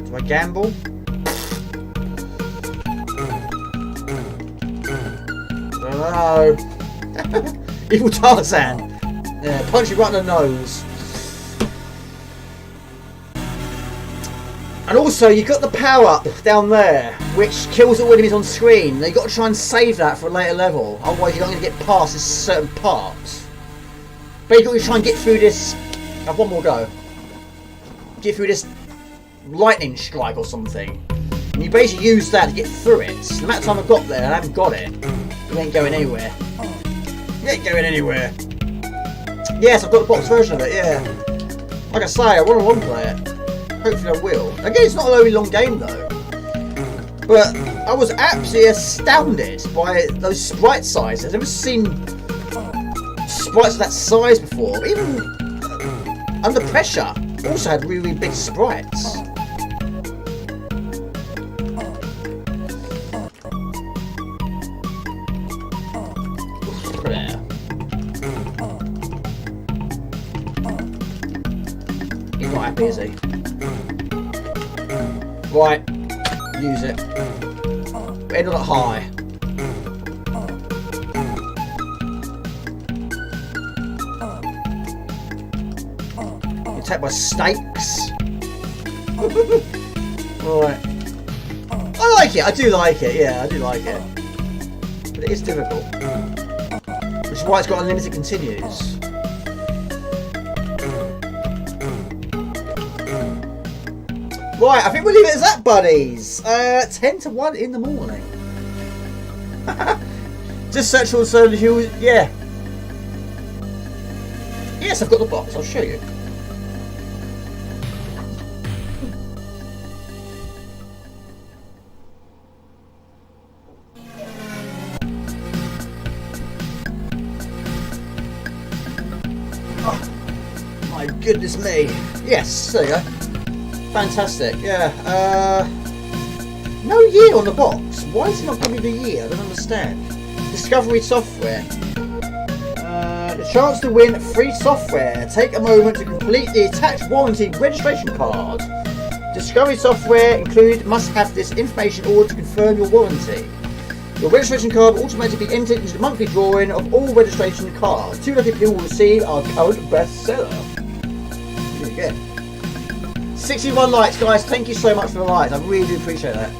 Do I gamble? I don't know. Evil Tarzan. Yeah, punch you right in the nose. And also, you've got the power up down there, which kills all enemies on screen. Now you've got to try and save that for a later level. Otherwise, you're not going to get past this certain part. But you've got to try and get through this. Have one more go. Get through this lightning strike or something. And you basically use that to get through it. So the amount of time I've got there and I haven't got it, you ain't going anywhere. You ain't going anywhere. Yes, I've got the box version of it, yeah. Like I say, I want to play it. Hopefully I will. Again, it's not a very long game though. But I was absolutely astounded by those sprite sizes. I've never seen sprites of that size before. Even under pressure, also had really, really big sprites. He's not happy, is he? Right, use it. End on it high. Attacked by snakes. Right. I like it. I do like it. Yeah, I do like it. But it is difficult. Which is why it's got unlimited continues. Right, I think we'll leave it as that, buddies. 10 to 1 in the morning. Just search for the server. Yeah. Yes, I've got the box. I'll show you. Goodness me. Yes, there you go. Fantastic, yeah. No year on the box. Why is it not giving me the year? I don't understand. Discovery software. The chance to win free software. Take a moment to complete the attached warranty registration card. Discovery software included must have this information in order to confirm your warranty. Your registration card will automatically be entered into the monthly drawing of all registration cards. 2 lucky people will receive our current bestseller. Again. 61 likes, guys. Thank you so much for the likes. I really do appreciate that.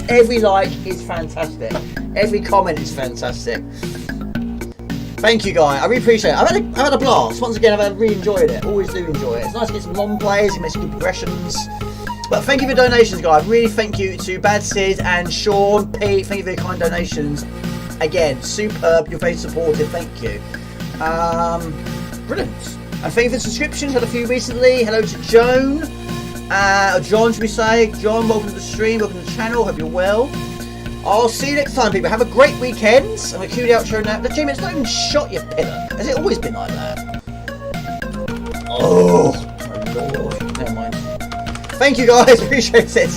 Every like is fantastic. Every comment is fantastic. Thank you, guys. I really appreciate it. I've had a blast. Once again, I've really enjoyed it. Always do enjoy it. It's nice to get some long plays. It makes good progressions. But thank you for donations, guys. Really thank you to Bad Sid and Sean, Pete. Thank you for your kind donations. Again, superb. You're very supportive. Thank you. Brilliant. And thank you for the subscriptions. Had a few recently. Hello to Joan. John, should we say? John, welcome to the stream. Welcome to the channel. Hope you're well. I'll see you next time, people. Have a great weekend. I'm going to cue the outro now. The Jimmy, it's not even shot, you pillar. Has it always been like that? Oh, my lord. Never mind. Thank you, guys. Appreciate it.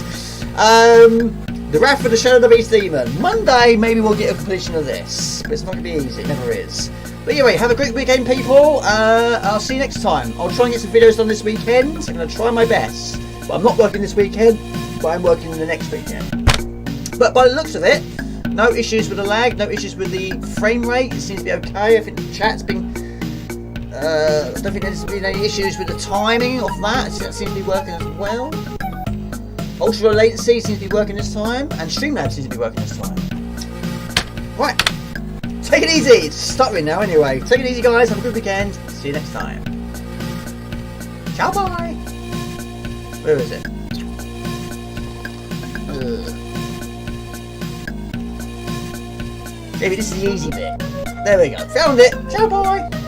The Wrath of the Shadow of the Beast Demon. Monday, maybe we'll get a completion of this. But it's not going to be easy. It never is. But anyway, have a great weekend, people. I'll see you next time. I'll try and get some videos done this weekend. I'm going to try my best. But I'm not working this weekend, but I'm working the next weekend. But by the looks of it, no issues with the lag, no issues with the frame rate. It seems to be okay. I think the chat's been... I don't think there's been any issues with the timing of that. That seems to be working as well. Ultra latency seems to be working this time, and Streamlabs seems to be working this time. Right, take it easy. It's stuttering now anyway. Take it easy, guys. Have a good weekend. See you next time. Ciao, bye. Where is it? Maybe this is the easy bit. There we go. Found it. Ciao, bye.